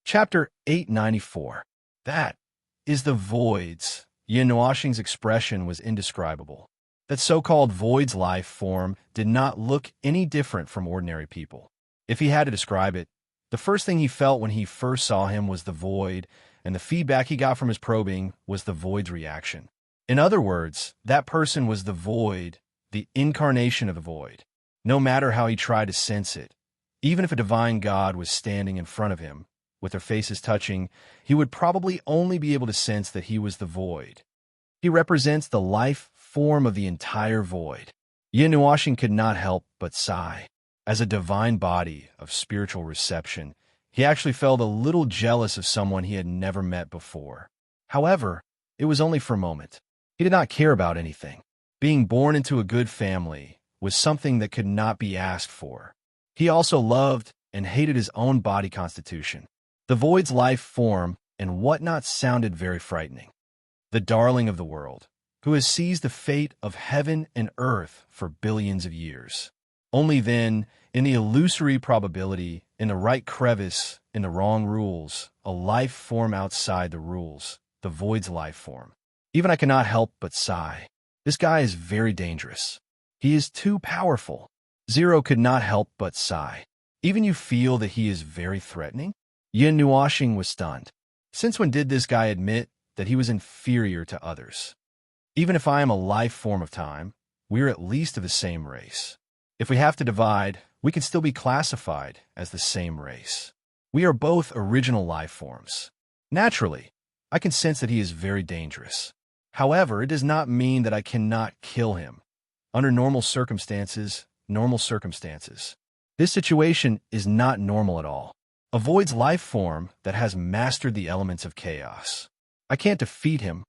Chapter 894. That is the voids. Yin Wuxing's expression was indescribable. That so-called void's life form did not look any different from ordinary people. If he had to describe it, the first thing he felt when he first saw him was the void, and the feedback he got from his probing was the void's reaction. In other words, that person was the void, the incarnation of the void. No matter how he tried to sense it, even if a divine God was standing in front of him, with their faces touching, he would probably only be able to sense that he was the void. He represents the life form of the entire void. Yin Wuxing could not help but sigh. As a divine body of spiritual reception, he actually felt a little jealous of someone he had never met before. However, it was only for a moment. He did not care about anything. Being born into a good family was something that could not be asked for. He also loved and hated his own body constitution. The void's life form and whatnot sounded very frightening. The darling of the world, who has seized the fate of heaven and earth for billions of years. Only then, in the illusory probability, in the right crevice, in the wrong rules, a life form outside the rules, the void's life form. Even I cannot help but sigh. This guy is very dangerous. He is too powerful. Zero could not help but sigh. Even you feel that he is very threatening? Yin Wuxing was stunned. Since when did this guy admit that he was inferior to others? Even if I am a life form of time, we are at least of the same race. If we have to divide, we can still be classified as the same race. We are both original life forms. Naturally, I can sense that he is very dangerous. However, it does not mean that I cannot kill him. Under normal circumstances. This situation is not normal at all. A void's life form that has mastered the elements of chaos. I can't defeat him.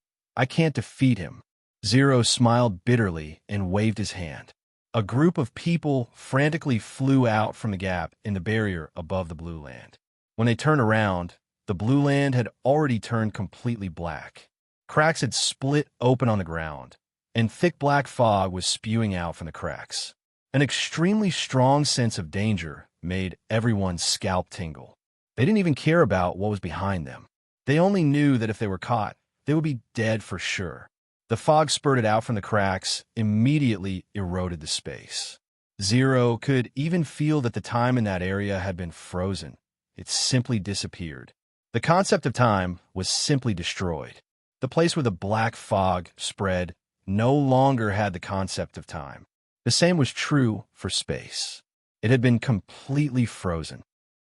Zero smiled bitterly and waved his hand. A group of people frantically flew out from the gap in the barrier above the blue land. When they turned around, the blue land had already turned completely black. Cracks had split open on the ground, and thick black fog was spewing out from the cracks. An extremely strong sense of danger made everyone's scalp tingle. They didn't even care about what was behind them. They only knew that if they were caught, they would be dead for sure. The fog spurted out from the cracks, immediately eroded the space. Zero could even feel that the time in that area had been frozen. It simply disappeared. The concept of time was simply destroyed. The place where the black fog spread no longer had the concept of time. The same was true for space. It had been completely frozen.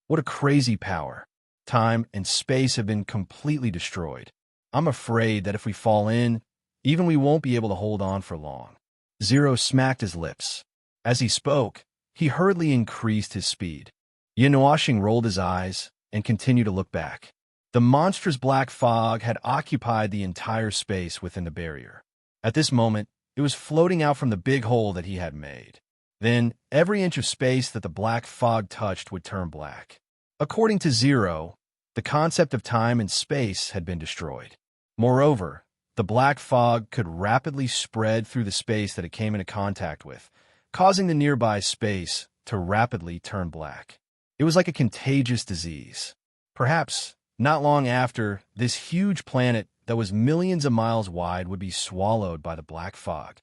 What a crazy power. Time and space have been completely destroyed. I'm afraid that if we fall in, even we won't be able to hold on for long. Zero smacked his lips. As he spoke, he hurriedly increased his speed. Yin Wuxing rolled his eyes and continued to look back. The monstrous black fog had occupied the entire space within the barrier. At this moment, it was floating out from the big hole that he had made. Then, every inch of space that the black fog touched would turn black. According to Zero, the concept of time and space had been destroyed. Moreover, the black fog could rapidly spread through the space that it came into contact with, causing the nearby space to rapidly turn black. It was like a contagious disease. Perhaps, not long after, this huge planet that was millions of miles wide would be swallowed by the black fog.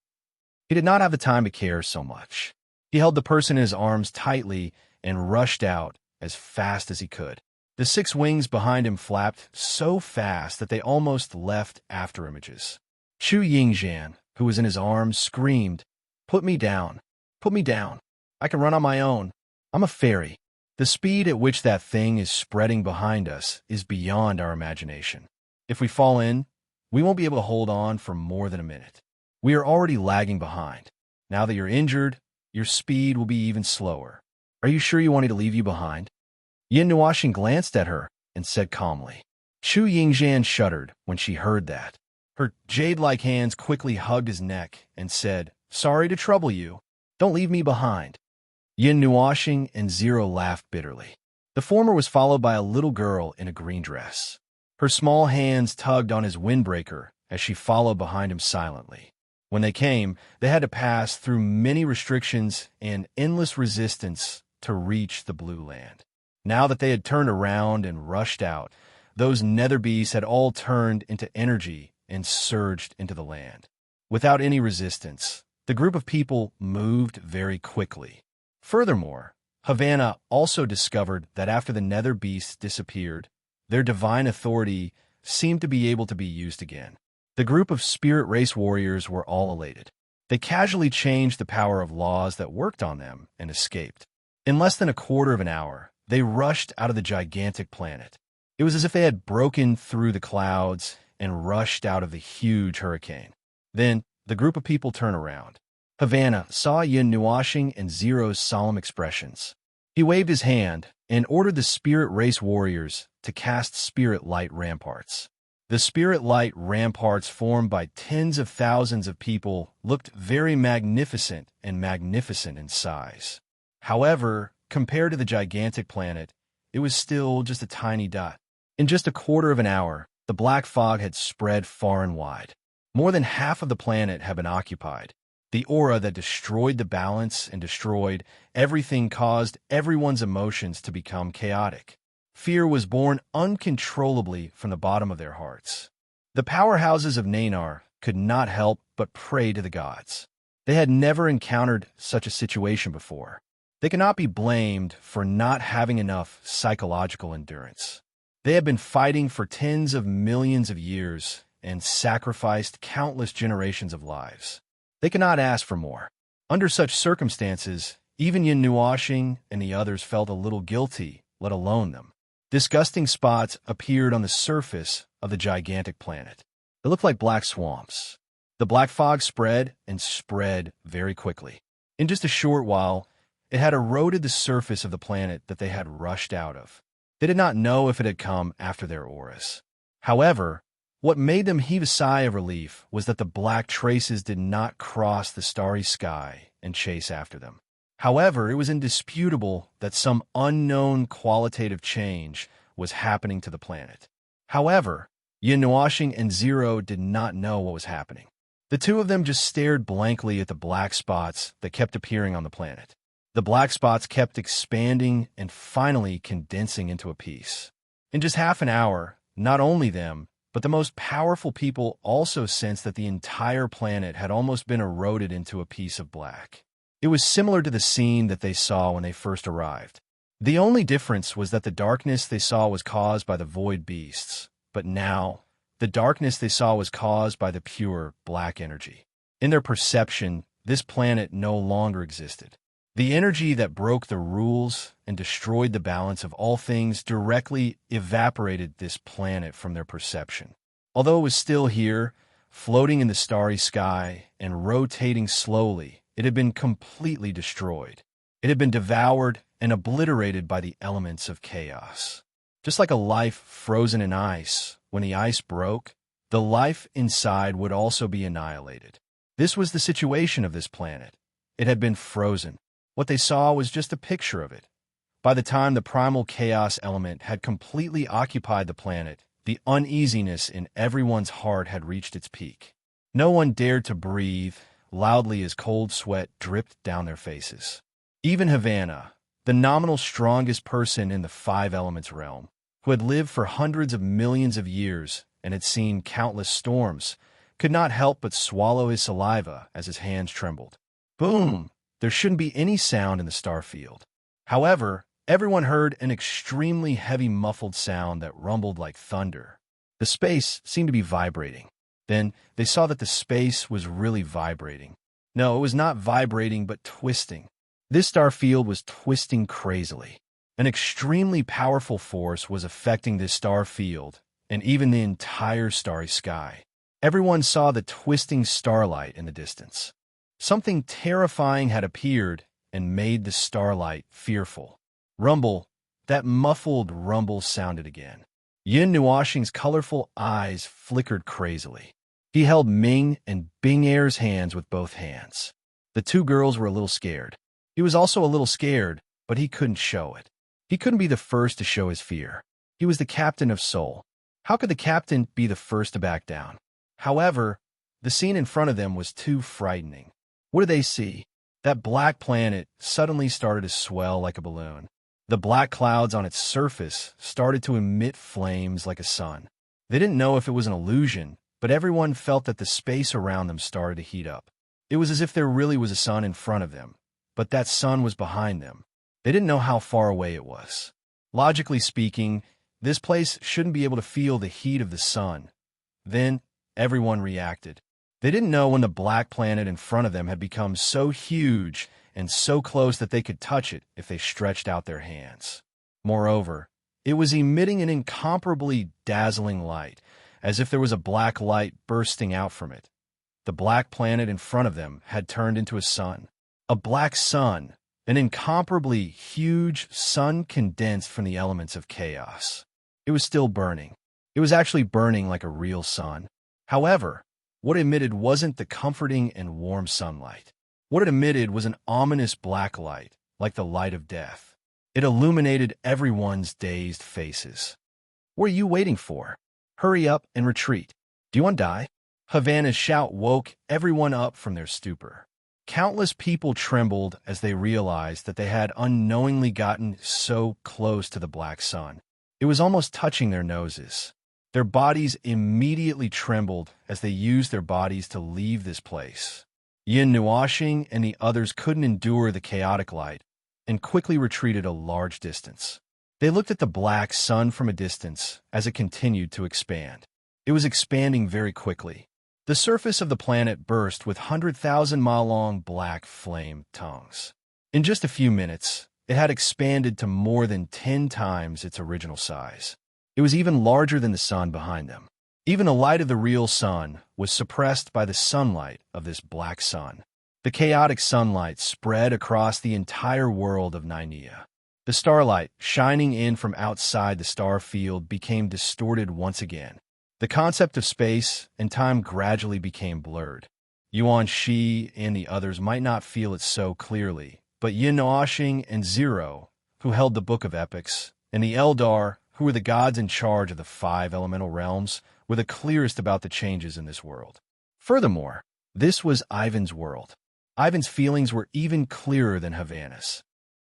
He did not have the time to care so much. He held the person in his arms tightly and rushed out as fast as he could. The 6 wings behind him flapped so fast that they almost left afterimages. Chu Yingzhan, who was in his arms, screamed, "Put me down! Put me down! I can run on my own. I'm a fairy." The speed at which that thing is spreading behind us is beyond our imagination. If we fall in, we won't be able to hold on for more than a minute. We are already lagging behind. Now that you're injured, your speed will be even slower. Are you sure you want me to leave you behind? Yin Wuxing glanced at her and said calmly. Chu Yingzhan shuddered when she heard that. Her jade-like hands quickly hugged his neck and said, "Sorry to trouble you. Don't leave me behind." Yin Wuxing and Zero laughed bitterly. The former was followed by a little girl in a green dress. Her small hands tugged on his windbreaker as she followed behind him silently. When they came, they had to pass through many restrictions and endless resistance to reach the blue land. Now that they had turned around and rushed out, those nether beasts had all turned into energy and surged into the land. Without any resistance, the group of people moved very quickly. Furthermore, Havana also discovered that after the nether beasts disappeared, their divine authority seemed to be able to be used again. The group of spirit race warriors were all elated. They casually changed the power of laws that worked on them and escaped. In less than a quarter of an hour, they rushed out of the gigantic planet. It was as if they had broken through the clouds and rushed out of the huge hurricane. Then, the group of people turned around. Havana saw Yin Nuashing and Zero's solemn expressions. He waved his hand and ordered the spirit race warriors to cast spirit light ramparts. The spirit light ramparts formed by tens of thousands of people looked very magnificent in size. However, compared to the gigantic planet, it was still just a tiny dot. In just a quarter of an hour, the black fog had spread far and wide. More than half of the planet had been occupied. The aura that destroyed the balance and destroyed everything caused everyone's emotions to become chaotic. Fear was born uncontrollably from the bottom of their hearts. The powerhouses of Nanar could not help but pray to the gods. They had never encountered such a situation before. They cannot be blamed for not having enough psychological endurance. They had been fighting for tens of millions of years and sacrificed countless generations of lives. They cannot ask for more. Under such circumstances, even Yin Nuashing and the others felt a little guilty, let alone them. Disgusting spots appeared on the surface of the gigantic planet. They looked like black swamps. The black fog spread and spread very quickly. In just a short while, it had eroded the surface of the planet that they had rushed out of. They did not know if it had come after their auras. However, what made them heave a sigh of relief was that the black traces did not cross the starry sky and chase after them. However, it was indisputable that some unknown qualitative change was happening to the planet. However, Yin Nuashing and Zero did not know what was happening. The two of them just stared blankly at the black spots that kept appearing on the planet. The black spots kept expanding and finally condensing into a piece. In just half an hour, not only them, but the most powerful people also sensed that the entire planet had almost been eroded into a piece of black. It was similar to the scene that they saw when they first arrived. The only difference was that the darkness they saw was caused by the void beasts, but now, the darkness they saw was caused by the pure black energy. In their perception, this planet no longer existed. The energy that broke the rules and destroyed the balance of all things directly evaporated this planet from their perception. Although it was still here, floating in the starry sky and rotating slowly, it had been completely destroyed. It had been devoured and obliterated by the elements of chaos. Just like a life frozen in ice, when the ice broke, the life inside would also be annihilated. This was the situation of this planet. It had been frozen. What they saw was just a picture of it. By the time the primal chaos element had completely occupied the planet, the uneasiness in everyone's heart had reached its peak. No one dared to breathe loudly as cold sweat dripped down their faces. Even Havana, the nominal strongest person in the five elements realm, who had lived for hundreds of millions of years and had seen countless storms, could not help but swallow his saliva as his hands trembled. Boom! There shouldn't be any sound in the star field. However, everyone heard an extremely heavy muffled sound that rumbled like thunder. The space seemed to be vibrating. Then they saw that the space was really vibrating. No, it was not vibrating but twisting. This star field was twisting crazily. An extremely powerful force was affecting this star field and even the entire starry sky. Everyone saw the twisting starlight in the distance. Something terrifying had appeared and made the starlight fearful. Rumble, that muffled rumble sounded again. Yin Nuashing's colorful eyes flickered crazily. He held Ming and Bing Air's hands with both hands. The two girls were a little scared. He was also a little scared, but he couldn't show it. He couldn't be the first to show his fear. He was the captain of Soul. How could the captain be the first to back down? However, the scene in front of them was too frightening. What did they see? That black planet suddenly started to swell like a balloon. The black clouds on its surface started to emit flames like a sun. They didn't know if it was an illusion, but everyone felt that the space around them started to heat up. It was as if there really was a sun in front of them, but that sun was behind them. They didn't know how far away it was. Logically speaking, this place shouldn't be able to feel the heat of the sun. Then, everyone reacted. They didn't know when the black planet in front of them had become so huge and so close that they could touch it if they stretched out their hands. Moreover, it was emitting an incomparably dazzling light, as if there was a black light bursting out from it. The black planet in front of them had turned into a sun. A black sun, an incomparably huge sun condensed from the elements of chaos. It was still burning. It was actually burning like a real sun. However, what it emitted wasn't the comforting and warm sunlight. What it emitted was an ominous black light, like the light of death. It illuminated everyone's dazed faces. What are you waiting for? Hurry up and retreat. Do you want to die? Havana's shout woke everyone up from their stupor. Countless people trembled as they realized that they had unknowingly gotten so close to the black sun. It was almost touching their noses. Their bodies immediately trembled as they used their bodies to leave this place. Yin Nuashing and the others couldn't endure the chaotic light and quickly retreated a large distance. They looked at the black sun from a distance as it continued to expand. It was expanding very quickly. The surface of the planet burst with 100,000-mile-long black flame tongues. In just a few minutes, it had expanded to more than 10 times its original size. It was even larger than the sun behind them. Even the light of the real sun was suppressed by the sunlight of this black sun. The chaotic sunlight spread across the entire world of Nynea. The starlight, shining in from outside the star field, became distorted once again. The concept of space and time gradually became blurred. Yuan Shi and the others might not feel it so clearly, but Yin Noashing and Zero, who held the Book of Epics, and the Eldar, who were the gods in charge of the 5 elemental realms, were the clearest about the changes in this world. Furthermore, this was Ivan's world. Ivan's feelings were even clearer than Havana's.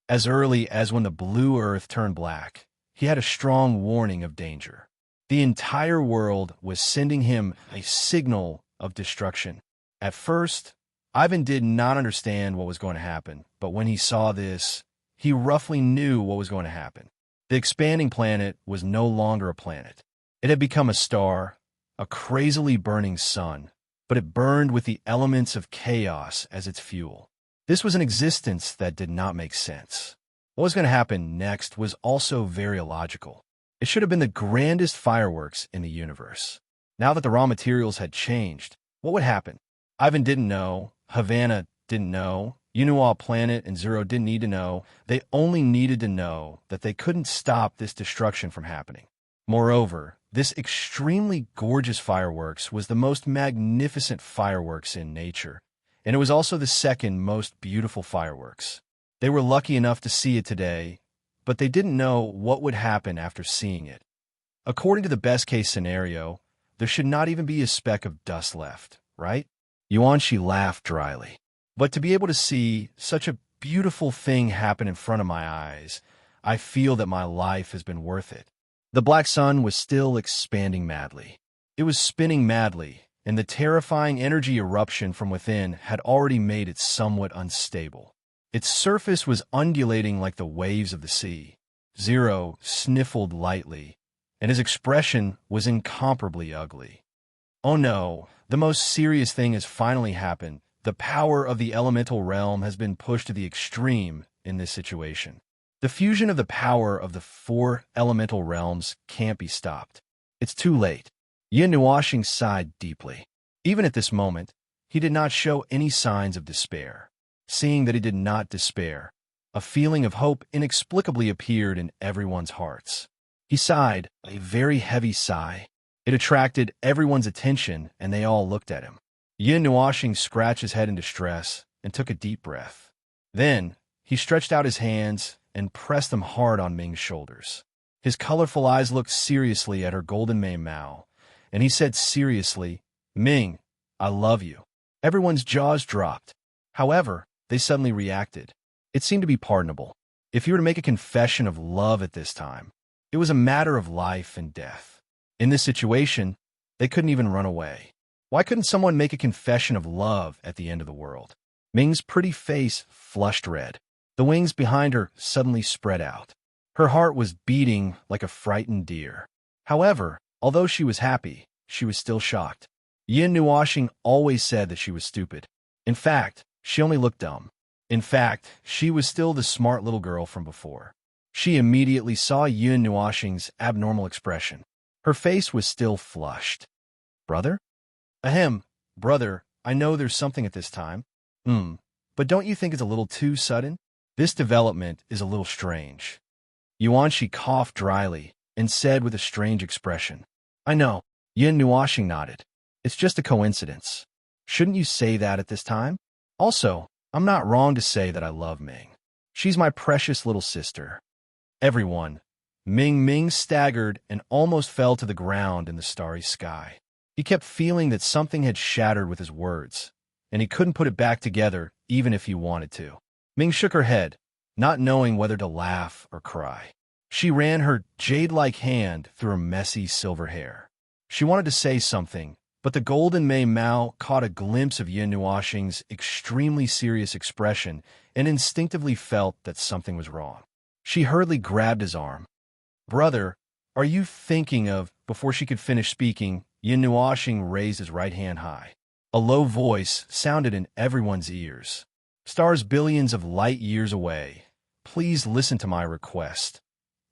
As early as when the blue earth turned black, he had a strong warning of danger. The entire world was sending him a signal of destruction. At first, Ivan did not understand what was going to happen, but when he saw this, he roughly knew what was going to happen. The expanding planet was no longer a planet. It had become a star, a crazily burning sun, but it burned with the elements of chaos as its fuel. This was an existence that did not make sense. What was going to happen next was also very illogical. It should have been the grandest fireworks in the universe. Now that the raw materials had changed, what would happen? Ivan didn't know, Havana didn't know, Unua Planet and Zero didn't need to know. They only needed to know that they couldn't stop this destruction from happening. Moreover, this extremely gorgeous fireworks was the most magnificent fireworks in nature, and it was also the second most beautiful fireworks. They were lucky enough to see it today, but they didn't know what would happen after seeing it. According to the best-case scenario, there should not even be a speck of dust left, right? Yuanshi laughed dryly. But to be able to see such a beautiful thing happen in front of my eyes, I feel that my life has been worth it. The black sun was still expanding madly. It was spinning madly, and the terrifying energy eruption from within had already made it somewhat unstable. Its surface was undulating like the waves of the sea. Zero sniffled lightly, and his expression was incomparably ugly. Oh no, the most serious thing has finally happened. The power of the elemental realm has been pushed to the extreme in this situation. The fusion of the power of the 4 elemental realms can't be stopped. It's too late. Yin Nuashing sighed deeply. Even at this moment, he did not show any signs of despair. Seeing that he did not despair, a feeling of hope inexplicably appeared in everyone's hearts. He sighed, a very heavy sigh. It attracted everyone's attention, and they all looked at him. Yin Nuashing scratched his head in distress and took a deep breath. Then, he stretched out his hands and pressed them hard on Ming's shoulders. His colorful eyes looked seriously at her golden Mei Mao, and he said seriously, "Ming, I love you." Everyone's jaws dropped. However, they suddenly reacted. It seemed to be pardonable. If you were to make a confession of love at this time, it was a matter of life and death. In this situation, they couldn't even run away. Why couldn't someone make a confession of love at the end of the world? Ming's pretty face flushed red. The wings behind her suddenly spread out. Her heart was beating like a frightened deer. However, although she was happy, she was still shocked. Yin Nuoxing always said that she was stupid. In fact, she only looked dumb. In fact, she was still the smart little girl from before. She immediately saw Yin Nuoxing's abnormal expression. Her face was still flushed. Brother? Ahem, brother, I know there's something at this time. But don't you think it's a little too sudden? This development is a little strange. Yuanshi coughed dryly and said with a strange expression. I know. Yin Nuoxing nodded. It's just a coincidence. Shouldn't you say that at this time? Also, I'm not wrong to say that I love Ming. She's my precious little sister. Everyone. Ming staggered and almost fell to the ground in the starry sky. He kept feeling that something had shattered with his words, and he couldn't put it back together even if he wanted to. Ming shook her head, not knowing whether to laugh or cry. She ran her jade-like hand through her messy silver hair. She wanted to say something, but the golden Mei Mao caught a glimpse of Yin Nuoxing's extremely serious expression and instinctively felt that something was wrong. She hurriedly grabbed his arm. Brother, are you thinking of... Before she could finish speaking, Yin Nuoxing raised his right hand high. A low voice sounded in everyone's ears. Stars billions of light years away, please listen to my request.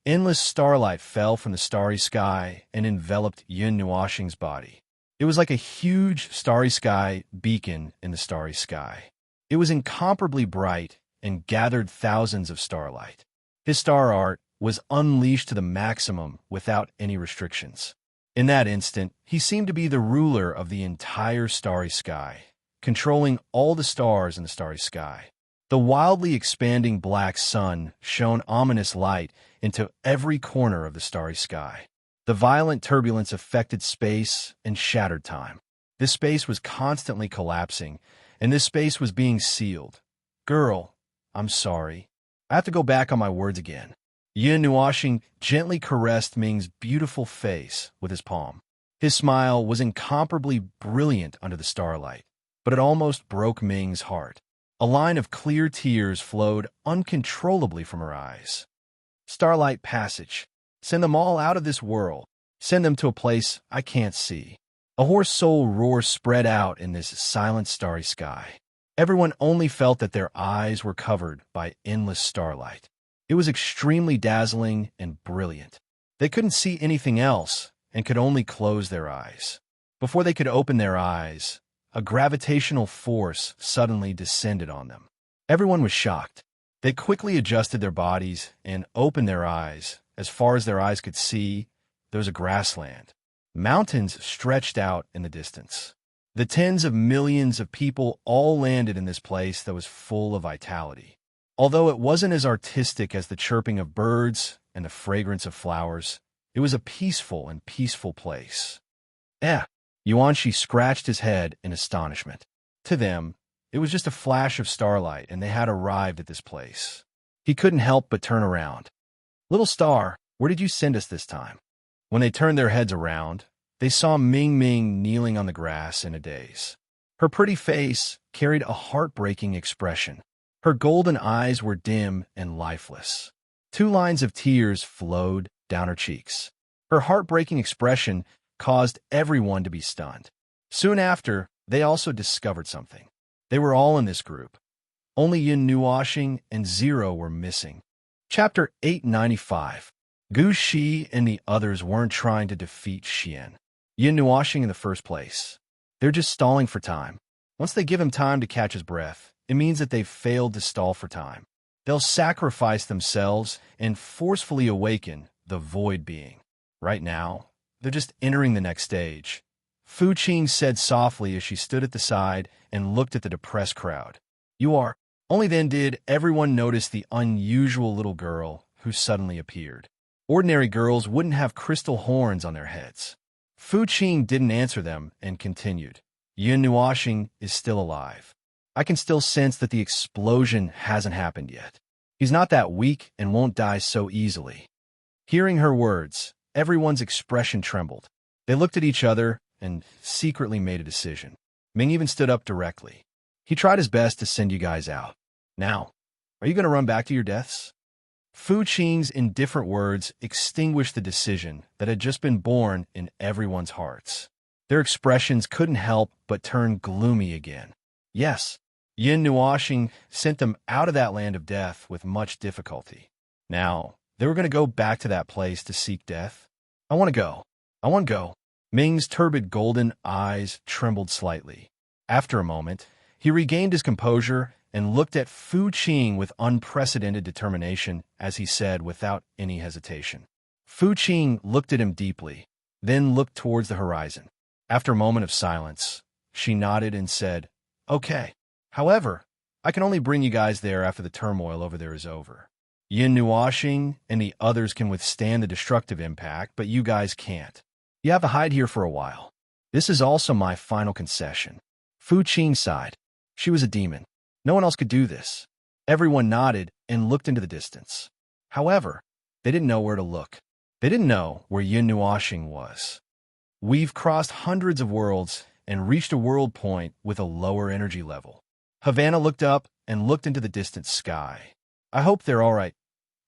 Endless starlight fell from the starry sky and enveloped Yin Nuoxing's body. It was like a huge starry sky beacon in the starry sky. It was incomparably bright and gathered thousands of starlight. His star art was unleashed to the maximum without any restrictions. In that instant, he seemed to be the ruler of the entire starry sky, controlling all the stars in the starry sky. The wildly expanding black sun shone ominous light into every corner of the starry sky. The violent turbulence affected space and shattered time. This space was constantly collapsing, and this space was being sealed. Girl, I'm sorry. I have to go back on my words again. Yin Nuoxing gently caressed Ming's beautiful face with his palm. His smile was incomparably brilliant under the starlight, but it almost broke Ming's heart. A line of clear tears flowed uncontrollably from her eyes. Starlight passage. Send them all out of this world. Send them to a place I can't see. A hoarse soul roar spread out in this silent starry sky. Everyone only felt that their eyes were covered by endless starlight. It was extremely dazzling and brilliant. They couldn't see anything else and could only close their eyes. Before they could open their eyes, a gravitational force suddenly descended on them. Everyone was shocked. They quickly adjusted their bodies and opened their eyes. As far as their eyes could see, there was a grassland. Mountains stretched out in the distance. The tens of millions of people all landed in this place that was full of vitality. Although it wasn't as artistic as the chirping of birds and the fragrance of flowers, it was a peaceful place. Yuanshi scratched his head in astonishment. To them, it was just a flash of starlight, and they had arrived at this place. He couldn't help but turn around. Little star, where did you send us this time? When they turned their heads around, they saw Ming kneeling on the grass in a daze. Her pretty face carried a heartbreaking expression. Her golden eyes were dim and lifeless. 2 lines of tears flowed down her cheeks. Her heartbreaking expression caused everyone to be stunned. Soon after, they also discovered something. They were all in this group. Only Yin Nuoxing and Zero were missing. Chapter 895. Gu Shi and the others weren't trying to defeat Xian. Yin Nuoxing in the first place. They're just stalling for time. Once they give him time to catch his breath, it means that they've failed to stall for time. They'll sacrifice themselves and forcefully awaken the void being. Right now, they're just entering the next stage. Fu Qing said softly as she stood at the side and looked at the depressed crowd. You are. Only then did everyone notice the unusual little girl who suddenly appeared. Ordinary girls wouldn't have crystal horns on their heads. Fu Qing didn't answer them and continued. Yin Nuoxing is still alive. I can still sense that the explosion hasn't happened yet. He's not that weak and won't die so easily." Hearing her words, everyone's expression trembled. They looked at each other and secretly made a decision. Ming even stood up directly. "He tried his best to send you guys out. Now, are you going to run back to your deaths?" Fu Qing's indifferent words extinguished the decision that had just been born in everyone's hearts. Their expressions couldn't help but turn gloomy again. Yes, Yin Nuoxing sent them out of that land of death with much difficulty. Now, they were going to go back to that place to seek death. "I want to go. I want to go." Ming's turbid golden eyes trembled slightly. After a moment, he regained his composure and looked at Fu Qing with unprecedented determination as he said without any hesitation. Fu Qing looked at him deeply, then looked towards the horizon. After a moment of silence, she nodded and said, "Okay. However, I can only bring you guys there after the turmoil over there is over. Yin Nuoxing and the others can withstand the destructive impact, but you guys can't. You have to hide here for a while. This is also my final concession." Fu Qing sighed. She was a demon. No one else could do this. Everyone nodded and looked into the distance. However, they didn't know where to look. They didn't know where Yin Nuoxing was. "We've crossed hundreds of worlds and reached a world point with a lower energy level." Havana looked up and looked into the distant sky. "I hope they're all right."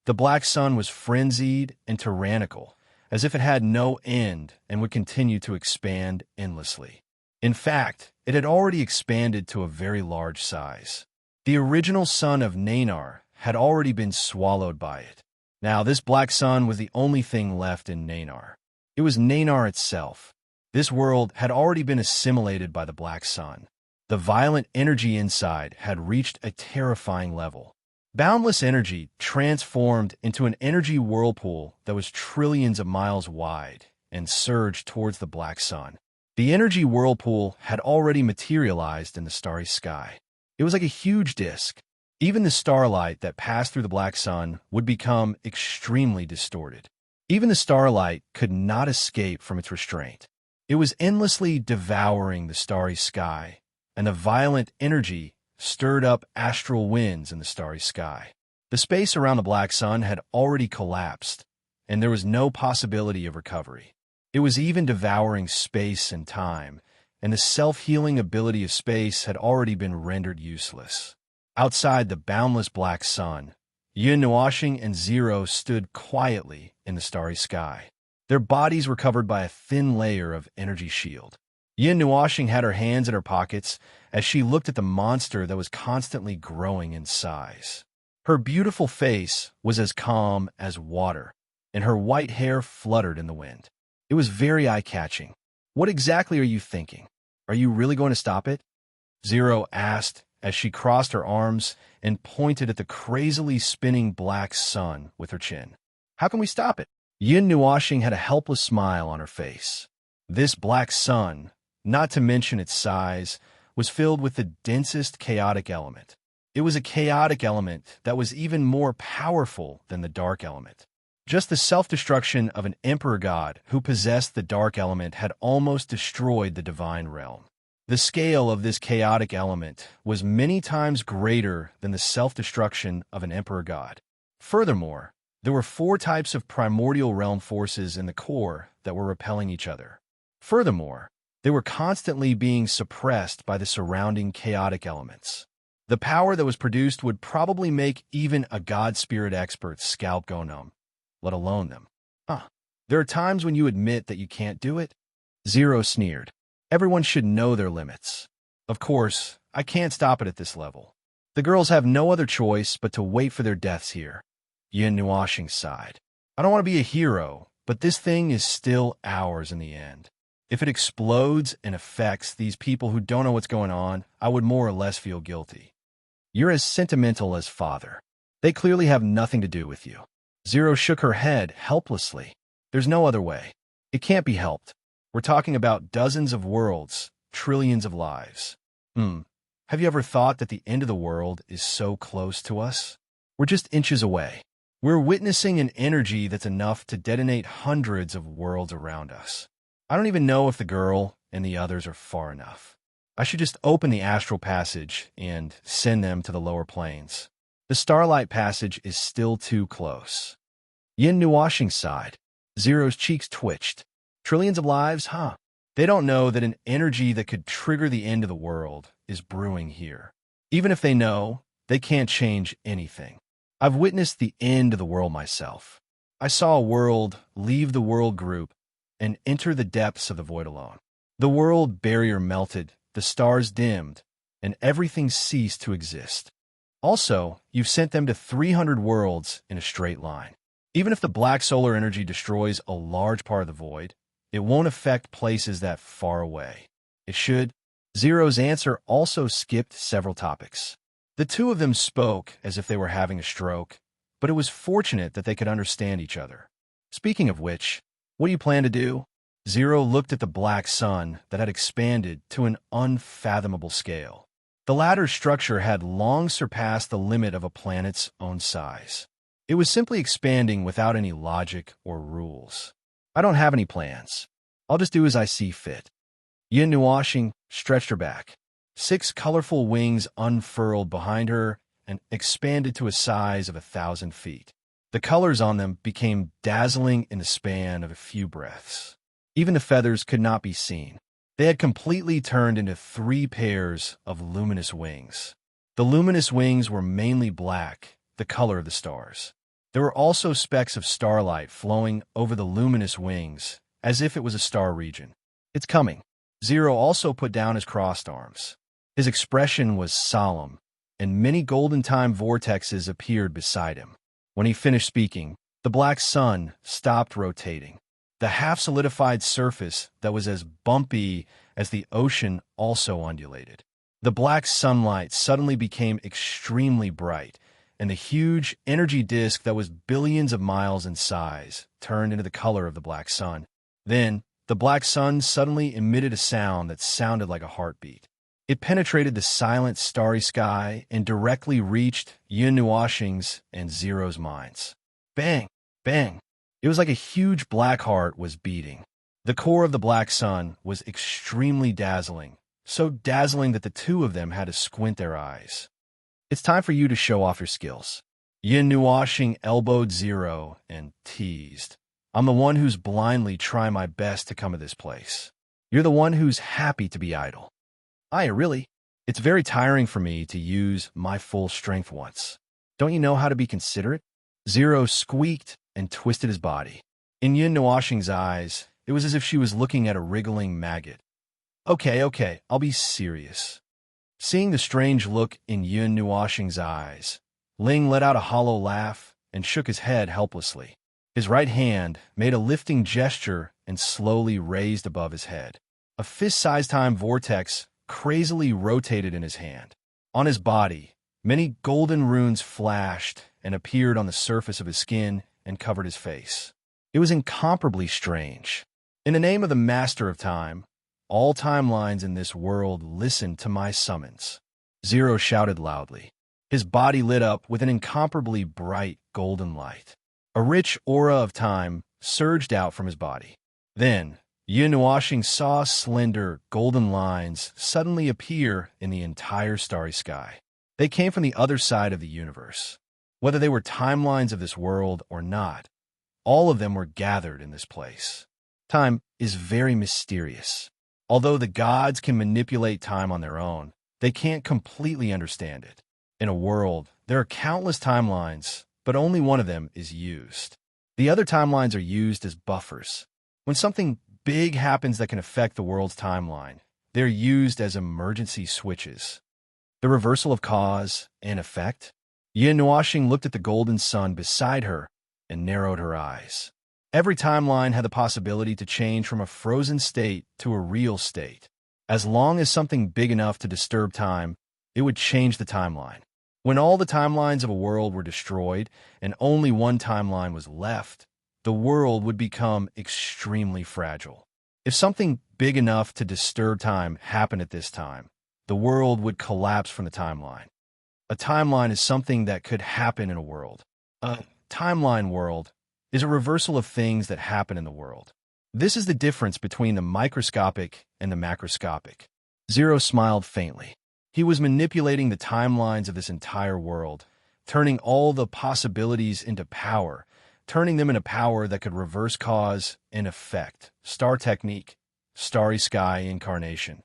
The black sun was frenzied and tyrannical, as if it had no end and would continue to expand endlessly. In fact, it had already expanded to a very large size. The original sun of Nanar had already been swallowed by it. Now this black sun was the only thing left in Nanar. It was Nanar itself. This world had already been assimilated by the black sun. The violent energy inside had reached a terrifying level. Boundless energy transformed into an energy whirlpool that was trillions of miles wide and surged towards the black sun. The energy whirlpool had already materialized in the starry sky. It was like a huge disk. Even the starlight that passed through the black sun would become extremely distorted. Even the starlight could not escape from its restraint. It was endlessly devouring the starry sky, and the violent energy stirred up astral winds in the starry sky. The space around the black sun had already collapsed, and there was no possibility of recovery. It was even devouring space and time, and the self-healing ability of space had already been rendered useless. Outside the boundless black sun, Yin Nuoxing and Zero stood quietly in the starry sky. Their bodies were covered by a thin layer of energy shield. Yin Nuoxing had her hands in her pockets as she looked at the monster that was constantly growing in size. Her beautiful face was as calm as water, and her white hair fluttered in the wind. It was very eye-catching. "What exactly are you thinking? Are you really going to stop it?" Zero asked as she crossed her arms and pointed at the crazily spinning black sun with her chin. "How can we stop it?" Yin Nuoxing had a helpless smile on her face. This black sun, not to mention its size, was filled with the densest chaotic element. It was a chaotic element that was even more powerful than the dark element. Just the self-destruction of an emperor god who possessed the dark element had almost destroyed the divine realm. The scale of this chaotic element was many times greater than the self-destruction of an emperor god. Furthermore, there were 4 types of primordial realm forces in the core that were repelling each other. Furthermore, they were constantly being suppressed by the surrounding chaotic elements. The power that was produced would probably make even a god spirit expert scalp go numb, let alone them. There are times when you admit that you can't do it? Zero sneered. Everyone should know their limits. Of course, I can't stop it at this level. The girls have no other choice but to wait for their deaths here. Yin Nuoxing sighed. I don't want to be a hero, but this thing is still ours in the end. If it explodes and affects these people who don't know what's going on, I would more or less feel guilty. You're as sentimental as father. They clearly have nothing to do with you. Zero shook her head helplessly. There's no other way. It can't be helped. We're talking about dozens of worlds, trillions of lives. Have you ever thought that the end of the world is so close to us? We're just inches away. We're witnessing an energy that's enough to detonate hundreds of worlds around us. I don't even know if the girl and the others are far enough. I should just open the astral passage and send them to the lower planes. The Starlight Passage is still too close. Yin Nuashing sighed. Zero's cheeks twitched. Trillions of lives, huh? They don't know that an energy that could trigger the end of the world is brewing here. Even if they know, they can't change anything. I've witnessed the end of the world myself. I saw a world leave the world group and enter the depths of the void alone. The world barrier melted, the stars dimmed, and everything ceased to exist. Also, you've sent them to 300 worlds in a straight line. Even if the black solar energy destroys a large part of the void, it won't affect places that far away. It should. Zero's answer also skipped several topics. The two of them spoke as if they were having a stroke, but it was fortunate that they could understand each other. Speaking of which, what do you plan to do? Zero looked at the black sun that had expanded to an unfathomable scale. The latter's structure had long surpassed the limit of a planet's own size. It was simply expanding without any logic or rules. I don't have any plans. I'll just do as I see fit. Yin Nuashing stretched her back. 6 colorful wings unfurled behind her and expanded to a size of 1,000 feet. The colors on them became dazzling in the span of a few breaths. Even the feathers could not be seen. They had completely turned into 3 pairs of luminous wings. The luminous wings were mainly black, the color of the stars. There were also specks of starlight flowing over the luminous wings, as if it was a star region. It's coming. Zero also put down his crossed arms. His expression was solemn, and many golden time vortexes appeared beside him. When he finished speaking, the black sun stopped rotating. The half-solidified surface that was as bumpy as the ocean also undulated. The black sunlight suddenly became extremely bright, and the huge energy disk that was billions of miles in size turned into the color of the black sun. Then, the black sun suddenly emitted a sound that sounded like a heartbeat. It penetrated the silent, starry sky and directly reached Yin Nuashing's and Zero's minds. Bang! Bang! It was like a huge black heart was beating. The core of the black sun was extremely dazzling, so dazzling that the two of them had to squint their eyes. It's time for you to show off your skills. Yin Nuashing elbowed Zero and teased. I'm the one who's blindly trying my best to come to this place. You're the one who's happy to be idle. Really? It's very tiring for me to use my full strength once. Don't you know how to be considerate? Zero squeaked and twisted his body. In Yin Nuashing's eyes, it was as if she was looking at a wriggling maggot. Okay, I'll be serious. Seeing the strange look in Yin Nuashing's eyes, Ling let out a hollow laugh and shook his head helplessly. His right hand made a lifting gesture and slowly raised above his head. A fist-sized time vortex crazily rotated in his hand. On his body, many golden runes flashed and appeared on the surface of his skin and covered his face. It was incomparably strange. In the name of the Master of Time, all timelines in this world listen to my summons. Zero shouted loudly. His body lit up with an incomparably bright golden light. A rich aura of time surged out from his body. Then, Yin Nuashing saw slender, golden lines suddenly appear in the entire starry sky. They came from the other side of the universe. Whether they were timelines of this world or not, all of them were gathered in this place. Time is very mysterious. Although the gods can manipulate time on their own, they can't completely understand it. In a world, there are countless timelines, but only one of them is used. The other timelines are used as buffers. When something big happens that can affect the world's timeline, they're used as emergency switches. The reversal of cause and effect? Yin Nuashing looked at the golden sun beside her and narrowed her eyes. Every timeline had the possibility to change from a frozen state to a real state. As long as something big enough to disturb time, it would change the timeline. When all the timelines of a world were destroyed and only one timeline was left, the world would become extremely fragile. If something big enough to disturb time happened at this time, the world would collapse from the timeline. A timeline is something that could happen in a world. A timeline world is a reversal of things that happen in the world. This is the difference between the microscopic and the macroscopic. Zero smiled faintly. He was manipulating the timelines of this entire world, turning all the possibilities into power, turning them into power that could reverse cause and effect. Star technique, starry sky incarnation.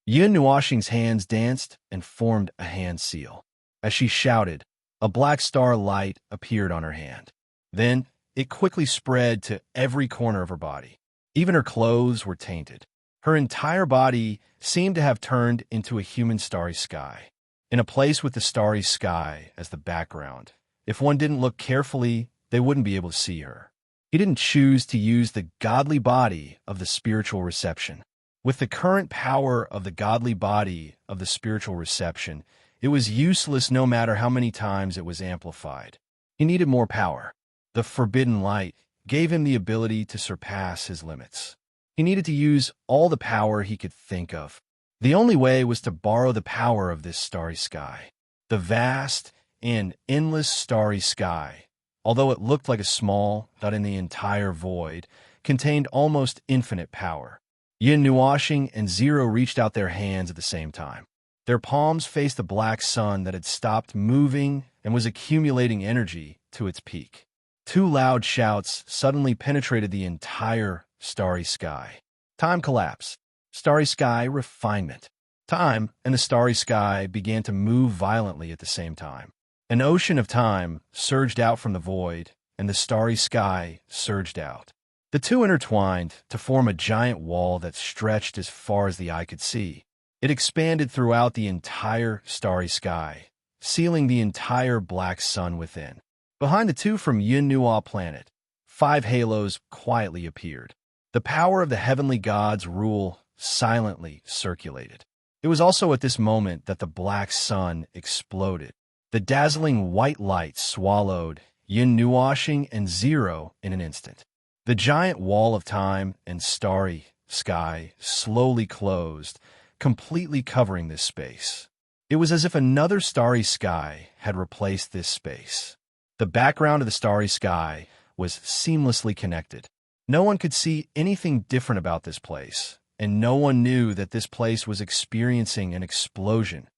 Yun Nuoxing's hands danced and formed a hand seal. As she shouted, a black star light appeared on her hand. Then, it quickly spread to every corner of her body. Even her clothes were tainted. Her entire body seemed to have turned into a human starry sky. In a place with the starry sky as the background, if one didn't look carefully, they wouldn't be able to see her. He didn't choose to use the godly body of the spiritual reception. With the current power of the godly body of the spiritual reception, it was useless no matter how many times it was amplified. He needed more power. The forbidden light gave him the ability to surpass his limits. He needed to use all the power he could think of. The only way was to borrow the power of this starry sky. The vast and endless starry sky, although it looked like a small dot in the entire void, contained almost infinite power. Yin Nuoxing and Zero reached out their hands at the same time. Their palms faced the black sun that had stopped moving and was accumulating energy to its peak. Two loud shouts suddenly penetrated the entire starry sky. Time collapsed. Starry sky refinement. Time and the starry sky began to move violently at the same time. An ocean of time surged out from the void, and the starry sky surged out. The two intertwined to form a giant wall that stretched as far as the eye could see. It expanded throughout the entire starry sky, sealing the entire black sun within. Behind the two from Yin Nuo planet, 5 halos quietly appeared. The power of the heavenly gods' rule silently circulated. It was also at this moment that the black sun exploded. The dazzling white light swallowed Yin Nuoxing and Zero in an instant. The giant wall of time and starry sky slowly closed, completely covering this space. It was as if another starry sky had replaced this space. The background of the starry sky was seamlessly connected. No one could see anything different about this place, and no one knew that this place was experiencing an explosion.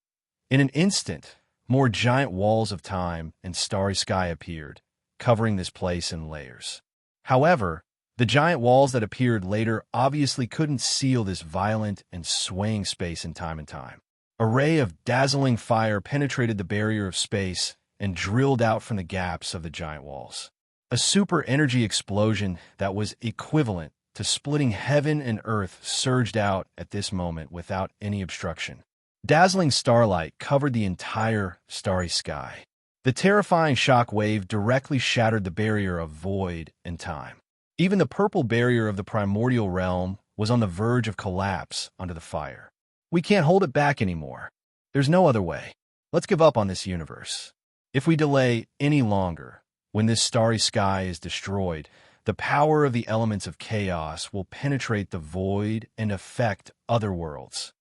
In an instant, more giant walls of time and starry sky appeared, covering this place in layers. However, the giant walls that appeared later obviously couldn't seal this violent and swaying space in time and time. A ray of dazzling fire penetrated the barrier of space and drilled out from the gaps of the giant walls. A super energy explosion that was equivalent to splitting heaven and earth surged out at this moment without any obstruction. Dazzling starlight covered the entire starry sky. The terrifying shock wave directly shattered the barrier of void and time. Even the purple barrier of the primordial realm was on the verge of collapse under the fire. We can't hold it back anymore. There's no other way. Let's give up on this universe. If we delay any longer, when this starry sky is destroyed, the power of the elements of chaos will penetrate the void and affect other worlds.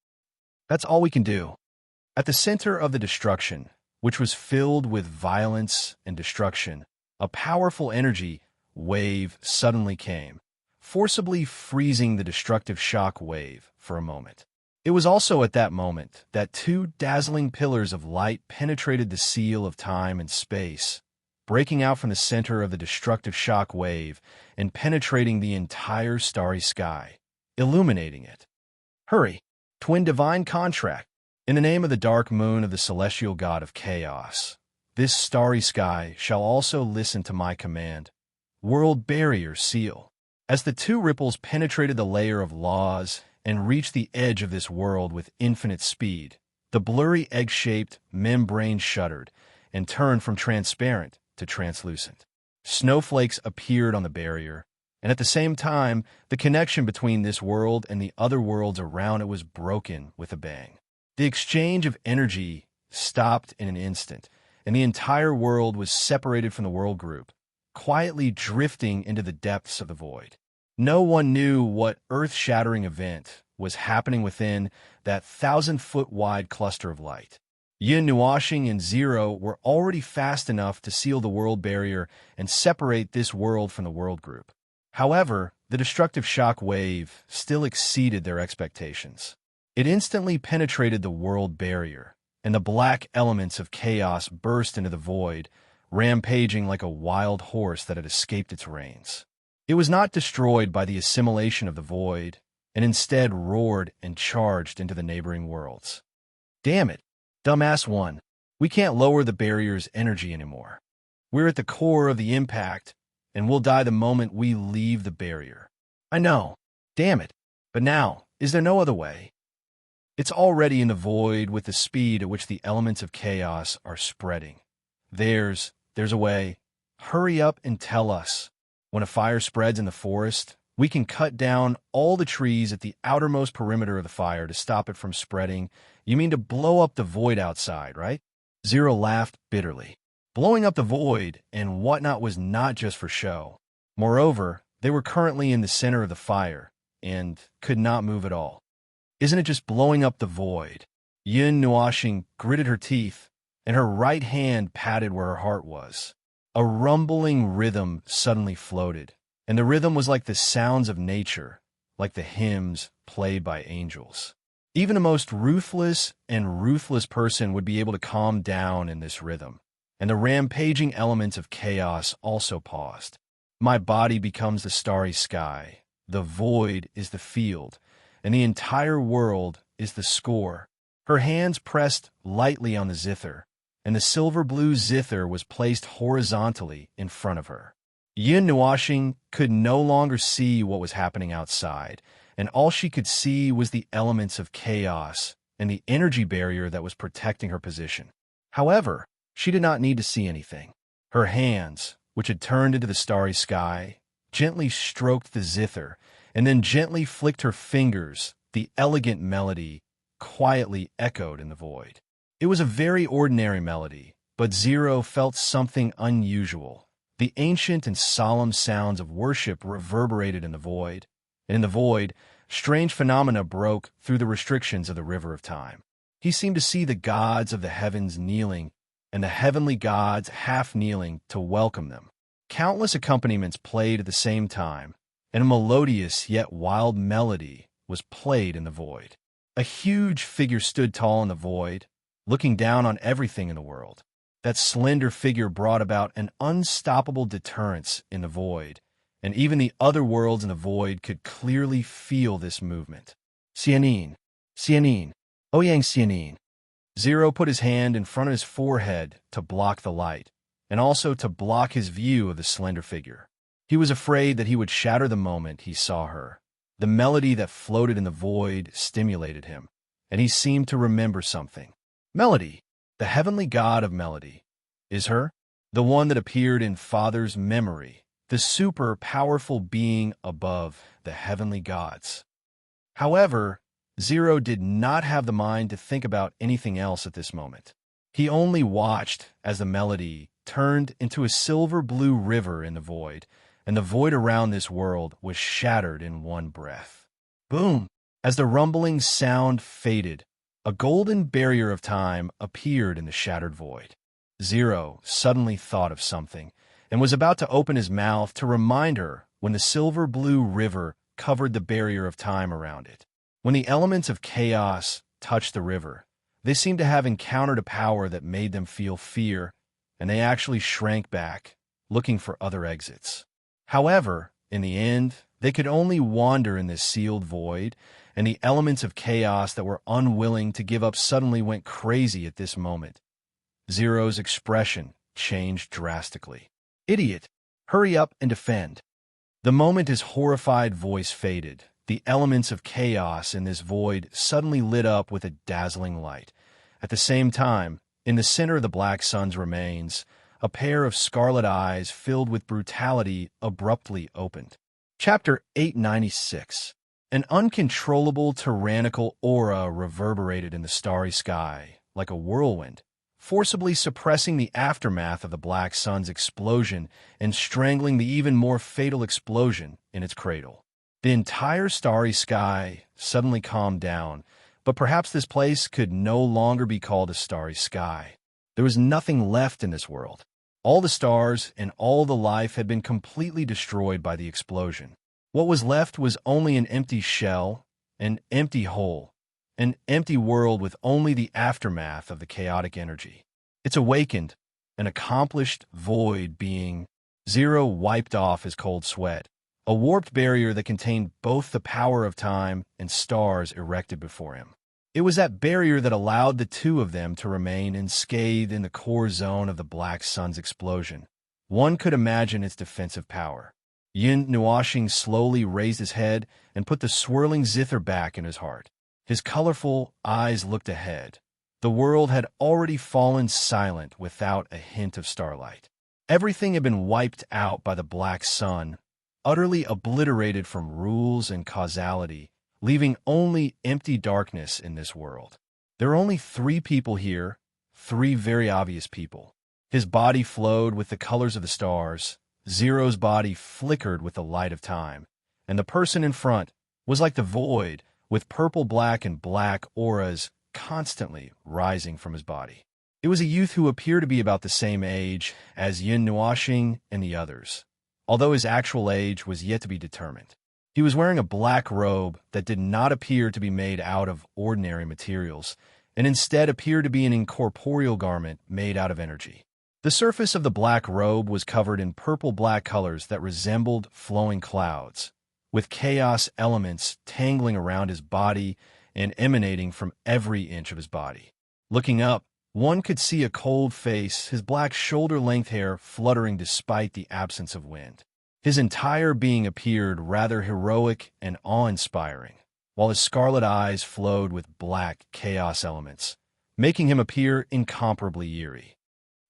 That's all we can do. At the center of the destruction, which was filled with violence and destruction, a powerful energy wave suddenly came, forcibly freezing the destructive shock wave for a moment. It was also at that moment that 2 dazzling pillars of light penetrated the seal of time and space, breaking out from the center of the destructive shock wave and penetrating the entire starry sky, illuminating it. Hurry, twin divine contract. In the name of the dark moon of the celestial god of chaos, this starry sky shall also listen to my command. World barrier seal. As the 2 ripples penetrated the layer of laws and reached the edge of this world with infinite speed, the blurry egg-shaped membrane shuddered and turned from transparent to translucent. Snowflakes appeared on the barrier, and at the same time, the connection between this world and the other worlds around it was broken with a bang. The exchange of energy stopped in an instant, and the entire world was separated from the world group, quietly drifting into the depths of the void. No one knew what earth-shattering event was happening within that 1,000-foot-wide cluster of light. Yin Nuoxing and Zero were already fast enough to seal the world barrier and separate this world from the world group. However, the destructive shock wave still exceeded their expectations. It instantly penetrated the world barrier, and the black elements of chaos burst into the void, rampaging like a wild horse that had escaped its reins. It was not destroyed by the assimilation of the void, and instead roared and charged into the neighboring worlds. Damn it, dumbass one. We can't lower the barrier's energy anymore. We're at the core of the impact, and we'll die the moment we leave the barrier. I know. Damn it. But now, is there no other way? It's already in the void with the speed at which the elements of chaos are spreading. There's a way. Hurry up and tell us. When a fire spreads in the forest, we can cut down all the trees at the outermost perimeter of the fire to stop it from spreading. You mean to blow up the void outside, right? Zero laughed bitterly. Blowing up the void and whatnot was not just for show. Moreover, they were currently in the center of the fire and could not move at all. Isn't it just blowing up the void? Yun Nuashing gritted her teeth, and her right hand patted where her heart was. A rumbling rhythm suddenly floated, and the rhythm was like the sounds of nature, like the hymns played by angels. Even the most ruthless person would be able to calm down in this rhythm, and the rampaging elements of chaos also paused. My body becomes the starry sky, the void is the field, and the entire world is the score. Her hands pressed lightly on the zither, and the silver-blue zither was placed horizontally in front of her. Yin Nuashing could no longer see what was happening outside, and all she could see was the elements of chaos and the energy barrier that was protecting her position. However, she did not need to see anything. Her hands, which had turned into the starry sky, gently stroked the zither, and then gently flicked her fingers. The elegant melody quietly echoed in the void. It was a very ordinary melody, but Zero felt something unusual. The ancient and solemn sounds of worship reverberated in the void, and in the void, strange phenomena broke through the restrictions of the river of time. He seemed to see the gods of the heavens kneeling, and the heavenly gods half-kneeling to welcome them. Countless accompaniments played at the same time, and a melodious yet wild melody was played in the void. A huge figure stood tall in the void, looking down on everything in the world. That slender figure brought about an unstoppable deterrence in the void, and even the other worlds in the void could clearly feel this movement. Xianin, Xianin, Ouyang Xianin. Zero put his hand in front of his forehead to block the light, and also to block his view of the slender figure. He was afraid that he would shatter the moment he saw her. The melody that floated in the void stimulated him, and he seemed to remember something. Melody, the heavenly god of melody, is her? The one that appeared in Father's memory, the super-powerful being above the heavenly gods. However, Zero did not have the mind to think about anything else at this moment. He only watched as the melody turned into a silver-blue river in the void, and the void around this world was shattered in one breath. Boom! As the rumbling sound faded, a golden barrier of time appeared in the shattered void. Zero suddenly thought of something, and was about to open his mouth to remind her when the silver-blue river covered the barrier of time around it. When the elements of chaos touched the river, they seemed to have encountered a power that made them feel fear, and they actually shrank back, looking for other exits. However, in the end, they could only wander in this sealed void, and the elements of chaos that were unwilling to give up suddenly went crazy at this moment. Zero's expression changed drastically. Idiot! Hurry up and defend. The moment his horrified voice faded, the elements of chaos in this void suddenly lit up with a dazzling light. At the same time, in the center of the Black Sun's remains, a pair of scarlet eyes filled with brutality abruptly opened. Chapter 896. An uncontrollable tyrannical aura reverberated in the starry sky, like a whirlwind, forcibly suppressing the aftermath of the Black Sun's explosion and strangling the even more fatal explosion in its cradle. The entire starry sky suddenly calmed down, but perhaps this place could no longer be called a starry sky. There was nothing left in this world. All the stars and all the life had been completely destroyed by the explosion. What was left was only an empty shell, an empty hole, an empty world with only the aftermath of the chaotic energy. It's awakened, an accomplished void being. Zero wiped off his cold sweat. A warped barrier that contained both the power of time and stars erected before him. It was that barrier that allowed the two of them to remain unscathed in the core zone of the Black Sun's explosion. One could imagine its defensive power. Yin Nuashing slowly raised his head and put the swirling zither back in his heart. His colorful eyes looked ahead. The world had already fallen silent without a hint of starlight. Everything had been wiped out by the Black Sun, utterly obliterated from rules and causality, leaving only empty darkness in this world. There are only 3 people here, 3 very obvious people. His body flowed with the colors of the stars, Zero's body flickered with the light of time, and the person in front was like the void, with purple, black, and black auras constantly rising from his body. It was a youth who appeared to be about the same age as Yin Nuashing and the others, although his actual age was yet to be determined. He was wearing a black robe that did not appear to be made out of ordinary materials, and instead appeared to be an incorporeal garment made out of energy. The surface of the black robe was covered in purple-black colors that resembled flowing clouds, with chaos elements tangling around his body and emanating from every inch of his body. Looking up, one could see a cold face, his black shoulder-length hair fluttering despite the absence of wind. His entire being appeared rather heroic and awe-inspiring, while his scarlet eyes flowed with black chaos elements, making him appear incomparably eerie.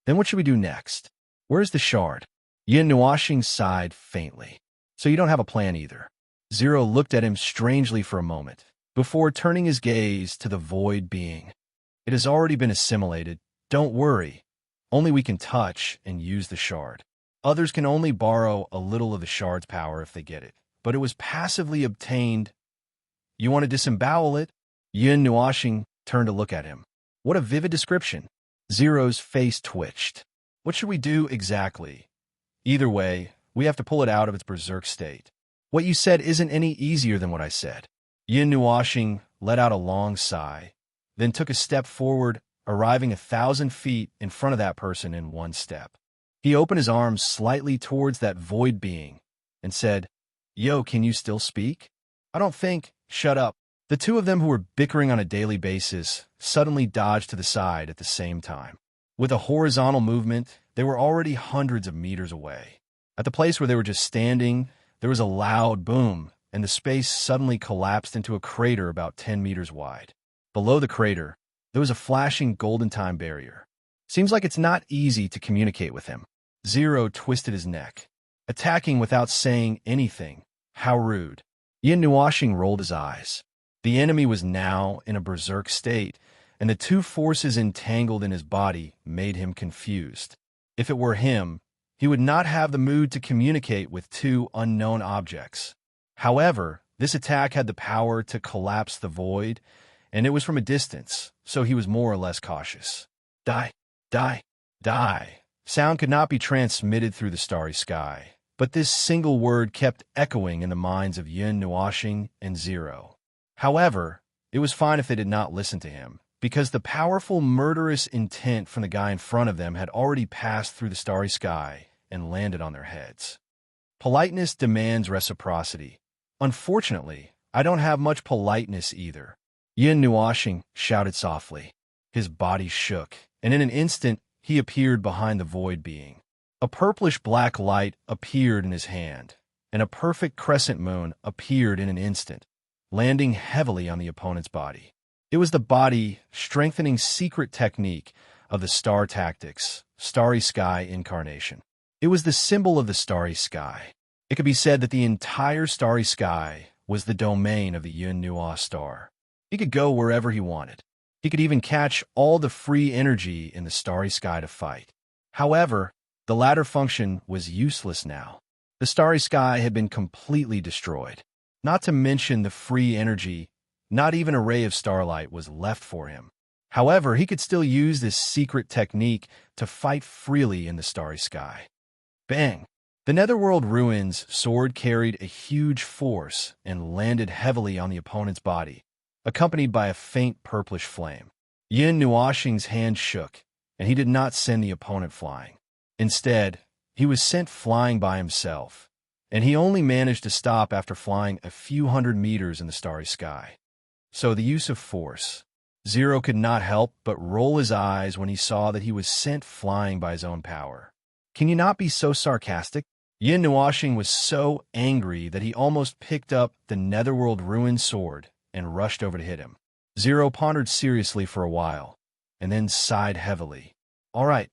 Then what should we do next? Where's the shard? Yin Nuashing sighed faintly. So you don't have a plan either. Zero looked at him strangely for a moment, before turning his gaze to the void being. It has already been assimilated. Don't worry. Only we can touch and use the shard. Others can only borrow a little of the shard's power if they get it, but it was passively obtained. You want to disembowel it? Yin Nuashing turned to look at him. What a vivid description. Zero's face twitched. What should we do exactly? Either way, we have to pull it out of its berserk state. What you said isn't any easier than what I said. Yin Nuashing let out a long sigh, then took a step forward, arriving 1,000 feet in front of that person in one step. He opened his arms slightly towards that void being and said, Yo, can you still speak? I don't think. Shut up. The two of them who were bickering on a daily basis suddenly dodged to the side at the same time. With a horizontal movement, they were already hundreds of meters away. At the place where they were just standing, there was a loud boom, and the space suddenly collapsed into a crater about 10 meters wide. Below the crater, there was a flashing golden time barrier. Seems like it's not easy to communicate with him. Zero twisted his neck, attacking without saying anything. How rude. Yin Nuashing rolled his eyes. The enemy was now in a berserk state, and the two forces entangled in his body made him confused. If it were him, he would not have the mood to communicate with two unknown objects. However, this attack had the power to collapse the void, and it was from a distance, so he was more or less cautious. Die, die, die. Sound could not be transmitted through the starry sky, but this single word kept echoing in the minds of Yin Nuashing and Zero. However, it was fine if they did not listen to him, because the powerful murderous intent from the guy in front of them had already passed through the starry sky and landed on their heads. Politeness demands reciprocity. Unfortunately, I don't have much politeness either. Yin Nuashing shouted softly. His body shook, and in an instant, he appeared behind the void being. A purplish-black light appeared in his hand, and a perfect crescent moon appeared in an instant, landing heavily on the opponent's body. It was the body-strengthening secret technique of the Star Tactics, Starry Sky Incarnation. It was the symbol of the starry sky. It could be said that the entire starry sky was the domain of the Yin Nuo star. He could go wherever he wanted. He could even catch all the free energy in the starry sky to fight. However, the latter function was useless now. The starry sky had been completely destroyed. Not to mention the free energy, not even a ray of starlight was left for him. However, he could still use this secret technique to fight freely in the starry sky. Bang! The Netherworld Ruins sword carried a huge force and landed heavily on the opponent's body, accompanied by a faint purplish flame. Yin Nuoxing's hand shook, and he did not send the opponent flying. Instead, he was sent flying by himself, and he only managed to stop after flying a few hundred meters in the starry sky. So the use of force. Zero could not help but roll his eyes when he saw that he was sent flying by his own power. Can you not be so sarcastic? Yin Nuoxing was so angry that he almost picked up the Netherworld Ruin sword and rushed over to hit him. Zero pondered seriously for a while, and then sighed heavily. All right,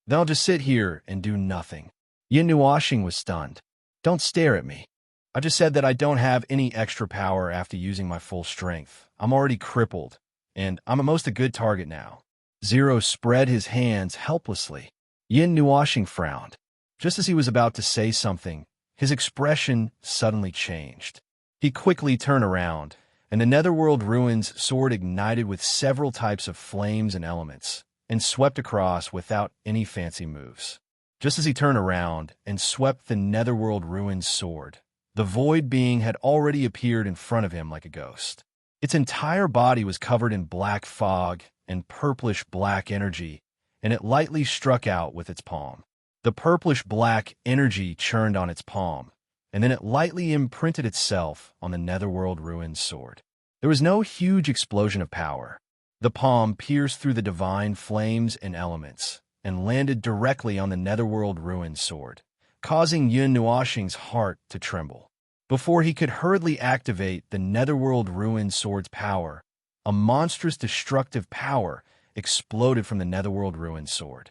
then I'll just sit here and do nothing. Yin Nuoxing was stunned. Don't stare at me. I just said that I don't have any extra power after using my full strength. I'm already crippled, and I'm a good target now. Zero spread his hands helplessly. Yin Nuoxing frowned. Just as he was about to say something, his expression suddenly changed. He quickly turned around, and the Netherworld Ruins sword ignited with several types of flames and elements, and swept across without any fancy moves. Just as he turned around and swept the Netherworld Ruins sword, the void being had already appeared in front of him like a ghost. Its entire body was covered in black fog and purplish-black energy, and it lightly struck out with its palm. The purplish-black energy churned on its palm, and then it lightly imprinted itself on the Netherworld Ruins sword. There was no huge explosion of power. The palm pierced through the divine flames and elements, and landed directly on the Netherworld Ruins sword, causing Yin Nuoxing's heart to tremble. Before he could hurriedly activate the Netherworld Ruins sword's power, a monstrous destructive power exploded from the Netherworld Ruins sword.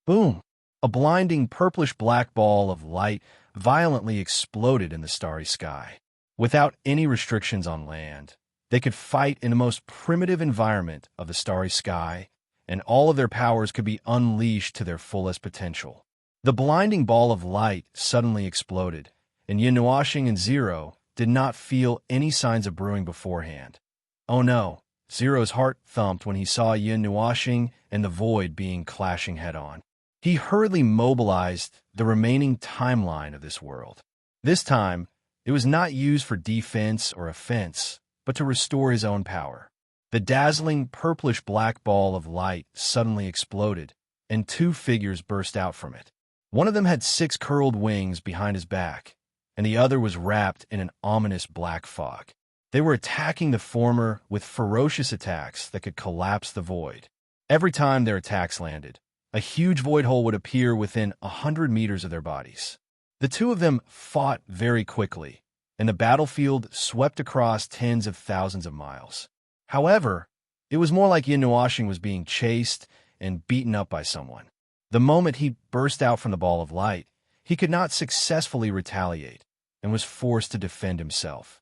Boom! A blinding purplish-black ball of light violently exploded in the starry sky. Without any restrictions on land, they could fight in the most primitive environment of the starry sky, and all of their powers could be unleashed to their fullest potential. The blinding ball of light suddenly exploded, and Yin Nuoxing and Zero did not feel any signs of brewing beforehand. Oh no, Zero's heart thumped when he saw Yin Nuoxing and the void being clashing head-on. He hurriedly mobilized the remaining timeline of this world. This time, it was not used for defense or offense, but to restore his own power. The dazzling purplish-black ball of light suddenly exploded, and two figures burst out from it. One of them had 6 curled wings behind his back, and the other was wrapped in an ominous black fog. They were attacking the former with ferocious attacks that could collapse the void. Every time their attacks landed, a huge void hole would appear within 100 meters of their bodies. The two of them fought very quickly, and the battlefield swept across tens of thousands of miles. However, it was more like Yin Nuoxing was being chased and beaten up by someone. The moment he burst out from the ball of light, he could not successfully retaliate and was forced to defend himself.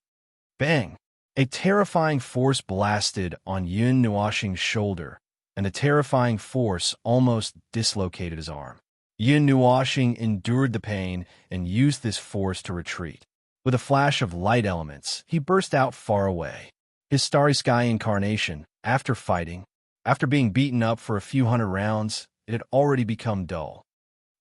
Bang! A terrifying force blasted on Yin Nuoxing's shoulder, and the terrifying force almost dislocated his arm. Yin Nuoxing endured the pain and used this force to retreat. With a flash of light elements, he burst out far away. His starry sky incarnation, after being beaten up for a few hundred rounds, it had already become dull.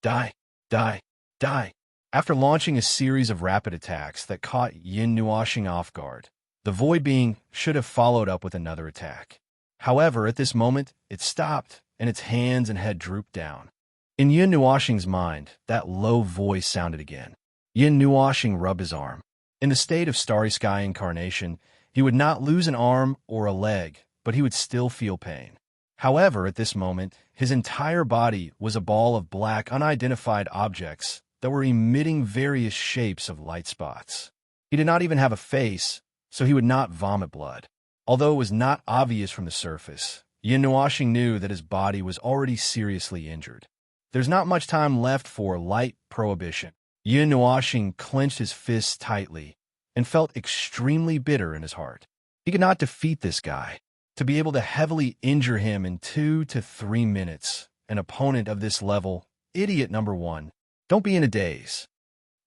Die, die, die. After launching a series of rapid attacks that caught Yin Nuoxing off guard, the void being should have followed up with another attack. However, at this moment, it stopped, and its hands and head drooped down. In Yin Nuoxing's mind, that low voice sounded again. Yin Nuoxing rubbed his arm. In the state of starry sky incarnation, he would not lose an arm or a leg, but he would still feel pain. However, at this moment, his entire body was a ball of black, unidentified objects that were emitting various shapes of light spots. He did not even have a face, so he would not vomit blood. Although it was not obvious from the surface, Yin Nuoxing knew that his body was already seriously injured. There's not much time left for light prohibition. Yin Nuoxing clenched his fists tightly and felt extremely bitter in his heart. He could not defeat this guy. To be able to heavily injure him in 2 to 3 minutes, an opponent of this level, idiot number 1. Don't be in a daze.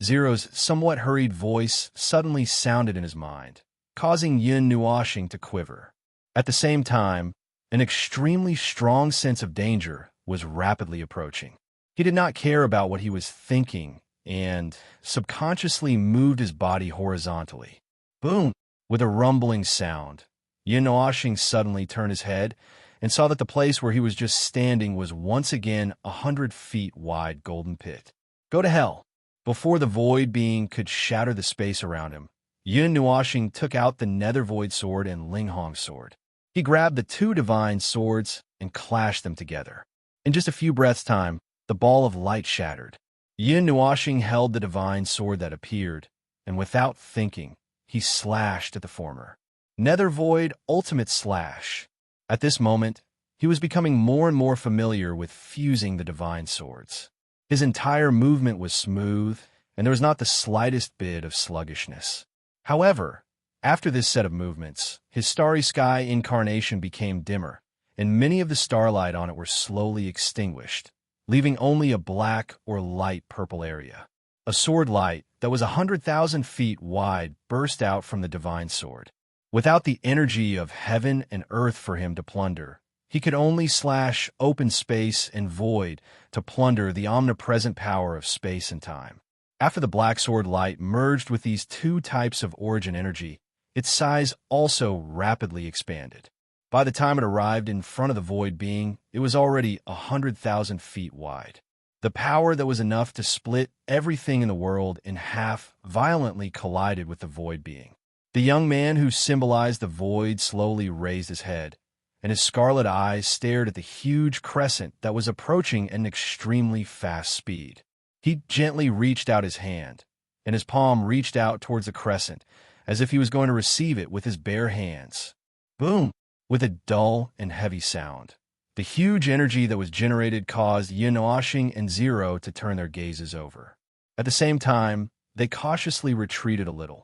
Zero's somewhat hurried voice suddenly sounded in his mind, causing Yin Nuoxing to quiver. At the same time, an extremely strong sense of danger was rapidly approaching. He did not care about what he was thinking and subconsciously moved his body horizontally. Boom! With a rumbling sound, Yin Noashing suddenly turned his head and saw that the place where he was just standing was once again 100 feet wide golden pit. Go to hell. Before the void being could shatter the space around him, Yin Nuashing took out the nether void sword and Ling Hong's sword. He grabbed the two divine swords and clashed them together. In just a few breaths' time, the ball of light shattered. Yin Nuashing held the divine sword that appeared, and without thinking, he slashed at the former. Nether Void Ultimate Slash. At this moment, he was becoming more and more familiar with fusing the divine swords. His entire movement was smooth, and there was not the slightest bit of sluggishness. However, after this set of movements, his starry sky incarnation became dimmer, and many of the starlight on it were slowly extinguished, leaving only a black or light purple area. A sword light that was 100,000 feet wide burst out from the divine sword. Without the energy of heaven and earth for him to plunder, he could only slash open space and void to plunder the omnipresent power of space and time. After the black sword light merged with these two types of origin energy, its size also rapidly expanded. By the time it arrived in front of the void being, it was already 100,000 feet wide. The power that was enough to split everything in the world in half violently collided with the void being. The young man who symbolized the void slowly raised his head, and his scarlet eyes stared at the huge crescent that was approaching at an extremely fast speed. He gently reached out his hand, and his palm reached out towards the crescent, as if he was going to receive it with his bare hands. Boom! With a dull and heavy sound. The huge energy that was generated caused Yinoashing and Zero to turn their gazes over. At the same time, they cautiously retreated a little.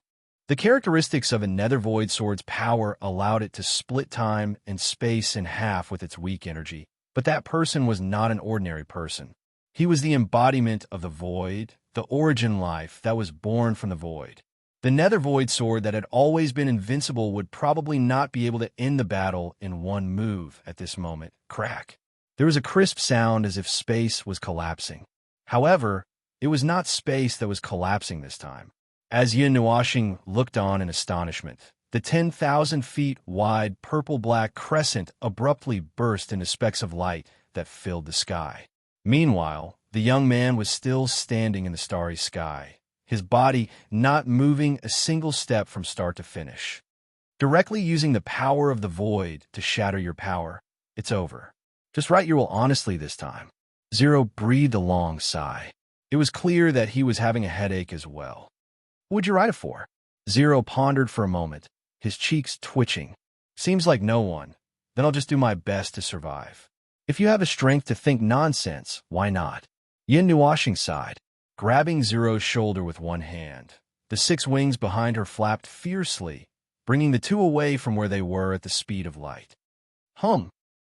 The characteristics of a Nether Void Sword's power allowed it to split time and space in half with its weak energy, but that person was not an ordinary person. He was the embodiment of the Void, the origin life that was born from the Void. The Nether Void Sword that had always been invincible would probably not be able to end the battle in one move at this moment. Crack. There was a crisp sound as if space was collapsing. However, it was not space that was collapsing this time. As Yin Nuashing looked on in astonishment, the 10,000 feet wide purple-black crescent abruptly burst into specks of light that filled the sky. Meanwhile, the young man was still standing in the starry sky, his body not moving a single step from start to finish. Directly using the power of the void to shatter your power, it's over. Just write your will honestly this time. Zero breathed a long sigh. It was clear that he was having a headache as well. Who would you write it for? Zero pondered for a moment, his cheeks twitching. Seems like no one. Then I'll just do my best to survive. If you have the strength to think nonsense, why not? Yin Nuashing sighed, grabbing Zero's shoulder with one hand. The 6 wings behind her flapped fiercely, bringing the two away from where they were at the speed of light. Hum!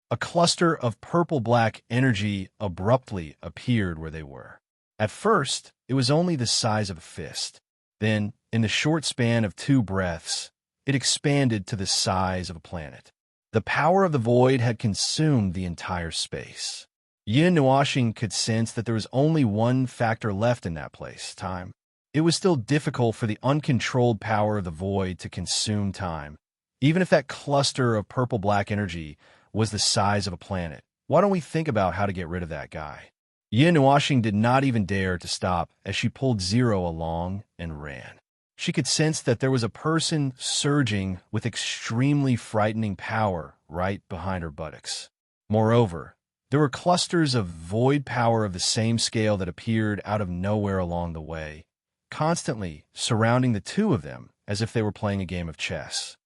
A cluster of purple-black energy abruptly appeared where they were. At first, it was only the size of a fist. Then, in the short span of 2 breaths, it expanded to the size of a planet. The power of the void had consumed the entire space. Yin Nuashing could sense that there was only one factor left in that place, time. It was still difficult for the uncontrolled power of the void to consume time, even if that cluster of purple-black energy was the size of a planet. Why don't we think about how to get rid of that guy? Yin Nuashing did not even dare to stop as she pulled Zero along and ran. She could sense that there was a person surging with extremely frightening power right behind her buttocks. Moreover, there were clusters of void power of the same scale that appeared out of nowhere along the way, constantly surrounding the two of them as if they were playing a game of chess.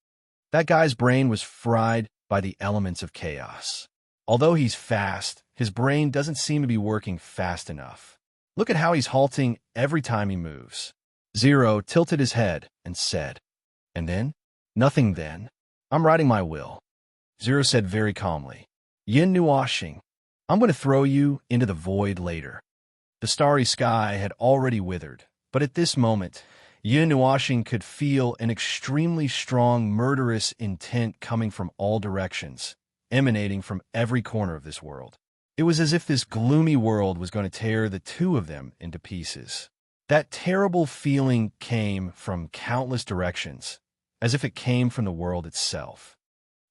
That guy's brain was fried by the elements of chaos. Although he's fast, his brain doesn't seem to be working fast enough. Look at how he's halting every time he moves. Zero tilted his head and said, "And then? Nothing then. I'm writing my will." Zero said very calmly, "Yin Nuashing, I'm going to throw you into the void later." The starry sky had already withered, but at this moment, Yin Nuashing could feel an extremely strong murderous intent coming from all directions, emanating from every corner of this world. It was as if this gloomy world was going to tear the two of them into pieces. That terrible feeling came from countless directions, as if it came from the world itself.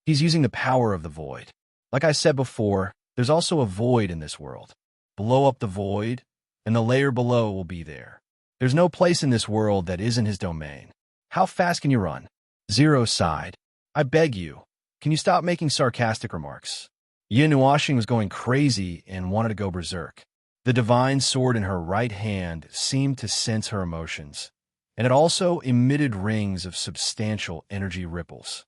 He's using the power of the void. Like I said before, there's also a void in this world. Blow up the void, and the layer below will be there. There's no place in this world that isn't his domain. How fast can you run? Zero sighed. I beg you, can you stop making sarcastic remarks? Yin Nuashing was going crazy and wanted to go berserk. The divine sword in her right hand seemed to sense her emotions, and it also emitted rings of substantial energy ripples.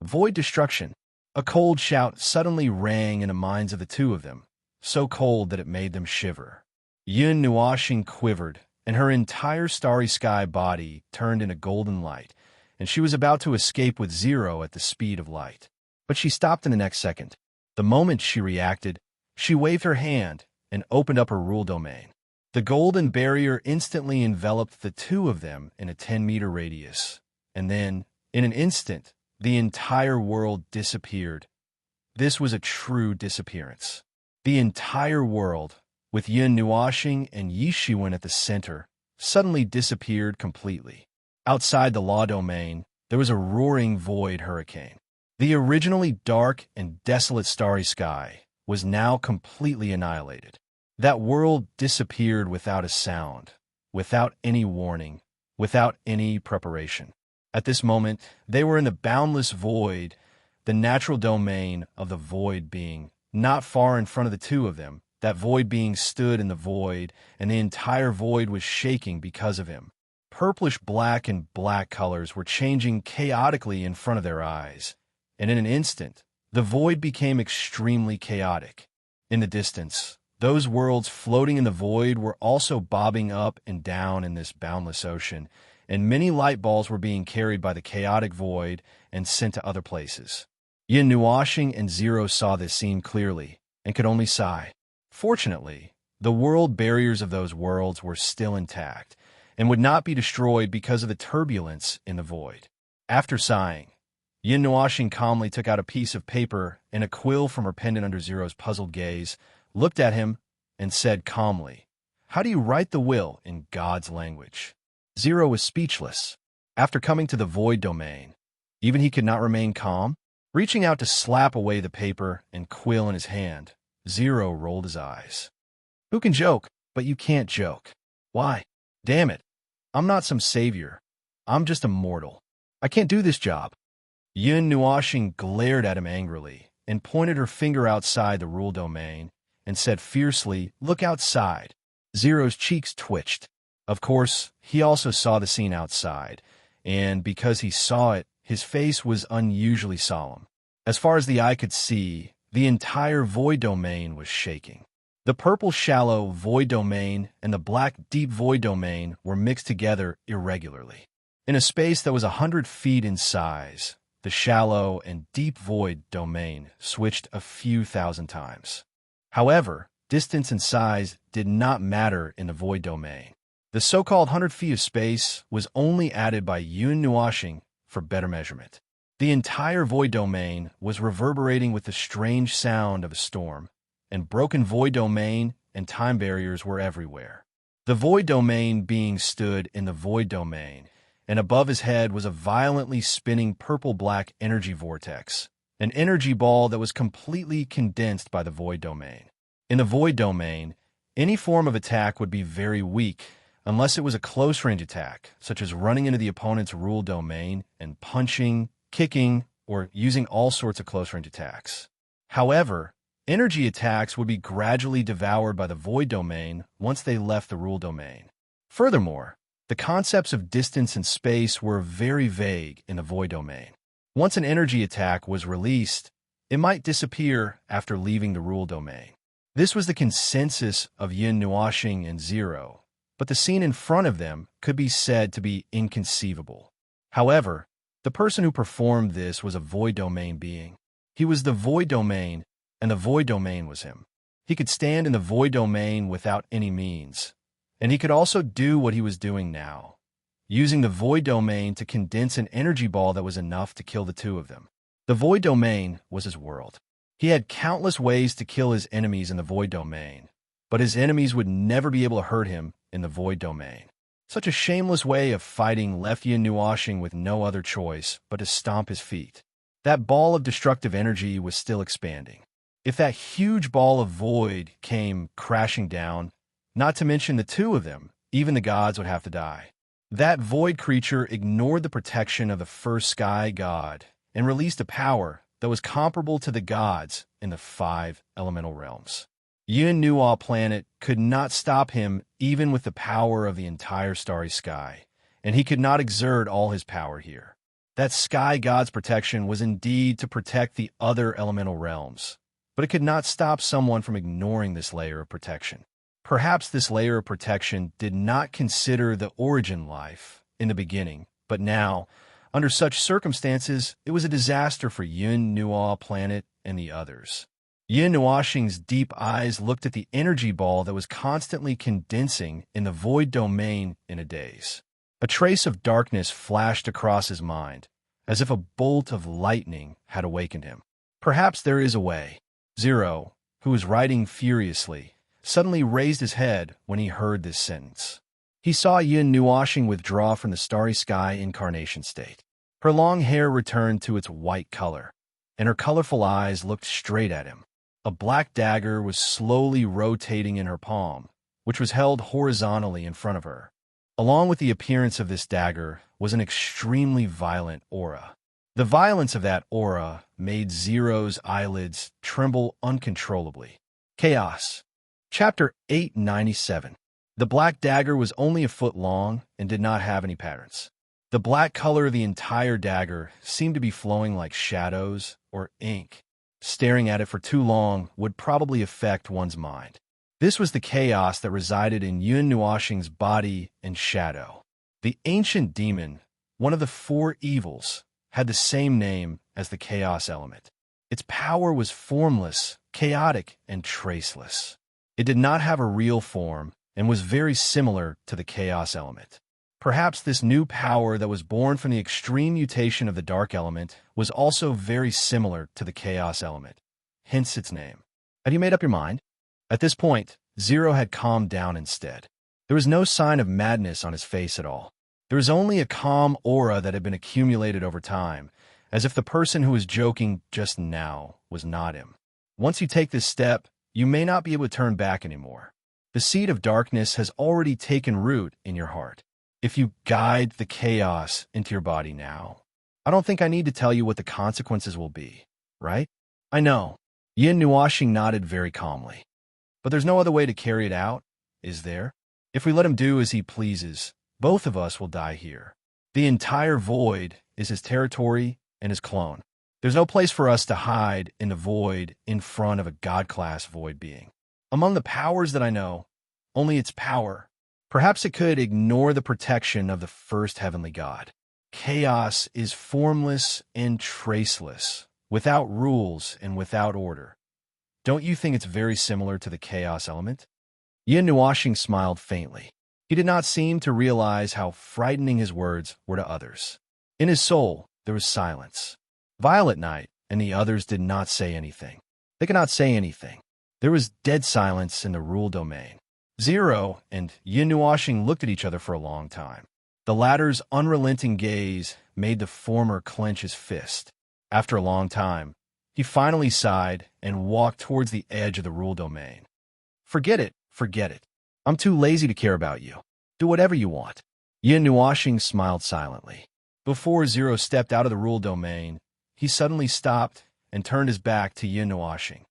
Void destruction. A cold shout suddenly rang in the minds of the two of them, so cold that it made them shiver. Yin Nuashing quivered, and her entire starry sky body turned into golden light, and she was about to escape with Zero at the speed of light. But she stopped in the next second. The moment she reacted, she waved her hand and opened up her rule domain. The golden barrier instantly enveloped the two of them in a 10-meter radius, and then, in an instant, the entire world disappeared. This was a true disappearance. The entire world, with Yin Nuashing and Yi Shiwen at the center, suddenly disappeared completely. Outside the law domain, there was a roaring void hurricane. The originally dark and desolate starry sky was now completely annihilated. That world disappeared without a sound, without any warning, without any preparation. At this moment, they were in the boundless void, the natural domain of the void being. Not far in front of the two of them, that void being stood in the void, and the entire void was shaking because of him. Purplish black and black colors were changing chaotically in front of their eyes, and in an instant, the void became extremely chaotic. In the distance, those worlds floating in the void were also bobbing up and down in this boundless ocean, and many light balls were being carried by the chaotic void and sent to other places. Yin Nuashing and Zero saw this scene clearly and could only sigh. Fortunately, the world barriers of those worlds were still intact and would not be destroyed because of the turbulence in the void. After sighing, Yin Nuashing calmly took out a piece of paper and a quill from her pendant under Zero's puzzled gaze, looked at him, and said calmly, "How do you write the will in God's language?" Zero was speechless. After coming to the void domain, even he could not remain calm. Reaching out to slap away the paper and quill in his hand, Zero rolled his eyes. "Who can joke, but you can't joke? Why? Damn it. I'm not some savior. I'm just a mortal. I can't do this job." Yin Nuashing glared at him angrily and pointed her finger outside the rule domain and said fiercely, "Look outside." Zero's cheeks twitched. Of course, he also saw the scene outside, and because he saw it, his face was unusually solemn. As far as the eye could see, the entire void domain was shaking. The purple shallow void domain and the black deep void domain were mixed together irregularly. In a space that was 100 feet in size, the shallow and deep void domain switched a few thousand times. However, distance and size did not matter in the void domain. The so-called 100 feet of space was only added by Yin Nuashing for better measurement. The entire void domain was reverberating with the strange sound of a storm, and broken void domain and time barriers were everywhere. The void domain being stood in the void domain, and above his head was a violently spinning purple-black energy vortex, an energy ball that was completely condensed by the void domain. In the void domain, any form of attack would be very weak, unless it was a close-range attack, such as running into the opponent's rule domain and punching, kicking, or using all sorts of close-range attacks. However, energy attacks would be gradually devoured by the void domain once they left the rule domain. Furthermore, the concepts of distance and space were very vague in the void domain. Once an energy attack was released, it might disappear after leaving the rule domain. This was the consensus of Yin Nuashing and Zero, but the scene in front of them could be said to be inconceivable. However, the person who performed this was a void domain being. He was the void domain, and the void domain was him. He could stand in the void domain without any means, and he could also do what he was doing now, using the void domain to condense an energy ball that was enough to kill the two of them. The void domain was his world. He had countless ways to kill his enemies in the void domain, but his enemies would never be able to hurt him in the void domain. Such a shameless way of fighting left Yin Nuashing with no other choice but to stomp his feet. That ball of destructive energy was still expanding. If that huge ball of void came crashing down, not to mention the two of them, even the gods would have to die. That void creature ignored the protection of the first sky god and released a power that was comparable to the gods in the 5 elemental realms. Yun-Nuo planet could not stop him even with the power of the entire starry sky, and he could not exert all his power here. That sky god's protection was indeed to protect the other elemental realms, but it could not stop someone from ignoring this layer of protection. Perhaps this layer of protection did not consider the origin life in the beginning, but now, under such circumstances, it was a disaster for Yun-Nuo planet and the others. Yin-Nuoxing's deep eyes looked at the energy ball that was constantly condensing in the void domain in a daze. A trace of darkness flashed across his mind, as if a bolt of lightning had awakened him. Perhaps there is a way. Zero, who was writing furiously, suddenly raised his head when he heard this sentence. He saw Yin-Nuoxing withdraw from the starry sky incarnation state. Her long hair returned to its white color, and her colorful eyes looked straight at him. A black dagger was slowly rotating in her palm, which was held horizontally in front of her. Along with the appearance of this dagger was an extremely violent aura. The violence of that aura made Zero's eyelids tremble uncontrollably. Chaos. Chapter 897. The black dagger was only a foot long and did not have any patterns. The black color of the entire dagger seemed to be flowing like shadows or ink. Staring at it for too long would probably affect one's mind. This was the chaos that resided in Yun-Nuoxing's body and shadow. The ancient demon, one of the 4 evils, had the same name as the chaos element. Its power was formless, chaotic, and traceless. It did not have a real form and was very similar to the chaos element. Perhaps this new power that was born from the extreme mutation of the dark element was also very similar to the chaos element, hence its name. Had you made up your mind? At this point, Zero had calmed down instead. There was no sign of madness on his face at all. There was only a calm aura that had been accumulated over time, as if the person who was joking just now was not him. Once you take this step, you may not be able to turn back anymore. The seed of darkness has already taken root in your heart. If you guide the chaos into your body now, I don't think I need to tell you what the consequences will be, right? I know. Yin-Nuoxing nodded very calmly. But there's no other way to carry it out, is there? If we let him do as he pleases, both of us will die here. The entire void is his territory and his clone. There's no place for us to hide in the void in front of a god-class void being. Among the powers that I know, only its power. Perhaps it could ignore the protection of the first heavenly god. Chaos is formless and traceless, without rules and without order. Don't you think it's very similar to the chaos element? Yin-Nuoxing smiled faintly. He did not seem to realize how frightening his words were to others. In his soul, there was silence. Violet Knight and the others did not say anything. They could not say anything. There was dead silence in the rule domain. Zero and Yin-Nuoxing looked at each other for a long time. The latter's unrelenting gaze made the former clench his fist. After a long time, he finally sighed and walked towards the edge of the rule domain. Forget it, forget it. I'm too lazy to care about you. Do whatever you want. Yin-Nuoxing smiled silently. Before Zero stepped out of the rule domain, he suddenly stopped and turned his back to Yin-Nuoxing.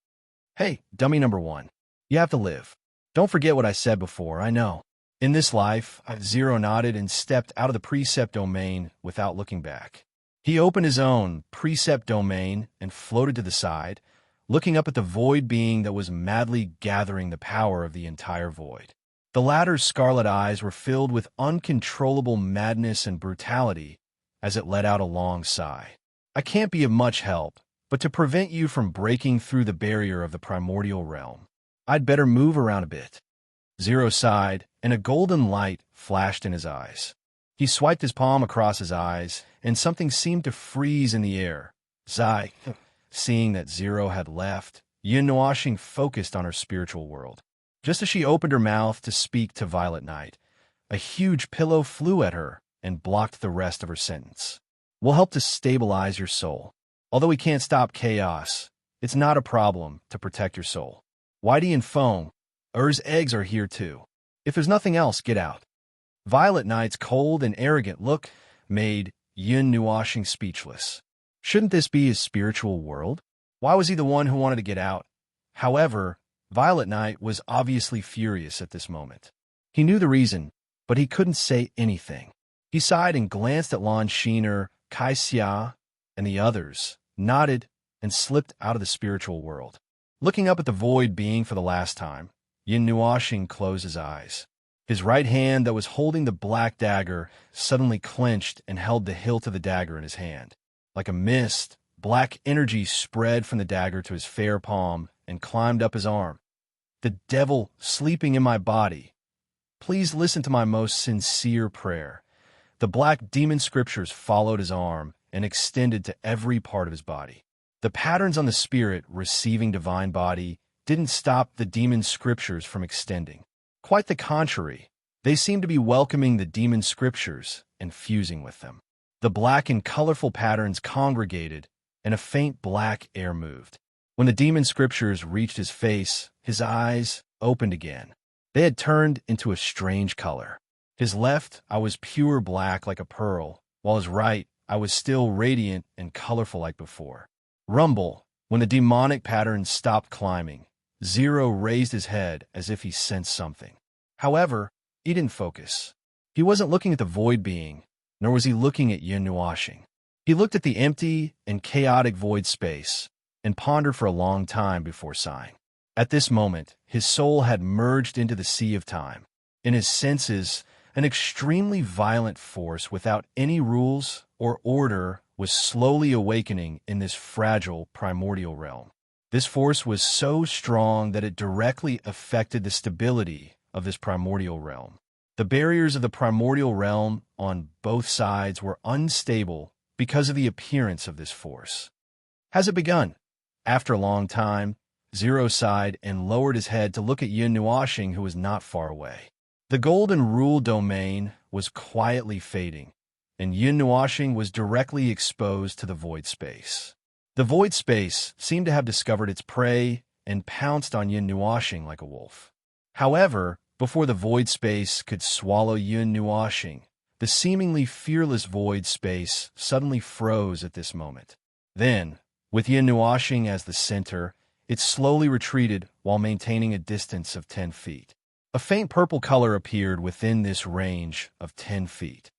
Hey, dummy number 1. You have to live. Don't forget what I said before, I know. In this life, Zero nodded and stepped out of the precept domain without looking back. He opened his own precept domain and floated to the side, looking up at the void being that was madly gathering the power of the entire void. The latter's scarlet eyes were filled with uncontrollable madness and brutality as it let out a long sigh. I can't be of much help, but to prevent you from breaking through the barrier of the primordial realm, I'd better move around a bit. Zero sighed, and a golden light flashed in his eyes. He swiped his palm across his eyes, and something seemed to freeze in the air. Zai, seeing that Zero had left, Yin-Nuoxing focused on her spiritual world. Just as she opened her mouth to speak to Violet Knight, a huge pillow flew at her and blocked the rest of her sentence. We'll help to stabilize your soul. Although he can't stop chaos, it's not a problem to protect your soul. Whitey and Foam, Ur's eggs are here too. If there's nothing else, get out. Violet Knight's cold and arrogant look made Yun Nuashing speechless. Shouldn't this be his spiritual world? Why was he the one who wanted to get out? However, Violet Knight was obviously furious at this moment. He knew the reason, but he couldn't say anything. He sighed and glanced at Lan Sheener, Kai Xia, and the others, nodded, and slipped out of the spiritual world. Looking up at the void being for the last time, Yin Nuashing closed his eyes. His right hand that was holding the black dagger suddenly clenched and held the hilt of the dagger in his hand. Like a mist, black energy spread from the dagger to his fair palm and climbed up his arm. The devil sleeping in my body. Please listen to my most sincere prayer. The black demon scriptures followed his arm and extended to every part of his body. The patterns on the spirit receiving divine body didn't stop the demon scriptures from extending. Quite the contrary, they seemed to be welcoming the demon scriptures and fusing with them. The black and colorful patterns congregated, and a faint black air moved. When the demon scriptures reached his face, his eyes opened again. They had turned into a strange color. His left eye was pure black like a pearl, while his right eye was still radiant and colorful like before. Rumble, when the demonic patterns stopped climbing, Zero raised his head as if he sensed something. However, he didn't focus. He wasn't looking at the void being, nor was he looking at Yin Nuashing. He looked at the empty and chaotic void space and pondered for a long time before sighing. At this moment, his soul had merged into the sea of time. In his senses, an extremely violent force without any rules or order was slowly awakening in this fragile primordial realm. This force was so strong that it directly affected the stability of this primordial realm. The barriers of the primordial realm on both sides were unstable because of the appearance of this force. Has it begun? After a long time, Zero sighed and lowered his head to look at Yin Nuashing, who was not far away. The golden rule domain was quietly fading, and Yin Nuashing was directly exposed to the void space. The void space seemed to have discovered its prey and pounced on Yin Nuashing like a wolf. However, before the void space could swallow Yin Nuashing, the seemingly fearless void space suddenly froze at this moment. Then, with Yin Nuashing as the center, it slowly retreated while maintaining a distance of 10 feet. A faint purple color appeared within this range of 10 feet.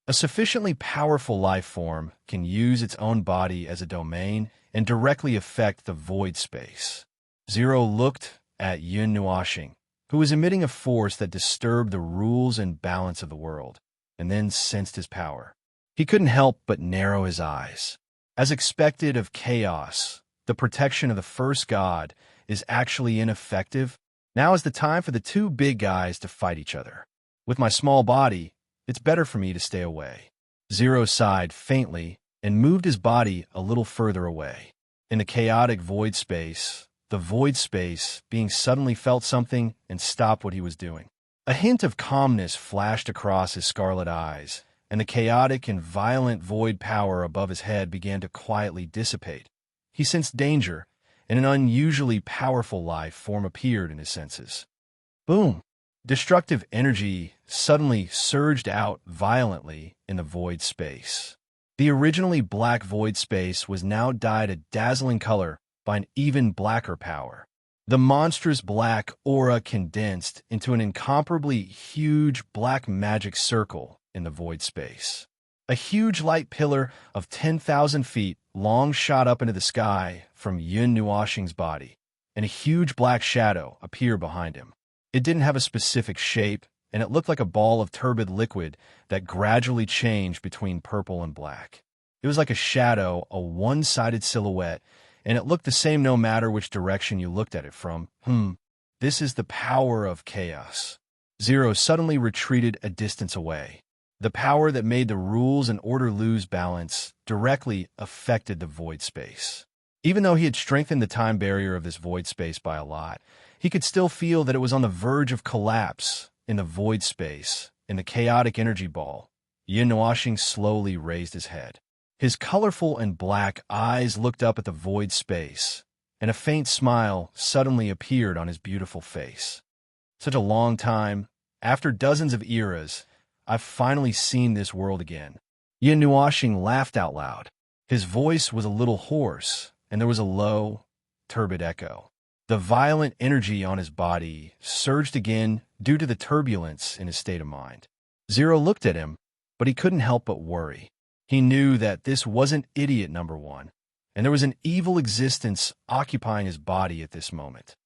A sufficiently powerful life form can use its own body as a domain and directly affect the void space. Zero looked at Yin Nuashing, who was emitting a force that disturbed the rules and balance of the world, and then sensed his power. He couldn't help but narrow his eyes. As expected of chaos, the protection of the first god is actually ineffective. Now is the time for the two big guys to fight each other. With my small body, it's better for me to stay away. Zero sighed faintly and moved his body a little further away. In the chaotic void space, the void space being suddenly felt something and stopped what he was doing. A hint of calmness flashed across his scarlet eyes, and the chaotic and violent void power above his head began to quietly dissipate. He sensed danger, and an unusually powerful life form appeared in his senses. Boom! Destructive energy suddenly surged out violently in the void space. The originally black void space was now dyed a dazzling color by an even blacker power. The monstrous black aura condensed into an incomparably huge black magic circle in the void space. A huge light pillar of 10,000 feet long shot up into the sky from Yin Nuashing's body, and a huge black shadow appeared behind him. It didn't have a specific shape, and it looked like a ball of turbid liquid that gradually changed between purple and black. It was like a shadow, a one-sided silhouette, and it looked the same no matter which direction you looked at it from. This is the power of chaos. Zero suddenly retreated a distance away. The power that made the rules and order lose balance directly affected the void space. Even though he had strengthened the time barrier of this void space by a lot, he could still feel that it was on the verge of collapse in the void space, in the chaotic energy ball. Yin Nuashing slowly raised his head. His colorful and black eyes looked up at the void space, and a faint smile suddenly appeared on his beautiful face. Such a long time, after dozens of eras, I've finally seen this world again. Yin Nuashing laughed out loud. His voice was a little hoarse, and there was a low, turbid echo. The violent energy on his body surged again due to the turbulence in his state of mind. Zero looked at him, but he couldn't help but worry. He knew that this wasn't idiot number one, and there was an evil existence occupying his body at this moment.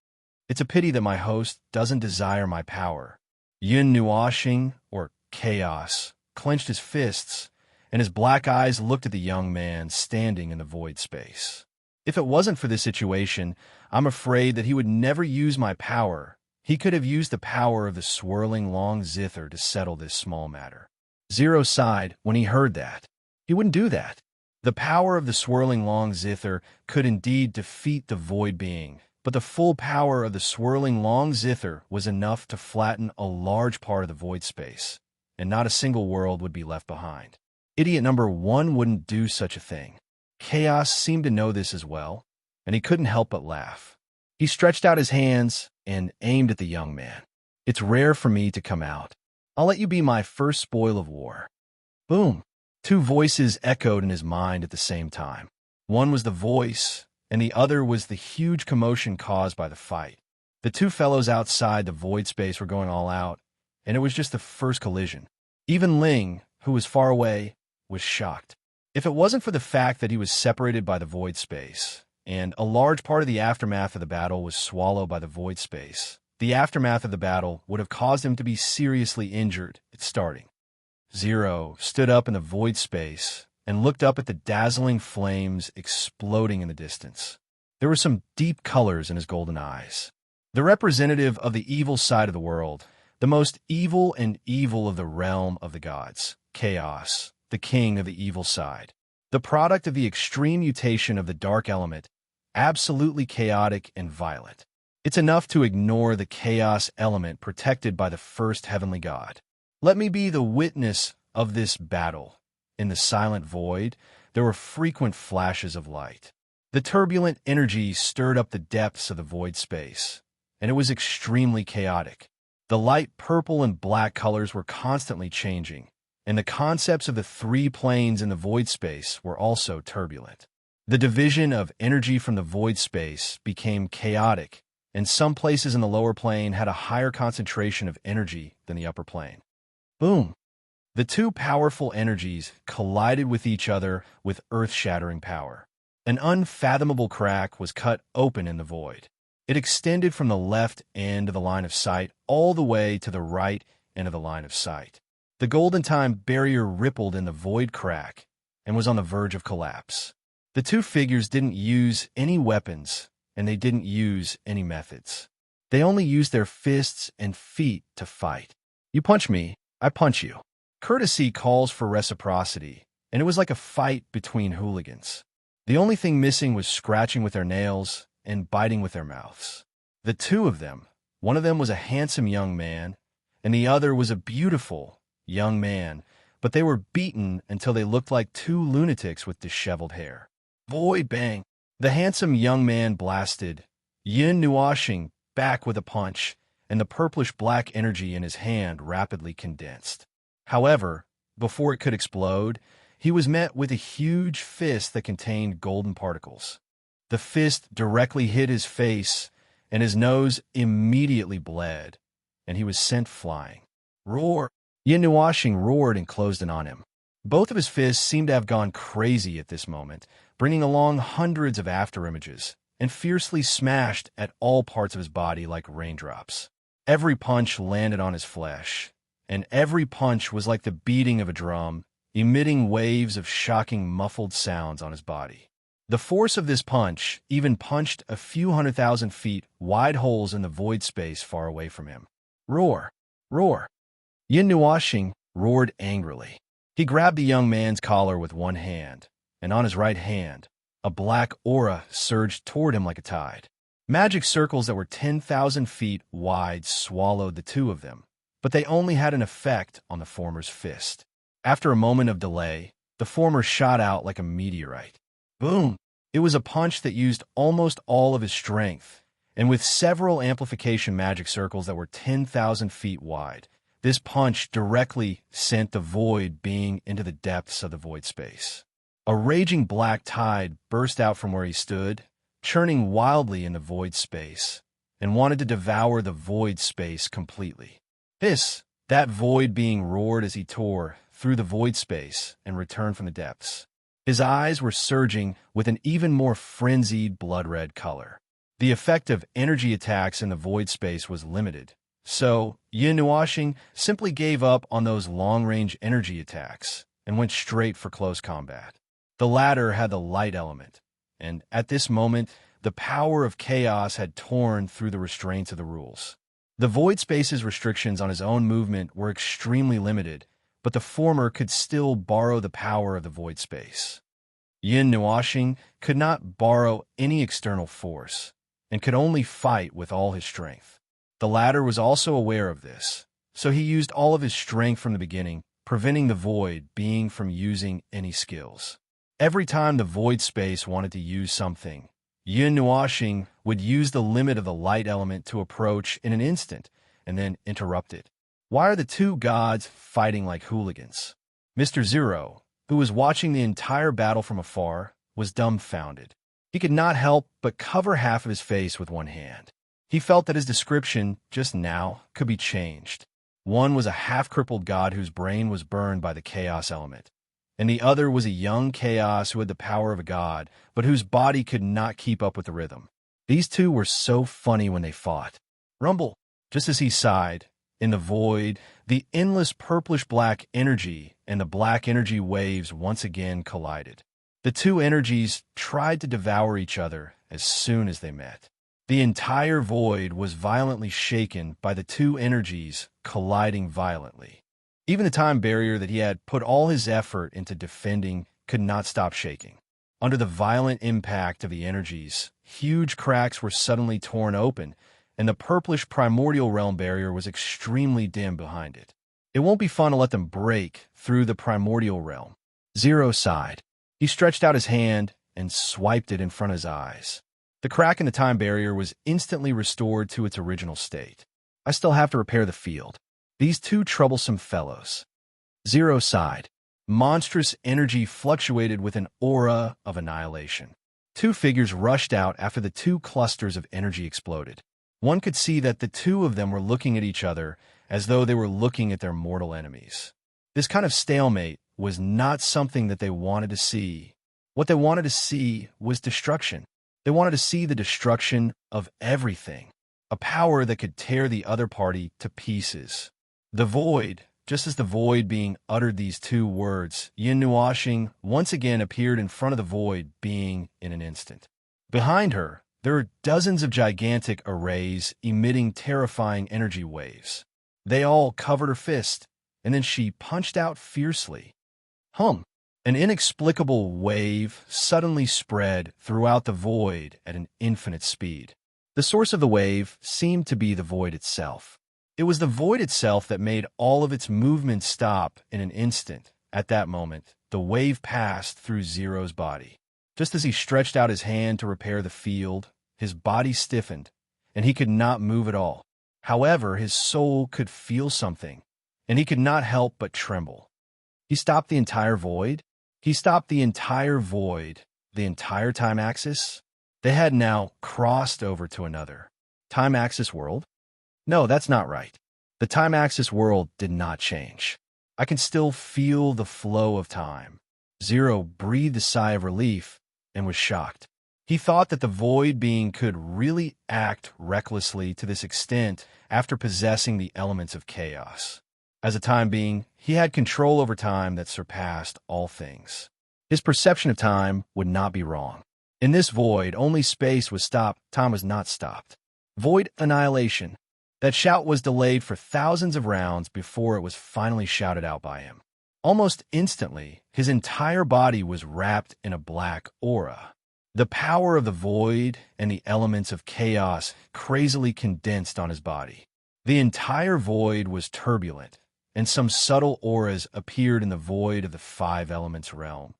It's a pity that my host doesn't desire my power. Yin Nuashing, or Chaos, clenched his fists, and his black eyes looked at the young man standing in the void space. If it wasn't for this situation, I'm afraid that he would never use my power. He could have used the power of the swirling long zither to settle this small matter. Zero sighed when he heard that. He wouldn't do that. The power of the swirling long zither could indeed defeat the void being, but the full power of the swirling long zither was enough to flatten a large part of the void space, and not a single world would be left behind. Idiot number one wouldn't do such a thing. Chaos seemed to know this as well, and he couldn't help but laugh. He stretched out his hands and aimed at the young man. It's rare for me to come out. I'll let you be my first spoil of war. Boom! Two voices echoed in his mind at the same time. One was the voice, and the other was the huge commotion caused by the fight. The two fellows outside the void space were going all out, and it was just the first collision. Even Ling, who was far away, was shocked. If it wasn't for the fact that he was separated by the void space, and a large part of the aftermath of the battle was swallowed by the void space, the aftermath of the battle would have caused him to be seriously injured at starting. Zero stood up in the void space and looked up at the dazzling flames exploding in the distance. There were some deep colors in his golden eyes. The representative of the evil side of the world, the most evil and evil of the realm of the gods, Chaos, the king of the evil side. The product of the extreme mutation of the dark element, absolutely chaotic and violent. It's enough to ignore the chaos element protected by the first heavenly god. Let me be the witness of this battle. In the silent void, there were frequent flashes of light. The turbulent energy stirred up the depths of the void space, and it was extremely chaotic. The light purple and black colors were constantly changing, and the concepts of the three planes in the void space were also turbulent. The division of energy from the void space became chaotic, and some places in the lower plane had a higher concentration of energy than the upper plane. Boom! The two powerful energies collided with each other with earth-shattering power. An unfathomable crack was cut open in the void. It extended from the left end of the line of sight all the way to the right end of the line of sight. The golden time barrier rippled in the void crack and was on the verge of collapse. The two figures didn't use any weapons, and they didn't use any methods. They only used their fists and feet to fight. You punch me, I punch you. Courtesy calls for reciprocity, and it was like a fight between hooligans. The only thing missing was scratching with their nails and biting with their mouths. The two of them, one of them was a handsome young man, and the other was a beautiful young man, but they were beaten until they looked like two lunatics with disheveled hair. Void bang! The handsome young man blasted Yin Nuashing back with a punch, and the purplish-black energy in his hand rapidly condensed. However, before it could explode, he was met with a huge fist that contained golden particles. The fist directly hit his face, and his nose immediately bled, and he was sent flying. Roar! Yin Nuashing roared and closed in on him. Both of his fists seemed to have gone crazy at this moment, bringing along hundreds of afterimages, and fiercely smashed at all parts of his body like raindrops. Every punch landed on his flesh, and every punch was like the beating of a drum, emitting waves of shocking muffled sounds on his body. The force of this punch even punched a few 100,000 feet wide holes in the void space far away from him. Roar! Roar! Yin Nuashing roared angrily. He grabbed the young man's collar with one hand, and on his right hand, a black aura surged toward him like a tide. Magic circles that were 10,000 feet wide swallowed the two of them, but they only had an effect on the former's fist. After a moment of delay, The former shot out like a meteorite. Boom! It was a punch that used almost all of his strength, and with several amplification magic circles that were 10,000 feet wide, this punch directly sent the void being into the depths of the void space. A raging black tide burst out from where he stood, churning wildly in the void space, and wanted to devour the void space completely. That void being roared as he tore through the void space and returned from the depths. His eyes were surging with an even more frenzied blood-red color. The effect of energy attacks in the void space was limited, so Yin Nuashing simply gave up on those long-range energy attacks and went straight for close combat. The latter had the light element, and at this moment, the power of chaos had torn through the restraints of the rules. The void space's restrictions on his own movement were extremely limited, but the former could still borrow the power of the void space. Yin Nuashing could not borrow any external force, and could only fight with all his strength. The latter was also aware of this, so he used all of his strength from the beginning, preventing the void being from using any skills. Every time the void space wanted to use something, Yin Nuashing would use the limit of the light element to approach in an instant and then interrupt it. Why are the two gods fighting like hooligans? Mr. Zero, who was watching the entire battle from afar, was dumbfounded. He could not help but cover half of his face with one hand. He felt that his description, just now, could be changed. One was a half-crippled god whose brain was burned by the chaos element, and the other was a young chaos who had the power of a god, but whose body could not keep up with the rhythm. These two were so funny when they fought. Rumble! Just as he sighed, in the void, the endless purplish-black energy and the black energy waves once again collided. The two energies tried to devour each other as soon as they met. The entire void was violently shaken by the two energies colliding violently. Even the time barrier that he had put all his effort into defending could not stop shaking. Under the violent impact of the energies, huge cracks were suddenly torn open, and the purplish primordial realm barrier was extremely dim behind it. It won't be fun to let them break through the primordial realm. Zero sighed. He stretched out his hand and swiped it in front of his eyes. The crack in the time barrier was instantly restored to its original state. I still have to repair the field. These two troublesome fellows. Zero sighed. Monstrous energy fluctuated with an aura of annihilation. Two figures rushed out after the two clusters of energy exploded. One could see that the two of them were looking at each other as though they were looking at their mortal enemies. This kind of stalemate was not something that they wanted to see. What they wanted to see was destruction. They wanted to see the destruction of everything, a power that could tear the other party to pieces. The void, just as the void being uttered these two words, Yin Nuashing once again appeared in front of the void being in an instant. Behind her, there were dozens of gigantic arrays emitting terrifying energy waves. They all covered her fist, and then she punched out fiercely. An inexplicable wave suddenly spread throughout the void at an infinite speed. The source of the wave seemed to be the void itself. It was the void itself that made all of its movement stop in an instant. At that moment, the wave passed through Zero's body. Just as he stretched out his hand to repair the field, his body stiffened, and he could not move at all. However, his soul could feel something, and he could not help but tremble. He stopped the entire void. He stopped the entire void, the entire time axis. They had now crossed over to another time axis world. No, that's not right. The time axis world did not change. I can still feel the flow of time. Zero breathed a sigh of relief and was shocked. He thought that the void being could really act recklessly to this extent after possessing the elements of chaos. As a time being, he had control over time that surpassed all things. His perception of time would not be wrong. In this void, only space was stopped, time was not stopped. Void annihilation. That shout was delayed for thousands of rounds before it was finally shouted out by him. Almost instantly, his entire body was wrapped in a black aura. The power of the void and the elements of chaos crazily condensed on his body. The entire void was turbulent, and some subtle auras appeared in the void of the five elements realm.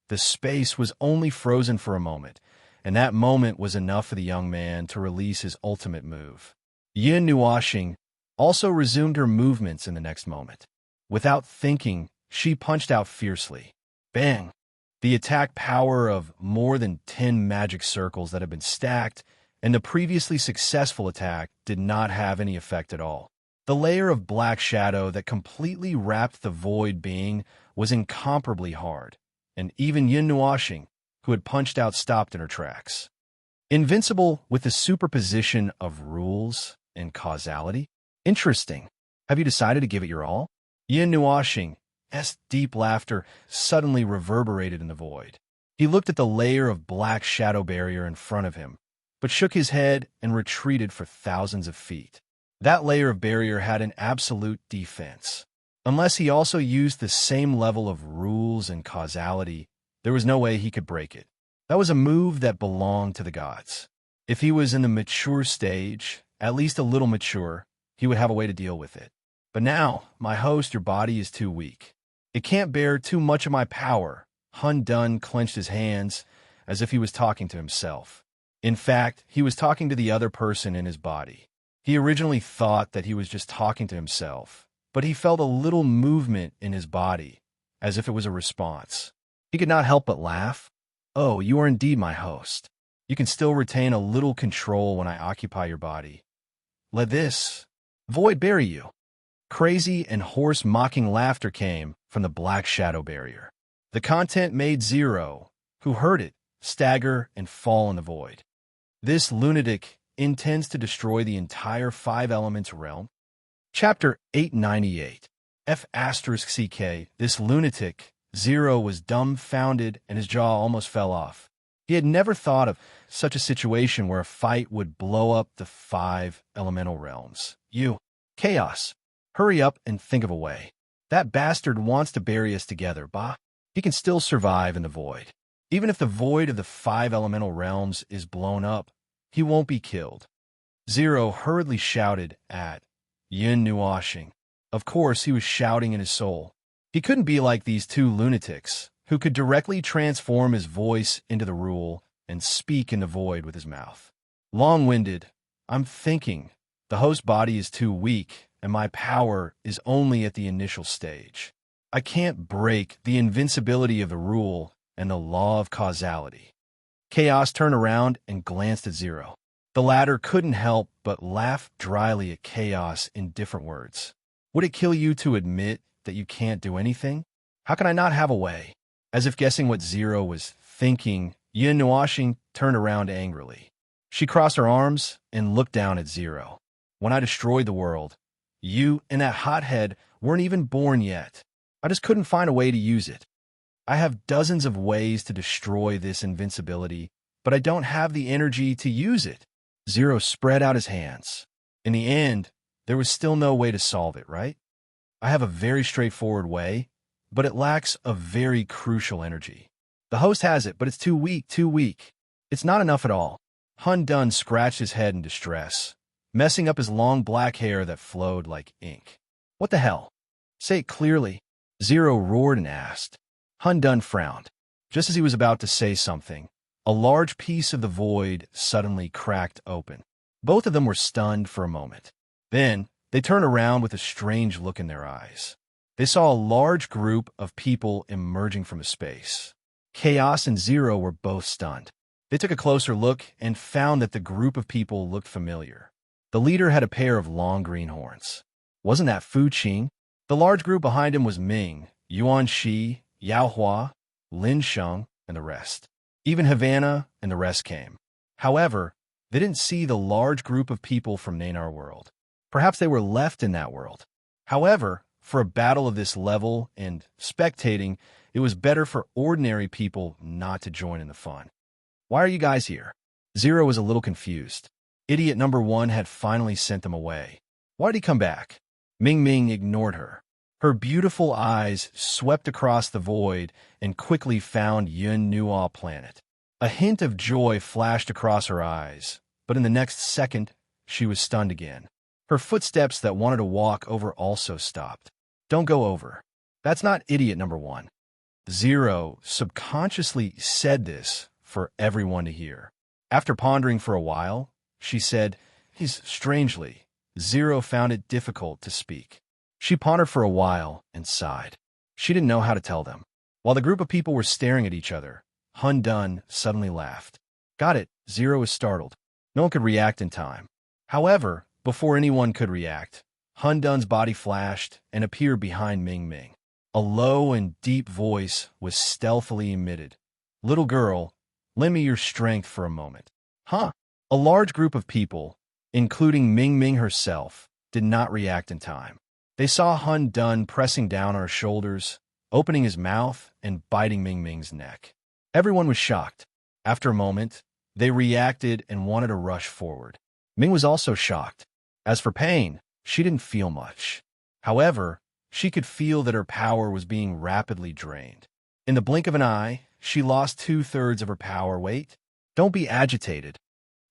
The space was only frozen for a moment, and that moment was enough for the young man to release his ultimate move. Yin Nuoxing also resumed her movements in the next moment. Without thinking, she punched out fiercely. Bang! The attack power of more than 10 magic circles that had been stacked, and the previously successful attack did not have any effect at all. The layer of black shadow that completely wrapped the void being was incomparably hard, and even Yin Nuoxing, who had punched out, stopped in her tracks. Invincible with the superposition of rules and causality? Interesting. Have you decided to give it your all? Yin Nuoxing's deep laughter suddenly reverberated in the void. He looked at the layer of black shadow barrier in front of him, but shook his head and retreated for thousands of feet. That layer of barrier had an absolute defense. Unless he also used the same level of rules and causality, there was no way he could break it. That was a move that belonged to the gods. If he was in the mature stage, at least a little mature, he would have a way to deal with it. But now, my host, your body is too weak. It can't bear too much of my power. Hun Dun clenched his hands as if he was talking to himself. In fact, he was talking to the other person in his body. He originally thought that he was just talking to himself, but he felt a little movement in his body, as if it was a response. He could not help but laugh. Oh, you are indeed my host. You can still retain a little control when I occupy your body. Let this void bury you. Crazy and hoarse mocking laughter came from the black shadow barrier. The content made Zero, who heard it, stagger and fall in the void. This lunatic intends to destroy the entire five elements realm. Chapter 898. F***CK. This lunatic, Zero, was dumbfounded and his jaw almost fell off. He had never thought of such a situation where a fight would blow up the five elemental realms. Chaos. Hurry up and think of a way. That bastard wants to bury us together, bah. He can still survive in the void. Even if the void of the five elemental realms is blown up, he won't be killed. Zero hurriedly shouted at Yin Nuoxing. Of course, he was shouting in his soul. He couldn't be like these two lunatics, who could directly transform his voice into the rule and speak in the void with his mouth. Long-winded, I'm thinking, the host body is too weak, and my power is only at the initial stage. I can't break the invincibility of the rule and the law of causality. Chaos turned around and glanced at Zero. The latter couldn't help but laugh dryly at Chaos in different words. Would it kill you to admit that you can't do anything? How can I not have a way? As if guessing what Zero was thinking, Yin Nuoxing turned around angrily. She crossed her arms and looked down at Zero. When I destroyed the world, you and that hothead weren't even born yet. I just couldn't find a way to use it. I have dozens of ways to destroy this invincibility, but I don't have the energy to use it. Zero spread out his hands. In the end, there was still no way to solve it, right? I have a very straightforward way, but it lacks a very crucial energy. The host has it, but it's too weak. It's not enough at all. Hun Dun scratched his head in distress, messing up his long black hair that flowed like ink. What the hell? Say it clearly. Zero roared and asked. Hun Dun frowned. Just as he was about to say something, a large piece of the void suddenly cracked open. Both of them were stunned for a moment. Then, they turned around with a strange look in their eyes. They saw a large group of people emerging from the space. Chaos and Zero were both stunned. They took a closer look and found that the group of people looked familiar. The leader had a pair of long green horns. Wasn't that Fu Qing? The large group behind him was Ming, Yuan Shi, Yao Hua, Lin Sheng, and the rest. Even Havana and the rest came. However, they didn't see the large group of people from Nanar World. Perhaps they were left in that world. However, for a battle of this level and spectating, it was better for ordinary people not to join in the fun. Why are you guys here? Zero was a little confused. Idiot number one had finally sent them away. Why did he come back? Ming ignored her. Her beautiful eyes swept across the void and quickly found Yun Nuo planet. A hint of joy flashed across her eyes, but in the next second, she was stunned again. Her footsteps that wanted to walk over also stopped. Don't go over. That's not idiot number one. Zero subconsciously said this for everyone to hear. After pondering for a while, she said, strangely, Zero found it difficult to speak. She pondered for a while and sighed. She didn't know how to tell them. While the group of people were staring at each other, Hun Dun suddenly laughed. Got it, Zero was startled. No one could react in time. However, before anyone could react, Hun Dun's body flashed and appeared behind Ming Ming. A low and deep voice was stealthily emitted. Little girl, lend me your strength for a moment. Huh? A large group of people, including Ming Ming herself, did not react in time. They saw Hun Dun pressing down on her shoulders, opening his mouth and biting Ming Ming's neck. Everyone was shocked. After a moment, they reacted and wanted to rush forward. Ming was also shocked. As for pain, she didn't feel much. However, she could feel that her power was being rapidly drained. In the blink of an eye, she lost 2/3 of her power. Wait, don't be agitated.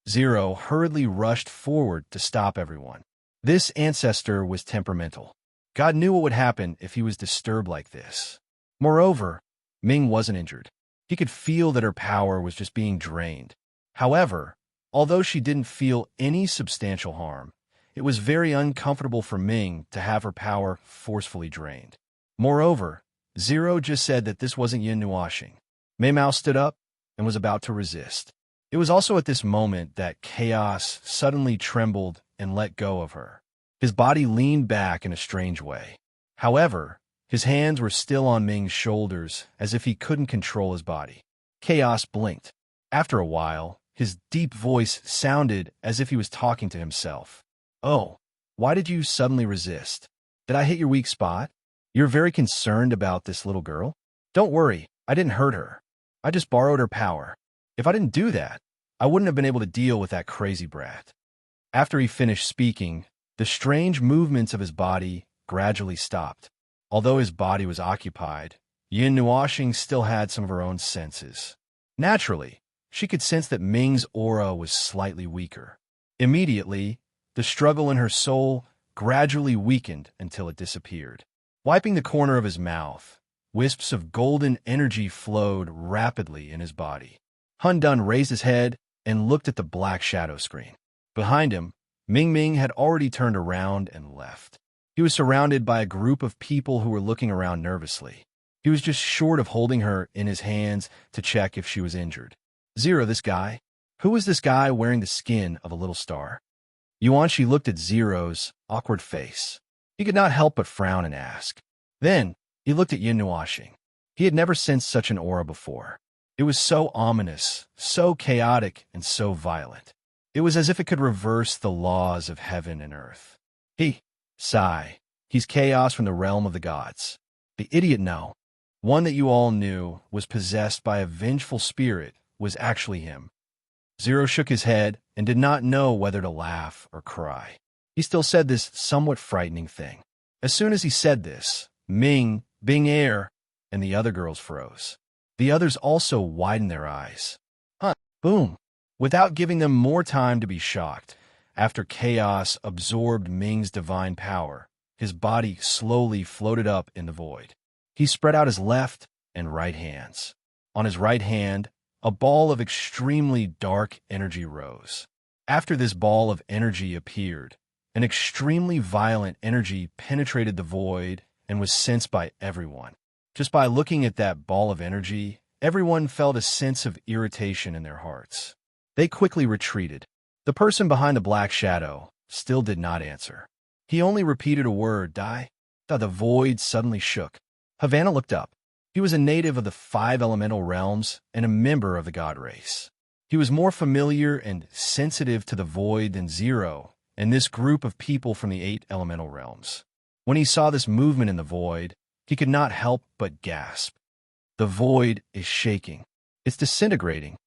Zero hurriedly rushed forward to stop everyone. This ancestor was temperamental. God knew what would happen if he was disturbed like this. Moreover, Ming wasn't injured. He could feel that her power was just being drained. However, although she didn't feel any substantial harm, it was very uncomfortable for Ming to have her power forcefully drained. Moreover, Zero just said that this wasn't yin washing. Mei Mao stood up and was about to resist. It was also at this moment that Chaos suddenly trembled and let go of her. His body leaned back in a strange way. However, his hands were still on Ming's shoulders as if he couldn't control his body. Chaos blinked. After a while, his deep voice sounded as if he was talking to himself. Oh, why did you suddenly resist? Did I hit your weak spot? You're very concerned about this little girl? Don't worry, I didn't hurt her. I just borrowed her power. If I didn't do that, I wouldn't have been able to deal with that crazy brat. After he finished speaking, the strange movements of his body gradually stopped. Although his body was occupied, Yin Nuoxing still had some of her own senses. Naturally, she could sense that Ming's aura was slightly weaker. Immediately, the struggle in her soul gradually weakened until it disappeared. Wiping the corner of his mouth, wisps of golden energy flowed rapidly in his body. Hun Dun raised his head and looked at the black shadow screen. Behind him, Ming Ming had already turned around and left. He was surrounded by a group of people who were looking around nervously. He was just short of holding her in his hands to check if she was injured. Zero, this guy? Who was this guy wearing the skin of a little star? Yuanshi looked at Zero's awkward face. He could not help but frown and ask. Then, he looked at Yin Nuoxing. He had never sensed such an aura before. It was so ominous, so chaotic, and so violent. It was as if it could reverse the laws of heaven and earth. Sigh. He's chaos from the realm of the gods. The idiot no. One that you all knew was possessed by a vengeful spirit was actually him. Zero shook his head and did not know whether to laugh or cry. He still said this somewhat frightening thing. As soon as he said this, Ming, Bing Air, and the other girls froze. The others also widened their eyes. Boom. Without giving them more time to be shocked, after Chaos absorbed Ming's divine power, his body slowly floated up in the void. He spread out his left and right hands. On his right hand, a ball of extremely dark energy rose. After this ball of energy appeared, an extremely violent energy penetrated the void and was sensed by everyone. Just by looking at that ball of energy, everyone felt a sense of irritation in their hearts. They quickly retreated. The person behind the black shadow still did not answer. He only repeated a word, die. The void suddenly shook. Havana looked up. He was a native of the 5 elemental realms and a member of the god race. He was more familiar and sensitive to the void than Zero and this group of people from the 8 elemental realms. When he saw this movement in the void, he could not help but gasp. The void is shaking. It's disintegrating.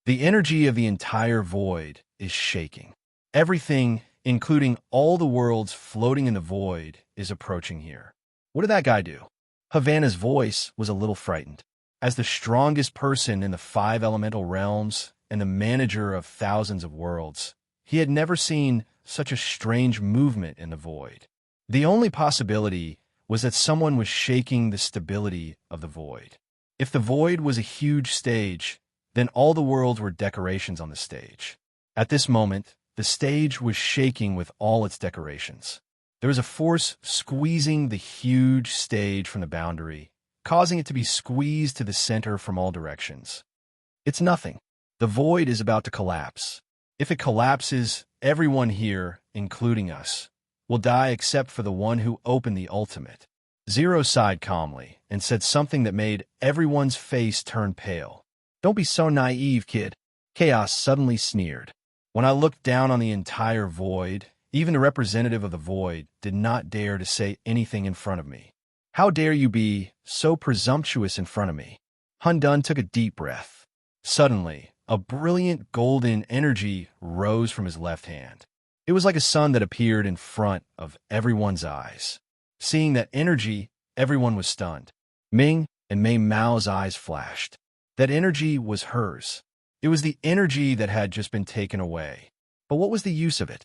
The energy of the entire void is shaking. Everything, including all the worlds floating in the void, is approaching here. What did that guy do? Havana's voice was a little frightened. As the strongest person in the 5 elemental realms and the manager of thousands of worlds, he had never seen such a strange movement in the void. The only possibility was that someone was shaking the stability of the void. If the void was a huge stage, then all the worlds were decorations on the stage. At this moment, the stage was shaking with all its decorations. There was a force squeezing the huge stage from the boundary, causing it to be squeezed to the center from all directions. It's nothing. The void is about to collapse. If it collapses, everyone here, including us, will die except for the one who opened the ultimate. Zero sighed calmly and said something that made everyone's face turn pale. Don't be so naive, kid. Chaos suddenly sneered. When I looked down on the entire void, even the representative of the void did not dare to say anything in front of me. How dare you be so presumptuous in front of me? Hundun took a deep breath. Suddenly, a brilliant golden energy rose from his left hand. It was like a sun that appeared in front of everyone's eyes. Seeing that energy, everyone was stunned. Ming and Mei Mao's eyes flashed. That energy was hers. It was the energy that had just been taken away. But what was the use of it?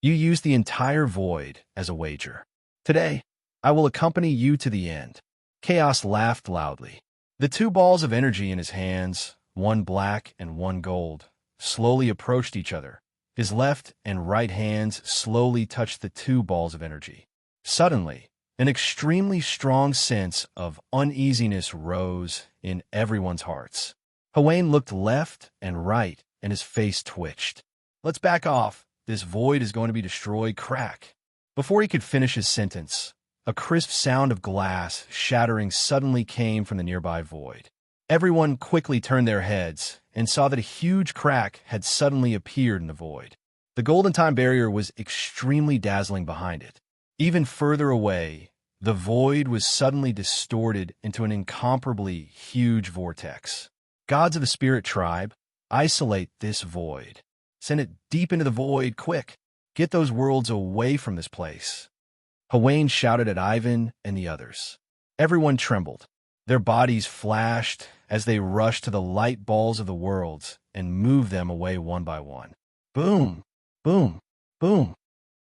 You used the entire void as a wager. Today, I will accompany you to the end. Chaos laughed loudly. The two balls of energy in his hands, one black and one gold, slowly approached each other. His left and right hands slowly touched the two balls of energy. Suddenly, an extremely strong sense of uneasiness rose in everyone's hearts. Huane looked left and right, and his face twitched. Let's back off. This void is going to be destroyed. Crack. Before he could finish his sentence, a crisp sound of glass shattering suddenly came from the nearby void. Everyone quickly turned their heads and saw that a huge crack had suddenly appeared in the void. The golden time barrier was extremely dazzling behind it. Even further away, the void was suddenly distorted into an incomparably huge vortex. Gods of the spirit tribe, isolate this void. Send it deep into the void, quick. Get those worlds away from this place. Huane shouted at Ivan and the others. Everyone trembled. Their bodies flashed as they rushed to the light balls of the worlds and moved them away one by one. Boom, boom, boom,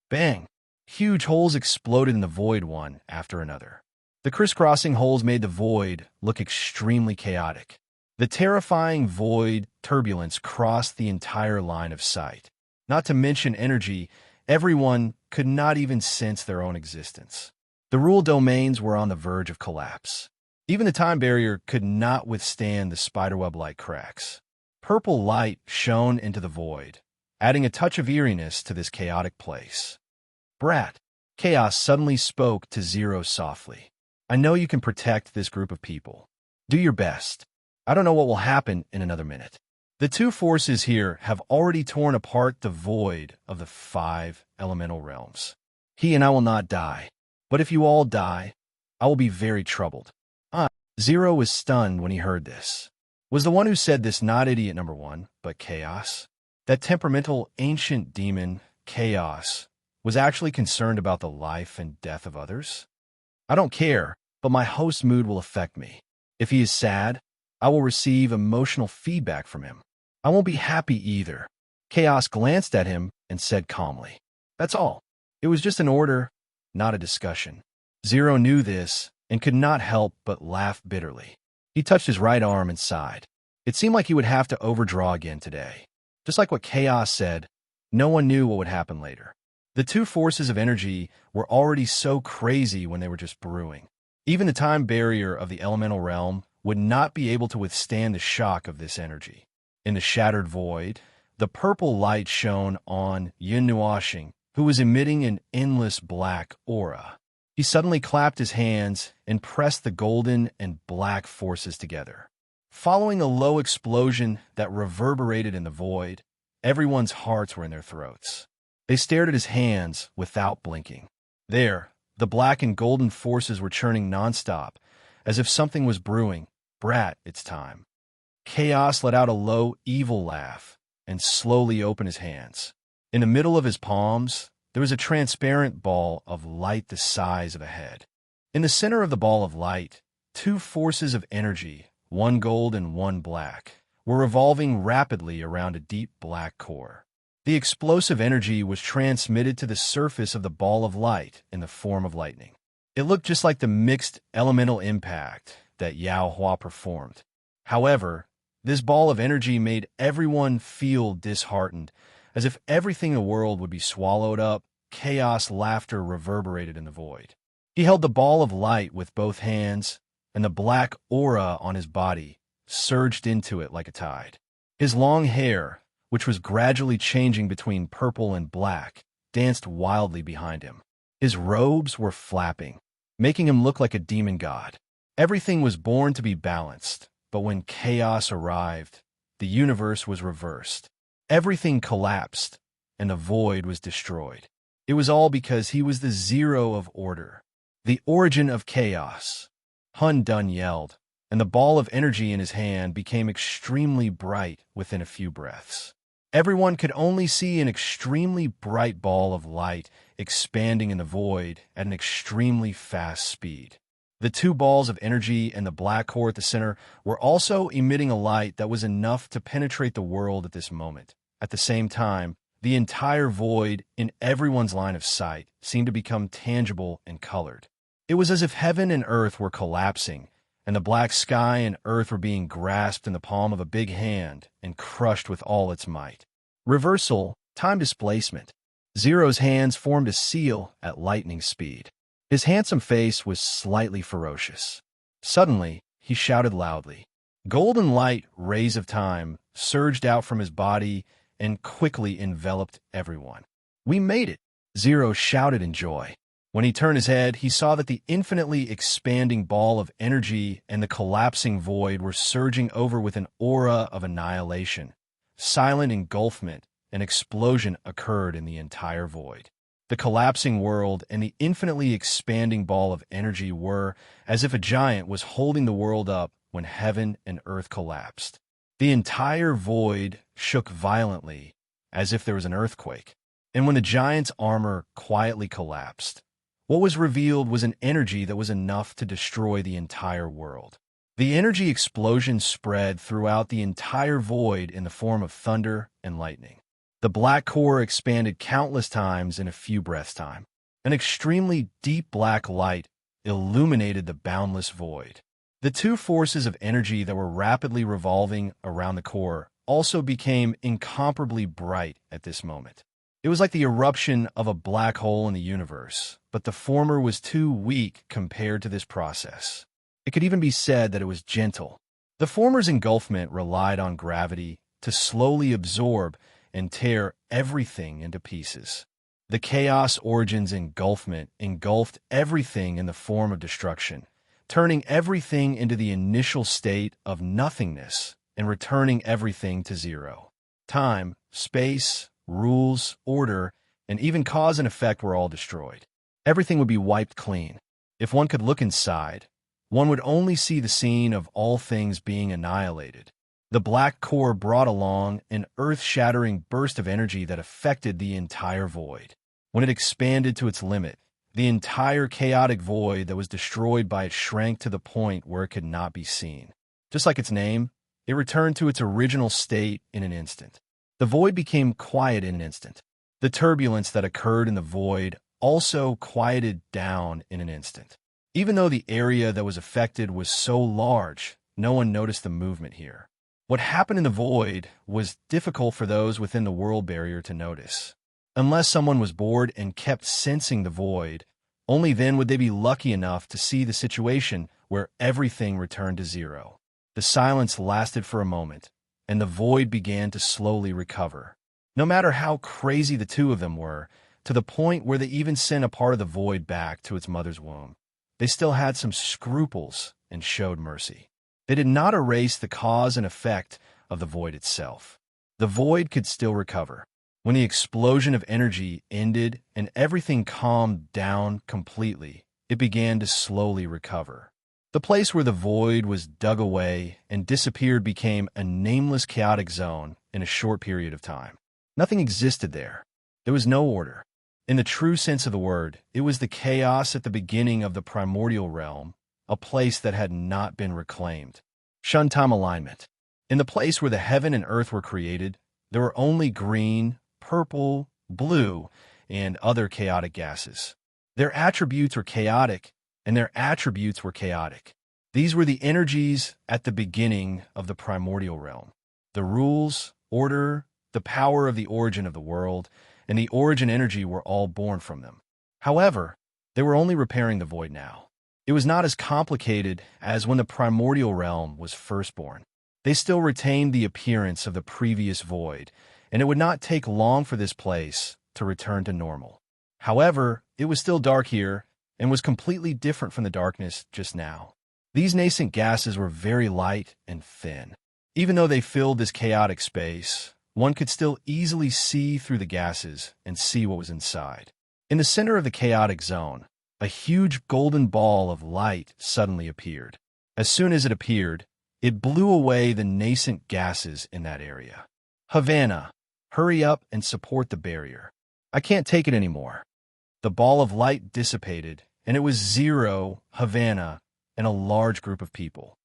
bang. Huge holes exploded in the void one after another. The crisscrossing holes made the void look extremely chaotic. The terrifying void turbulence crossed the entire line of sight. Not to mention energy, everyone could not even sense their own existence. The rule domains were on the verge of collapse. Even the time barrier could not withstand the spiderweb-like cracks. Purple light shone into the void, adding a touch of eeriness to this chaotic place. Brat, Chaos suddenly spoke to Zero softly. I know you can protect this group of people. Do your best. I don't know what will happen in another minute. The two forces here have already torn apart the void of the 5 elemental realms. He and I will not die, but if you all die, I will be very troubled. Zero was stunned when he heard this. Was the one who said this not idiot number 1, but Chaos? That temperamental ancient demon, Chaos, was actually concerned about the life and death of others? I don't care, but my host's mood will affect me. If he is sad, I will receive emotional feedback from him. I won't be happy either. Chaos glanced at him and said calmly, That's all. It was just an order, not a discussion. Zero knew this and could not help but laugh bitterly. He touched his right arm and sighed. It seemed like he would have to overdraw again today. Just like what Chaos said, no one knew what would happen later. The two forces of energy were already so crazy when they were just brewing. Even the time barrier of the elemental realm would not be able to withstand the shock of this energy. In the shattered void, the purple light shone on Yin Nuashing, who was emitting an endless black aura. He suddenly clapped his hands and pressed the golden and black forces together. Following a low explosion that reverberated in the void, everyone's hearts were in their throats. They stared at his hands without blinking. There, the black and golden forces were churning nonstop, as if something was brewing. Brat, it's time. Chaos let out a low, evil laugh and slowly opened his hands. In the middle of his palms, there was a transparent ball of light the size of a head. In the center of the ball of light, two forces of energy, one gold and one black, were revolving rapidly around a deep black core. The explosive energy was transmitted to the surface of the ball of light in the form of lightning. It looked just like the mixed elemental impact that Yao Hua performed. However, this ball of energy made everyone feel disheartened, as if everything in the world would be swallowed up. Chaos laughter reverberated in the void. He held the ball of light with both hands, and the black aura on his body surged into it like a tide. His long hair, which was gradually changing between purple and black, danced wildly behind him. His robes were flapping, making him look like a demon god. Everything was born to be balanced, but when chaos arrived, the universe was reversed. Everything collapsed, and the void was destroyed. It was all because he was the zero of order, the origin of chaos. Hun Dun yelled, and the ball of energy in his hand became extremely bright within a few breaths. Everyone could only see an extremely bright ball of light expanding in the void at an extremely fast speed. The two balls of energy and the black core at the center were also emitting a light that was enough to penetrate the world at this moment. At the same time, the entire void in everyone's line of sight seemed to become tangible and colored. It was as if heaven and earth were collapsing, and the black sky and earth were being grasped in the palm of a big hand and crushed with all its might. Reversal, time displacement. Zero's hands formed a seal at lightning speed. His handsome face was slightly ferocious. Suddenly, he shouted loudly. Golden light rays of time surged out from his body and quickly enveloped everyone. We made it, Zero shouted in joy. When he turned his head, he saw that the infinitely expanding ball of energy and the collapsing void were surging over with an aura of annihilation. Silent engulfment, an explosion occurred in the entire void. The collapsing world and the infinitely expanding ball of energy were as if a giant was holding the world up when heaven and earth collapsed. The entire void shook violently, as if there was an earthquake. And when the giant's armor quietly collapsed, what was revealed was an energy that was enough to destroy the entire world. The energy explosion spread throughout the entire void in the form of thunder and lightning. The black core expanded countless times in a few breaths' time. An extremely deep black light illuminated the boundless void. The two forces of energy that were rapidly revolving around the core also became incomparably bright at this moment. It was like the eruption of a black hole in the universe, but the former was too weak compared to this process. It could even be said that it was gentle. The former's engulfment relied on gravity to slowly absorb and tear everything into pieces. The chaos origin's engulfment engulfed everything in the form of destruction, turning everything into the initial state of nothingness and returning everything to zero. Time, space, rules, order, and even cause and effect were all destroyed. Everything would be wiped clean. If one could look inside, one would only see the scene of all things being annihilated. The black core brought along an earth-shattering burst of energy that affected the entire void. When it expanded to its limit, the entire chaotic void that was destroyed by it shrank to the point where it could not be seen. Just like its name, it returned to its original state in an instant. The void became quiet in an instant. The turbulence that occurred in the void also quieted down in an instant. Even though the area that was affected was so large, no one noticed the movement here. What happened in the void was difficult for those within the world barrier to notice. Unless someone was bored and kept sensing the void, only then would they be lucky enough to see the situation where everything returned to zero. The silence lasted for a moment, and the void began to slowly recover. No matter how crazy the two of them were, to the point where they even sent a part of the void back to its mother's womb, they still had some scruples and showed mercy. They did not erase the cause and effect of the void itself. The void could still recover. When the explosion of energy ended and everything calmed down completely, it began to slowly recover. The place where the void was dug away and disappeared became a nameless chaotic zone in a short period of time. Nothing existed there. There was no order. In the true sense of the word, it was the chaos at the beginning of the primordial realm, a place that had not been reclaimed. Shuntime alignment. In the place where the heaven and earth were created, there were only green, purple, blue, and other chaotic gases. Their attributes were chaotic and their attributes were chaotic. These were the energies at the beginning of the primordial realm. The rules, order, the power of the origin of the world, and the origin energy were all born from them. However, they were only repairing the void now. It was not as complicated as when the primordial realm was first born. They still retained the appearance of the previous void, and it would not take long for this place to return to normal. However, it was still dark here and was completely different from the darkness just now. These nascent gases were very light and thin. Even though they filled this chaotic space, one could still easily see through the gases and see what was inside. In the center of the chaotic zone, a huge golden ball of light suddenly appeared. As soon as it appeared, it blew away the nascent gases in that area. Havana, hurry up and support the barrier. I can't take it anymore. The ball of light dissipated, and it was Zero, Havana, and a large group of people.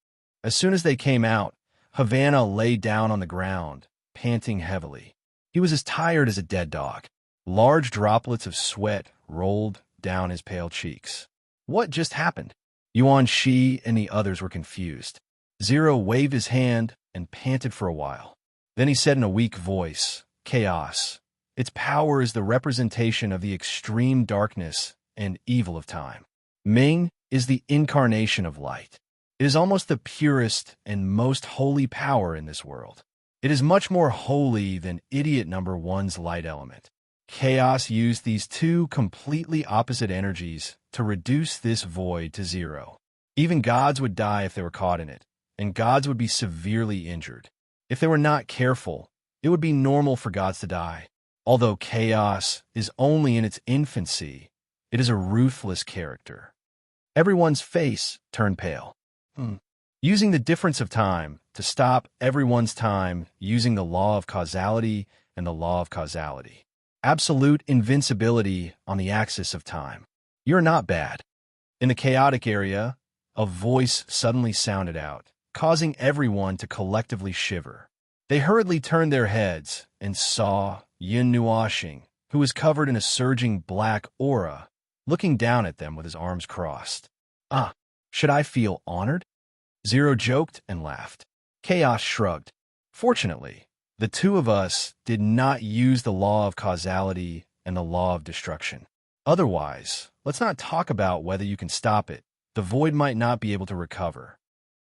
As soon as they came out, Havana lay down on the ground, panting heavily. He was as tired as a dead dog. Large droplets of sweat rolled down his pale cheeks. What just happened? Yuan Shi and the others were confused. Zero waved his hand and panted for a while. Then he said in a weak voice, "Chaos. Its power is the representation of the extreme darkness and evil of time. Ming is the incarnation of light. It is almost the purest and most holy power in this world. It is much more holy than idiot number one's light element. Chaos used these two completely opposite energies to reduce this void to zero. Even gods would die if they were caught in it, and gods would be severely injured. If they were not careful, it would be normal for gods to die. Although chaos is only in its infancy, it is a ruthless character." Everyone's face turned pale. Using the difference of time to stop everyone's time using the law of causality and the law of causality. Absolute invincibility on the axis of time. You're not bad. In the chaotic area, a voice suddenly sounded out, causing everyone to collectively shiver. They hurriedly turned their heads and saw Yin Nuoxing, who was covered in a surging black aura, looking down at them with his arms crossed. Should I feel honored? Zero joked and laughed. Chaos shrugged. Fortunately, the two of us did not use the law of causality and the law of destruction. Otherwise, let's not talk about whether you can stop it. The void might not be able to recover.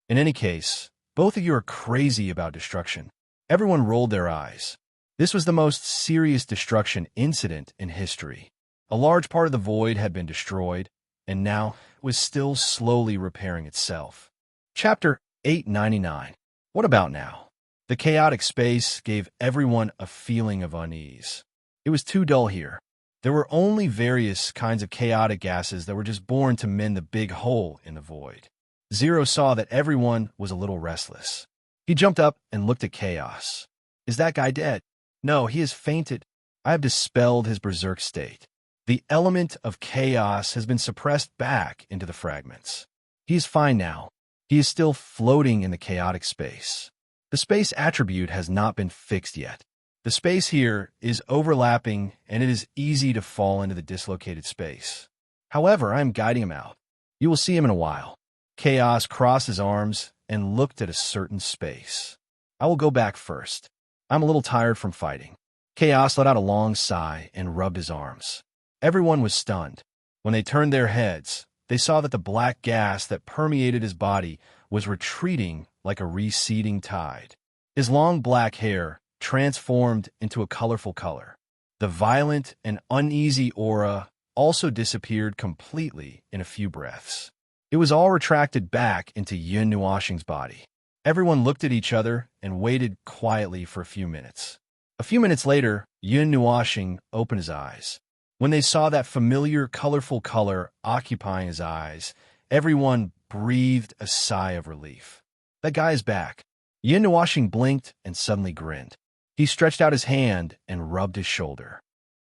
In any case, both of you are crazy about destruction. Everyone rolled their eyes. This was the most serious destruction incident in history. A large part of the void had been destroyed, and now was still slowly repairing itself. Chapter 899. What about now? The chaotic space gave everyone a feeling of unease. It was too dull here. There were only various kinds of chaotic gases that were just born to mend the big hole in the void. Zero saw that everyone was a little restless. He jumped up and looked at Chaos. "Is that guy dead?" "No, he has fainted. I have dispelled his berserk state. The element of chaos has been suppressed back into the fragments. He is fine now. He is still floating in the chaotic space. The space attribute has not been fixed yet. The space here is overlapping, and it is easy to fall into the dislocated space. However, I am guiding him out. You will see him in a while." Chaos crossed his arms and looked at a certain space. "I will go back first. I'm a little tired from fighting." Chaos let out a long sigh and rubbed his arms. Everyone was stunned. When they turned their heads, they saw that the black gas that permeated his body was retreating like a receding tide. His long black hair transformed into a colorful color. The violent and uneasy aura also disappeared completely in a few breaths. It was all retracted back into Yin Nuoxing's body. Everyone looked at each other and waited quietly for a few minutes. A few minutes later, Yin Nuoxing opened his eyes. When they saw that familiar, colorful color occupying his eyes, everyone breathed a sigh of relief. "That guy is back." Yin Nuoxing blinked and suddenly grinned. He stretched out his hand and rubbed his shoulder.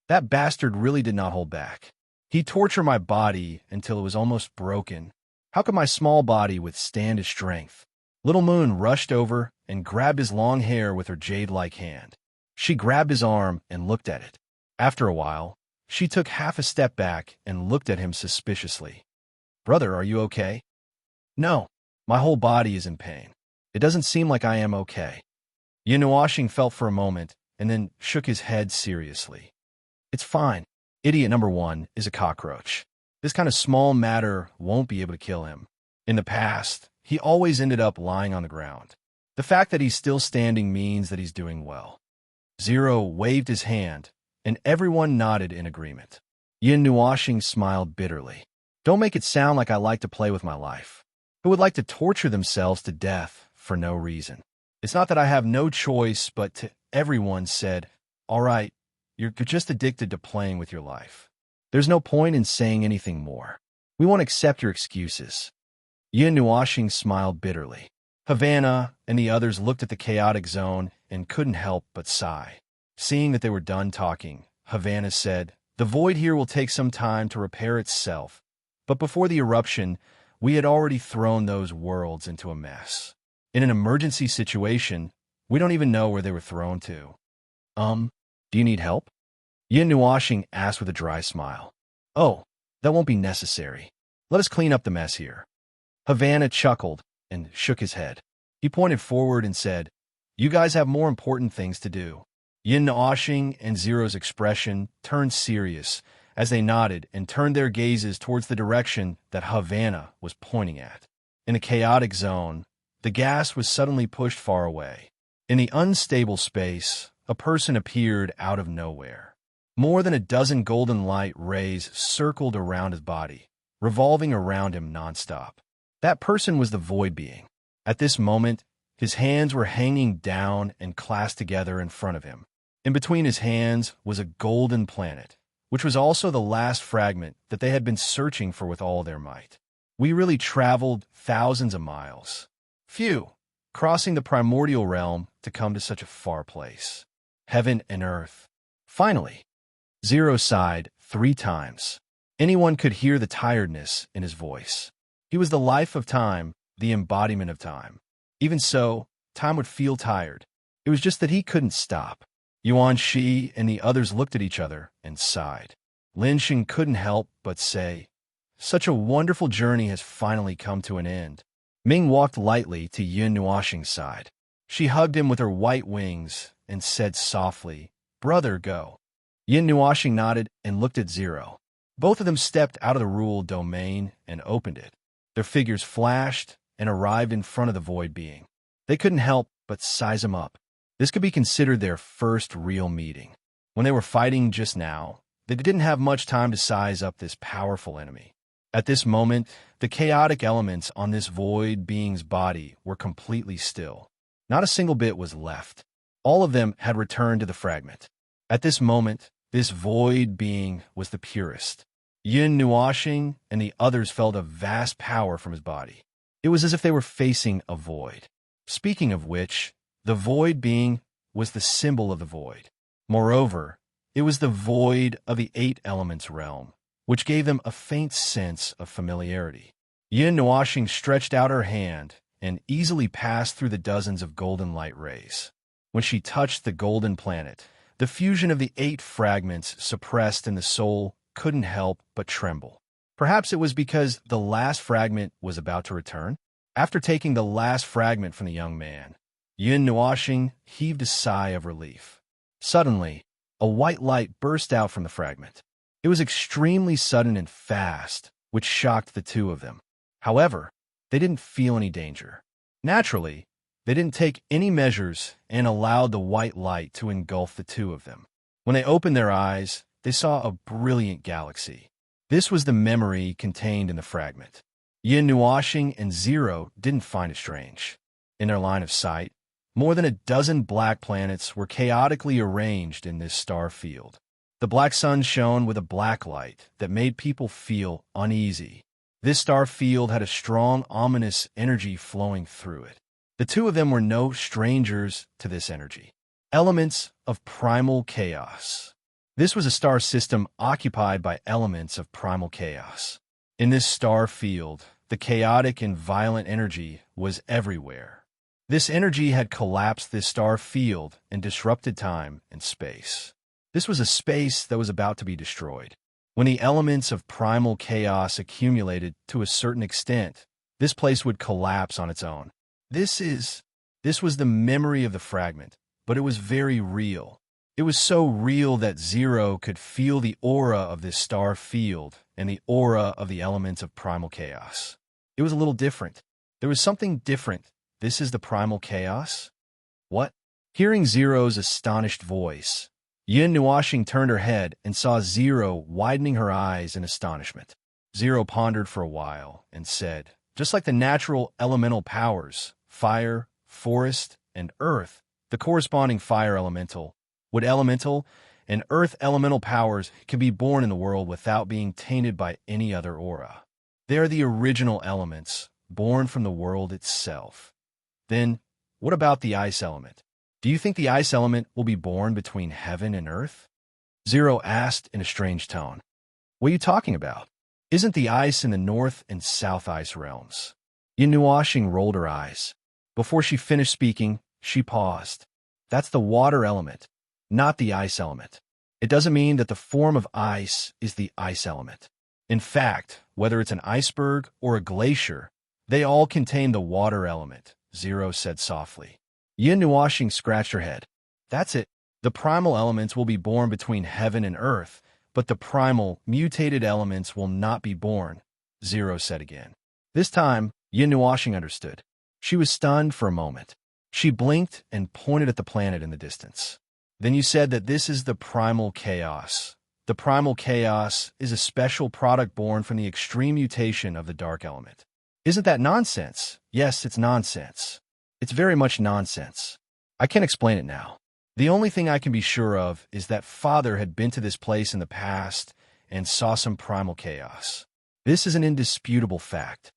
"That bastard really did not hold back. He tortured my body until it was almost broken. How could my small body withstand his strength?" Little Moon rushed over and grabbed his long hair with her jade-like hand. She grabbed his arm and looked at it. After a while, she took half a step back and looked at him suspiciously. Brother, are you okay? No, my whole body is in pain. It doesn't seem like I am okay. Yinuashing felt for a moment and then shook his head seriously. It's fine. Idiot number one is a cockroach. This kind of small matter won't be able to kill him. In the past, he always ended up lying on the ground. The fact that he's still standing means that he's doing well. Zero waved his hand, and everyone nodded in agreement. Yinuashing smiled bitterly. Don't make it sound like I like to play with my life. Who would like to torture themselves to death for no reason? It's not that I have no choice, but to everyone said, all right, you're just addicted to playing with your life. There's no point in saying anything more. We won't accept your excuses. Yinuashing smiled bitterly. Havana and the others looked at the chaotic zone and couldn't help but sigh. Seeing that they were done talking, Havana said, the void here will take some time to repair itself, but before the eruption, we had already thrown those worlds into a mess. In an emergency situation, we don't even know where they were thrown to. Do you need help? Yinuashing asked with a dry smile. Oh, that won't be necessary. Let us clean up the mess here. Havana chuckled and shook his head. He pointed forward and said, you guys have more important things to do. Yinuashing and Zero's expression turned serious as they nodded and turned their gazes towards the direction that Havana was pointing at. In the chaotic zone, the gas was suddenly pushed far away. In the unstable space, a person appeared out of nowhere. More than a dozen golden light rays circled around his body, revolving around him nonstop. That person was the void being. At this moment, his hands were hanging down and clasped together in front of him. In between his hands was a golden planet, which was also the last fragment that they had been searching for with all their might. We really traveled thousands of miles. Phew, crossing the primordial realm to come to such a far place. Heaven and earth. Finally, Zero sighed 3 times. Anyone could hear the tiredness in his voice. He was the life of time, the embodiment of time. Even so, time would feel tired. It was just that he couldn't stop. Yuan Shi and the others looked at each other and sighed. Lin Xing couldn't help but say, such a wonderful journey has finally come to an end. Ming walked lightly to Yinuashing's side. She hugged him with her white wings and said softly, brother, go. Yinuashing nodded and looked at Zero. Both of them stepped out of the ruled domain and opened it. Their figures flashed and arrived in front of the void being. They couldn't help but size him up. This could be considered their first real meeting. When they were fighting just now, they didn't have much time to size up this powerful enemy. At this moment, the chaotic elements on this void being's body were completely still. Not a single bit was left. All of them had returned to the fragment. At this moment, this void being was the purest. Yinuashing and the others felt a vast power from his body. It was as if they were facing a void. Speaking of which, the void being was the symbol of the void. Moreover, it was the void of the 8 elements realm, which gave them a faint sense of familiarity. Yinuashing stretched out her hand and easily passed through the dozens of golden light rays. When she touched the golden planet, the fusion of the 8 fragments suppressed in the soul couldn't help but tremble. Perhaps it was because the last fragment was about to return. After taking the last fragment from the young man, Yinuashing heaved a sigh of relief. Suddenly, a white light burst out from the fragment. It was extremely sudden and fast, which shocked the 2 of them. However, they didn't feel any danger. Naturally, they didn't take any measures and allowed the white light to engulf the 2 of them. When they opened their eyes, they saw a brilliant galaxy. This was the memory contained in the fragment. Yinuashing and Zero didn't find it strange. In their line of sight, more than a dozen black planets were chaotically arranged in this star field. The black sun shone with a black light that made people feel uneasy. This star field had a strong, ominous energy flowing through it. The 2 of them were no strangers to this energy. Elements of primal chaos. This was a star system occupied by elements of primal chaos. In this star field, the chaotic and violent energy was everywhere. This energy had collapsed this star field and disrupted time and space. This was a space that was about to be destroyed. When the elements of primal chaos accumulated to a certain extent, this place would collapse on its own. This was the memory of the fragment, but it was very real. It was so real that Zero could feel the aura of this star field and the aura of the elements of primal chaos. It was a little different. There was something different. This is the primal chaos? What? Hearing Zero's astonished voice, Yin Nuashing turned her head and saw Zero widening her eyes in astonishment. Zero pondered for a while and said, just like the natural elemental powers, fire, forest, and earth, the corresponding fire elemental, wood elemental, and earth elemental powers can be born in the world without being tainted by any other aura. They are the original elements, born from the world itself. Then, what about the ice element? Do you think the ice element will be born between heaven and earth? Zero asked in a strange tone. What are you talking about? Isn't the ice in the north and south ice realms? Yin Nuashing rolled her eyes. Before she finished speaking, she paused. That's the water element, not the ice element. It doesn't mean that the form of ice is the ice element. In fact, whether it's an iceberg or a glacier, they all contain the water element, Zero said softly. Yin Nuashing scratched her head. That's it. The primal elements will be born between heaven and earth, but the primal, mutated elements will not be born, Zero said again. This time, Yin Nuashing understood. She was stunned for a moment. She blinked and pointed at the planet in the distance. Then you said that this is the primal chaos. The primal chaos is a special product born from the extreme mutation of the dark element. Isn't that nonsense? Yes, it's nonsense. It's very much nonsense. I can't explain it now. The only thing I can be sure of is that Father had been to this place in the past and saw some primal chaos. This is an indisputable fact.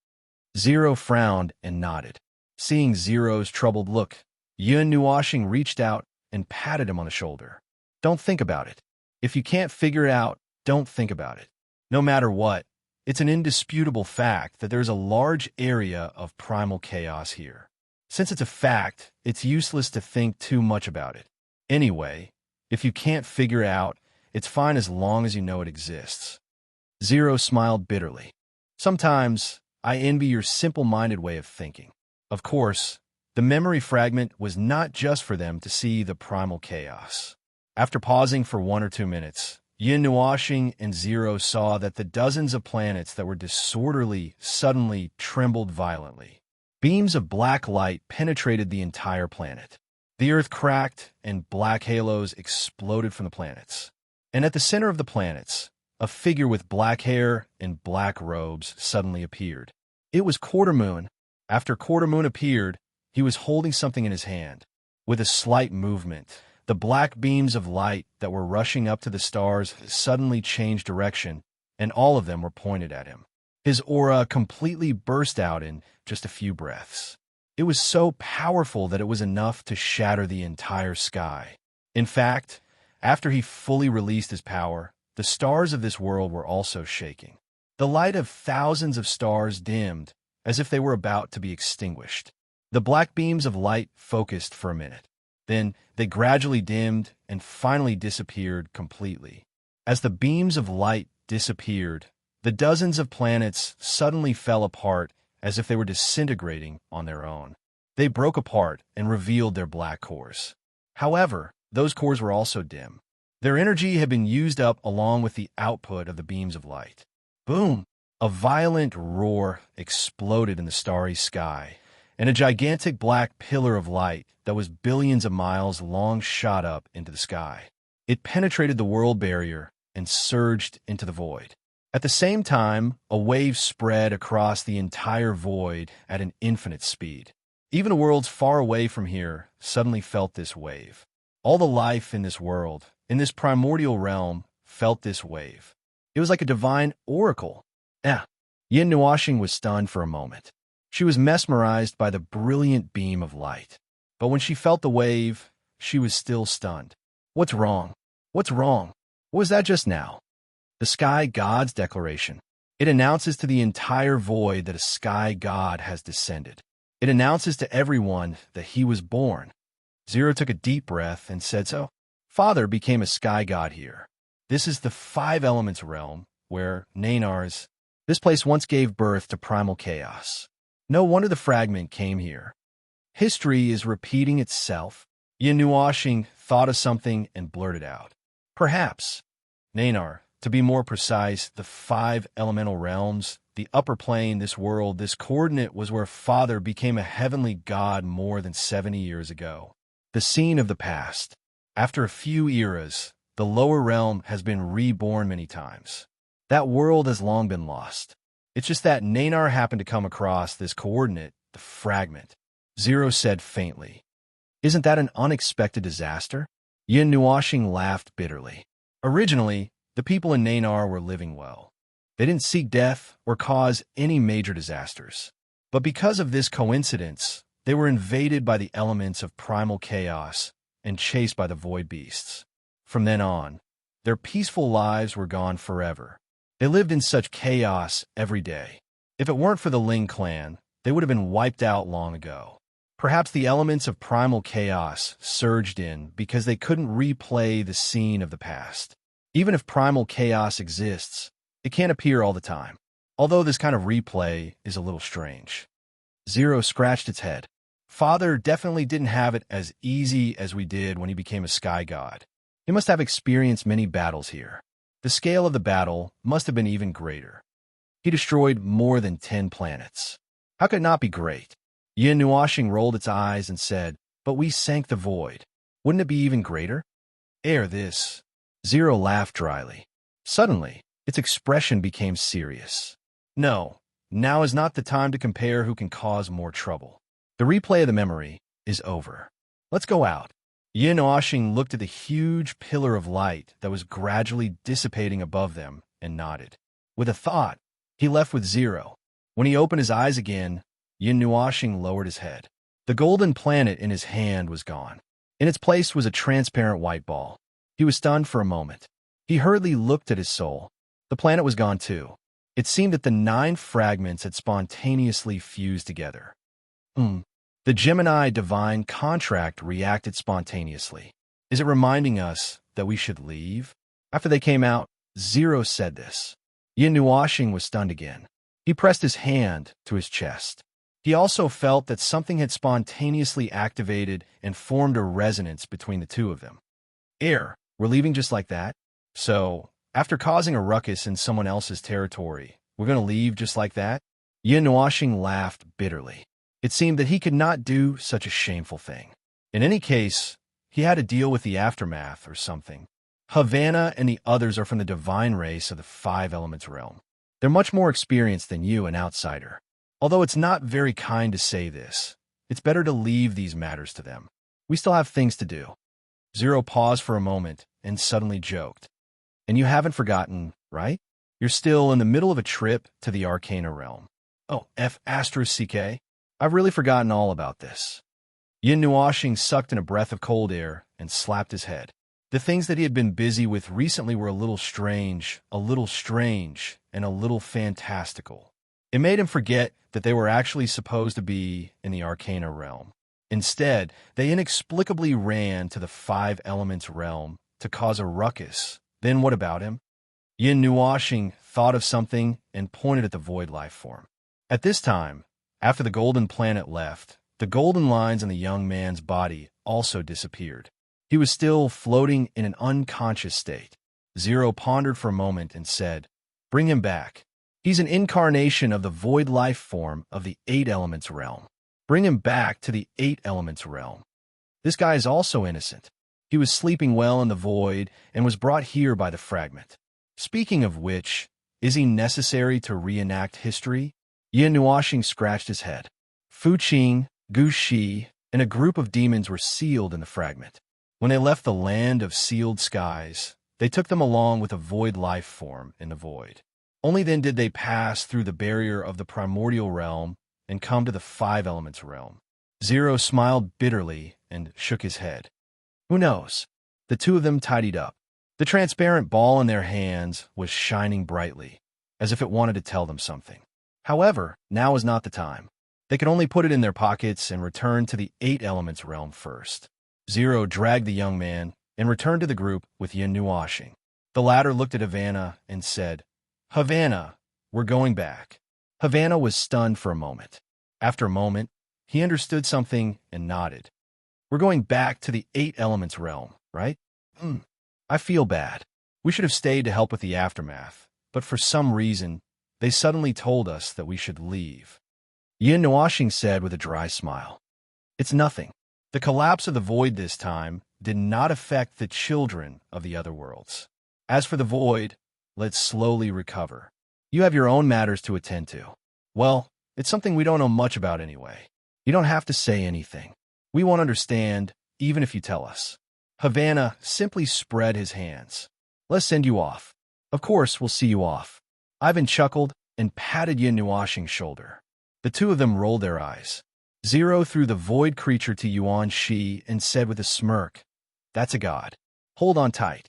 Zero frowned and nodded. Seeing Zero's troubled look, Yin Nuashing reached out and patted him on the shoulder. Don't think about it. If you can't figure it out, don't think about it. No matter what, it's an indisputable fact that there's a large area of primal chaos here. Since it's a fact, it's useless to think too much about it. Anyway, if you can't figure it out, it's fine as long as you know it exists. Zero smiled bitterly. Sometimes, I envy your simple-minded way of thinking. Of course, the memory fragment was not just for them to see the primal chaos. After pausing for 1 or 2 minutes, Yin Nuashing and Zero saw that the dozens of planets that were disorderly suddenly trembled violently. Beams of black light penetrated the entire planet. The Earth cracked, and black halos exploded from the planets. And at the center of the planets, a figure with black hair and black robes suddenly appeared. It was Quartermoon. After Quartermoon appeared, he was holding something in his hand. With a slight movement, the black beams of light that were rushing up to the stars suddenly changed direction, and all of them were pointed at him. His aura completely burst out in just a few breaths. It was so powerful that it was enough to shatter the entire sky. In fact, after he fully released his power, the stars of this world were also shaking. The light of thousands of stars dimmed, as if they were about to be extinguished. The black beams of light focused for a minute. Then they gradually dimmed and finally disappeared completely. As the beams of light disappeared, the dozens of planets suddenly fell apart as if they were disintegrating on their own. They broke apart and revealed their black cores. However, those cores were also dim. Their energy had been used up along with the output of the beams of light. Boom! A violent roar exploded in the starry sky, and a gigantic black pillar of light that was billions of miles long shot up into the sky. It penetrated the world barrier and surged into the void. At the same time, a wave spread across the entire void at an infinite speed. Even worlds far away from here suddenly felt this wave. All the life in this world, in this primordial realm, felt this wave. It was like a divine oracle. Yin Nuashing was stunned for a moment. She was mesmerized by the brilliant beam of light. But when she felt the wave, she was still stunned. What's wrong? What's wrong? What was that just now? The sky god's declaration. It announces to the entire void that a sky god has descended. It announces to everyone that he was born. Zero took a deep breath and said so. Father became a sky god here. This is the five elements realm, where Nanar's. This place once gave birth to primal chaos. No wonder the fragment came here. History is repeating itself. Yin Nuashing thought of something and blurted out. Perhaps. Nanar, to be more precise, the five elemental realms, the upper plane, this world, this coordinate was where Father became a heavenly god more than 70 years ago. The scene of the past. After a few eras, the lower realm has been reborn many times. That world has long been lost. It's just that Nanar happened to come across this coordinate, the fragment. Zero said faintly. Isn't that an unexpected disaster? Yin Nuashing laughed bitterly. Originally, the people in Nanar were living well. They didn't seek death or cause any major disasters. But because of this coincidence, they were invaded by the elements of primal chaos and chased by the void beasts. From then on, their peaceful lives were gone forever. They lived in such chaos every day. If it weren't for the Ling clan, they would have been wiped out long ago. Perhaps the elements of primal chaos surged in because they couldn't replay the scene of the past. Even if primal chaos exists, it can't appear all the time. Although this kind of replay is a little strange. Zero scratched its head. Father definitely didn't have it as easy as we did when he became a sky god. He must have experienced many battles here. The scale of the battle must have been even greater. He destroyed more than 10 planets. How could it not be great? Yin Nuashing rolled its eyes and said, but we sank the void. Wouldn't it be even greater? This. Zero laughed dryly. Suddenly, its expression became serious. No, now is not the time to compare who can cause more trouble. The replay of the memory is over. Let's go out. Yin Nuashing looked at the huge pillar of light that was gradually dissipating above them and nodded. With a thought, he left with Zero. When he opened his eyes again, Yin Nuashing lowered his head. The golden planet in his hand was gone. In its place was a transparent white ball. He was stunned for a moment. He hurriedly looked at his soul. The planet was gone too. It seemed that the 9 fragments had spontaneously fused together. The Gemini divine contract reacted spontaneously. Is it reminding us that we should leave? After they came out, Zero said this. Yin Nuashing was stunned again. He pressed his hand to his chest. He also felt that something had spontaneously activated and formed a resonance between the two of them. We're leaving just like that? So, after causing a ruckus in someone else's territory, we're going to leave just like that? Yin Nuashing laughed bitterly. It seemed that he could not do such a shameful thing. In any case, he had to deal with the aftermath or something. Havana and the others are from the divine race of the 5 elements realm. They're much more experienced than you, an outsider. Although it's not very kind to say this, it's better to leave these matters to them. We still have things to do. Zero paused for a moment and suddenly joked. And you haven't forgotten, right? You're still in the middle of a trip to the Arcana realm. Oh, F***. I've really forgotten all about this. Yin Nuashing sucked in a breath of cold air and slapped his head. The things that he had been busy with recently were a little strange, and a little fantastical. It made him forget that they were actually supposed to be in the Arcana realm. Instead, they inexplicably ran to the 5 elements realm to cause a ruckus. Then what about him? Yin Nuashing thought of something and pointed at the void life form. At this time, after the golden planet left, the golden lines in the young man's body also disappeared. He was still floating in an unconscious state. Zero pondered for a moment and said, bring him back. He's an incarnation of the void life form of the 8 elements realm. Bring him back to the 8 elements realm. This guy is also innocent. He was sleeping well in the void and was brought here by the fragment. Speaking of which, is he necessary to reenact history? Yin Nuashing scratched his head. Fu Qing, Gu Shi, and a group of demons were sealed in the fragment. When they left the land of sealed skies, they took them along with a void life form in the void. Only then did they pass through the barrier of the primordial realm and come to the 5 elements realm. Zero smiled bitterly and shook his head. Who knows? The two of them tidied up. The transparent ball in their hands was shining brightly, as if it wanted to tell them something. However, now was not the time. They could only put it in their pockets and return to the 8 elements realm first. Zero dragged the young man and returned to the group with Yin Nuashing. The latter looked at Havana and said, "Havana, we're going back." Havana was stunned for a moment. After a moment, he understood something and nodded. "We're going back to the Eight Elements realm, right? I feel bad. We should have stayed to help with the aftermath, but for some reason, they suddenly told us that we should leave." Yin Nuashing said with a dry smile, "It's nothing. The collapse of the void this time did not affect the children of the other worlds. As for the void, let's slowly recover. You have your own matters to attend to. Well, it's something we don't know much about anyway. You don't have to say anything. We won't understand, even if you tell us." Havana simply spread his hands. "Let's send you off. Of course, we'll see you off." Ivan chuckled and patted Yin Nuashing's shoulder. The two of them rolled their eyes. Zero threw the void creature to Yuan Shi and said with a smirk, "That's a god. Hold on tight."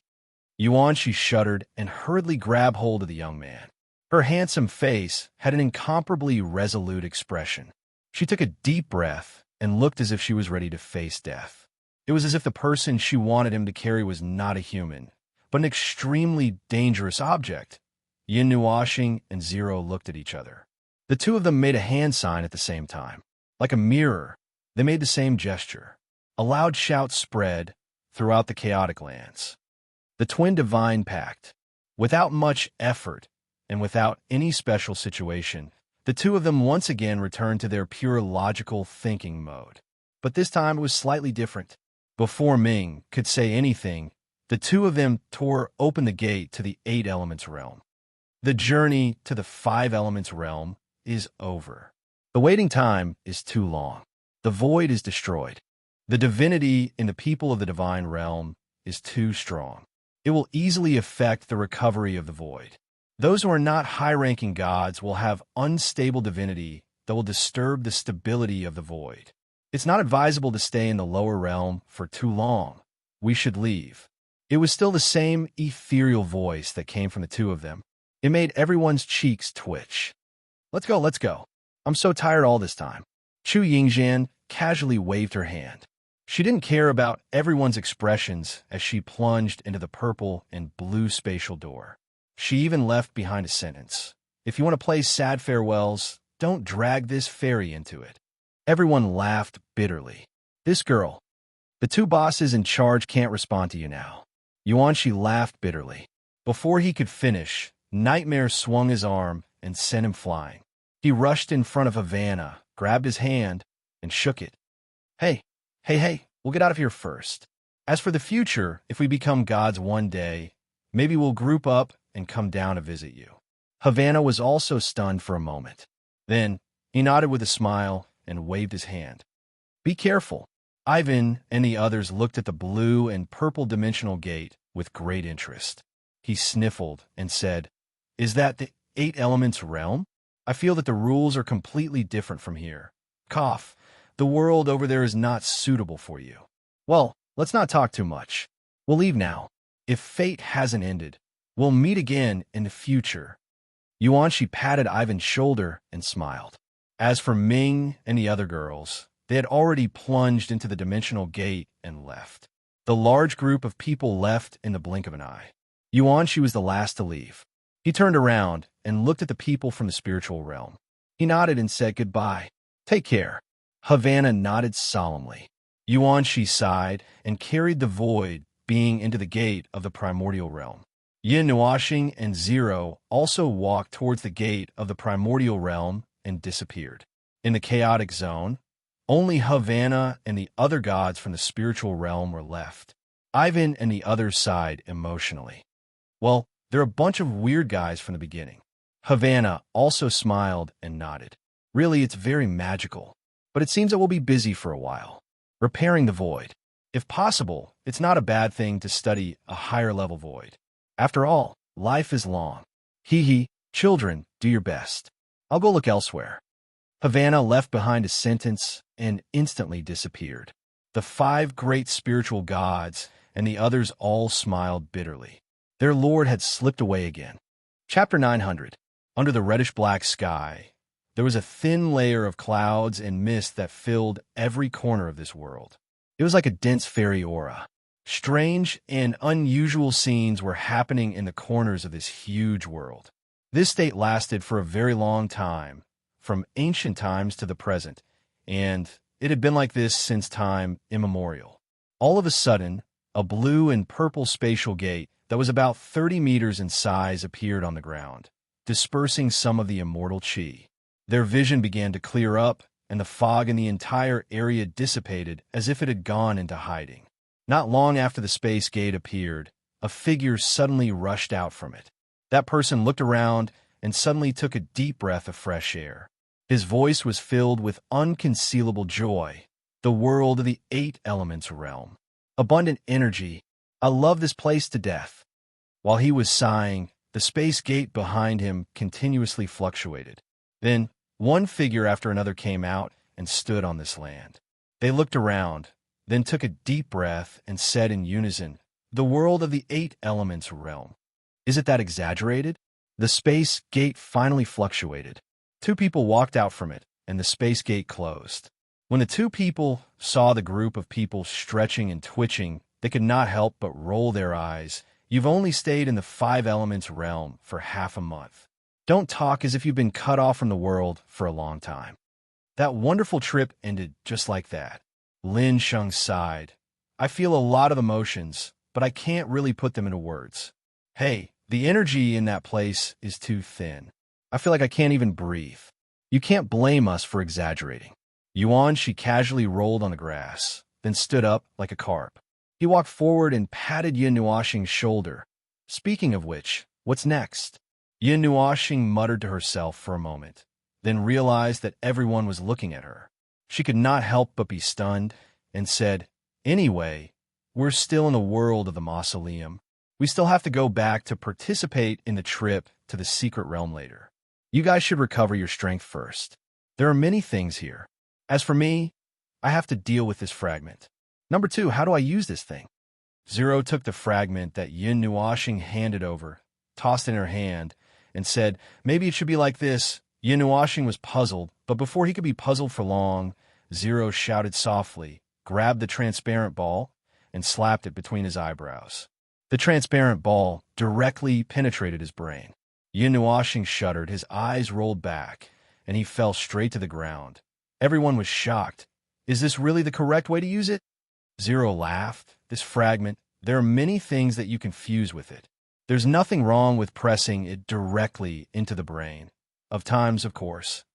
Yuan Shi shuddered and hurriedly grabbed hold of the young man. Her handsome face had an incomparably resolute expression. She took a deep breath and looked as if she was ready to face death. It was as if the person she wanted him to carry was not a human, but an extremely dangerous object. Yin Nuashing and Zero looked at each other. The two of them made a hand sign at the same time. Like a mirror, they made the same gesture. A loud shout spread throughout the chaotic lands. The twin divine pact. Without much effort and without any special situation, the two of them once again returned to their pure logical thinking mode. But this time it was slightly different. Before Ming could say anything, the two of them tore open the gate to the Eight Elements realm. The journey to the Five Elements realm is over. The waiting time is too long. The void is destroyed. The divinity in the people of the divine realm is too strong. It will easily affect the recovery of the void. Those who are not high-ranking gods will have unstable divinity that will disturb the stability of the void. It's not advisable to stay in the lower realm for too long. We should leave. It was still the same ethereal voice that came from the two of them. It made everyone's cheeks twitch. Let's go, let's go. I'm so tired all this time." Chu Yingxian casually waved her hand. She didn't care about everyone's expressions as she plunged into the purple and blue spatial door. She even left behind a sentence. "If you want to play sad farewells, don't drag this fairy into it." Everyone laughed bitterly. "This girl. The two bosses in charge can't respond to you now." Yuan Shi laughed bitterly. Before he could finish, Nightmare swung his arm and sent him flying. He rushed in front of Havana, grabbed his hand, and shook it. Hey, we'll get out of here first. As for the future, if we become gods one day, maybe we'll group up and come down to visit you." Havana was also stunned for a moment. Then, he nodded with a smile and waved his hand. "Be careful." Ivan and the others looked at the blue and purple dimensional gate with great interest. He sniffled and said, "Is that the Eight Elements realm? I feel that the rules are completely different from here. Cough. The world over there is not suitable for you. Well, let's not talk too much. We'll leave now. If fate hasn't ended, we'll meet again in the future." Yuan Shi patted Ivan's shoulder and smiled. As for Ming and the other girls, they had already plunged into the dimensional gate and left. The large group of people left in the blink of an eye. Yuan Shi was the last to leave. He turned around and looked at the people from the spiritual realm. He nodded and said goodbye. "Take care." Havana nodded solemnly. Yuan Shi sighed and carried the void being into the gate of the primordial realm. Yin Nuashing and Zero also walked towards the gate of the primordial realm and disappeared. In the chaotic zone, only Havana and the other gods from the spiritual realm were left. Ivan and the others sighed emotionally. Well, they're a bunch of weird guys from the beginning. Havana also smiled and nodded. Really, it's very magical, but it seems that we'll be busy for a while. Repairing the void. If possible, it's not a bad thing to study a higher level void. After all, life is long. Children, do your best. I'll go look elsewhere. Havana left behind a sentence and instantly disappeared. The five great spiritual gods and the others all smiled bitterly. Their lord had slipped away again. Chapter 900. Under the reddish-black sky, there was a thin layer of clouds and mist that filled every corner of this world. It was like a dense fairy aura. Strange and unusual scenes were happening in the corners of this huge world. This state lasted for a very long time, from ancient times to the present, and it had been like this since time immemorial. All of a sudden, a blue and purple spatial gate that was about 30 meters in size appeared on the ground, dispersing some of the immortal chi. Their vision began to clear up, and the fog in the entire area dissipated as if it had gone into hiding. Not long after the space gate appeared, a figure suddenly rushed out from it. That person looked around and suddenly took a deep breath of fresh air. His voice was filled with unconcealable joy. The world of the 8 elements realm. Abundant energy. I love this place to death. While he was sighing, the space gate behind him continuously fluctuated. Then, one figure after another came out and stood on this land. They looked around, then took a deep breath and said in unison, "The world of the 8 elements realm." Is it that exaggerated? The space gate finally fluctuated. 2 people walked out from it, and the space gate closed. When the 2 people saw the group of people stretching and twitching, they could not help but roll their eyes. You've only stayed in the 5 elements realm for half a month. Don't talk as if you've been cut off from the world for a long time. That wonderful trip ended just like that. Lin Sheng sighed. I feel a lot of emotions, but I can't really put them into words. Hey, the energy in that place is too thin. I feel like I can't even breathe. You can't blame us for exaggerating. Yuan, she casually rolled on the grass, then stood up like a carp. He walked forward and patted Yin Nuoxing's shoulder. Speaking of which, what's next? Yin Nuoxing muttered to herself for a moment, then realized that everyone was looking at her. She could not help but be stunned, and said, "Anyway, we're still in the world of the mausoleum. We still have to go back to participate in the trip to the secret realm later. You guys should recover your strength first. There are many things here. As for me, I have to deal with this fragment. Number 2, how do I use this thing?" Zero took the fragment that Yin Nuoxing handed over, tossed it in her hand, and said, "Maybe it should be like this." Yin Nuoxing was puzzled, but before he could be puzzled for long, Zero shouted softly, grabbed the transparent ball, and slapped it between his eyebrows. The transparent ball directly penetrated his brain. Yin Nuoxing shuddered, his eyes rolled back, and he fell straight to the ground. Everyone was shocked. Is this really the correct way to use it? Zero laughed. This fragment, there are many things that you can fuse with it. There's nothing wrong with pressing it directly into the brain. Of times, of course.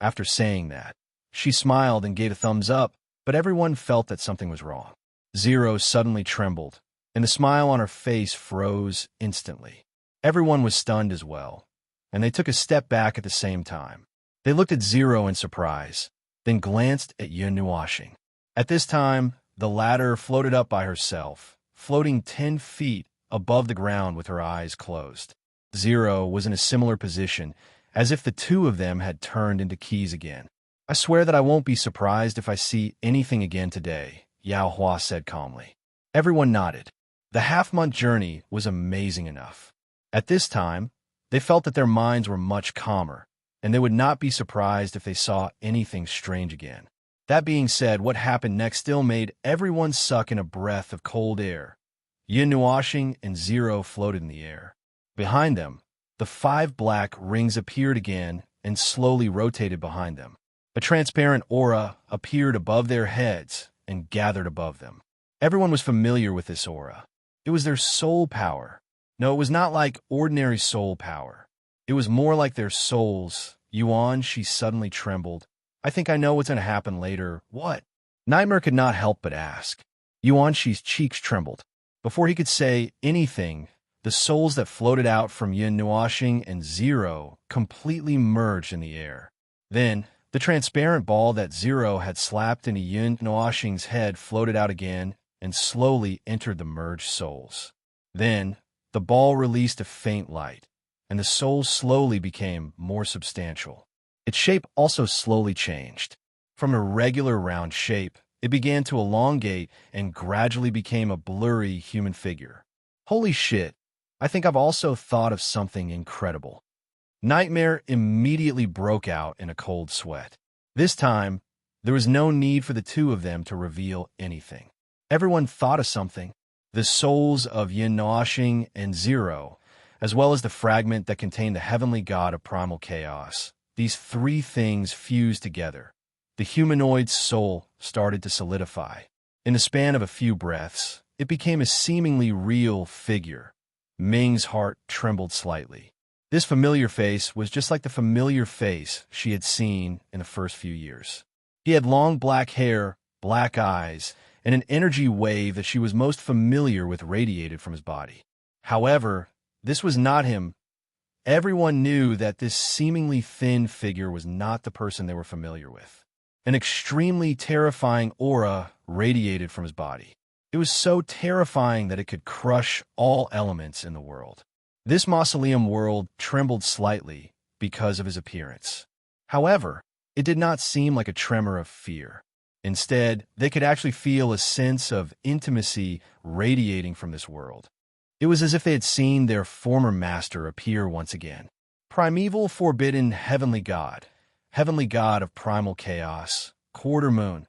After saying that, she smiled and gave a thumbs up, but everyone felt that something was wrong. Zero suddenly trembled, and the smile on her face froze instantly. Everyone was stunned as well, and they took a step back at the same time. They looked at Zero in surprise, then glanced at Yin Nuoxing. At this time, the latter floated up by herself, floating 10 feet above the ground with her eyes closed. Zero was in a similar position, as if the 2 of them had turned into keys again. "I swear that I won't be surprised if I see anything again today," Yao Hua said calmly. Everyone nodded. The half-month journey was amazing enough. At this time, they felt that their minds were much calmer, and they would not be surprised if they saw anything strange again. That being said, what happened next still made everyone suck in a breath of cold air. Yin Nuoxing and Zero floated in the air. Behind them, the 5 black rings appeared again and slowly rotated behind them. A transparent aura appeared above their heads and gathered above them. Everyone was familiar with this aura. It was their soul power. No, it was not like ordinary soul power. It was more like their souls. Yuan, she suddenly trembled. "I think I know what's going to happen later." "What?" Nightmare could not help but ask. Yuan Shi's cheeks trembled. Before he could say anything, the souls that floated out from Yin Nuoxing and Zero completely merged in the air. Then, the transparent ball that Zero had slapped into Yin Nuoxing's head floated out again and slowly entered the merged souls. Then, the ball released a faint light, and the souls slowly became more substantial. Its shape also slowly changed. From a regular round shape, it began to elongate and gradually became a blurry human figure. Holy shit, I think I've also thought of something incredible. Nightmare immediately broke out in a cold sweat. This time, there was no need for the 2 of them to reveal anything. Everyone thought of something. the souls of Yin Noashing and Zero, as well as the fragment that contained the heavenly god of primal chaos. These three things fused together. The humanoid's soul started to solidify. In the span of a few breaths, it became a seemingly real figure. Ming's heart trembled slightly. This familiar face was just like the familiar face she had seen in the first few years. He had long black hair, black eyes, and an energy wave that she was most familiar with radiated from his body. However, this was not him. Everyone knew that this seemingly thin figure was not the person they were familiar with. An extremely terrifying aura radiated from his body. It was so terrifying that it could crush all elements in the world. This mausoleum world trembled slightly because of his appearance. However, it did not seem like a tremor of fear. Instead, they could actually feel a sense of intimacy radiating from this world. It was as if they had seen their former master appear once again. Primeval, forbidden, heavenly god of primal chaos, quarter moon.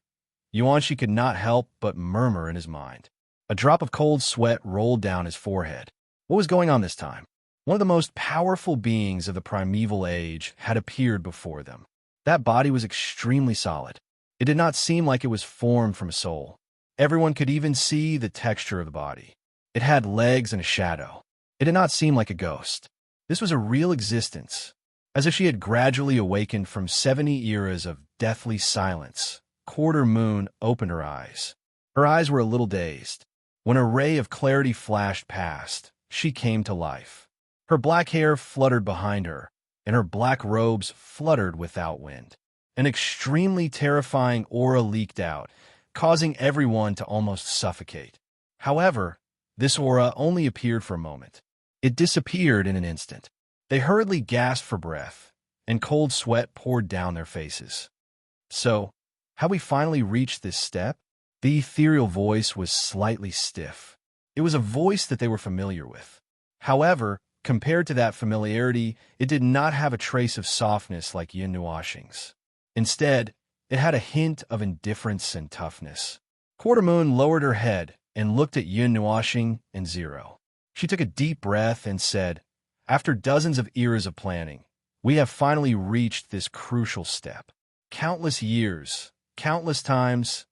Yuanshi could not help but murmur in his mind. A drop of cold sweat rolled down his forehead. What was going on this time? One of the most powerful beings of the primeval age had appeared before them. That body was extremely solid. It did not seem like it was formed from a soul. Everyone could even see the texture of the body. It had legs and a shadow. It did not seem like a ghost. This was a real existence. As if she had gradually awakened from 70 eras of deathly silence, Quarter Moon opened her eyes. Her eyes were a little dazed. When a ray of clarity flashed past, she came to life. Her black hair fluttered behind her, and her black robes fluttered without wind. An extremely terrifying aura leaked out, causing everyone to almost suffocate. However, this aura only appeared for a moment. It disappeared in an instant. They hurriedly gasped for breath, and cold sweat poured down their faces. So, had we finally reached this step? The ethereal voice was slightly stiff. It was a voice that they were familiar with. However, compared to that familiarity, it did not have a trace of softness like Yin Nuashing's. Instead, it had a hint of indifference and toughness. Quarter Moon lowered her head and looked at Yin Nuashing and Zero. She took a deep breath and said, "After dozens of eras of planning, we have finally reached this crucial step. Countless years, countless times,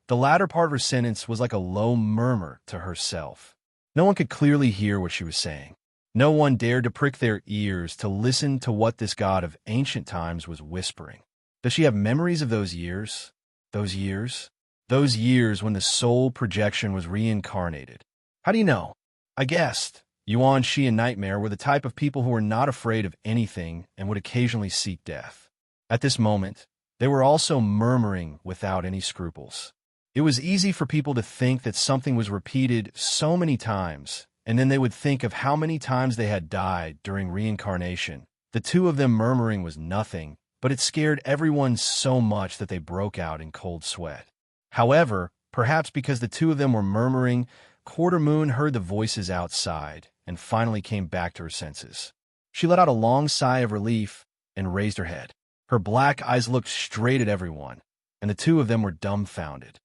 the latter part of her sentence was like a low murmur to herself. No one could clearly hear what she was saying. No one dared to prick their ears to listen to what this god of ancient times was whispering. Does she have memories of those years? Those years? Those years when the soul projection was reincarnated. How do you know? I guessed. Yuan, Shi, and Nightmare were the type of people who were not afraid of anything and would occasionally seek death. At this moment, they were also murmuring without any scruples. It was easy for people to think that something was repeated so many times, and then they would think of how many times they had died during reincarnation. The two of them murmuring was nothing, but it scared everyone so much that they broke out in cold sweat. However, perhaps because the two of them were murmuring, Quarter Moon heard the voices outside and finally came back to her senses. She let out a long sigh of relief and raised her head. Her black eyes looked straight at everyone, and the two of them were dumbfounded.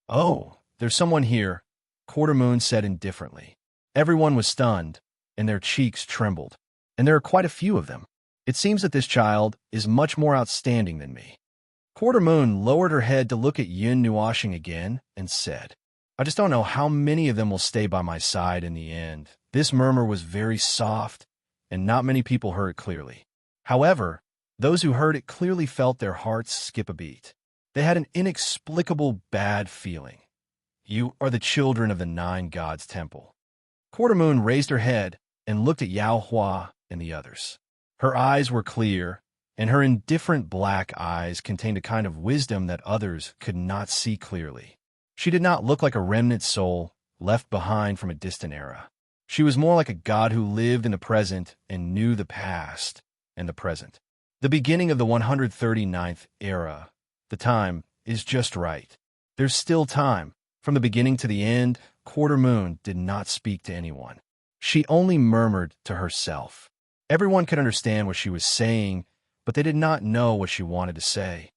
"Oh, there's someone here," Quarter Moon said indifferently. Everyone was stunned, and their cheeks trembled. "And there are quite a few of them. It seems that this child is much more outstanding than me." Quarter Moon lowered her head to look at Yin Nuashing again and said, "I just don't know how many of them will stay by my side in the end." This murmur was very soft, and not many people heard it clearly. However, those who heard it clearly felt their hearts skip a beat. They had an inexplicable bad feeling. "You are the children of the Nine Gods Temple." Quarter Moon raised her head and looked at Yao Hua and the others. Her eyes were clear, and her indifferent black eyes contained a kind of wisdom that others could not see clearly. She did not look like a remnant soul left behind from a distant era. She was more like a god who lived in the present and knew the past and the present. The beginning of the 139th era. The time is just right. There's still time. From the beginning to the end, Quarter Moon did not speak to anyone. She only murmured to herself. Everyone could understand what she was saying, but they did not know what she wanted to say.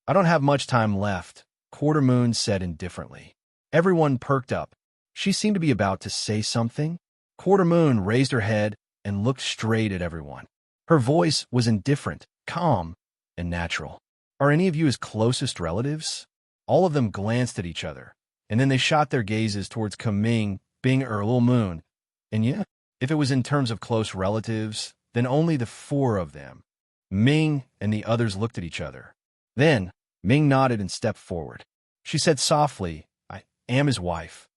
"I don't have much time left," Quarter Moon said indifferently. Everyone perked up. She seemed to be about to say something. Quarter Moon raised her head and looked straight at everyone. Her voice was indifferent, calm, and natural. Are any of you his closest relatives? All of them glanced at each other, and then they shot their gazes towards Kaming, being Little Moon. And yeah, if it was in terms of close relatives, then only the four of them. Ming and the others looked at each other. Then, Ming nodded and stepped forward. She said softly, "I am his wife."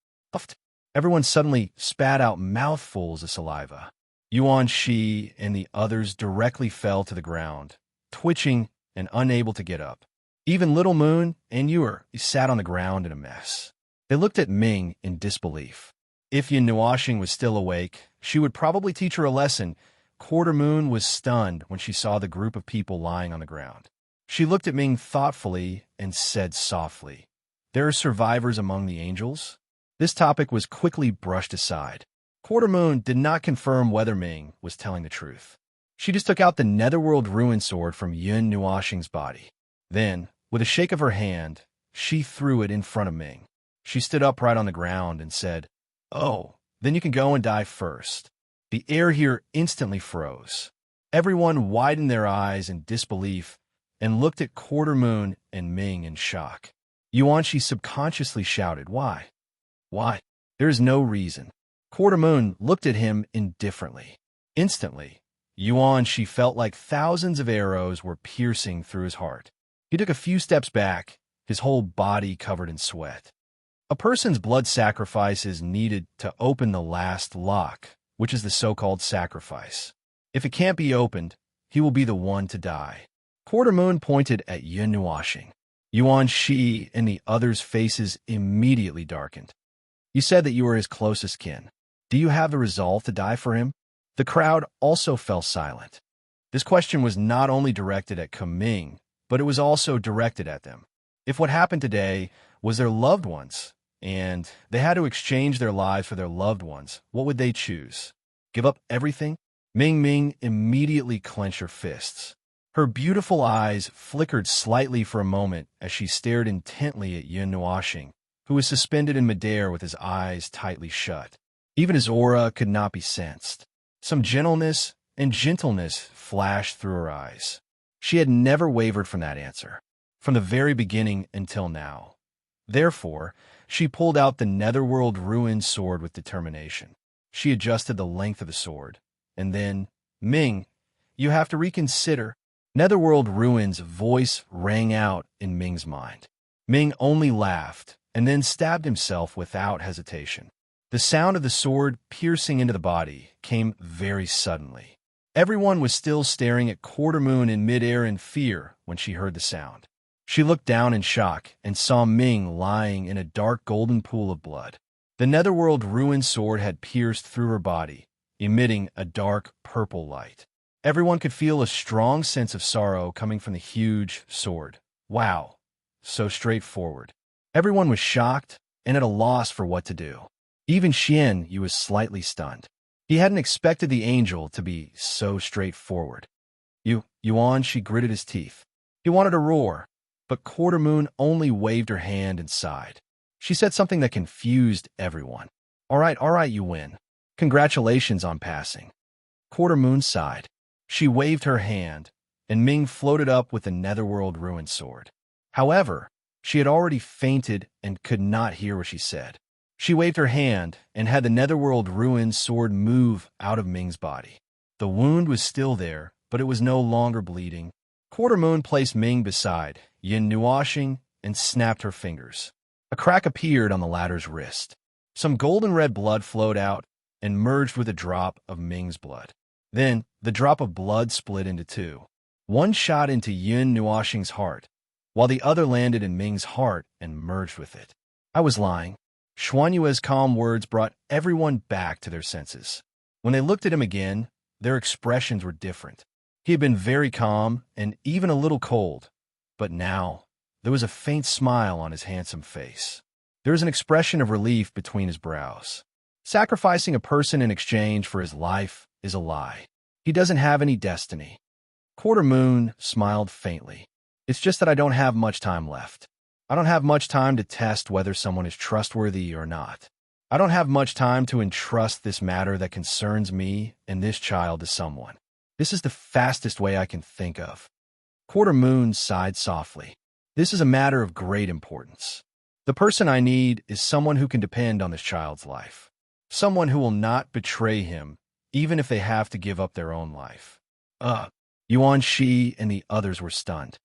Everyone suddenly spat out mouthfuls of saliva. Yuan Shi and the others directly fell to the ground, twitching and unable to get up. Even Little Moon and Yuer sat on the ground in a mess. They looked at Ming in disbelief. If Yin Nuashing was still awake, she would probably teach her a lesson. Quarter Moon was stunned when she saw the group of people lying on the ground. She looked at Ming thoughtfully and said softly, "There are survivors among the angels?" This topic was quickly brushed aside. Quarter Moon did not confirm whether Ming was telling the truth. She just took out the Netherworld Ruin Sword from Yun Nuashing's body. Then, with a shake of her hand, she threw it in front of Ming. She stood upright on the ground and said, "Oh, then you can go and die first." The air here instantly froze. Everyone widened their eyes in disbelief and looked at Quarter Moon and Ming in shock. Yuanshi subconsciously shouted, "Why? Why? There is no reason." Quarter Moon looked at him indifferently. Instantly, Yuanshi felt like thousands of arrows were piercing through his heart. He took a few steps back, his whole body covered in sweat. A person's blood sacrifice is needed to open the last lock, which is the so-called sacrifice. If it can't be opened, he will be the one to die. Quarter Moon pointed at Yun Nuashing. Yuan Shi and the others' faces immediately darkened. "You said that you were his closest kin. Do you have the resolve to die for him?" The crowd also fell silent. This question was not only directed at Kaming, but it was also directed at them. If what happened today was their loved ones, and they had to exchange their lives for their loved ones, what would they choose? Give up everything? Ming immediately clenched her fists. Her beautiful eyes flickered slightly for a moment as she stared intently at Yun Nuashing, who was suspended in midair with his eyes tightly shut. Even his aura could not be sensed. Some gentleness and gentleness flashed through her eyes. She had never wavered from that answer, from the very beginning until now. Therefore, she pulled out the Netherworld Ruin Sword with determination. She adjusted the length of the sword. And then, "Ming, you have to reconsider." Netherworld Ruin's voice rang out in Ming's mind. Ming only laughed and then stabbed himself without hesitation. The sound of the sword piercing into the body came very suddenly. Everyone was still staring at Quarter Moon in midair in fear when she heard the sound. She looked down in shock and saw Ming lying in a dark golden pool of blood. The Netherworld Ruin Sword had pierced through her body, emitting a dark purple light. Everyone could feel a strong sense of sorrow coming from the huge sword. Wow, so straightforward. Everyone was shocked and at a loss for what to do. Even Xian Yu was slightly stunned. He hadn't expected the angel to be so straightforward. Yuan, she gritted his teeth. He wanted to roar, but Quarter Moon only waved her hand and sighed. She said something that confused everyone. All right, you win. Congratulations on passing." Quarter Moon sighed. She waved her hand, and Ming floated up with the Netherworld Ruin Sword. However, she had already fainted and could not hear what she said. She waved her hand and had the Netherworld Ruin Sword move out of Ming's body. The wound was still there, but it was no longer bleeding. Quarter Moon placed Ming beside Yin Nuashing and snapped her fingers. A crack appeared on the latter's wrist. Some golden red blood flowed out and merged with a drop of Ming's blood. Then, the drop of blood split into two. One shot into Yin Nuashing's heart, while the other landed in Ming's heart and merged with it. "I was lying." Xuanyue's calm words brought everyone back to their senses. When they looked at him again, their expressions were different. He had been very calm and even a little cold, but now there was a faint smile on his handsome face. There was an expression of relief between his brows. Sacrificing a person in exchange for his life is a lie. He doesn't have any destiny. Quarter Moon smiled faintly. "It's just that I don't have much time left." I don't have much time to test whether someone is trustworthy or not. I don't have much time to entrust this matter that concerns me and this child to someone. This is the fastest way I can think of. Quarter Moon sighed softly. This is a matter of great importance. The person I need is someone who can depend on this child's life. Someone who will not betray him, even if they have to give up their own life. Yuan Shi and the others were stunned.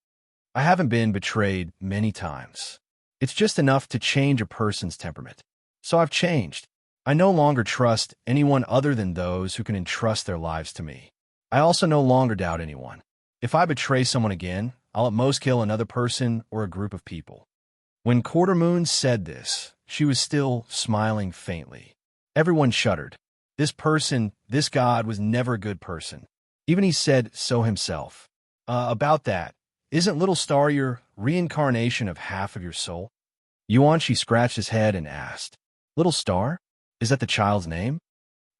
I haven't been betrayed many times. It's just enough to change a person's temperament. So I've changed. I no longer trust anyone other than those who can entrust their lives to me. I also no longer doubt anyone. If I betray someone again, I'll at most kill another person or a group of people. When Quarter Moon said this, she was still smiling faintly. Everyone shuddered. This person, this god, was never a good person. Even he said so himself. About that, isn't Little Star your reincarnation of half of your soul? Yuanshi scratched his head and asked, Little Star? Is that the child's name?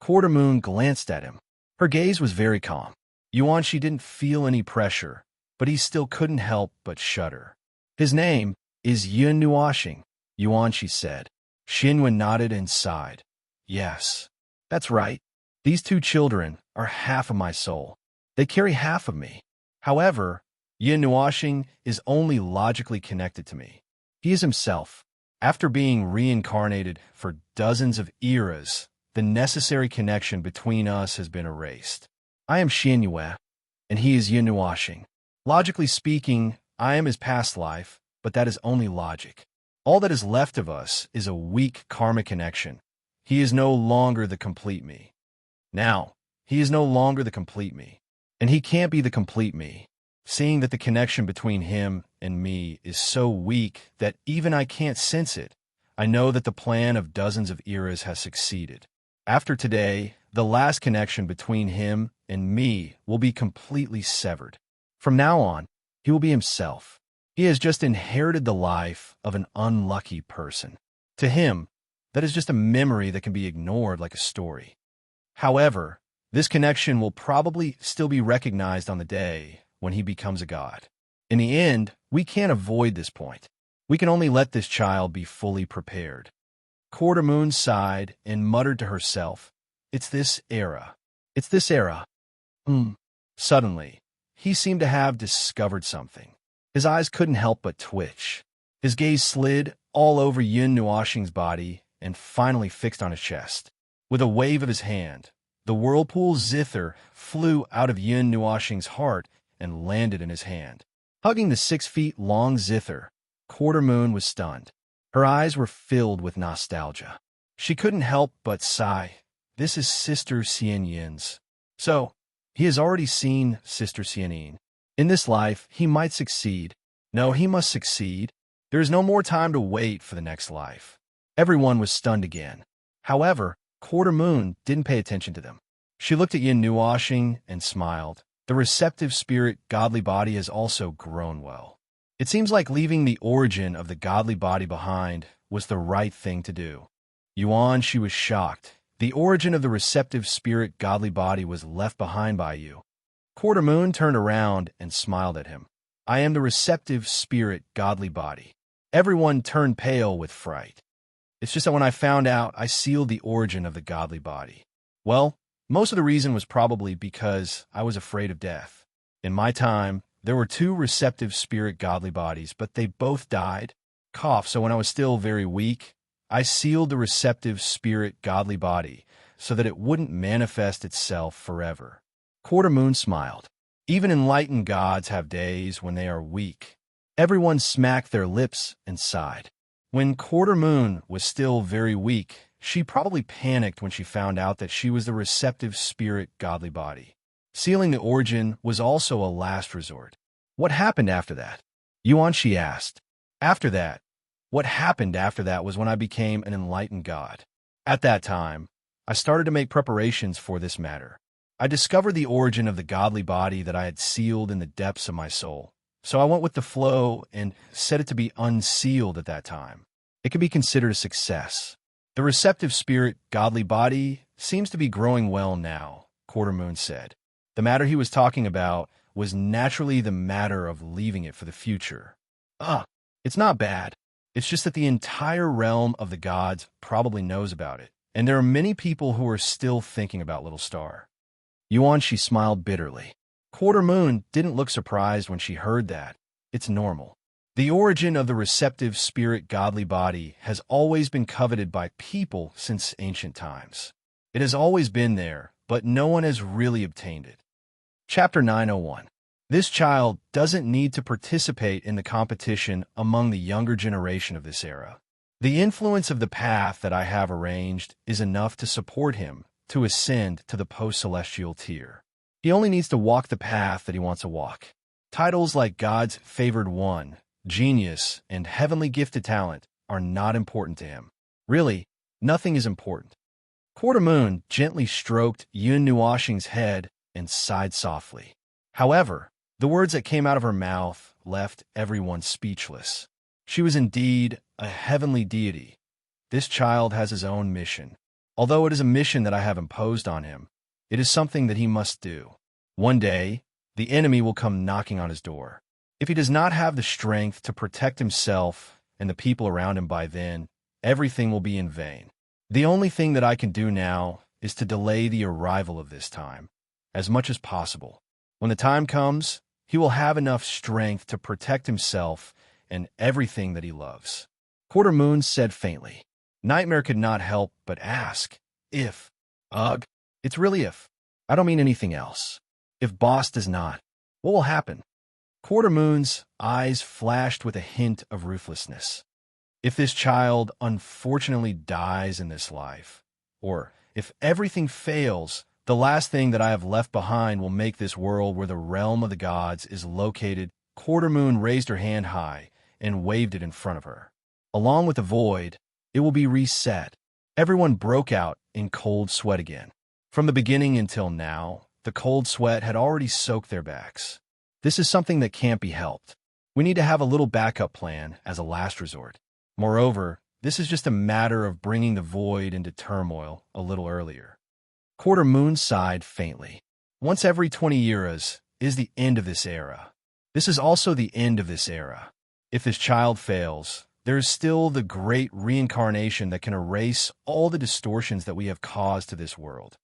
Quarter Moon glanced at him. Her gaze was very calm. Yuanshi didn't feel any pressure, but he still couldn't help but shudder. His name is Yun Nuashing, Yuanshi said. Xinwen nodded and sighed. Yes, that's right. These two children are half of my soul. They carry half of me. However, Yin Nuashing is only logically connected to me. He is himself. After being reincarnated for dozens of eras, the necessary connection between us has been erased. I am Xian Yue, and he is Yin Nuashing. Logically speaking, I am his past life, but that is only logic. All that is left of us is a weak karmic connection. He is no longer the complete me. Now, he is no longer the complete me, and he can't be the complete me. Seeing that the connection between him and me is so weak that even I can't sense it, I know that the plan of dozens of eras has succeeded. After today, the last connection between him and me will be completely severed. From now on, he will be himself. He has just inherited the life of an unlucky person. To him, that is just a memory that can be ignored like a story. However, this connection will probably still be recognized on the day when he becomes a god. In the end, we can't avoid this point. We can only let this child be fully prepared. Quarter Moon sighed and muttered to herself, It's this era. It's this era. Suddenly, he seemed to have discovered something. His eyes couldn't help but twitch. His gaze slid all over Yun Nuashing's body and finally fixed on his chest. With a wave of his hand, the whirlpool zither flew out of Yun Nuashing's heart and landed in his hand. Hugging the 6-feet-long zither, Quarter Moon was stunned. Her eyes were filled with nostalgia. She couldn't help but sigh. This is Sister Xian Yin's. So, he has already seen Sister Xian. In this life, he might succeed. No, he must succeed. There is no more time to wait for the next life. Everyone was stunned again. However, Quarter Moon didn't pay attention to them. She looked at Yin Nuashing and smiled. The receptive spirit godly body has also grown well. It seems like leaving the origin of the godly body behind was the right thing to do. Yuan, she was shocked. The origin of the receptive spirit godly body was left behind by you. Quarter Moon turned around and smiled at him. I am the receptive spirit godly body. Everyone turned pale with fright. It's just that when I found out, I sealed the origin of the godly body. Well, most of the reason was probably because I was afraid of death. In my time, there were 2 receptive spirit godly bodies, but they both died. So when I was still very weak, I sealed the receptive spirit godly body so that it wouldn't manifest itself forever. Quarter Moon smiled. Even enlightened gods have days when they are weak. Everyone smacked their lips and sighed. When Quarter Moon was still very weak, she probably panicked when she found out that she was the receptive spirit godly body. Sealing the origin was also a last resort. What happened after that? Yuan Shi asked. What happened after that was when I became an enlightened god. At that time, I started to make preparations for this matter. I discovered the origin of the godly body that I had sealed in the depths of my soul. So I went with the flow and set it to be unsealed at that time. It could be considered a success. The receptive spirit godly body seems to be growing well now, Quarter Moon said. The matter he was talking about was naturally the matter of leaving it for the future. It's not bad. It's just that the entire realm of the gods probably knows about it, and there are many people who are still thinking about Little Star. She smiled bitterly. Quarter Moon didn't look surprised when she heard that. It's normal. The origin of the receptive spirit godly body has always been coveted by people since ancient times. It has always been there, but no one has really obtained it. Chapter 901. This child doesn't need to participate in the competition among the younger generation of this era. The influence of the path that I have arranged is enough to support him to ascend to the post-celestial tier. He only needs to walk the path that he wants to walk. Titles like God's Favored One, Genius, and Heavenly Gifted Talent are not important to him. Really, nothing is important. Quarter Moon gently stroked Yun Nuashing's head and sighed softly. However, the words that came out of her mouth left everyone speechless. She was indeed a heavenly deity. This child has his own mission. Although it is a mission that I have imposed on him, it is something that he must do. One day, the enemy will come knocking on his door. If he does not have the strength to protect himself and the people around him by then, everything will be in vain. The only thing that I can do now is to delay the arrival of this time as much as possible. When the time comes, he will have enough strength to protect himself and everything that he loves. Quarter Moon said faintly. Nightmare could not help but ask, if. Ugh, it's really if. I don't mean anything else. If Boss does not, what will happen? Quarter Moon's eyes flashed with a hint of ruthlessness. If this child unfortunately dies in this life, or if everything fails, the last thing that I have left behind will make this world where the realm of the gods is located. Quarter Moon raised her hand high and waved it in front of her. Along with the void, it will be reset. Everyone broke out in cold sweat again. From the beginning until now, the cold sweat had already soaked their backs. This is something that can't be helped. We need to have a little backup plan as a last resort. Moreover, this is just a matter of bringing the void into turmoil a little earlier. Quarter Moon sighed faintly. Once every 20 years is the end of this era. This is also the end of this era. If this child fails, there is still the great reincarnation that can erase all the distortions that we have caused to this world.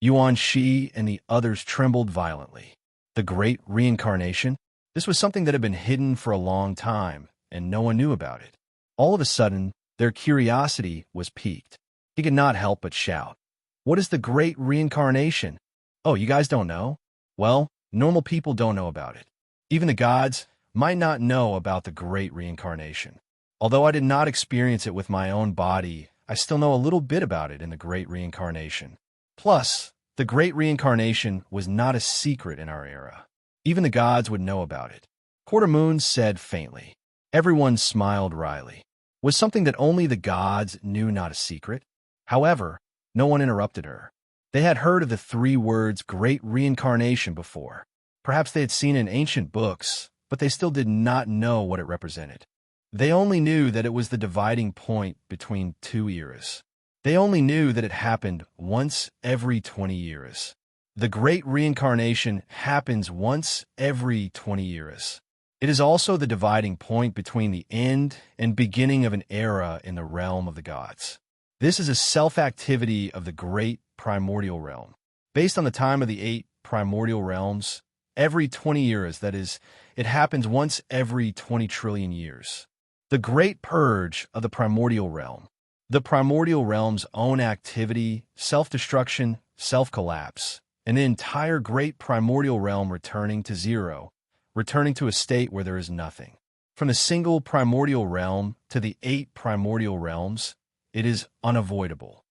Yuan Shi and the others trembled violently. The great reincarnation? This was something that had been hidden for a long time, and no one knew about it. All of a sudden, their curiosity was piqued. He could not help but shout, "What is the great reincarnation? Oh, you guys don't know? Well, normal people don't know about it. Even the gods might not know about the great reincarnation. Although I did not experience it with my own body, I still know a little bit about it in the great reincarnation. Plus, the great reincarnation was not a secret in our era. Even the gods would know about it." Quarter Moon said faintly. Everyone smiled wryly. Was something that only the gods knew not a secret? However, no one interrupted her. They had heard of the 3 words great reincarnation before. Perhaps they had seen it in ancient books, but they still did not know what it represented. They only knew that it was the dividing point between 2 eras. They only knew that it happened once every 20 years. The great reincarnation happens once every 20 years. It is also the dividing point between the end and beginning of an era in the realm of the gods. This is a self-activity of the great primordial realm. Based on the time of the 8 primordial realms, every 20 years, that is, it happens once every 20 trillion years. The great purge of the primordial realm. The primordial realm's own activity, self-destruction, self-collapse, and the entire great primordial realm returning to zero, returning to a state where there is nothing. From the single primordial realm to the 8 primordial realms, it is unavoidable.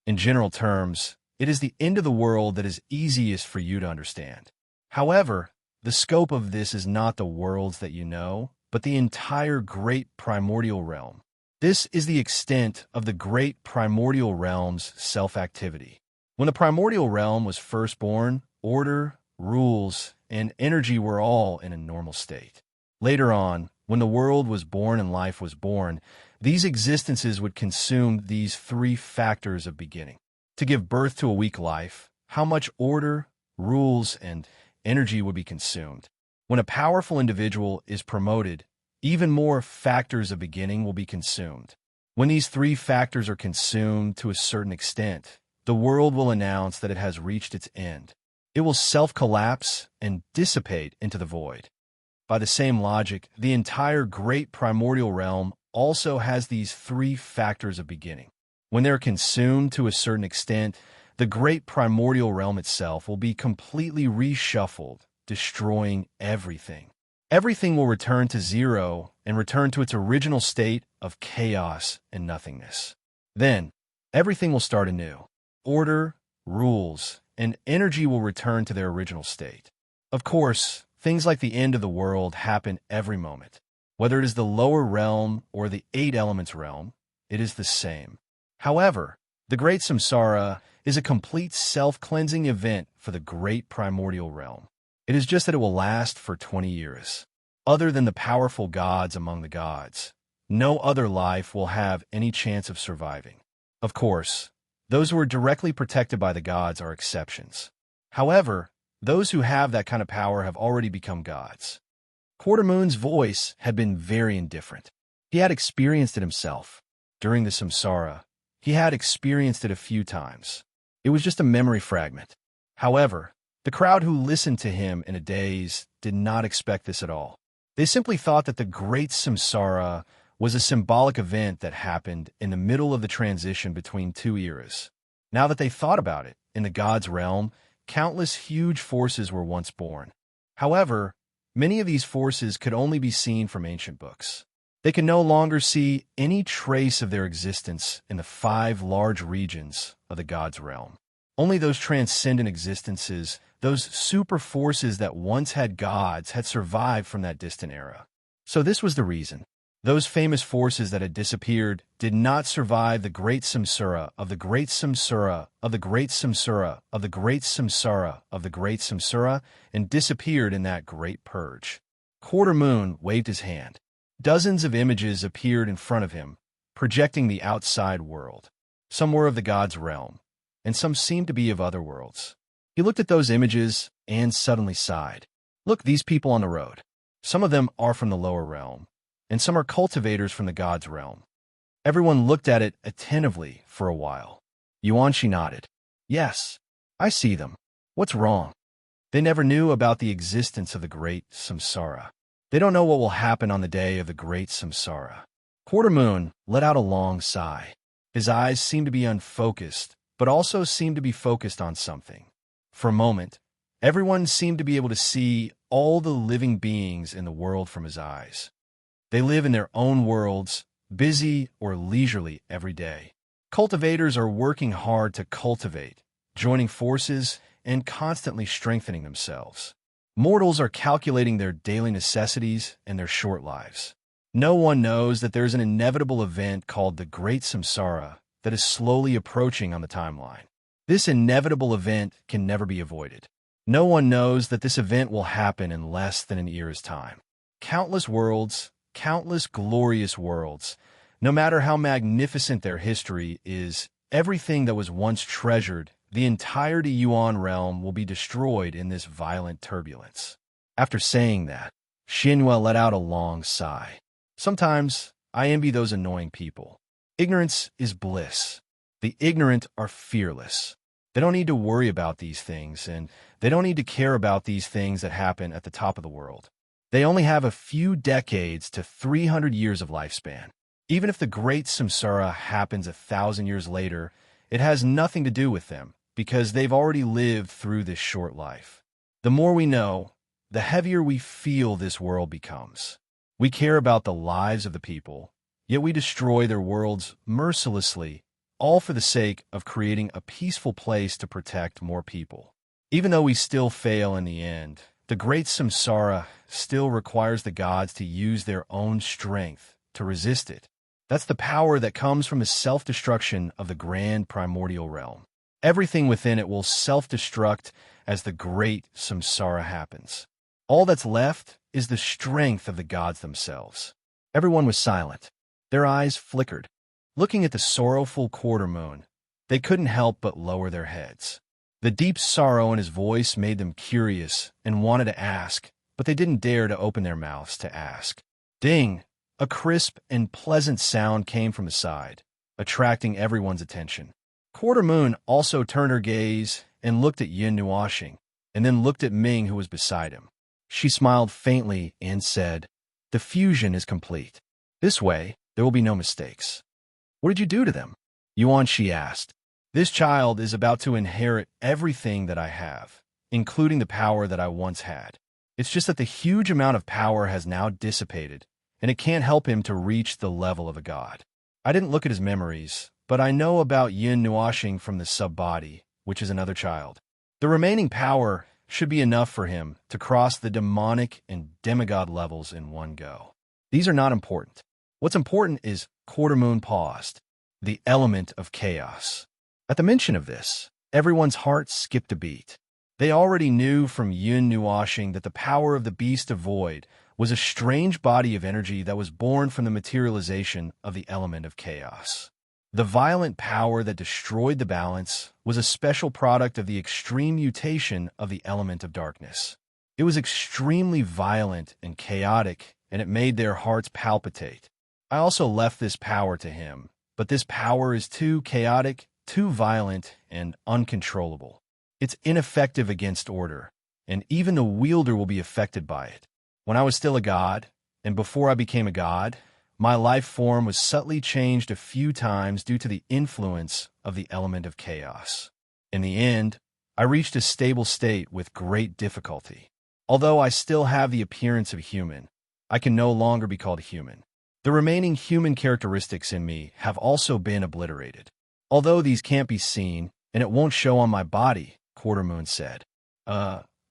In general terms, it is the end of the world that is easiest for you to understand. However, the scope of this is not the worlds that you know, but the entire great primordial realm. This is the extent of the great primordial realm's self-activity. When the primordial realm was first born, order, rules, and energy were all in a normal state. Later on, when the world was born and life was born, these existences would consume these 3 factors of beginning. To give birth to a weak life, how much order, rules, and energy would be consumed. When a powerful individual is promoted, even more factors of beginning will be consumed. When these three factors are consumed to a certain extent, the world will announce that it has reached its end. It will self-collapse and dissipate into the void. By the same logic, the entire great primordial realm also has these three factors of beginning. When they're consumed to a certain extent, the great primordial realm itself will be completely reshuffled, destroying everything. Everything will return to zero and return to its original state of chaos and nothingness. Then, everything will start anew. Order, rules, and energy will return to their original state. Of course, things like the end of the world happen every moment. Whether it is the lower realm or the eight elements realm, it is the same. However, the Great Samsara is a complete self-cleansing event for the great primordial realm. It is just that it will last for 20 years. Other than the powerful gods among the gods, no other life will have any chance of surviving. Of course, those who are directly protected by the gods are exceptions. However, those who have that kind of power have already become gods. Quartermoon's voice had been very indifferent. He had experienced it himself. During the samsara, he had experienced it a few times. It was just a memory fragment. However, the crowd who listened to him in a daze did not expect this at all. They simply thought that the great samsara was a symbolic event that happened in the middle of the transition between two eras. Now that they thought about it, in the gods' realm, countless huge forces were once born. However, many of these forces could only be seen from ancient books. They can no longer see any trace of their existence in the 5 large regions of the gods' realm. Only those transcendent existences, those super forces that once had gods, had survived from that distant era. So this was the reason. Those famous forces that had disappeared did not survive the great samsara of the great samsara of the great samsara of the great samsara of the great samsara and disappeared in that great purge. Quartermoon waved his hand. Dozens of images appeared in front of him, projecting the outside world. Some were of the gods' realm, and some seemed to be of other worlds. He looked at those images and suddenly sighed. Look, these people on the road. Some of them are from the lower realm, and some are cultivators from the gods' realm. Everyone looked at it attentively for a while. Yuanshi nodded. Yes, I see them. What's wrong? They never knew about the existence of the great samsara. They don't know what will happen on the day of the great samsara. Quartermoon let out a long sigh. His eyes seemed to be unfocused, but also seemed to be focused on something. For a moment, everyone seemed to be able to see all the living beings in the world from his eyes. They live in their own worlds, busy or leisurely every day. Cultivators are working hard to cultivate, joining forces, and constantly strengthening themselves. Mortals are calculating their daily necessities and their short lives. No one knows that there is an inevitable event called the Great Samsara that is slowly approaching on the timeline. This inevitable event can never be avoided. No one knows that this event will happen in less than an year's time. Countless worlds, countless glorious worlds, no matter how magnificent their history is, everything that was once treasured, the entirety Yuan realm will be destroyed in this violent turbulence. After saying that, Xinhua let out a long sigh. Sometimes I envy those annoying people. Ignorance is bliss. The ignorant are fearless. They don't need to worry about these things, and they don't need to care about these things that happen at the top of the world. They only have a few decades to 300 years of lifespan. Even if the great samsara happens 1,000 years later, it has nothing to do with them, because they've already lived through this short life. The more we know, the heavier we feel this world becomes. We care about the lives of the people, yet we destroy their worlds mercilessly, all for the sake of creating a peaceful place to protect more people. Even though we still fail in the end, the great samsara still requires the gods to use their own strength to resist it. That's the power that comes from the self-destruction of the grand primordial realm. Everything within it will self-destruct as the great samsara happens. All that's left is the strength of the gods themselves. Everyone was silent. Their eyes flickered. Looking at the sorrowful quartermoon, they couldn't help but lower their heads. The deep sorrow in his voice made them curious and wanted to ask, but they didn't dare to open their mouths to ask. Ding! A crisp and pleasant sound came from the side, attracting everyone's attention. Quarter Moon also turned her gaze and looked at Yin Nuashing, and then looked at Ming, who was beside him. She smiled faintly and said, "The fusion is complete. This way, there will be no mistakes." "What did you do to them?" Yuan Shi asked. "This child is about to inherit everything that I have, including the power that I once had. It's just that the huge amount of power has now dissipated, and it can't help him to reach the level of a god. I didn't look at his memories, but I know about Yin Nuashing from the sub-body, which is another child. The remaining power should be enough for him to cross the demonic and demigod levels in one go. These are not important. What's important is," Quarter Moon paused, "the element of chaos." At the mention of this, everyone's heart skipped a beat. They already knew from Yin Nuashing that the power of the Beast of Void was a strange body of energy that was born from the materialization of the element of chaos. The violent power that destroyed the balance was a special product of the extreme mutation of the element of darkness. It was extremely violent and chaotic, and it made their hearts palpitate. I also left this power to him, but this power is too chaotic, too violent, and uncontrollable. It's ineffective against order, and even the wielder will be affected by it. When I was still a god, and before I became a god, my life form was subtly changed a few times due to the influence of the element of chaos. In the end, I reached a stable state with great difficulty. Although I still have the appearance of human, I can no longer be called human. The remaining human characteristics in me have also been obliterated. Although these can't be seen, and it won't show on my body," Quarter Moon said.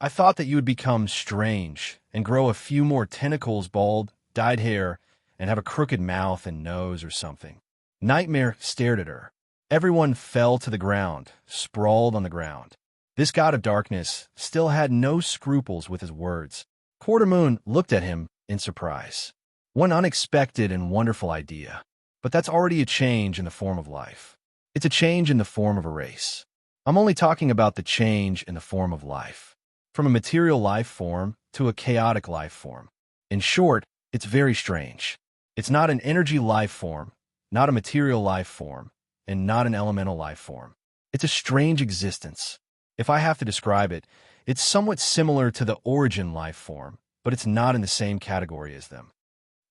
I thought that you would become strange and grow a few more tentacles, bald, dyed hair, and have a crooked mouth and nose or something." Nightmare stared at her. Everyone fell to the ground, sprawled on the ground. This god of darkness still had no scruples with his words. Quarter Moon looked at him in surprise. One unexpected and wonderful idea. But that's already a change in the form of life. It's a change in the form of a race. I'm only talking about the change in the form of life. From a material life form to a chaotic life form. In short, it's very strange. It's not an energy life form, not a material life form, and not an elemental life form. It's a strange existence. If I have to describe it, it's somewhat similar to the origin life form, but it's not in the same category as them.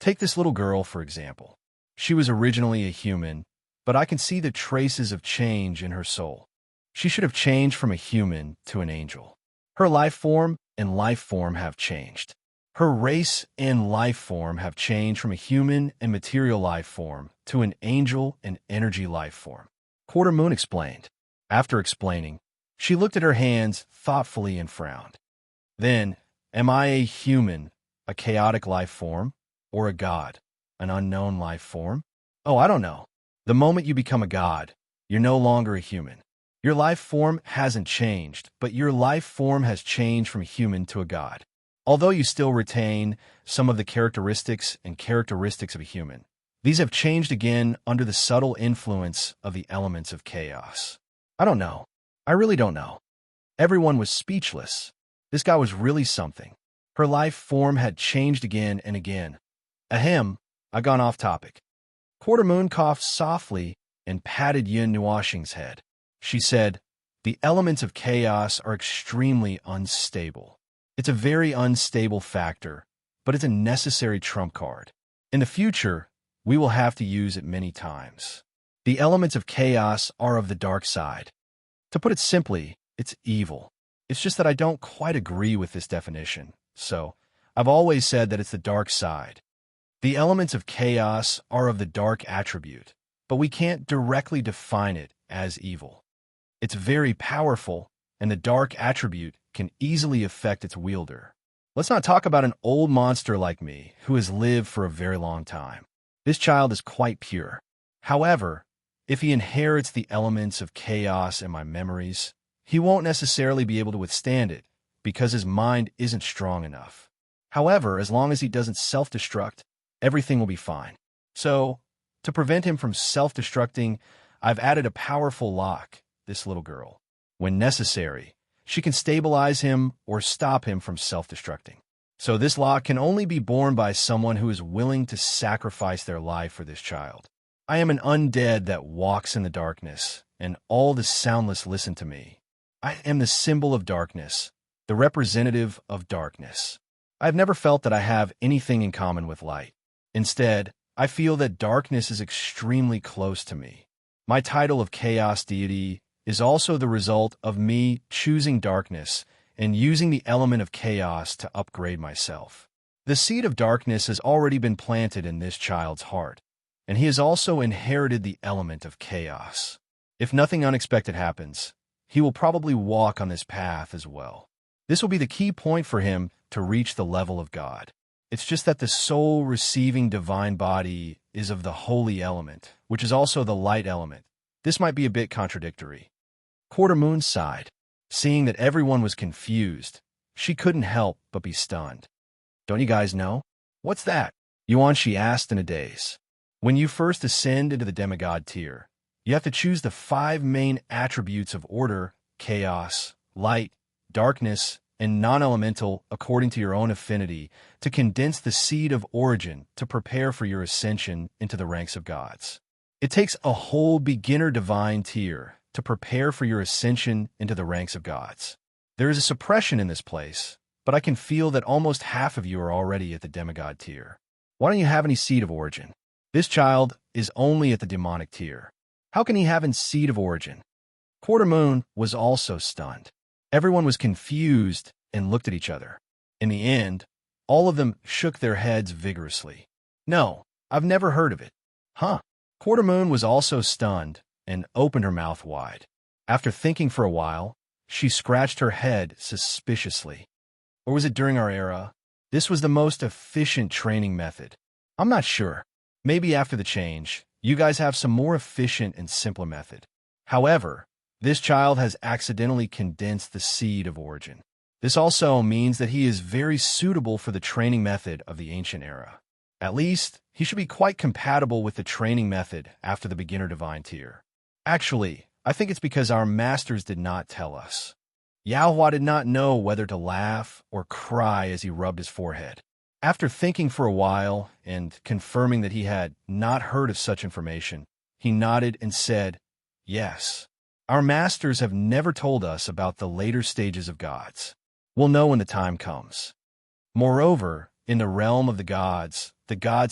Take this little girl, for example. She was originally a human, but I can see the traces of change in her soul. She should have changed from a human to an angel. Her life form and life form have changed. Her race and life form have changed from a human and material life form to an angel and energy life form. Quarter Moon explained. After explaining, she looked at her hands thoughtfully and frowned. Then, am I a human, a chaotic life form, or a god, an unknown life form? Oh, I don't know. The moment you become a god, you're no longer a human. Your life form hasn't changed, but your life form has changed from human to a god. Although you still retain some of the characteristics of a human, these have changed again under the subtle influence of the elements of chaos. I don't know. I really don't know. Everyone was speechless. This guy was really something. Her life form had changed again and again. Ahem, I've gone off topic. Quarter Moon coughed softly and patted Yin Nuashing's head. She said, "The elements of chaos are extremely unstable. It's a very unstable factor, but it's a necessary trump card. In the future, we will have to use it many times. The elements of chaos are of the dark side. To put it simply, it's evil. It's just that I don't quite agree with this definition, so I've always said that it's the dark side. The elements of chaos are of the dark attribute, but we can't directly define it as evil. It's very powerful, and the dark attribute can easily affect its wielder. Let's not talk about an old monster like me who has lived for a very long time. This child is quite pure. However, if he inherits the elements of chaos and my memories, he won't necessarily be able to withstand it because his mind isn't strong enough. However, as long as he doesn't self-destruct, everything will be fine. So, to prevent him from self-destructing, I've added a powerful lock, this little girl. When necessary, she can stabilize him or stop him from self-destructing. So this lot can only be borne by someone who is willing to sacrifice their life for this child. I am an undead that walks in the darkness, and all the soundless listen to me. I am the symbol of darkness, the representative of darkness. I have never felt that I have anything in common with light. Instead, I feel that darkness is extremely close to me. My title of chaos deity is also the result of me choosing darkness and using the element of chaos to upgrade myself. The seed of darkness has already been planted in this child's heart, and he has also inherited the element of chaos. If nothing unexpected happens, he will probably walk on this path as well. This will be the key point for him to reach the level of God. It's just that the soul receiving divine body is of the holy element, which is also the light element. This might be a bit contradictory. Quarter Moon sighed. Seeing that everyone was confused, she couldn't help but be stunned. Don't you guys know? What's that? Yuan-Shi asked in a daze. When you first ascend into the demigod tier, you have to choose the 5 main attributes of order, chaos, light, darkness, and non-elemental according to your own affinity to condense the seed of origin to prepare for your ascension into the ranks of gods. It takes a whole beginner divine tier to prepare for your ascension into the ranks of gods. There is a suppression in this place, but I can feel that almost half of you are already at the demigod tier. Why don't you have any seed of origin? This child is only at the demonic tier. How can he have any seed of origin? Quarter Moon was also stunned. Everyone was confused and looked at each other. In the end, all of them shook their heads vigorously. No, I've never heard of it. Huh? Quarter Moon was also stunned and opened her mouth wide. After thinking for a while, she scratched her head suspiciously. Or was it during our era? This was the most efficient training method. I'm not sure. Maybe after the change, you guys have some more efficient and simpler method. However, this child has accidentally condensed the seed of origin. This also means that he is very suitable for the training method of the ancient era. At least, he should be quite compatible with the training method after the beginner divine tier. Actually, I think it's because our masters did not tell us. Yaohua did not know whether to laugh or cry as he rubbed his forehead. After thinking for a while and confirming that he had not heard of such information, he nodded and said, "Yes. Our masters have never told us about the later stages of gods. We'll know when the time comes. Moreover, in the realm of the gods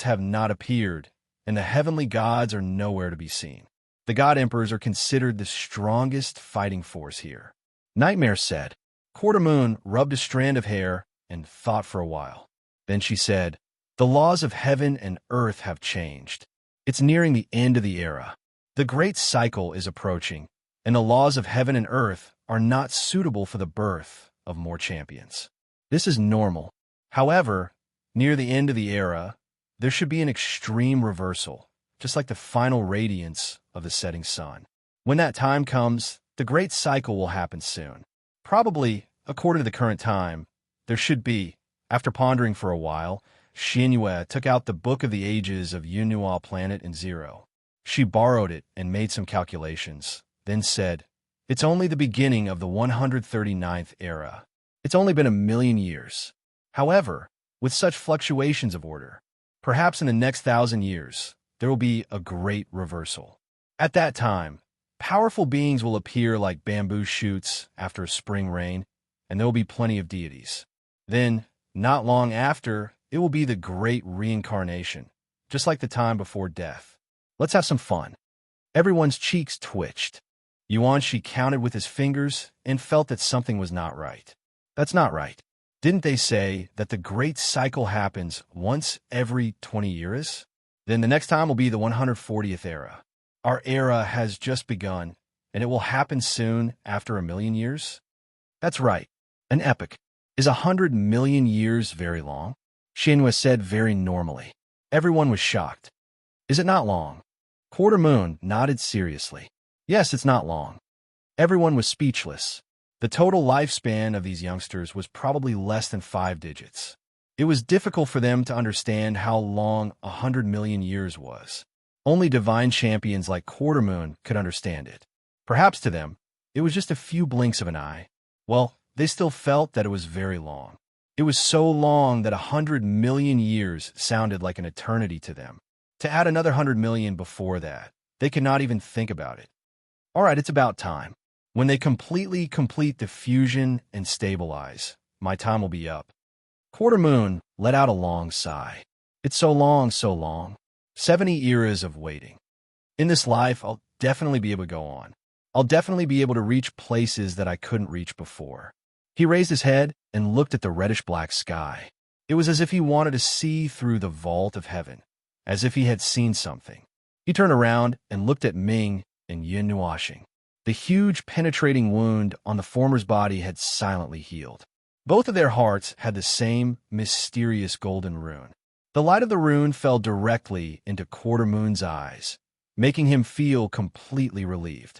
have not appeared, and the heavenly gods are nowhere to be seen. The god emperors are considered the strongest fighting force here." Nightmare said. Quarter Moon rubbed a strand of hair and thought for a while. Then she said, "The laws of heaven and earth have changed. It's nearing the end of the era. The great cycle is approaching, and the laws of heaven and earth are not suitable for the birth of more champions. This is normal. However, near the end of the era, there should be an extreme reversal, just like the final radiance of the setting sun. When that time comes, the great cycle will happen soon. Probably, according to the current time, there should be." After pondering for a while, Xinyue took out the Book of the Ages of Yunhua Planet and Zero. She borrowed it and made some calculations, then said, "It's only the beginning of the 139th era. It's only been 1,000,000 years. However, with such fluctuations of order, perhaps in the next 1,000 years, there will be a great reversal. At that time, powerful beings will appear like bamboo shoots after a spring rain, and there will be plenty of deities. Then, not long after, it will be the great reincarnation, just like the time before death. Let's have some fun." Everyone's cheeks twitched. Yuan-Shi counted with his fingers and felt that something was not right. That's not right. Didn't they say that the great cycle happens once every 20 years? Then the next time will be the 140th era. Our era has just begun, and it will happen soon after 1,000,000 years? That's right. An epoch. Is 100,000,000 years very long? Xinyue said very normally. Everyone was shocked. Is it not long? Quarter Moon nodded seriously. Yes, it's not long. Everyone was speechless. The total lifespan of these youngsters was probably less than 5 digits. It was difficult for them to understand how long 100,000,000 years was. Only divine champions like Quarter Moon could understand it. Perhaps to them, it was just a few blinks of an eye. Well, they still felt that it was very long. It was so long that 100 million years sounded like an eternity to them. To add another 100 million before that, they could not even think about it. All right, it's about time. When they completely complete the fusion and stabilize, my time will be up. Quarter Moon let out a long sigh. It's so long, so long. 70 eras of waiting. In this life, I'll definitely be able to go on. I'll definitely be able to reach places that I couldn't reach before. He raised his head and looked at the reddish-black sky. It was as if he wanted to see through the vault of heaven, as if he had seen something. He turned around and looked at Ming and Yin Nuashing. The huge penetrating wound on the former's body had silently healed. Both of their hearts had the same mysterious golden rune. The light of the rune fell directly into Quarter Moon's eyes, making him feel completely relieved.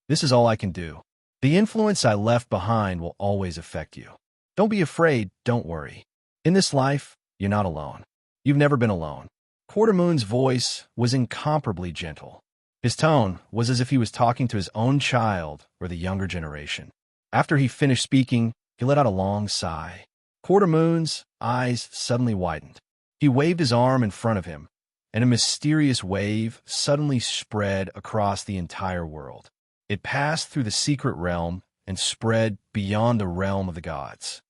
This is all I can do. The influence I left behind will always affect you. Don't be afraid, don't worry. In this life, you're not alone. You've never been alone. Quarter Moon's voice was incomparably gentle. His tone was as if he was talking to his own child or the younger generation. After he finished speaking, he let out a long sigh. Quarter Moon's eyes suddenly widened. He waved his arm in front of him, and a mysterious wave suddenly spread across the entire world. It passed through the secret realm and spread beyond the realm of the gods.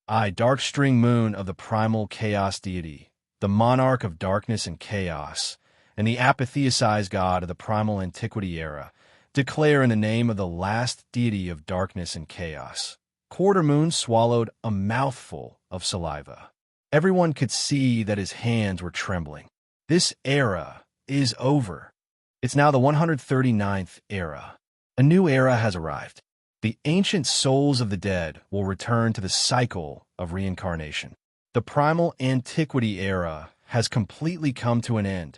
I, dark string moon of the primal chaos deity, the monarch of darkness and chaos, and the apotheosized god of the primal antiquity era, declare in the name of the last deity of darkness and chaos. Quarter Moon swallowed a mouthful of saliva. Everyone could see that his hands were trembling. This era is over. It's now the 139th era. A new era has arrived. The ancient souls of the dead will return to the cycle of reincarnation. The primal antiquity era has completely come to an end.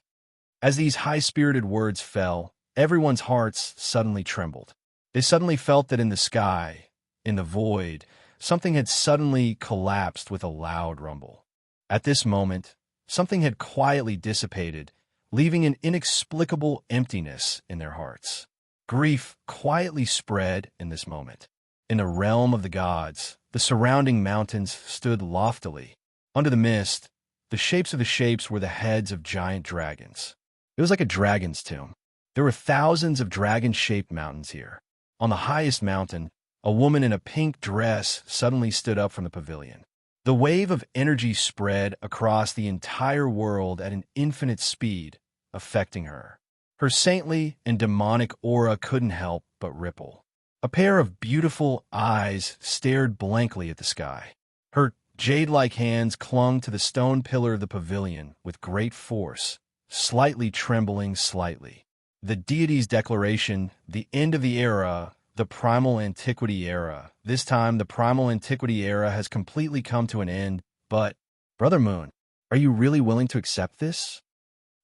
As these high-spirited words fell, everyone's hearts suddenly trembled. They suddenly felt that in the sky, in the void, something had suddenly collapsed with a loud rumble. At this moment, something had quietly dissipated, leaving an inexplicable emptiness in their hearts. Grief quietly spread in this moment. In the realm of the gods, the surrounding mountains stood loftily. Under the mist, the shapes of the shapes were the heads of giant dragons. It was like a dragon's tomb. There were thousands of dragon-shaped mountains here. On the highest mountain, a woman in a pink dress suddenly stood up from the pavilion. The wave of energy spread across the entire world at an infinite speed, affecting her. Her saintly and demonic aura couldn't help but ripple. A pair of beautiful eyes stared blankly at the sky. Her jade-like hands clung to the stone pillar of the pavilion with great force, slightly trembling slightly. The deity's declaration, the end of the era, the primal antiquity era. This time, the primal antiquity era has completely come to an end, but, Brother Moon, are you really willing to accept this?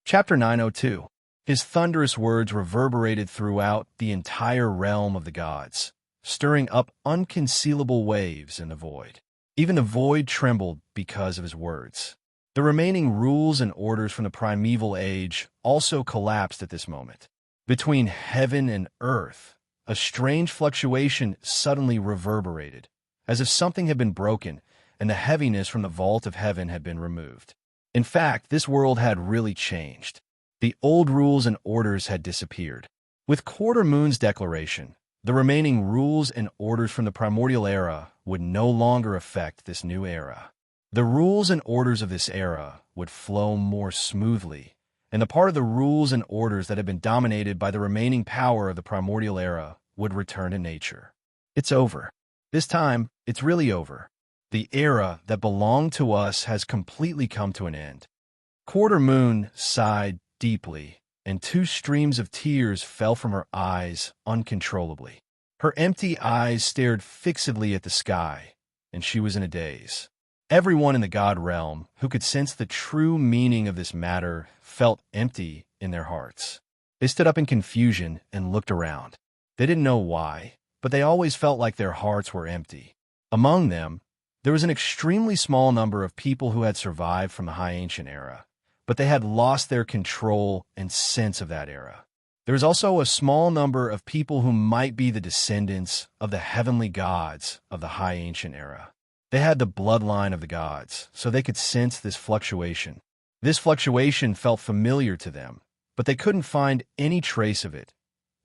Chapter 902. His thunderous words reverberated throughout the entire realm of the gods, stirring up unconcealable waves in the void. Even the void trembled because of his words. The remaining rules and orders from the primeval age also collapsed at this moment. Between heaven and earth, a strange fluctuation suddenly reverberated, as if something had been broken and the heaviness from the vault of heaven had been removed. In fact, this world had really changed. The old rules and orders had disappeared. With Quarter Moon's declaration, the remaining rules and orders from the primordial era would no longer affect this new era. The rules and orders of this era would flow more smoothly, and the part of the rules and orders that had been dominated by the remaining power of the primordial era would return to nature. It's over. This time, it's really over. The era that belonged to us has completely come to an end. Quarter Moon sighed deeply, and 2 streams of tears fell from her eyes uncontrollably. Her empty eyes stared fixedly at the sky, and she was in a daze. Everyone in the god realm who could sense the true meaning of this matter felt empty in their hearts. They stood up in confusion and looked around. They didn't know why, but they always felt like their hearts were empty. Among them, there was an extremely small number of people who had survived from the High Ancient Era, but they had lost their control and sense of that era. There was also a small number of people who might be the descendants of the heavenly gods of the High Ancient Era. They had the bloodline of the gods, so they could sense this fluctuation. This fluctuation felt familiar to them, but they couldn't find any trace of it.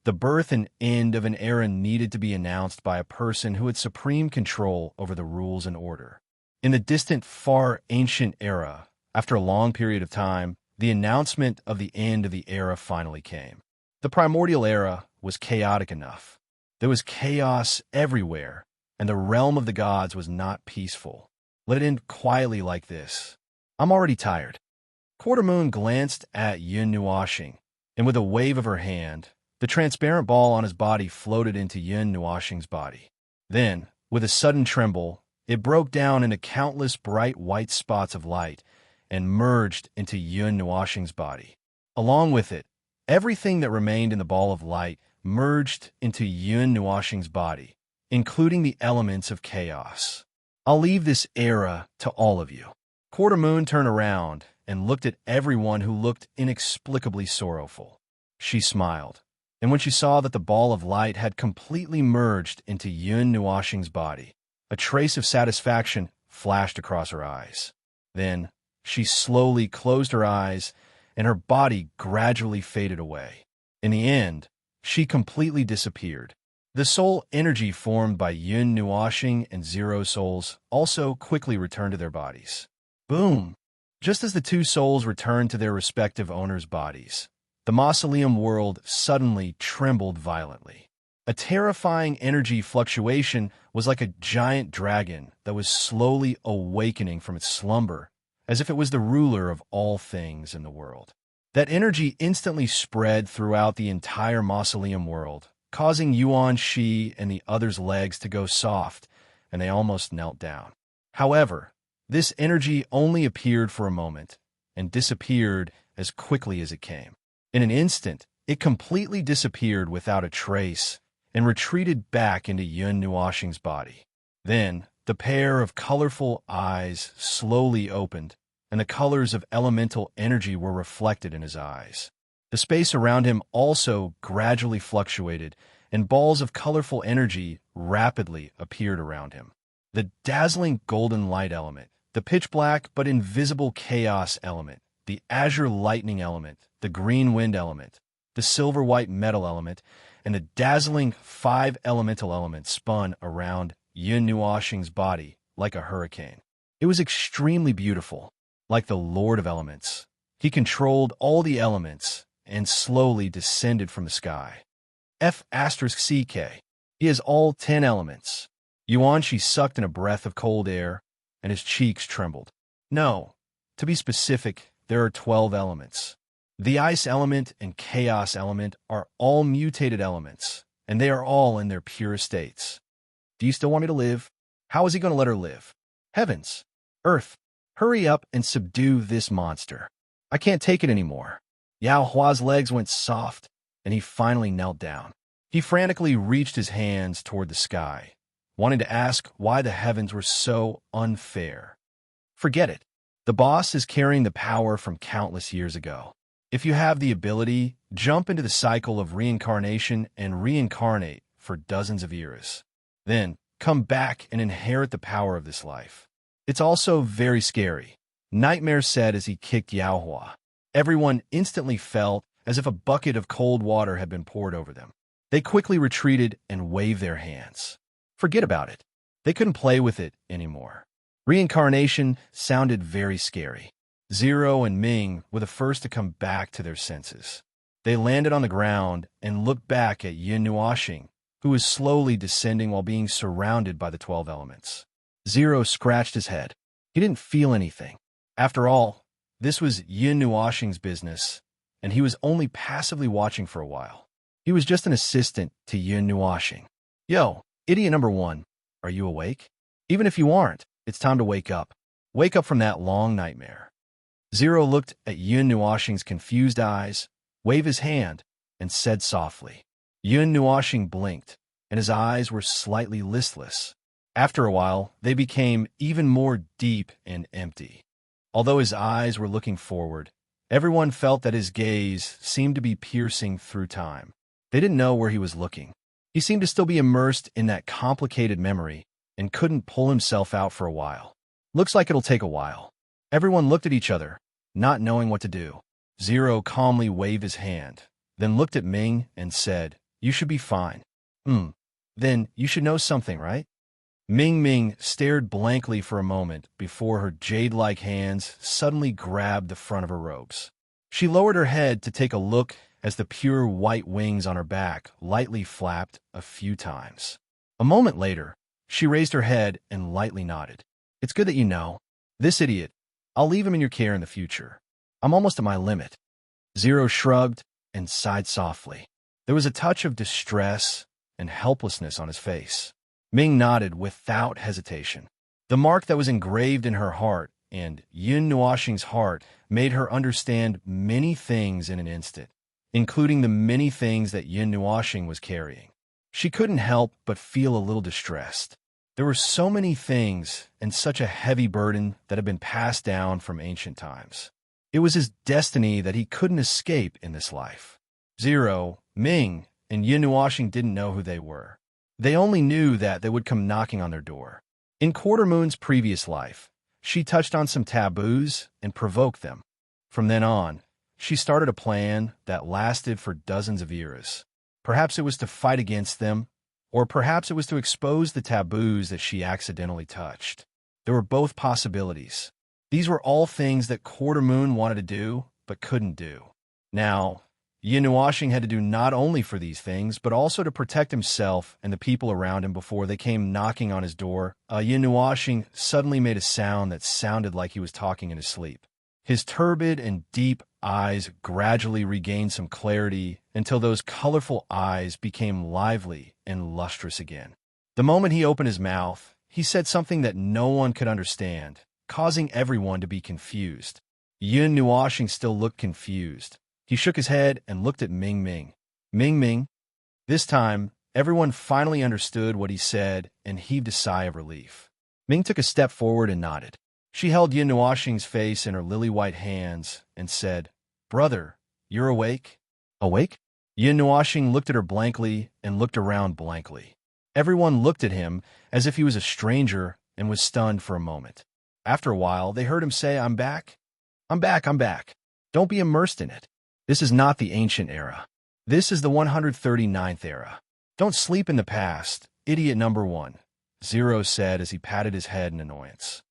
The birth and end of an era needed to be announced by a person who had supreme control over the rules and order. In the distant, far ancient era, after a long period of time, the announcement of the end of the era finally came. The primordial era was chaotic enough. There was chaos everywhere, and the realm of the gods was not peaceful. Let it end quietly like this. I'm already tired. Quartermoon glanced at Yun Nuashing, and with a wave of her hand, the transparent ball on his body floated into Yun Nuashing's body. Then, with a sudden tremble, it broke down into countless bright white spots of light and merged into Yun Nuashing's body. Along with it, everything that remained in the ball of light merged into Yun Nuashing's body, including the elements of chaos. I'll leave this era to all of you. Quartermoon turned around and looked at everyone who looked inexplicably sorrowful. She smiled, and when she saw that the ball of light had completely merged into Yun Nuashing's body, a trace of satisfaction flashed across her eyes. Then, she slowly closed her eyes, and her body gradually faded away. In the end, she completely disappeared. The soul energy formed by Yun Nuashing and Zero souls also quickly returned to their bodies. Boom! Just as the two souls returned to their respective owners' bodies, the mausoleum world suddenly trembled violently. A terrifying energy fluctuation was like a giant dragon that was slowly awakening from its slumber, as if it was the ruler of all things in the world. That energy instantly spread throughout the entire mausoleum world, causing Yuan Shi and the others' legs to go soft, and they almost knelt down. However, this energy only appeared for a moment and disappeared as quickly as it came. In an instant, it completely disappeared without a trace and retreated back into Yun Nuashing's body. Then, the pair of colorful eyes slowly opened, and the colors of elemental energy were reflected in his eyes. The space around him also gradually fluctuated, and balls of colorful energy rapidly appeared around him. The dazzling golden light element, the pitch black but invisible chaos element, the azure lightning element, the green wind element, the silver white metal element, and the dazzling 5 elemental elements spun around Yun Nuashing's body like a hurricane. It was extremely beautiful, like the Lord of Elements. He controlled all the elements and slowly descended from the sky. F*CK. He has all 10 elements. Yuanshi sucked in a breath of cold air, and his cheeks trembled. No, to be specific, there are 12 elements. The ice element and chaos element are all mutated elements, and they are all in their purest states. Do you still want me to live? How is he going to let her live? Heavens! Earth! Hurry up and subdue this monster. I can't take it anymore. Yao Hua's legs went soft, and he finally knelt down. He frantically reached his hands toward the sky, wanting to ask why the heavens were so unfair. Forget it. The boss is carrying the power from countless years ago. If you have the ability, jump into the cycle of reincarnation and reincarnate for dozens of years. Then, come back and inherit the power of this life. It's also very scary, Nightmare said as he kicked Yao Hua. Everyone instantly felt as if a bucket of cold water had been poured over them. They quickly retreated and waved their hands. Forget about it. They couldn't play with it anymore. Reincarnation sounded very scary. Zero and Ming were the first to come back to their senses. They landed on the ground and looked back at Yun Nuashing, who was slowly descending while being surrounded by the 12 elements. Zero scratched his head. He didn't feel anything. After all, this was Yun Nuashing's business, and he was only passively watching for a while. He was just an assistant to Yun Nuashing. Yo, idiot number 1, are you awake? Even if you aren't, it's time to wake up. Wake up from that long nightmare. Zero looked at Yun Nuashing's confused eyes, waved his hand, and said softly. Yun Nuashing blinked, and his eyes were slightly listless. After a while, they became even more deep and empty. Although his eyes were looking forward, everyone felt that his gaze seemed to be piercing through time. They didn't know where he was looking. He seemed to still be immersed in that complicated memory, and couldn't pull himself out for a while. Looks like it'll take a while. Everyone looked at each other, not knowing what to do. Zero calmly waved his hand, then looked at Ming and said, "You should be fine." Then you should know something, right? Ming stared blankly for a moment before her jade-like hands suddenly grabbed the front of her robes. She lowered her head to take a look as the pure white wings on her back lightly flapped a few times. A moment later, she raised her head and lightly nodded. "It's good that you know. This idiot, I'll leave him in your care in the future. I'm almost at my limit." Zero shrugged and sighed softly. There was a touch of distress and helplessness on his face. Ming nodded without hesitation. The mark that was engraved in her heart and Yun Nuoxing's heart made her understand many things in an instant, including the many things that Yun Nuoxing was carrying. She couldn't help but feel a little distressed. There were so many things and such a heavy burden that had been passed down from ancient times. It was his destiny that he couldn't escape in this life. Zero, Ming, and Yun Nuoxing didn't know who they were. They only knew that they would come knocking on their door. In Quarter Moon's previous life, she touched on some taboos and provoked them. From then on, she started a plan that lasted for dozens of years. Perhaps it was to fight against them, or perhaps it was to expose the taboos that she accidentally touched. There were both possibilities. These were all things that Quarter Moon wanted to do, but couldn't do. Now, Yun Nuoxing had to do not only for these things, but also to protect himself and the people around him before they came knocking on his door. Yun Nuoxing suddenly made a sound that sounded like he was talking in his sleep. His turbid and deep eyes gradually regained some clarity until those colorful eyes became lively and lustrous again. The moment he opened his mouth, he said something that no one could understand, causing everyone to be confused. Yun Nuoxing still looked confused. He shook his head and looked at Ming. Ming. This time, everyone finally understood what he said and heaved a sigh of relief. Ming took a step forward and nodded. She held Yun Nuoxing's face in her lily-white hands and said, "Brother, you're awake?" "Awake?" Yun Nuoxing looked at her blankly and looked around blankly. Everyone looked at him as if he was a stranger and was stunned for a moment. After a while, they heard him say, "I'm back. I'm back. Don't be immersed in it. This is not the ancient era. This is the 139th era. Don't sleep in the past, idiot number one," Zero said as he patted his head in annoyance.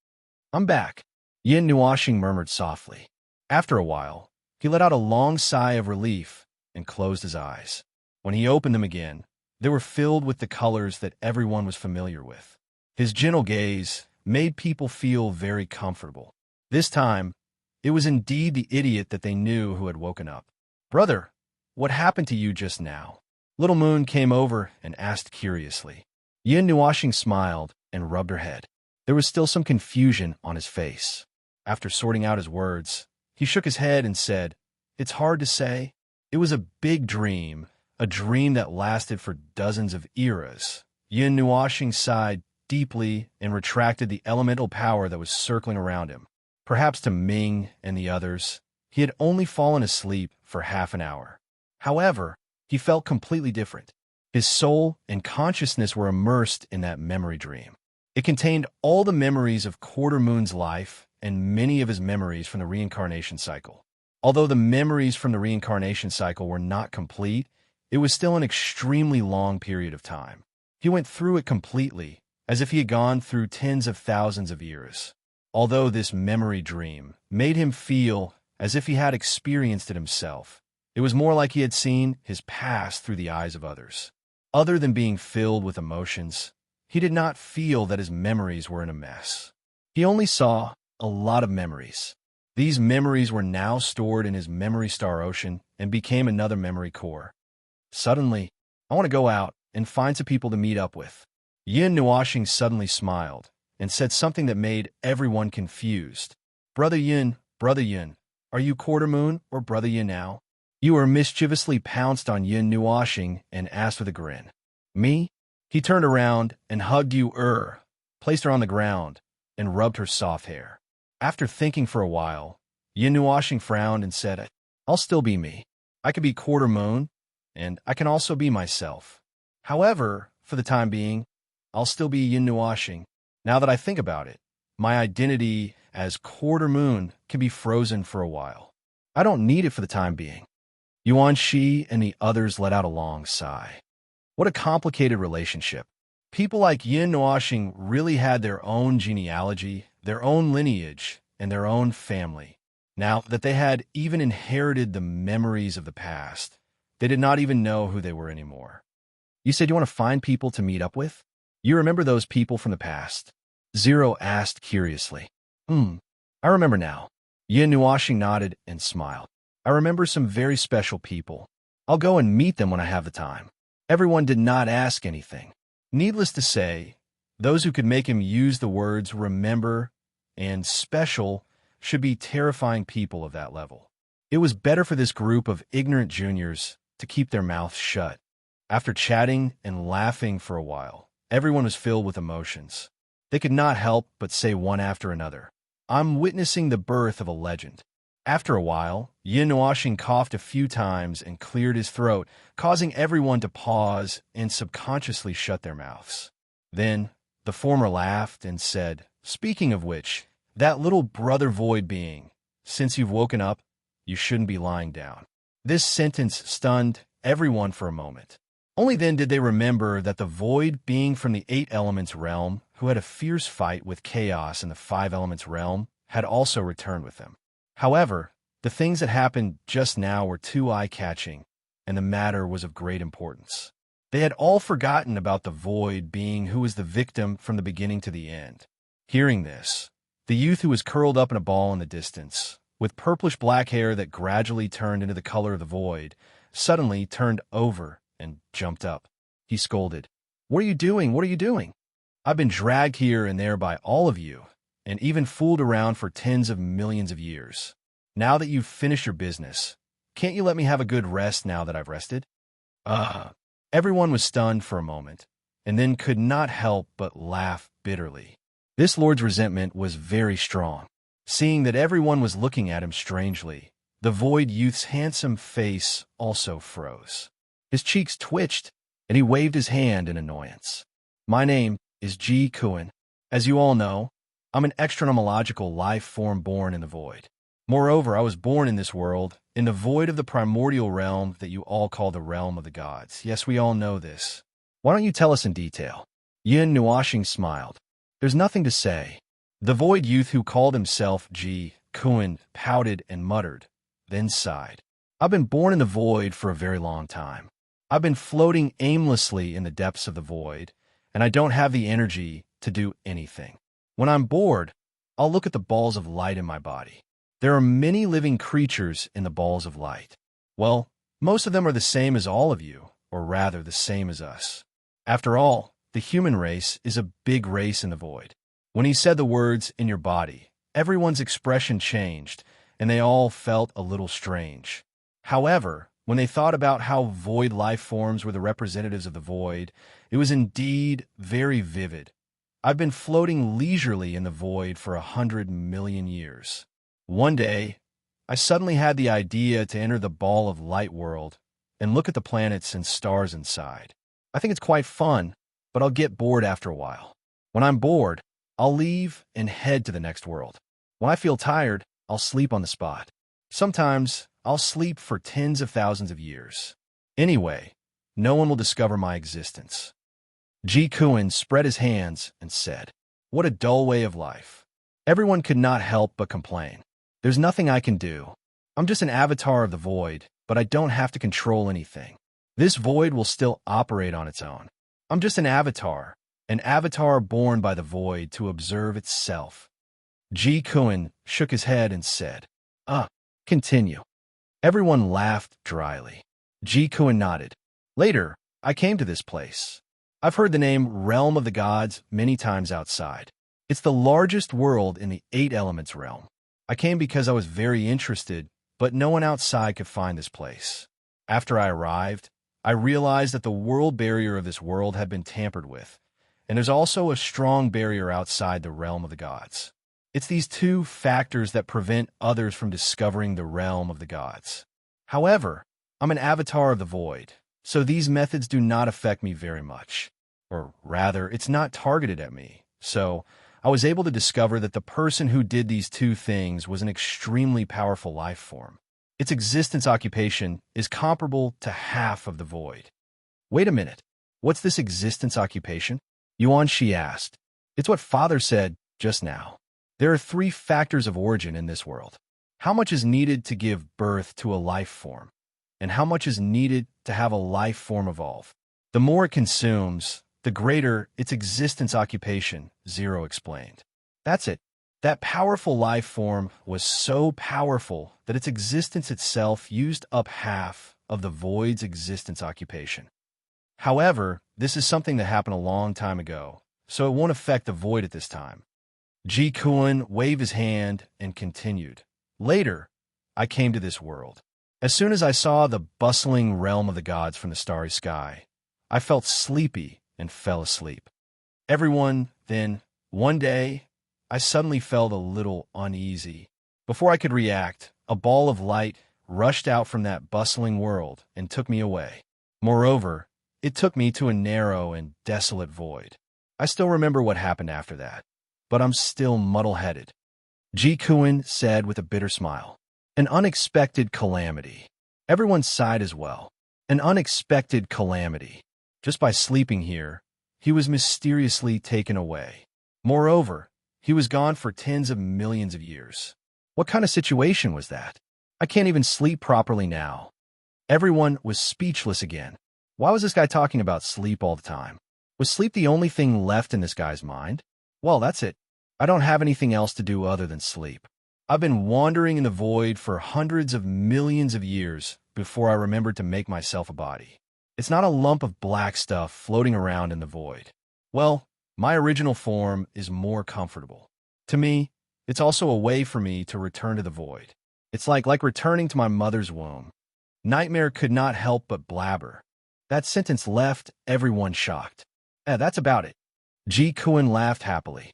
"I'm back," Yun Nuoxing murmured softly. After a while, he let out a long sigh of relief and closed his eyes. When he opened them again, they were filled with the colors that everyone was familiar with. His gentle gaze made people feel very comfortable. This time, it was indeed the idiot that they knew who had woken up. "Brother, what happened to you just now?" Little Moon came over and asked curiously. Yun Nuoxing smiled and rubbed her head. There was still some confusion on his face. After sorting out his words, he shook his head and said, "It's hard to say. It was a big dream, a dream that lasted for dozens of eras." Yun Nuoxing sighed deeply and retracted the elemental power that was circling around him. Perhaps to Ming and the others, he had only fallen asleep for half an hour. However, he felt completely different. His soul and consciousness were immersed in that memory dream. It contained all the memories of Quarter Moon's life and many of his memories from the reincarnation cycle. Although the memories from the reincarnation cycle were not complete, it was still an extremely long period of time. He went through it completely, as if he had gone through tens of thousands of years. Although this memory dream made him feel as if he had experienced it himself, it was more like he had seen his past through the eyes of others. Other than being filled with emotions, he did not feel that his memories were in a mess. He only saw a lot of memories. These memories were now stored in his memory star ocean and became another memory core. Suddenly, "I want to go out and find some people to meet up with." Yun Nuoxing suddenly smiled and said something that made everyone confused. Brother Yun, are you Quarter Moon or Brother Yun now?" You were mischievously pounced on Yun Nuoxing and asked with a grin. "Me?" He turned around and hugged you, placed her on the ground, and rubbed her soft hair. After thinking for a while, Yun Nuoxing frowned and said, "I'll still be me. I could be Quarter Moon, and I can also be myself. However, for the time being, I'll still be yin washing. Now that I think about it, my identity as quarter moon can be frozen for a while. I don't need it for the time being. Yuan Shi and the others let out a long sigh. What a complicated relationship. People like Yin Nuoxing really had their own genealogy, their own lineage, and their own family. Now that they had even inherited the memories of the past, they did not even know who they were anymore. You said you want to find people to meet up with? You remember those people from the past? Zero asked curiously. I remember now. Yin Nuoxing nodded and smiled. I remember some very special people. I'll go and meet them when I have the time. Everyone did not ask anything. Needless to say, those who could make him use the words remember and special should be terrifying people of that level. It was better for this group of ignorant juniors to keep their mouths shut. After chatting and laughing for a while, everyone was filled with emotions. They could not help but say one after another, I'm witnessing the birth of a legend. After a while, Yin Nuoxing coughed a few times and cleared his throat, causing everyone to pause and subconsciously shut their mouths. Then, the former laughed and said, speaking of which, that little brother void being, since you've woken up, you shouldn't be lying down. This sentence stunned everyone for a moment. Only then did they remember that the void being from the 8 elements realm, who had a fierce fight with chaos in the 5 elements realm, had also returned with them. However, the things that happened just now were too eye-catching, and the matter was of great importance. They had all forgotten about the void being who was the victim from the beginning to the end. Hearing this, the youth who was curled up in a ball in the distance, with purplish-black hair that gradually turned into the color of the void, suddenly turned over and jumped up. He scolded, What are you doing? What are you doing? I've been dragged here and there by all of you, and even fooled around for tens of millions of years. Now that you've finished your business, can't you let me have a good rest now that I've rested? Everyone was stunned for a moment, and then could not help but laugh bitterly. This lord's resentment was very strong. Seeing that everyone was looking at him strangely, the void youth's handsome face also froze. His cheeks twitched, and he waved his hand in annoyance. My name is Ji Kuan. As you all know, I'm an extranomological life form born in the void. Moreover, I was born in this world, in the void of the primordial realm that you all call the realm of the gods. Yes, we all know this. Why don't you tell us in detail? Yin Nuoxing smiled. There's nothing to say. The void youth who called himself Ji Kuan pouted and muttered, then sighed. I've been born in the void for a very long time. I've been floating aimlessly in the depths of the void, and I don't have the energy to do anything. When I'm bored, I'll look at the balls of light in my body. There are many living creatures in the balls of light. Well, most of them are the same as all of you, or rather the same as us. After all, the human race is a big race in the void. When he said the words, in your body, everyone's expression changed, and they all felt a little strange. However, when they thought about how void life forms were the representatives of the void, it was indeed very vivid. I've been floating leisurely in the void for 100 million years. One day, I suddenly had the idea to enter the ball of light world and look at the planets and stars inside. I think it's quite fun, but I'll get bored after a while. When I'm bored, I'll leave and head to the next world. When I feel tired, I'll sleep on the spot. Sometimes, I'll sleep for tens of thousands of years. Anyway, no one will discover my existence. Ji Kuan spread his hands and said, What a dull way of life. Everyone could not help but complain. There's nothing I can do. I'm just an avatar of the void, but I don't have to control anything. This void will still operate on its own. I'm just an avatar born by the void to observe itself. Ji Kuan shook his head and said, Continue. Everyone laughed dryly. Ji Kuan nodded. Later, I came to this place. I've heard the name Realm of the Gods many times outside. It's the largest world in the 8 elements realm. I came because I was very interested, but no one outside could find this place. After I arrived, I realized that the world barrier of this world had been tampered with, and there's also a strong barrier outside the realm of the gods. It's these two factors that prevent others from discovering the realm of the gods. However, I'm an avatar of the void, so these methods do not affect me very much. Or rather, it's not targeted at me. So I was able to discover that the person who did these two things was an extremely powerful life form. Its existence occupation is comparable to half of the void. Wait a minute. What's this existence occupation? Yuan Shi asked. It's what Father said just now. There are three factors of origin in this world. How much is needed to give birth to a life form? And how much is needed to have a life form evolve? The more it consumes, the greater its existence occupation, Zero explained. That's it. That powerful life form was so powerful that its existence itself used up half of the void's existence occupation. However, this is something that happened a long time ago, so it won't affect the void at this time. Ji Kuan waved his hand and continued. Later, I came to this world. As soon as I saw the bustling realm of the gods from the starry sky, I felt sleepy and fell asleep. Then, one day, I suddenly felt a little uneasy. Before I could react, a ball of light rushed out from that bustling world and took me away. Moreover, it took me to a narrow and desolate void. I still remember what happened after that, but I'm still muddle-headed. Ji Kuan said with a bitter smile. An unexpected calamity. Everyone sighed as well. An unexpected calamity. Just by sleeping here, he was mysteriously taken away. Moreover, he was gone for tens of millions of years. What kind of situation was that? I can't even sleep properly now. Everyone was speechless again. Why was this guy talking about sleep all the time? Was sleep the only thing left in this guy's mind? Well, that's it. I don't have anything else to do other than sleep. I've been wandering in the void for hundreds of millions of years before I remembered to make myself a body. It's not a lump of black stuff floating around in the void. Well, my original form is more comfortable. To me, it's also a way for me to return to the void. It's like returning to my mother's womb. Nightmare could not help but blabber. That sentence left everyone shocked. That's about it. Ji Kuan laughed happily.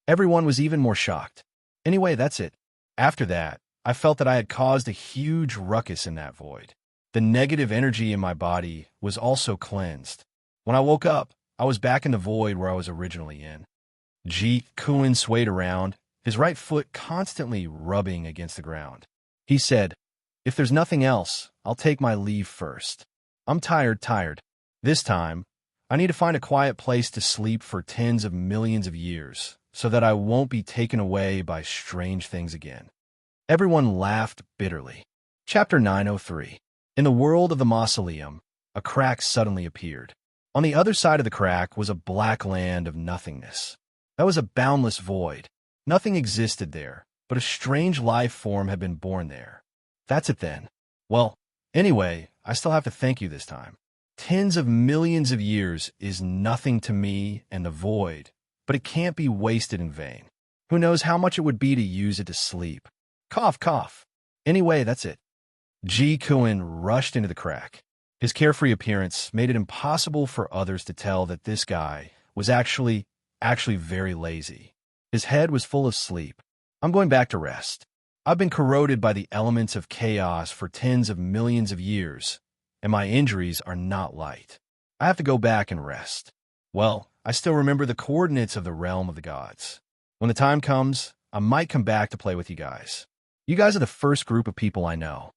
Everyone was even more shocked. Anyway, that's it. After that, I felt that I had caused a huge ruckus in that void. The negative energy in my body was also cleansed. When I woke up, I was back in the void where I was originally in. Ji Kuan swayed around, his right foot constantly rubbing against the ground. He said, if there's nothing else, I'll take my leave first. I'm tired. This time, I need to find a quiet place to sleep for tens of millions of years, so that I won't be taken away by strange things again. Everyone laughed bitterly. Chapter 903. In the world of the mausoleum, a crack suddenly appeared. On the other side of the crack was a black land of nothingness. That was a boundless void. Nothing existed there, but a strange life form had been born there. That's it then. Well, anyway, I still have to thank you this time. Tens of millions of years is nothing to me and the void, but it can't be wasted in vain. Who knows how much it would be to use it to sleep? Cough, cough. Anyway, that's it. Ji Kuan rushed into the crack. His carefree appearance made it impossible for others to tell that this guy was actually very lazy. His head was full of sleep. I'm going back to rest. I've been corroded by the elements of chaos for tens of millions of years, and my injuries are not light. I have to go back and rest. Well, I still remember the coordinates of the realm of the gods. When the time comes, I might come back to play with you guys. You guys are the first group of people I know.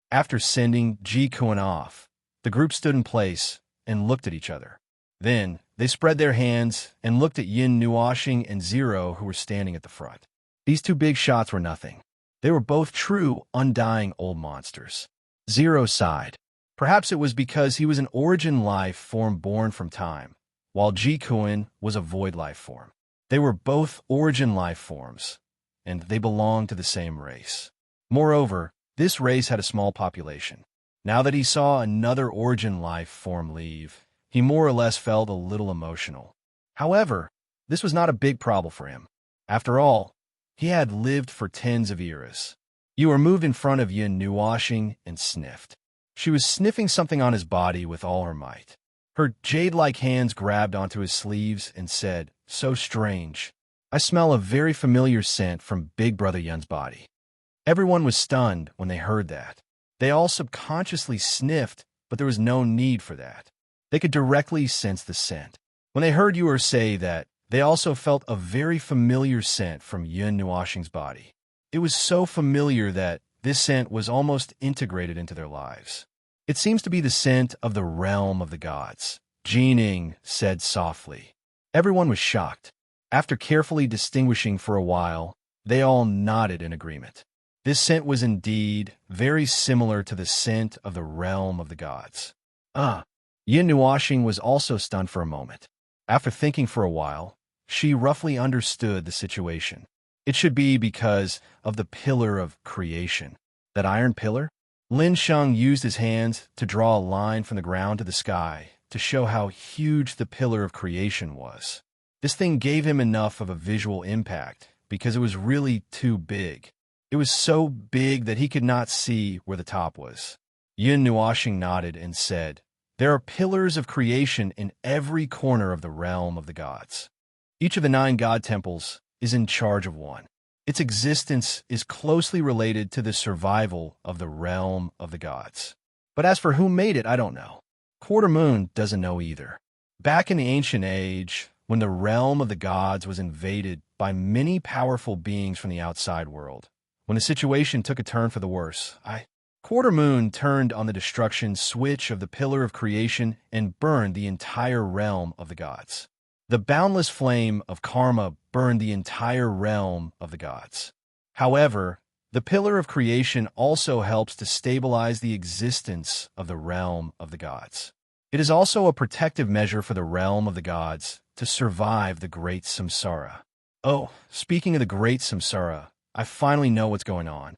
After sending Ji Kuan off, the group stood in place and looked at each other. Then, they spread their hands and looked at Yin Nuoshing and Zero, who were standing at the front. These two big shots were nothing. They were both true, undying old monsters. Zero sighed. Perhaps it was because he was an origin life form born from time, while Ji Kuan was a void life form. They were both origin life forms, and they belonged to the same race. Moreover, this race had a small population. Now that he saw another origin life form leave, he more or less felt a little emotional. However, this was not a big problem for him. After all, he had lived for tens of eras. You were moved in front of Yin Nuoshing and sniffed. She was sniffing something on his body with all her might. Her jade-like hands grabbed onto his sleeves and said, so strange. I smell a very familiar scent from Big Brother Yun's body. Everyone was stunned when they heard that. They all subconsciously sniffed, but there was no need for that. They could directly sense the scent. When they heard Yuer say that, they also felt a very familiar scent from Yun Nuoxing's body. It was so familiar that this scent was almost integrated into their lives. It seems to be the scent of the realm of the gods, Jining said softly. Everyone was shocked. After carefully distinguishing for a while, they all nodded in agreement. This scent was indeed very similar to the scent of the realm of the gods. Yin Nuoxing was also stunned for a moment. After thinking for a while, she roughly understood the situation. It should be because of the pillar of creation. That iron pillar? Lin Sheng used his hands to draw a line from the ground to the sky to show how huge the pillar of creation was. This thing gave him enough of a visual impact because it was really too big. It was so big that he could not see where the top was. Yin Nuoxing nodded and said, "There are pillars of creation in every corner of the realm of the gods. Each of the 9 god temples is in charge of one. Its existence is closely related to the survival of the realm of the gods. But as for who made it, I don't know. Quarter Moon doesn't know either. Back in the ancient age, when the realm of the gods was invaded by many powerful beings from the outside world, when the situation took a turn for the worse, Quarter Moon turned on the destruction switch of the pillar of creation and burned the entire realm of the gods. The boundless flame of karma burned the entire realm of the gods. However, the pillar of creation also helps to stabilize the existence of the realm of the gods. It is also a protective measure for the realm of the gods to survive the great samsara. Oh, speaking of the great samsara, I finally know what's going on.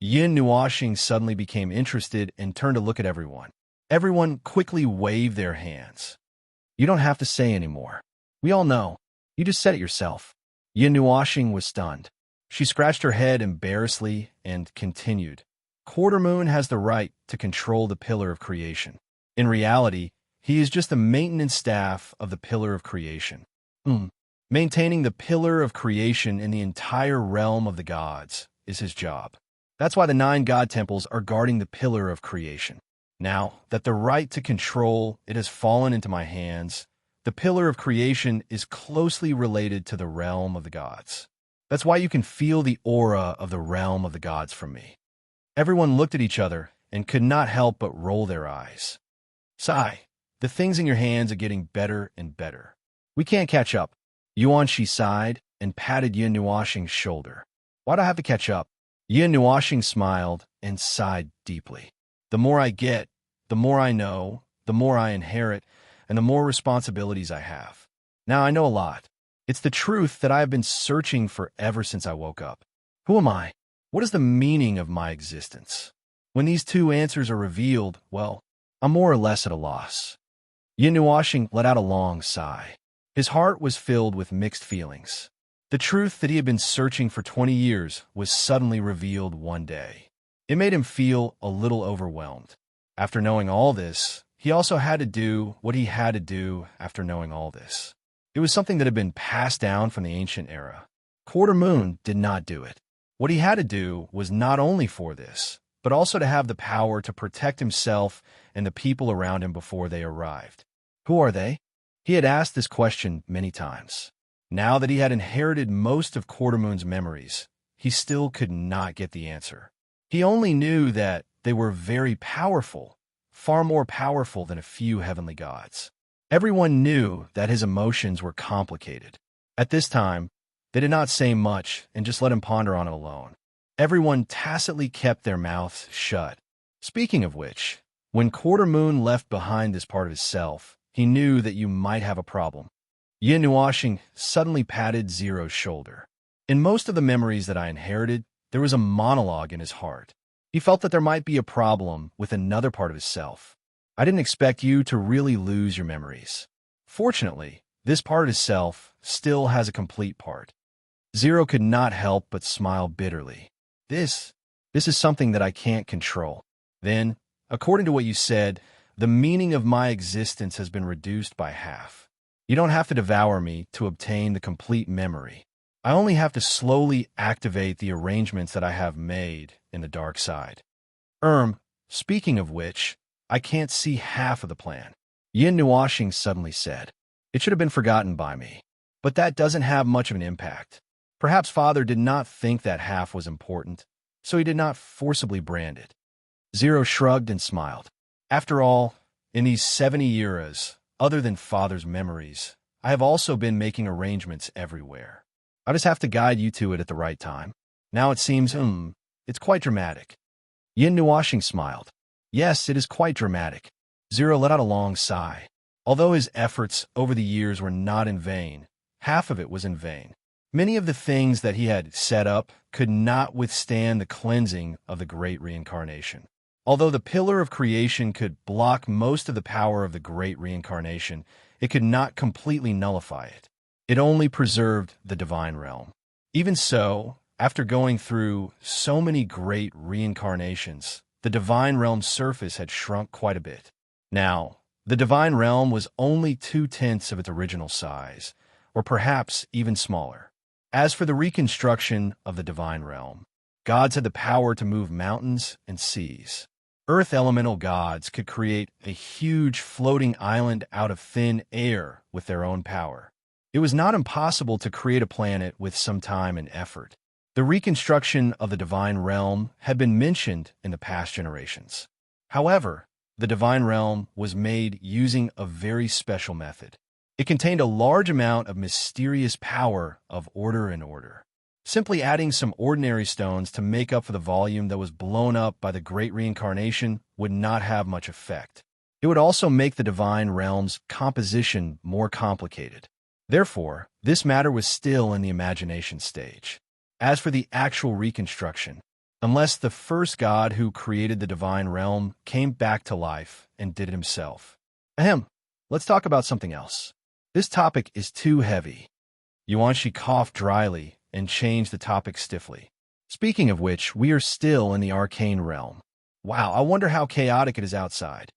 Yin Nuoxing suddenly became interested and turned to look at everyone. Everyone quickly waved their hands. You don't have to say anymore. We all know. You just said it yourself. Yin Nuoxing was stunned. She scratched her head embarrassedly and continued. Quarter Moon has the right to control the pillar of creation. In reality, he is just the maintenance staff of the pillar of creation. Maintaining the pillar of creation in the entire realm of the gods is his job. That's why the 9 god temples are guarding the pillar of creation. Now that the right to control it has fallen into my hands, the pillar of creation is closely related to the realm of the gods. That's why you can feel the aura of the realm of the gods from me. Everyone looked at each other and could not help but roll their eyes. Sigh, the things in your hands are getting better and better. We can't catch up. Yuanxi sighed and patted Yin Nuoxing's shoulder. Why'd I have to catch up? Yin Nuoxing smiled and sighed deeply. The more I get, the more I know, the more I inherit, and the more responsibilities I have. Now I know a lot. It's the truth that I have been searching for ever since I woke up. Who am I? What is the meaning of my existence? When these 2 answers are revealed, well, I'm more or less at a loss. Yin Nuoxing let out a long sigh. His heart was filled with mixed feelings. The truth that he had been searching for 20 years was suddenly revealed one day. It made him feel a little overwhelmed. After knowing all this, he also had to do what he had to do after knowing all this. It was something that had been passed down from the ancient era. Quarter Moon did not do it. What he had to do was not only for this, but also to have the power to protect himself and the people around him before they arrived. Who are they? He had asked this question many times. Now that he had inherited most of Quarter Moon's memories, he still could not get the answer. He only knew that they were very powerful, far more powerful than a few heavenly gods. Everyone knew that his emotions were complicated. At this time, they did not say much and just let him ponder on it alone. Everyone tacitly kept their mouths shut. Speaking of which, when Quarter Moon left behind this part of his self, he knew that you might have a problem. Yin Nuoxing suddenly patted Zero's shoulder. In most of the memories that I inherited, there was a monologue in his heart. He felt that there might be a problem with another part of his self. I didn't expect you to really lose your memories. Fortunately, this part of his self still has a complete part. Zero could not help but smile bitterly. This is something that I can't control. Then, according to what you said, the meaning of my existence has been reduced by half. You don't have to devour me to obtain the complete memory. I only have to slowly activate the arrangements that I have made in the dark side. Speaking of which, I can't see half of the plan. Yin Nuoxing suddenly said. It should have been forgotten by me. But that doesn't have much of an impact. Perhaps Father did not think that half was important, so he did not forcibly brand it. Zero shrugged and smiled. After all, in these 70 eras, other than Father's memories, I have also been making arrangements everywhere. I just have to guide you to it at the right time. Now it seems, it's quite dramatic. Yin Nuashing smiled. Yes, it is quite dramatic. Zero let out a long sigh. Although his efforts over the years were not in vain, half of it was in vain. Many of the things that he had set up could not withstand the cleansing of the great reincarnation. Although the pillar of creation could block most of the power of the great reincarnation, it could not completely nullify it. It only preserved the divine realm. Even so, after going through so many great reincarnations, the divine realm's surface had shrunk quite a bit. Now, the divine realm was only 2/10 of its original size, or perhaps even smaller. As for the reconstruction of the divine realm, gods had the power to move mountains and seas. Earth elemental gods could create a huge floating island out of thin air with their own power. It was not impossible to create a planet with some time and effort. The reconstruction of the divine realm had been mentioned in the past generations. However, the divine realm was made using a very special method. It contained a large amount of mysterious power of order and order. Simply adding some ordinary stones to make up for the volume that was blown up by the great reincarnation would not have much effect. It would also make the divine realm's composition more complicated. Therefore, this matter was still in the imagination stage. As for the actual reconstruction, unless the first god who created the divine realm came back to life and did it himself. Let's talk about something else. This topic is too heavy. Yuanshi coughed dryly and changed the topic stiffly. Speaking of which, we are still in the arcane realm. Wow, I wonder how chaotic it is outside.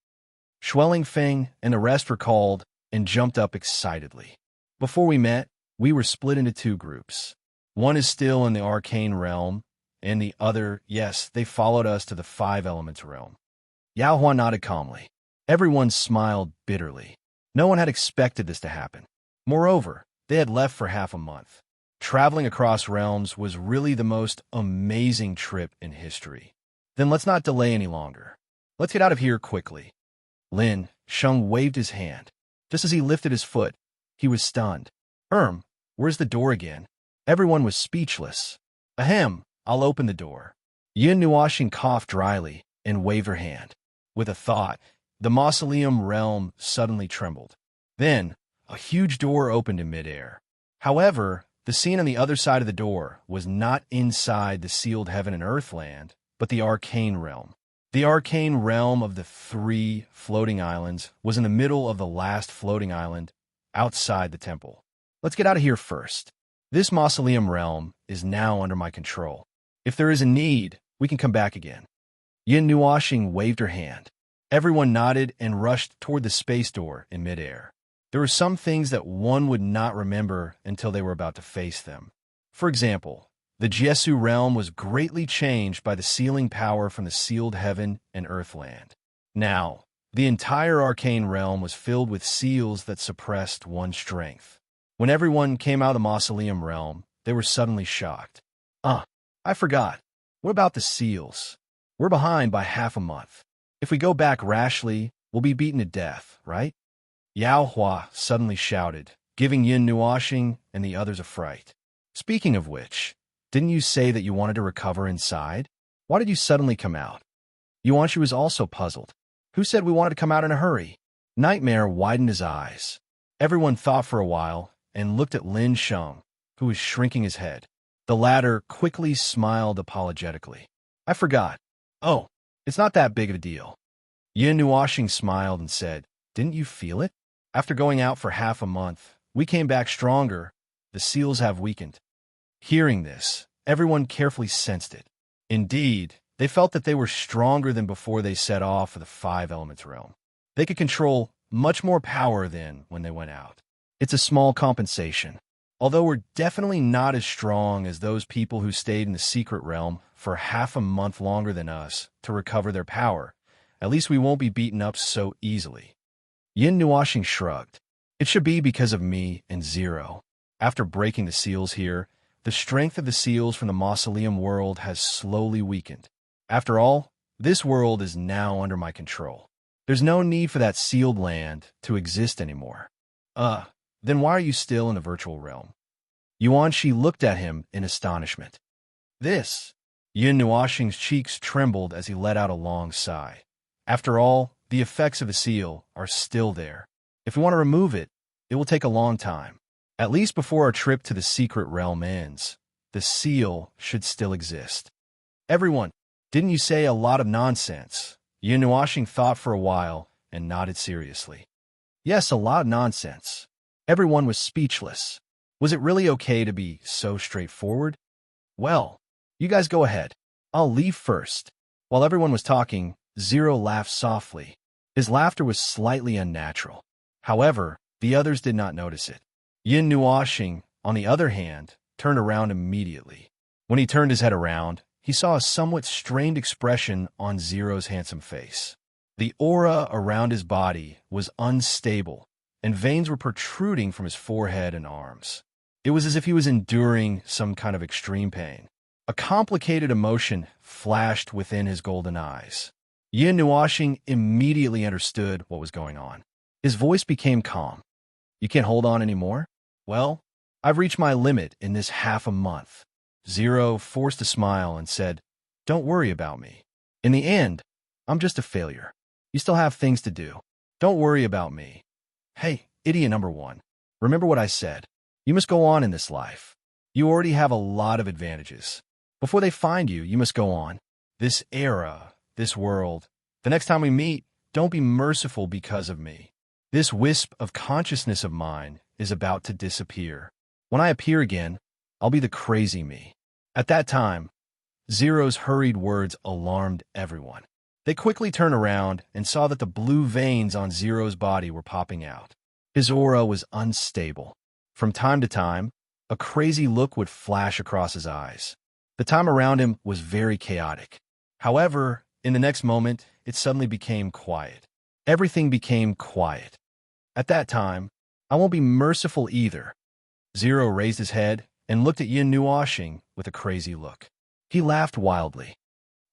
Schwelling Feng and the rest were called and jumped up excitedly. Before we met, we were split into two groups. One is still in the arcane realm, and the other, yes, they followed us to the five elements realm. Yao Hua nodded calmly. Everyone smiled bitterly. No one had expected this to happen. Moreover, they had left for half a month. Traveling across realms was really the most amazing trip in history. Then let's not delay any longer. Let's get out of here quickly. Lin Sheng waved his hand. Just as he lifted his foot, he was stunned. Where's the door again? Everyone was speechless. I'll open the door. Yin Nuashing coughed dryly and waved her hand. With a thought, the mausoleum realm suddenly trembled. Then, a huge door opened in midair. However, the scene on the other side of the door was not inside the sealed heaven and earth land, but the arcane realm. The arcane realm of the three floating islands was in the middle of the last floating island, outside the temple. Let's get out of here first. This mausoleum realm is now under my control. If there is a need, we can come back again. Yin Nuashing waved her hand. Everyone nodded and rushed toward the space door in midair. There were some things that one would not remember until they were about to face them. For example, the Jesu realm was greatly changed by the sealing power from the sealed heaven and earth land. Now, the entire arcane realm was filled with seals that suppressed one's strength. When everyone came out of the mausoleum realm, they were suddenly shocked. I forgot. What about the seals? We're behind by half a month. If we go back rashly, we'll be beaten to death, right? Yao Hua suddenly shouted, giving Yin Nuashing and the others a fright. Speaking of which, didn't you say that you wanted to recover inside? Why did you suddenly come out? Yuanshi was also puzzled. Who said we wanted to come out in a hurry? Nightmare widened his eyes. Everyone thought for a while and looked at Lin Sheng, who was shrinking his head. The latter quickly smiled apologetically. I forgot. Oh, it's not that big of a deal. Yin Nuashing smiled and said, Didn't you feel it? After going out for half a month, we came back stronger. The seals have weakened. Hearing this, everyone carefully sensed it. Indeed, they felt that they were stronger than before they set off for the five elements realm. They could control much more power than when they went out. It's a small compensation. Although we're definitely not as strong as those people who stayed in the secret realm for half a month longer than us to recover their power, at least we won't be beaten up so easily. Yin Nuashing shrugged. It should be because of me and Zero. After breaking the seals here, the strength of the seals from the mausoleum world has slowly weakened. After all, this world is now under my control. There's no need for that sealed land to exist anymore. Then why are you still in the virtual realm? Yuanshi looked at him in astonishment. This. Yin Nuoxing's cheeks trembled as he let out a long sigh. After all, the effects of the seal are still there. If we want to remove it, it will take a long time. At least before our trip to the secret realm ends, the seal should still exist. Everyone, didn't you say a lot of nonsense? Yin Nuoxing thought for a while and nodded seriously. Yes, a lot of nonsense. Everyone was speechless. Was it really okay to be so straightforward? Well, you guys go ahead. I'll leave first. While everyone was talking, Zero laughed softly. His laughter was slightly unnatural. However, the others did not notice it. Yin Nuoxing, on the other hand, turned around immediately. When he turned his head around, he saw a somewhat strained expression on Zero's handsome face. The aura around his body was unstable, and veins were protruding from his forehead and arms. It was as if he was enduring some kind of extreme pain. A complicated emotion flashed within his golden eyes. Yin Nuoxing immediately understood what was going on. His voice became calm. You can't hold on anymore? Well, I've reached my limit in this half a month. Zero forced a smile and said, Don't worry about me. In the end, I'm just a failure. You still have things to do. Don't worry about me. Hey, idiot number one. Remember what I said. You must go on in this life. You already have a lot of advantages. Before they find you, you must go on. This era, this world. The next time we meet, don't be merciful because of me. This wisp of consciousness of mine is about to disappear. When I appear again, I'll be the crazy me. At that time, Zero's hurried words alarmed everyone. They quickly turned around and saw that the blue veins on Zero's body were popping out. His aura was unstable. From time to time, a crazy look would flash across his eyes. The time around him was very chaotic. However, in the next moment, it suddenly became quiet. Everything became quiet. At that time, I won't be merciful either. Zero raised his head and looked at Yin Nuoxing with a crazy look. He laughed wildly.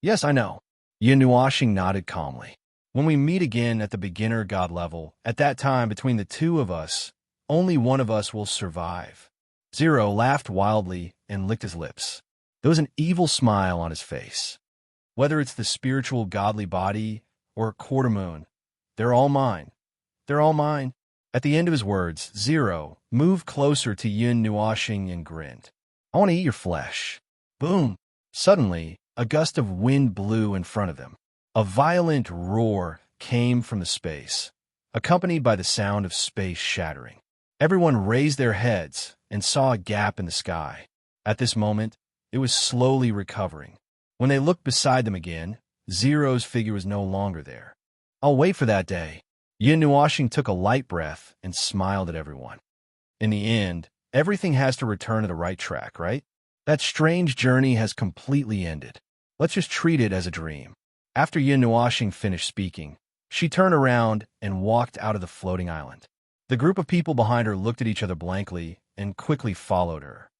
Yes, I know. Yin Nuoxing nodded calmly. When we meet again at the beginner god level, at that time between the two of us, only one of us will survive. Zero laughed wildly and licked his lips. There was an evil smile on his face. Whether it's the spiritual godly body or quarter moon, they're all mine. They're all mine. At the end of his words, Zero moved closer to Yin Nuoxing and grinned. I want to eat your flesh. Boom! Suddenly, a gust of wind blew in front of them. A violent roar came from the space, accompanied by the sound of space shattering. Everyone raised their heads and saw a gap in the sky. At this moment, it was slowly recovering. When they looked beside them again, Zero's figure was no longer there. I'll wait for that day. Yin Nuoxing took a light breath and smiled at everyone. In the end, everything has to return to the right track, right? That strange journey has completely ended. Let's just treat it as a dream. After Yin Nuoxing finished speaking, she turned around and walked out of the floating island. The group of people behind her looked at each other blankly and quickly followed her.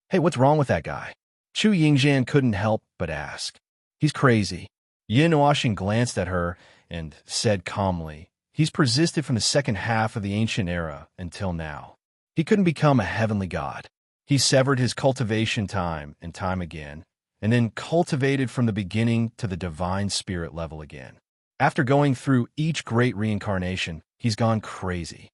Hey, what's wrong with that guy? Chu Yingjian couldn't help but ask. He's crazy. Yin Nuoxing glanced at her and said calmly, He's persisted from the second half of the ancient era until now. He couldn't become a heavenly god. He severed his cultivation time and time again, and then cultivated from the beginning to the divine spirit level again. After going through each great reincarnation, he's gone crazy.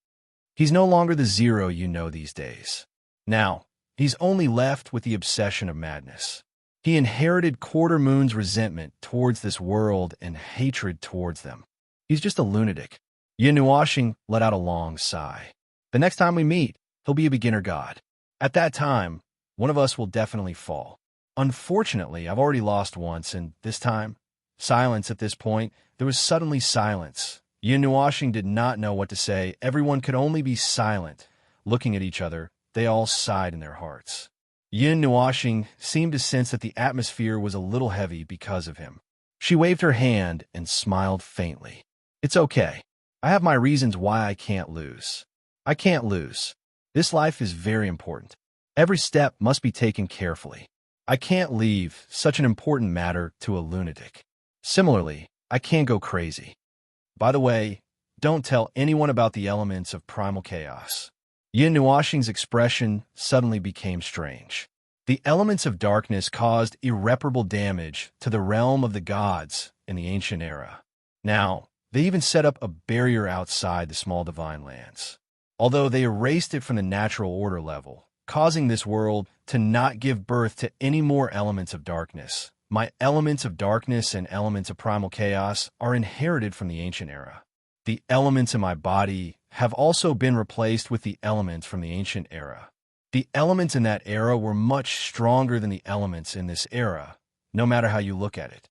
He's no longer the Zero you know these days. Now, he's only left with the obsession of madness. He inherited Quarter Moon's resentment towards this world and hatred towards them. He's just a lunatic. Yin Nuoxing let out a long sigh. The next time we meet, he'll be a beginner god. At that time, one of us will definitely fall. Unfortunately, I've already lost once, and this time, silence at this point. There was suddenly silence. Yin Nuoxing did not know what to say. Everyone could only be silent. Looking at each other, they all sighed in their hearts. Yin Nuoxing seemed to sense that the atmosphere was a little heavy because of him. She waved her hand and smiled faintly. It's okay. I have my reasons why I can't lose. I can't lose. This life is very important. Every step must be taken carefully. I can't leave such an important matter to a lunatic. Similarly, I can't go crazy. By the way, don't tell anyone about the elements of primal chaos. Yin Nuoxing's expression suddenly became strange. The elements of darkness caused irreparable damage to the realm of the gods in the ancient era. Now, they even set up a barrier outside the small divine lands. Although they erased it from the natural order level, causing this world to not give birth to any more elements of darkness. My elements of darkness and elements of primal chaos are inherited from the ancient era. The elements in my body have also been replaced with the elements from the ancient era. The elements in that era were much stronger than the elements in this era, no matter how you look at it.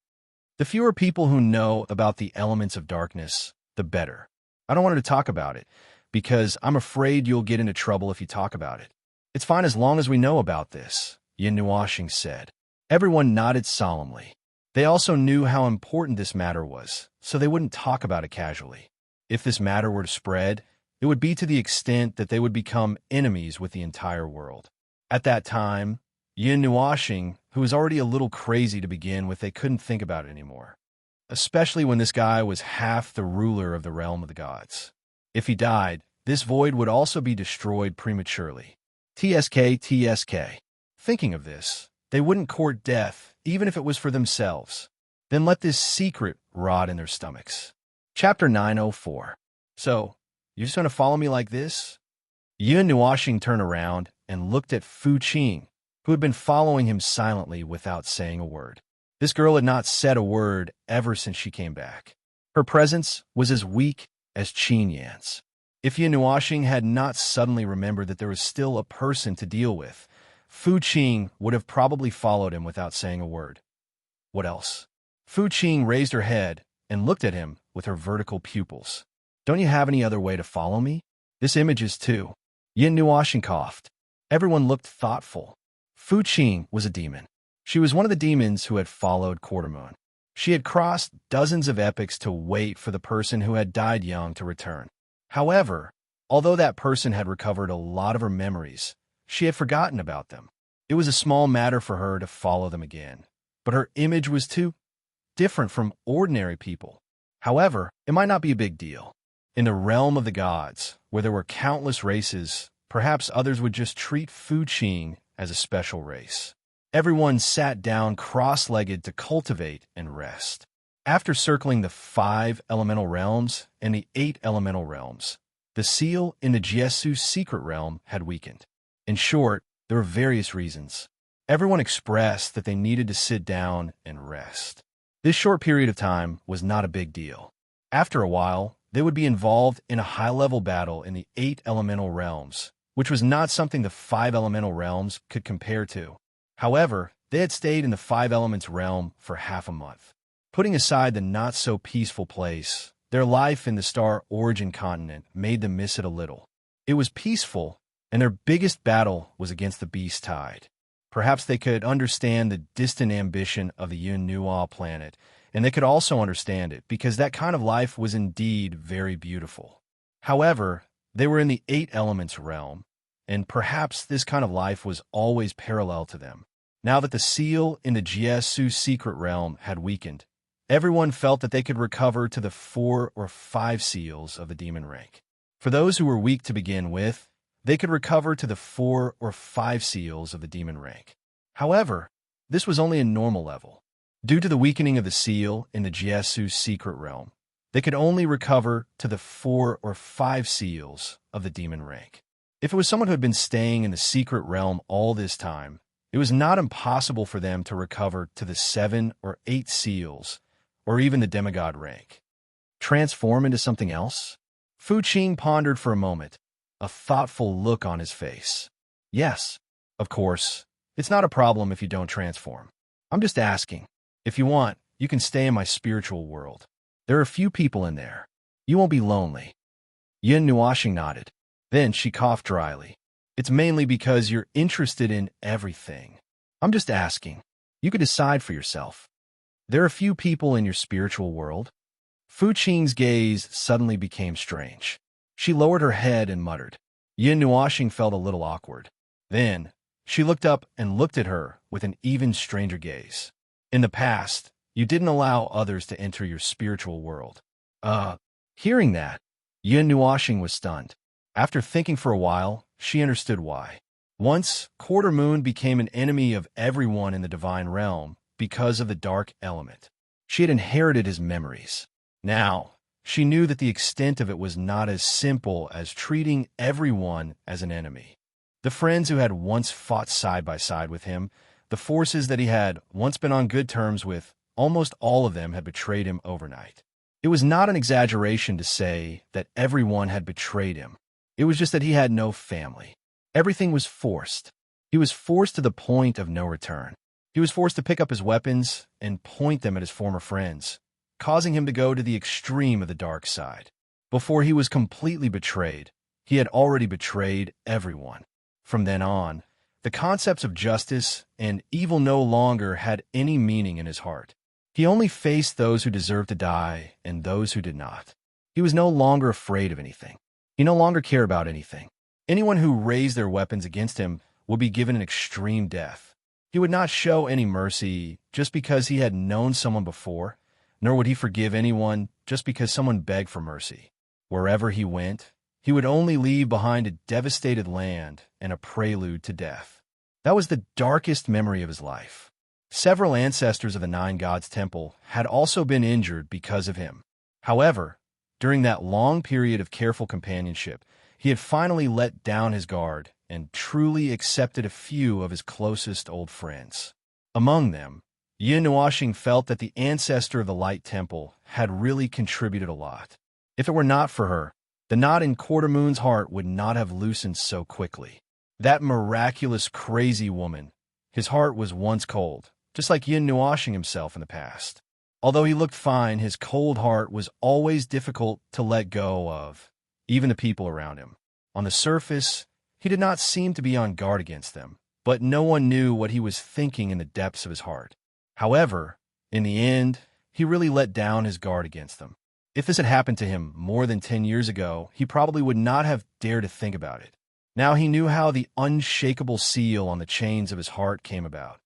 The fewer people who know about the elements of darkness, the better. I don't want to talk about it, because I'm afraid you'll get into trouble if you talk about it. It's fine as long as we know about this, Yin Nuoxing said. Everyone nodded solemnly. They also knew how important this matter was, so they wouldn't talk about it casually. If this matter were to spread, it would be to the extent that they would become enemies with the entire world. At that time, Yin Nuoxing, who was already a little crazy to begin with, they couldn't think about it anymore. Especially when this guy was half the ruler of the realm of the gods. If he died, this void would also be destroyed prematurely. TSK. Thinking of this, they wouldn't court death, even if it was for themselves. Then let this secret rot in their stomachs. Chapter 904. So, you're just going to follow me like this? Yin Nuoxing turned around and looked at Fu Qing, who had been following him silently without saying a word. This girl had not said a word ever since she came back. Her presence was as weak as Qin Yan's. If Yin Nuoxing had not suddenly remembered that there was still a person to deal with, Fu Qing would have probably followed him without saying a word. What else? Fu Qing raised her head and looked at him with her vertical pupils. Don't you have any other way to follow me? This image is too. Yin Nuoxing coughed. Everyone looked thoughtful. Fu Qing was a demon. She was one of the demons who had followed Quartermoon. She had crossed dozens of epochs to wait for the person who had died young to return. However, although that person had recovered a lot of her memories, she had forgotten about them. It was a small matter for her to follow them again, but her image was too different from ordinary people. However, it might not be a big deal. In the realm of the gods, where there were countless races, perhaps others would just treat Fu Qing as a special race. Everyone sat down cross-legged to cultivate and rest. After circling the 5 elemental realms and the 8 elemental realms, the seal in the Jiesu's secret realm had weakened. In short, there were various reasons. Everyone expressed that they needed to sit down and rest. This short period of time was not a big deal. After a while, they would be involved in a high-level battle in the 8 elemental realms, which was not something the 5 elemental realms could compare to. However, they had stayed in the 5 elements realm for half a month. Putting aside the not-so-peaceful place, their life in the Star Origin continent made them miss it a little. It was peaceful, and their biggest battle was against the Beast Tide. Perhaps they could understand the distant ambition of the Yun Nuo planet, and they could also understand it, because that kind of life was indeed very beautiful. However, they were in the 8 elements realm, and perhaps this kind of life was always parallel to them. Now that the seal in the Jiesu's secret realm had weakened, everyone felt that they could recover to the 4 or 5 seals of the demon rank. For those who were weak to begin with, they could recover to the 4 or 5 seals of the demon rank. However, this was only a normal level. Due to the weakening of the seal in the Jiesu's secret realm, they could only recover to the 4 or 5 seals of the demon rank. If it was someone who had been staying in the secret realm all this time, it was not impossible for them to recover to the 7 or 8 seals, or even the demigod rank. Transform into something else? Fu Qing pondered for a moment, a thoughtful look on his face. Yes, of course, it's not a problem if you don't transform. I'm just asking. If you want, you can stay in my spiritual world. There are a few people in there. You won't be lonely. Yin Nuoxing nodded. Then she coughed dryly. It's mainly because you're interested in everything. I'm just asking. You could decide for yourself. There are a few people in your spiritual world. Fu Qing's gaze suddenly became strange. She lowered her head and muttered, Yin Nuashing felt a little awkward. Then, she looked up and looked at her with an even stranger gaze. In the past, you didn't allow others to enter your spiritual world. Hearing that, Yin Nuashing was stunned. After thinking for a while, she understood why. Once, Quarter Moon became an enemy of everyone in the divine realm because of the dark element. She had inherited his memories. Now, she knew that the extent of it was not as simple as treating everyone as an enemy. The friends who had once fought side by side with him, the forces that he had once been on good terms with, almost all of them had betrayed him overnight. It was not an exaggeration to say that everyone had betrayed him. It was just that he had no family. Everything was forced. He was forced to the point of no return. He was forced to pick up his weapons and point them at his former friends, causing him to go to the extreme of the dark side. Before he was completely betrayed, he had already betrayed everyone. From then on, the concepts of justice and evil no longer had any meaning in his heart. He only faced those who deserved to die and those who did not. He was no longer afraid of anything. He no longer cared about anything. Anyone who raised their weapons against him would be given an extreme death. He would not show any mercy just because he had known someone before, nor would he forgive anyone just because someone begged for mercy. Wherever he went, he would only leave behind a devastated land and a prelude to death. That was the darkest memory of his life. Several ancestors of the Nine Gods Temple had also been injured because of him. However, during that long period of careful companionship, he had finally let down his guard and truly accepted a few of his closest old friends. Among them, Yin Nuashing felt that the ancestor of the Light Temple had really contributed a lot. If it were not for her, the knot in Quarter Moon's heart would not have loosened so quickly. That miraculous, crazy woman, his heart was once cold, just like Yin Nuashing himself in the past. Although he looked fine, his cold heart was always difficult to let go of, even the people around him. On the surface, he did not seem to be on guard against them, but no one knew what he was thinking in the depths of his heart. However, in the end, he really let down his guard against them. If this had happened to him more than 10 years ago, he probably would not have dared to think about it. Now he knew how the unshakable seal on the chains of his heart came about.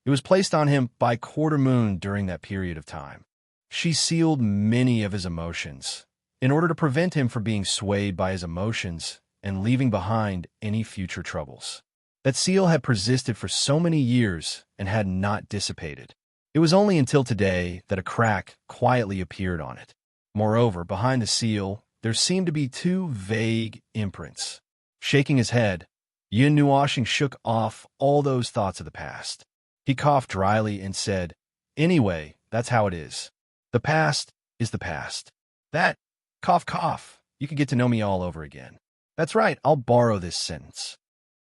It was placed on him by Quarter Moon during that period of time. She sealed many of his emotions in order to prevent him from being swayed by his emotions and leaving behind any future troubles. That seal had persisted for so many years and had not dissipated. It was only until today that a crack quietly appeared on it. Moreover, behind the seal, there seemed to be two vague imprints. Shaking his head, Yin Nuashing shook off all those thoughts of the past. He coughed dryly and said, "Anyway, that's how it is. The past is the past. That, cough, cough, you can get to know me all over again. That's right, I'll borrow this sentence."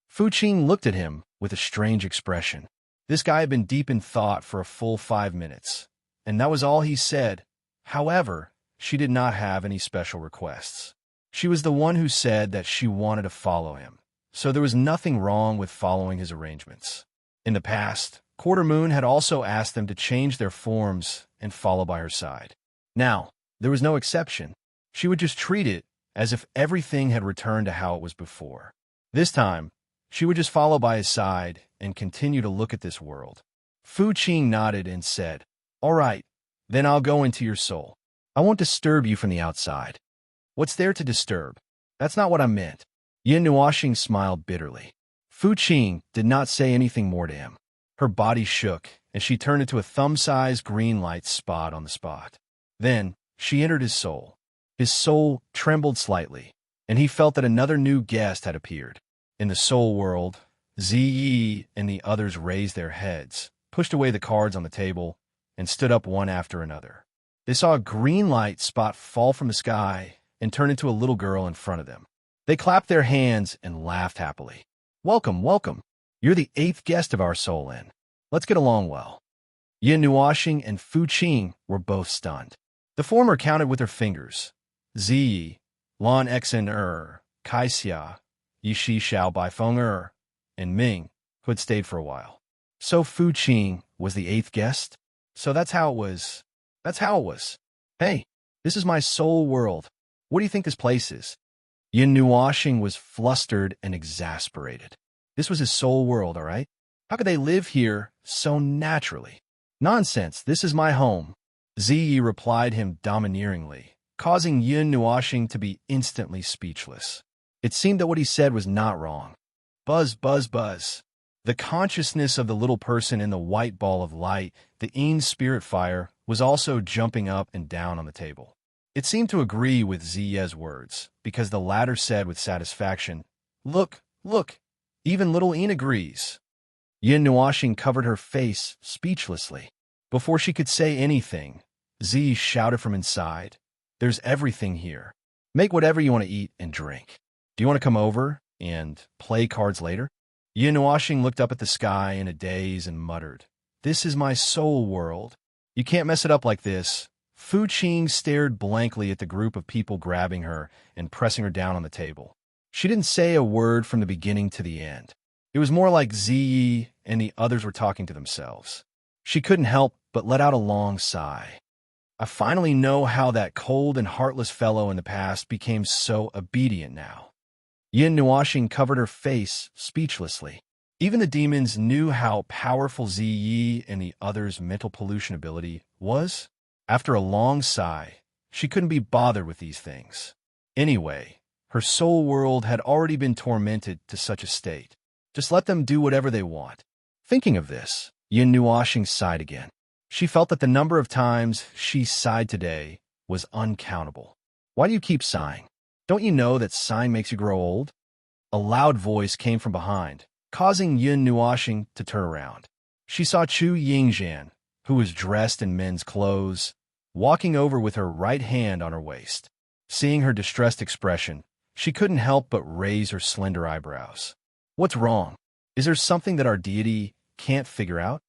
Fu Qing looked at him with a strange expression. This guy had been deep in thought for a full 5 minutes, and that was all he said. However, she did not have any special requests. She was the one who said that she wanted to follow him, so there was nothing wrong with following his arrangements. In the past, Quarter Moon had also asked them to change their forms and follow by her side. Now, there was no exception. She would just treat it as if everything had returned to how it was before. This time, she would just follow by his side and continue to look at this world. Fu Qing nodded and said, "All right, then I'll go into your soul. I won't disturb you from the outside." "What's there to disturb? That's not what I meant." Yin Nuashing smiled bitterly. Fu Qing did not say anything more to him. Her body shook, and she turned into a thumb-sized green light spot on the spot. Then, she entered his soul. His soul trembled slightly, and he felt that another new guest had appeared. In the soul world, Ziyi and the others raised their heads, pushed away the cards on the table, and stood up one after another. They saw a green light spot fall from the sky and turn into a little girl in front of them. They clapped their hands and laughed happily. "Welcome, welcome. You're the 8th guest of our Soul Inn. Let's get along well." Yin Nuashing and Fu Qing were both stunned. The former counted with her fingers. Ziyi, Lan Xen Kai Xia, Yishi Xiao Baifeng and Ming, who had stayed for a while. So Fu Qing was the 8th guest? So that's how it was. That's how it was. "Hey, this is my soul world. What do you think this place is?" Yin Nuashing was flustered and exasperated. This was his soul world, all right? How could they live here so naturally? Nonsense, this is my home. Ziyi replied him domineeringly, causing Yin Nuashing to be instantly speechless. It seemed that what he said was not wrong. Buzz, buzz, buzz. The consciousness of the little person in the white ball of light, the Een spirit fire, was also jumping up and down on the table. It seemed to agree with Ziye's words, because the latter said with satisfaction, Look, look, even little Een agrees. Yin Nuashing covered her face speechlessly. Before she could say anything, Ziyi shouted from inside, There's everything here. Make whatever you want to eat and drink. Do you want to come over and play cards later? Yin Nuashing looked up at the sky in a daze and muttered, This is my soul world. You can't mess it up like this. Fu Qing stared blankly at the group of people grabbing her and pressing her down on the table. She didn't say a word from the beginning to the end. It was more like Ziyi and the others were talking to themselves. She couldn't help but let out a long sigh. I finally know how that cold and heartless fellow in the past became so obedient now. Yin Nuashing covered her face speechlessly. Even the demons knew how powerful Ziyi and the others' mental pollution ability was. After a long sigh, she couldn't be bothered with these things. Anyway, her soul world had already been tormented to such a state. Just let them do whatever they want. Thinking of this, Yin Nuashing sighed again. She felt that the number of times she sighed today was uncountable. Why do you keep sighing? Don't you know that sighing makes you grow old? A loud voice came from behind, causing Yin Nuashing to turn around. She saw Chu Yingzhan, who was dressed in men's clothes, walking over with her right hand on her waist. Seeing her distressed expression, she couldn't help but raise her slender eyebrows. What's wrong? Is there something that our deity can't figure out?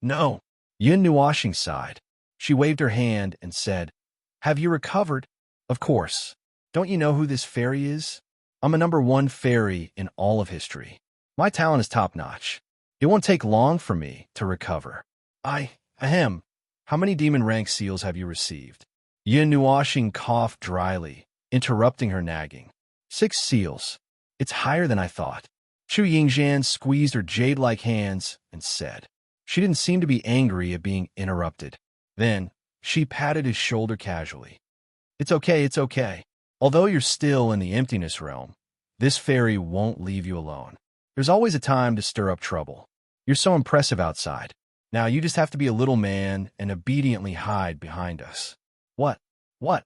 No. Yin Nuashing sighed. She waved her hand and said, Have you recovered? Of course. Don't you know who this fairy is? I'm a #1 fairy in all of history. My talent is top-notch. It won't take long for me to recover. Ahem. How many demon rank seals have you received? Yin Nuashing coughed dryly, interrupting her nagging. 6 seals. It's higher than I thought. Chu Yingzhan squeezed her jade-like hands and said. She didn't seem to be angry at being interrupted. Then, she patted his shoulder casually. It's okay, it's okay. Although you're still in the emptiness realm, this fairy won't leave you alone. There's always a time to stir up trouble. You're so impressive outside. Now you just have to be a little man and obediently hide behind us. What? What?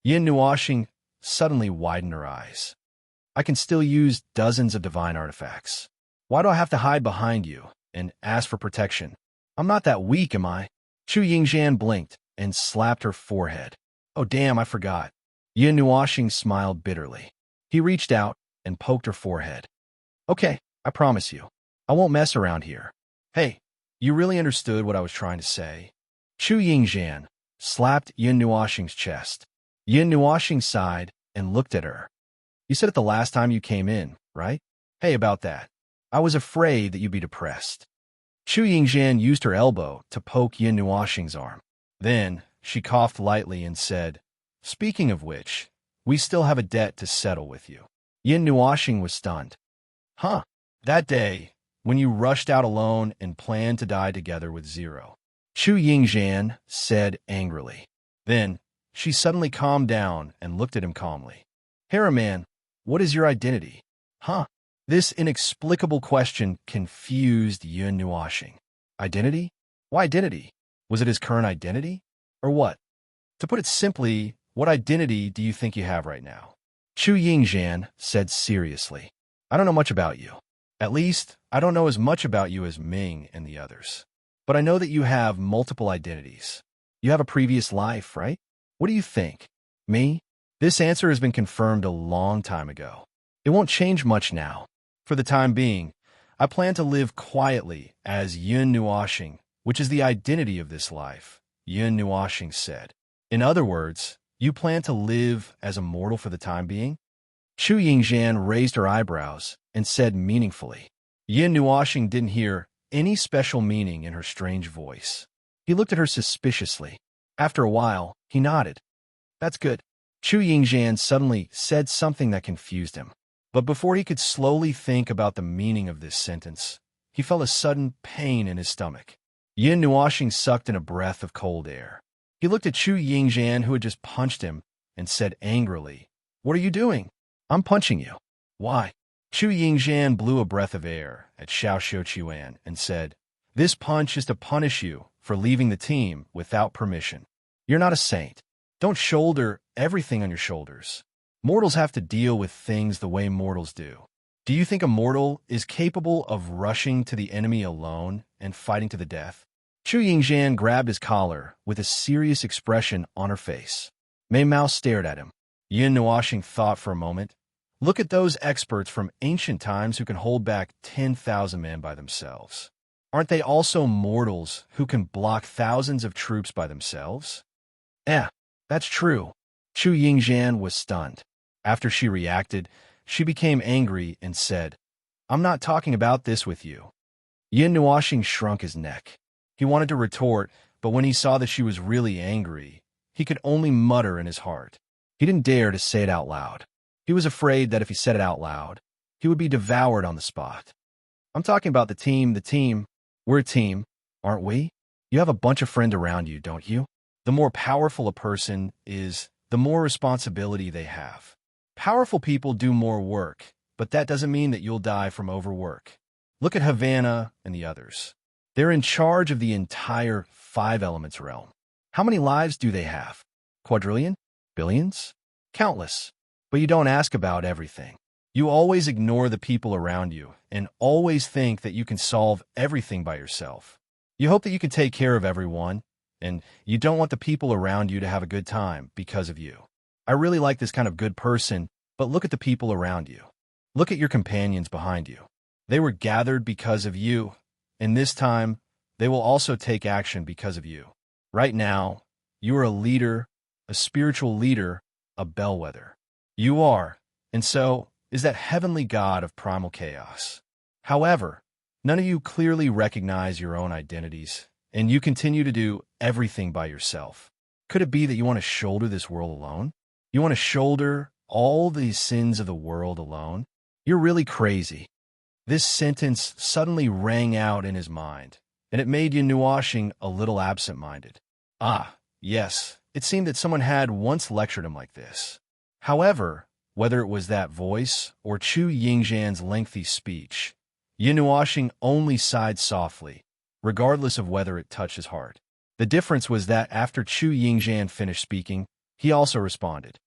Yin Nuashing suddenly widened her eyes. I can still use dozens of divine artifacts. Why do I have to hide behind you and ask for protection? I'm not that weak, am I? Chu Yingzhan blinked and slapped her forehead. Oh damn, I forgot. Yin Nuashing smiled bitterly. He reached out and poked her forehead. Okay, I promise you. I won't mess around here. Hey, you really understood what I was trying to say? Chu Yingzhan slapped Yin Nuashing's chest. Yin Nuashing sighed and looked at her. You said it the last time you came in, right? Hey, about that. I was afraid that you'd be depressed. Chu Yingzhan used her elbow to poke Yin Nuashing's arm. Then, she coughed lightly and said, Speaking of which, we still have a debt to settle with you. Yin Nuashing was stunned. Huh? That day, when you rushed out alone and planned to die together with Zero. Chu Yingzhan said angrily. Then, she suddenly calmed down and looked at him calmly. Heraman, what is your identity? Huh? This inexplicable question confused Yin Nuashing. Identity? Why identity? Was it his current identity? Or what? To put it simply, what identity do you think you have right now? Chu Yingzhan said seriously. I don't know much about you. At least, I don't know as much about you as Ming and the others. But I know that you have multiple identities. You have a previous life, right? What do you think? Me? This answer has been confirmed a long time ago. It won't change much now. For the time being, I plan to live quietly as Yin Nuashing, which is the identity of this life, Yin Nuashing said. In other words, you plan to live as a mortal for the time being? Chu Yingzhan raised her eyebrows and said meaningfully. Yin Nuashing didn't hear any special meaning in her strange voice. He looked at her suspiciously. After a while, he nodded. That's good. Chu Yingjian suddenly said something that confused him. But before he could slowly think about the meaning of this sentence, he felt a sudden pain in his stomach. Yin Nuoxing sucked in a breath of cold air. He looked at Chu Yingjian, who had just punched him, and said angrily, "What are you doing? I'm punching you." "Why?" Chu Yingjian blew a breath of air at Xiao Xiuquan and said, "This punch is to punish you for leaving the team without permission. You're not a saint. Don't shoulder everything on your shoulders. Mortals have to deal with things the way mortals do. Do you think a mortal is capable of rushing to the enemy alone and fighting to the death?" Chu Yingjian grabbed his collar with a serious expression on her face. Mei Mao stared at him. Yin Nuoxing thought for a moment. Look at those experts from ancient times who can hold back 10,000 men by themselves. Aren't they also mortals who can block thousands of troops by themselves? That's true. Chu Yingjian was stunned. After she reacted, she became angry and said, "I'm not talking about this with you." Yin Nuoxing shrunk his neck. He wanted to retort, but when he saw that she was really angry, he could only mutter in his heart. He didn't dare to say it out loud. He was afraid that if he said it out loud, he would be devoured on the spot. "I'm talking about the team. We're a team, aren't we? You have a bunch of friends around you, don't you? The more powerful a person is, the more responsibility they have. Powerful people do more work, but that doesn't mean that you'll die from overwork. Look at Havana and the others. They're in charge of the entire 5 elements realm. How many lives do they have? Quadrillion? Billions? Countless. But you don't ask about everything. You always ignore the people around you and always think that you can solve everything by yourself. You hope that you can take care of everyone, and you don't want the people around you to have a good time because of you. I really like this kind of good person, but look at the people around you. Look at your companions behind you. They were gathered because of you, and this time, they will also take action because of you. Right now, you are a leader, a spiritual leader, a bellwether. You are, and so is that heavenly God of primal chaos. However, none of you clearly recognize your own identities, and you continue to do everything by yourself. Could it be that you want to shoulder this world alone? You want to shoulder all these sins of the world alone? You're really crazy." This sentence suddenly rang out in his mind, and it made Yin Nuoxing a little absent-minded. Yes, it seemed that someone had once lectured him like this. However, whether it was that voice or Chu Yingjian's lengthy speech, Yin Nuoxing only sighed softly, regardless of whether it touched his heart. The difference was that after Chu Yingjian finished speaking, he also responded,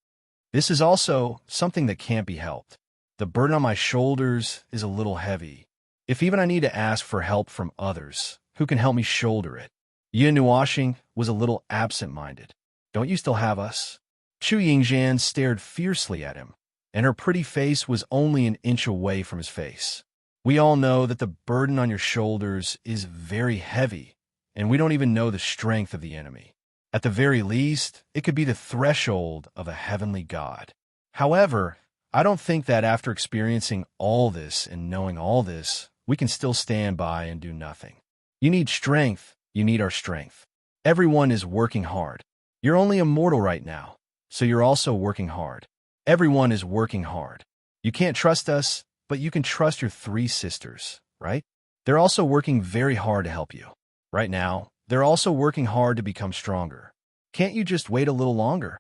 "This is also something that can't be helped. The burden on my shoulders is a little heavy. If even I need to ask for help from others, who can help me shoulder it?" Yin Nuoxing was a little absent-minded. "Don't you still have us?" Chu Yingjian stared fiercely at him, and her pretty face was only an inch away from his face. "We all know that the burden on your shoulders is very heavy, and we don't even know the strength of the enemy. At the very least, it could be the threshold of a heavenly God. However, I don't think that after experiencing all this and knowing all this, we can still stand by and do nothing. You need strength. You need our strength. Everyone is working hard. You're only a mortal right now, so you're also working hard. Everyone is working hard. You can't trust us, but you can trust your 3 sisters, right? They're also working very hard to help you. Right now, they're also working hard to become stronger. Can't you just wait a little longer?"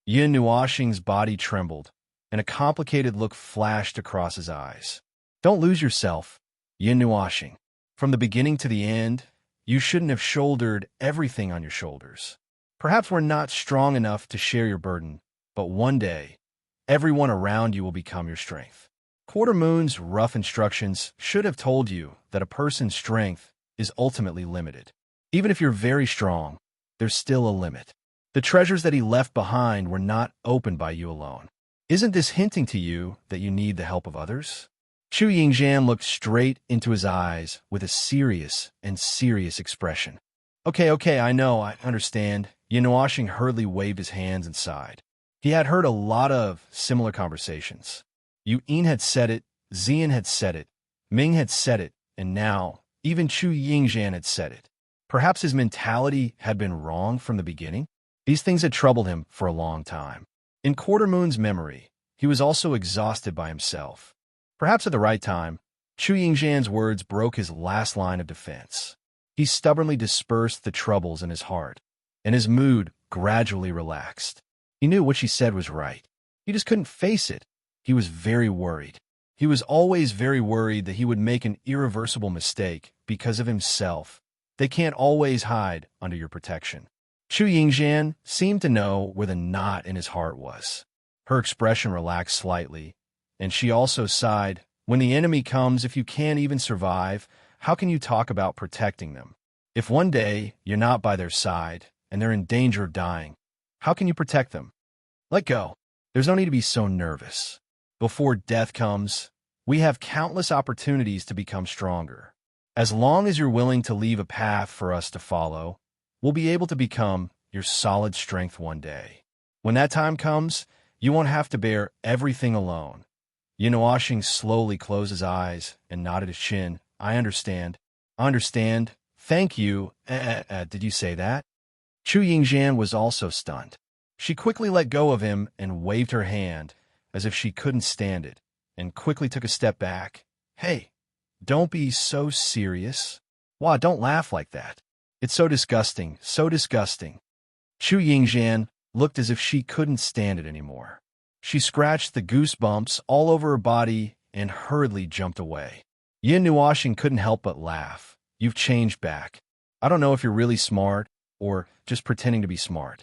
Yin Nuoxing's body trembled, and a complicated look flashed across his eyes. "Don't lose yourself, Yin Nuoxing. From the beginning to the end, you shouldn't have shouldered everything on your shoulders. Perhaps we're not strong enough to share your burden, but one day, everyone around you will become your strength." Quarter Moon's rough instructions should have told you that a person's strength is ultimately limited. Even if you're very strong, there's still a limit. The treasures that he left behind were not opened by you alone. Isn't this hinting to you that you need the help of others? Chu Yingjian looked straight into his eyes with a serious expression. Okay, I know, I understand." Yin Nuoxing hurriedly waved his hands and sighed. He had heard a lot of similar conversations. Yin had said it, Xian had said it, Ming had said it, and now, even Chu Yingjian had said it. Perhaps his mentality had been wrong from the beginning. These things had troubled him for a long time. In Quartermoon's memory, he was also exhausted by himself. Perhaps at the right time, Chu Yingzhan's words broke his last line of defense. He stubbornly dispersed the troubles in his heart, and his mood gradually relaxed. He knew what she said was right. He just couldn't face it. He was very worried. He was always very worried that he would make an irreversible mistake because of himself. They can't always hide under your protection. Chu Yingzhan seemed to know where the knot in his heart was. Her expression relaxed slightly, and she also sighed. When the enemy comes, if you can't even survive, how can you talk about protecting them? If one day you're not by their side and they're in danger of dying, how can you protect them? Let go. There's no need to be so nervous. Before death comes, we have countless opportunities to become stronger. As long as you're willing to leave a path for us to follow, we'll be able to become your solid strength one day. When that time comes, you won't have to bear everything alone. Yinuoxing slowly closed his eyes and nodded his chin. I understand. I understand. Thank you. Did you say that? Chu Yingzhan was also stunned. She quickly let go of him and waved her hand as if she couldn't stand it, and quickly took a step back. Hey, don't be so serious. Why, don't laugh like that. It's so disgusting, so disgusting. Chu Yingzhan looked as if she couldn't stand it anymore. She scratched the goosebumps all over her body and hurriedly jumped away. Yinuoxing couldn't help but laugh. You've changed back. I don't know if you're really smart or just pretending to be smart.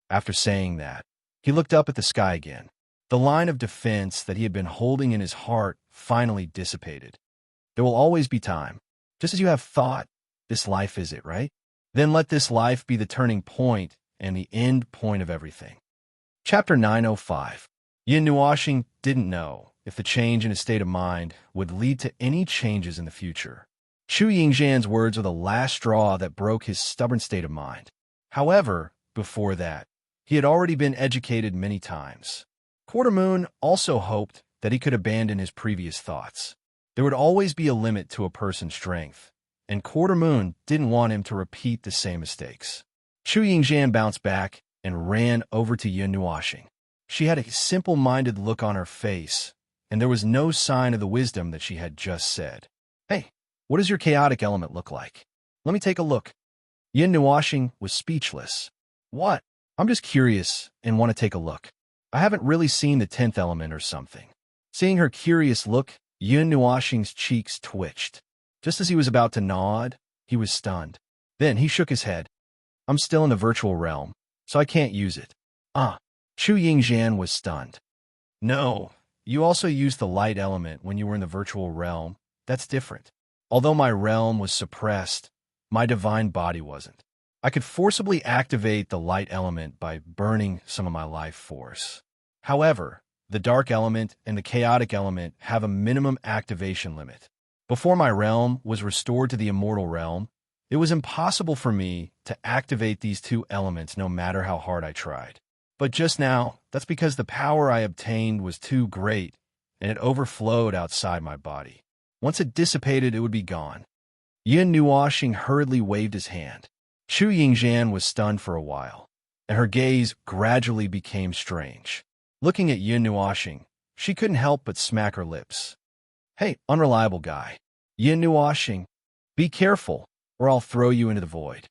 After saying that, he looked up at the sky again. The line of defense that he had been holding in his heart finally dissipated. There will always be time. Just as you have thought, this life is it, right? Then let this life be the turning point and the end point of everything. Chapter 905. Yinuoxing didn't know if the change in his state of mind would lead to any changes in the future. Chu Yingzhan's words were the last straw that broke his stubborn state of mind. However, before that, he had already been educated many times. Quartermoon also hoped that he could abandon his previous thoughts. There would always be a limit to a person's strength, and Quartermoon didn't want him to repeat the same mistakes. Chu Yingzhan bounced back and ran over to Yinuoxing. She had a simple-minded look on her face, and there was no sign of the wisdom that she had just said. Hey, what does your chaotic element look like? Let me take a look. Yinuoxing was speechless. What? I'm just curious and want to take a look. I haven't really seen the 10th element or something. Seeing her curious look, Yinuoxing's cheeks twitched. Just as he was about to nod, he was stunned. Then he shook his head. I'm still in the virtual realm, so I can't use it. Chu Yingzhan was stunned. No, you also used the light element when you were in the virtual realm. That's different. Although my realm was suppressed, my divine body wasn't. I could forcibly activate the light element by burning some of my life force. However, the dark element and the chaotic element have a minimum activation limit. Before my realm was restored to the immortal realm, it was impossible for me to activate these two elements no matter how hard I tried. But just now, that's because the power I obtained was too great, and it overflowed outside my body. Once it dissipated, it would be gone. Yinuoxing hurriedly waved his hand. Chu Yingzhan was stunned for a while, and her gaze gradually became strange. Looking at Yinuoxing, she couldn't help but smack her lips. Hey, unreliable guy. Yinuoxing, be careful, or I'll throw you into the void.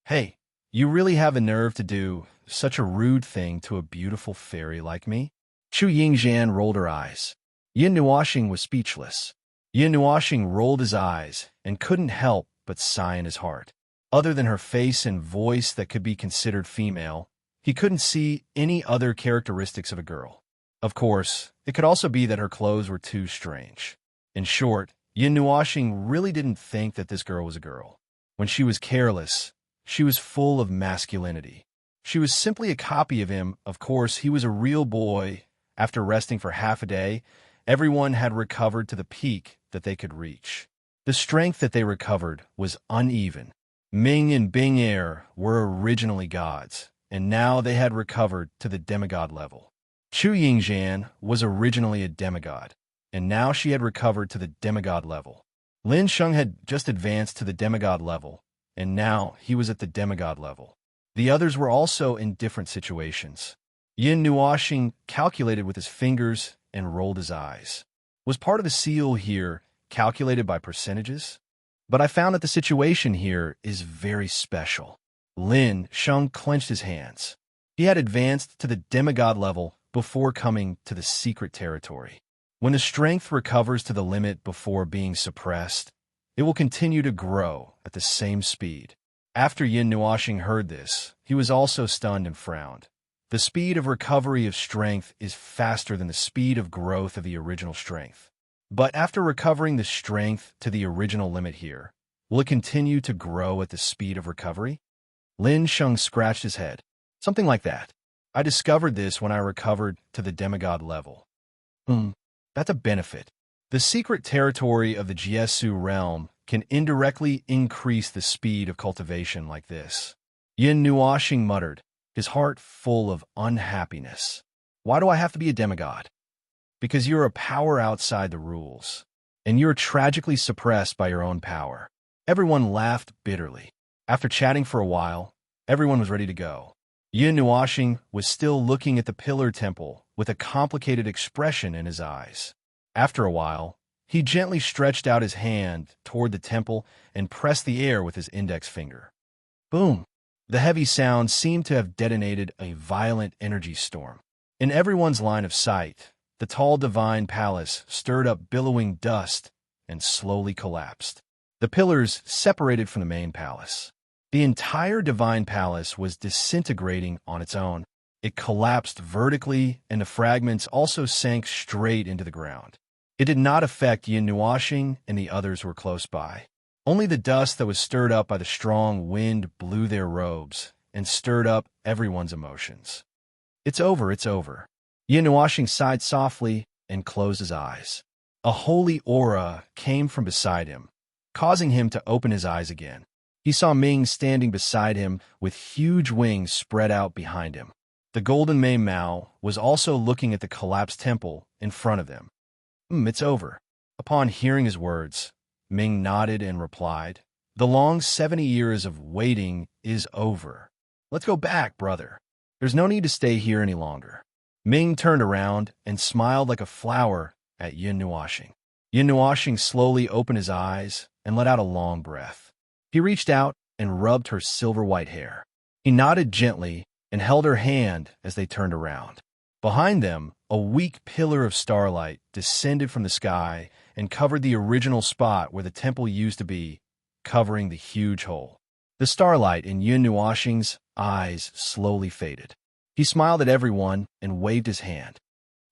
Hey, you really have a nerve to do such a rude thing to a beautiful fairy like me? Chu Yingzhan rolled her eyes. Yinuoxing was speechless. Yinuoxing rolled his eyes and couldn't help but sigh in his heart. Other than her face and voice that could be considered female, he couldn't see any other characteristics of a girl. Of course, it could also be that her clothes were too strange. In short, Yinuoxing really didn't think that this girl was a girl. When she was careless, she was full of masculinity. She was simply a copy of him. Of course, he was a real boy. After resting for half a day, everyone had recovered to the peak that they could reach. The strength that they recovered was uneven. Ming and Bing Er were originally gods, and now they had recovered to the demigod level. Chu Yingzhan was originally a demigod, and now she had recovered to the demigod level. Lin Sheng had just advanced to the demigod level, and now he was at the demigod level. The others were also in different situations. Yin Nuashing calculated with his fingers and rolled his eyes. Was part of the seal here calculated by percentages? But I found that the situation here is very special. Lin Sheng clenched his hands. He had advanced to the demigod level before coming to the secret territory. When the strength recovers to the limit before being suppressed, it will continue to grow at the same speed. After Yin Nuashing heard this, he was also stunned and frowned. The speed of recovery of strength is faster than the speed of growth of the original strength. But after recovering the strength to the original limit here, will it continue to grow at the speed of recovery? Lin Sheng scratched his head. Something like that. I discovered this when I recovered to the demigod level. That's a benefit. The secret territory of the Jiesu realm can indirectly increase the speed of cultivation like this. Yin Nuashing muttered, his heart full of unhappiness. Why do I have to be a demigod? Because you're a power outside the rules, and you're tragically suppressed by your own power. Everyone laughed bitterly. After chatting for a while, everyone was ready to go. Yin Nuashing was still looking at the pillar temple with a complicated expression in his eyes. After a while, he gently stretched out his hand toward the temple and pressed the air with his index finger. Boom! The heavy sound seemed to have detonated a violent energy storm. In everyone's line of sight, the tall divine palace stirred up billowing dust and slowly collapsed. The pillars separated from the main palace. The entire divine palace was disintegrating on its own. It collapsed vertically, and the fragments also sank straight into the ground. It did not affect Yin Nuashing and the others who were close by. Only the dust that was stirred up by the strong wind blew their robes and stirred up everyone's emotions. It's over, it's over. Yin Nuashing sighed softly and closed his eyes. A holy aura came from beside him, causing him to open his eyes again. He saw Ming standing beside him with huge wings spread out behind him. The golden Mei Mao was also looking at the collapsed temple in front of them. It's over. Upon hearing his words, Ming nodded and replied, The long 70 years of waiting is over. Let's go back, brother. There's no need to stay here any longer. Ming turned around and smiled like a flower at Yin Nuashing. Yin Nuashing slowly opened his eyes and let out a long breath. He reached out and rubbed her silver-white hair. He nodded gently and held her hand as they turned around. Behind them, a weak pillar of starlight descended from the sky and covered the original spot where the temple used to be, covering the huge hole. The starlight in Yin Nuashing's eyes slowly faded. He smiled at everyone and waved his hand.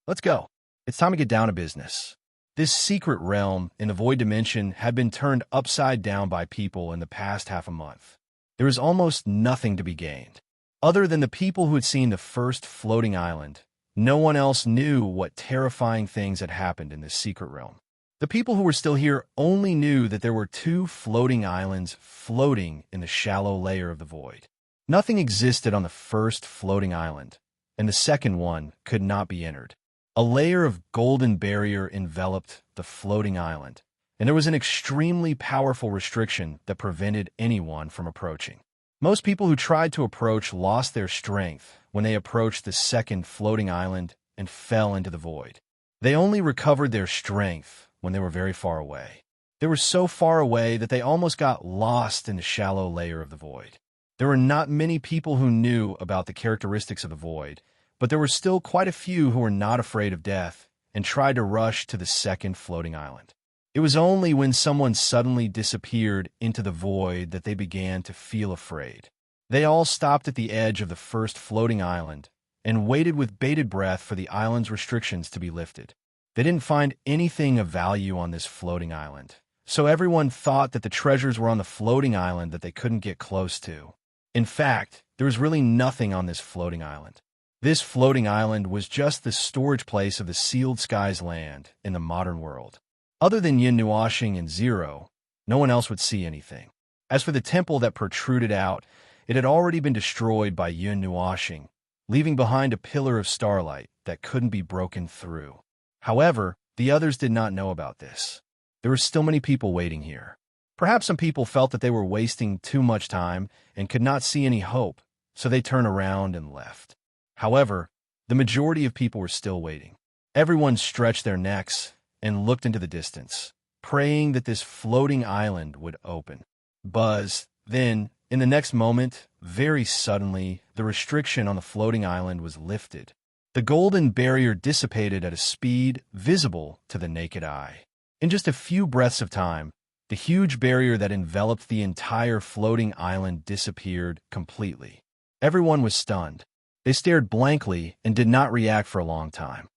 Let's go. It's time to get down to business. This secret realm in the void dimension had been turned upside down by people in the past half a month. There was almost nothing to be gained. Other than the people who had seen the first floating island, no one else knew what terrifying things had happened in this secret realm. The people who were still here only knew that there were 2 floating islands floating in the shallow layer of the void. Nothing existed on the first floating island, and the second one could not be entered. A layer of golden barrier enveloped the floating island, and there was an extremely powerful restriction that prevented anyone from approaching. Most people who tried to approach lost their strength when they approached the second floating island and fell into the void. They only recovered their strength when they were very far away. They were so far away that they almost got lost in the shallow layer of the void. There were not many people who knew about the characteristics of the void, but there were still quite a few who were not afraid of death and tried to rush to the second floating island. It was only when someone suddenly disappeared into the void that they began to feel afraid. They all stopped at the edge of the first floating island and waited with bated breath for the island's restrictions to be lifted. They didn't find anything of value on this floating island, so everyone thought that the treasures were on the floating island that they couldn't get close to. In fact, there was really nothing on this floating island. This floating island was just the storage place of the sealed skies land in the modern world. Other than Yin Nuashing and Zero, no one else would see anything. As for the temple that protruded out, it had already been destroyed by Yin Nuashing, leaving behind a pillar of starlight that couldn't be broken through. However, the others did not know about this. There were still many people waiting here. Perhaps some people felt that they were wasting too much time and could not see any hope, so they turned around and left. However, The majority of people were still waiting. Everyone stretched their necks and looked into the distance, praying that this floating island would open. Buzz. Then, in the next moment, very suddenly, the restriction on the floating island was lifted. The golden barrier dissipated at a speed visible to the naked eye. In just a few breaths of time, the huge barrier that enveloped the entire floating island disappeared completely. Everyone was stunned. They stared blankly and did not react for a long time.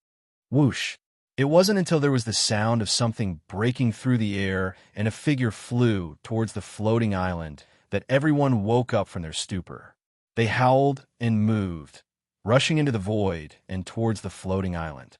Whoosh! It wasn't until there was the sound of something breaking through the air and a figure flew towards the floating island that everyone woke up from their stupor. They howled and moved, rushing into the void and towards the floating island.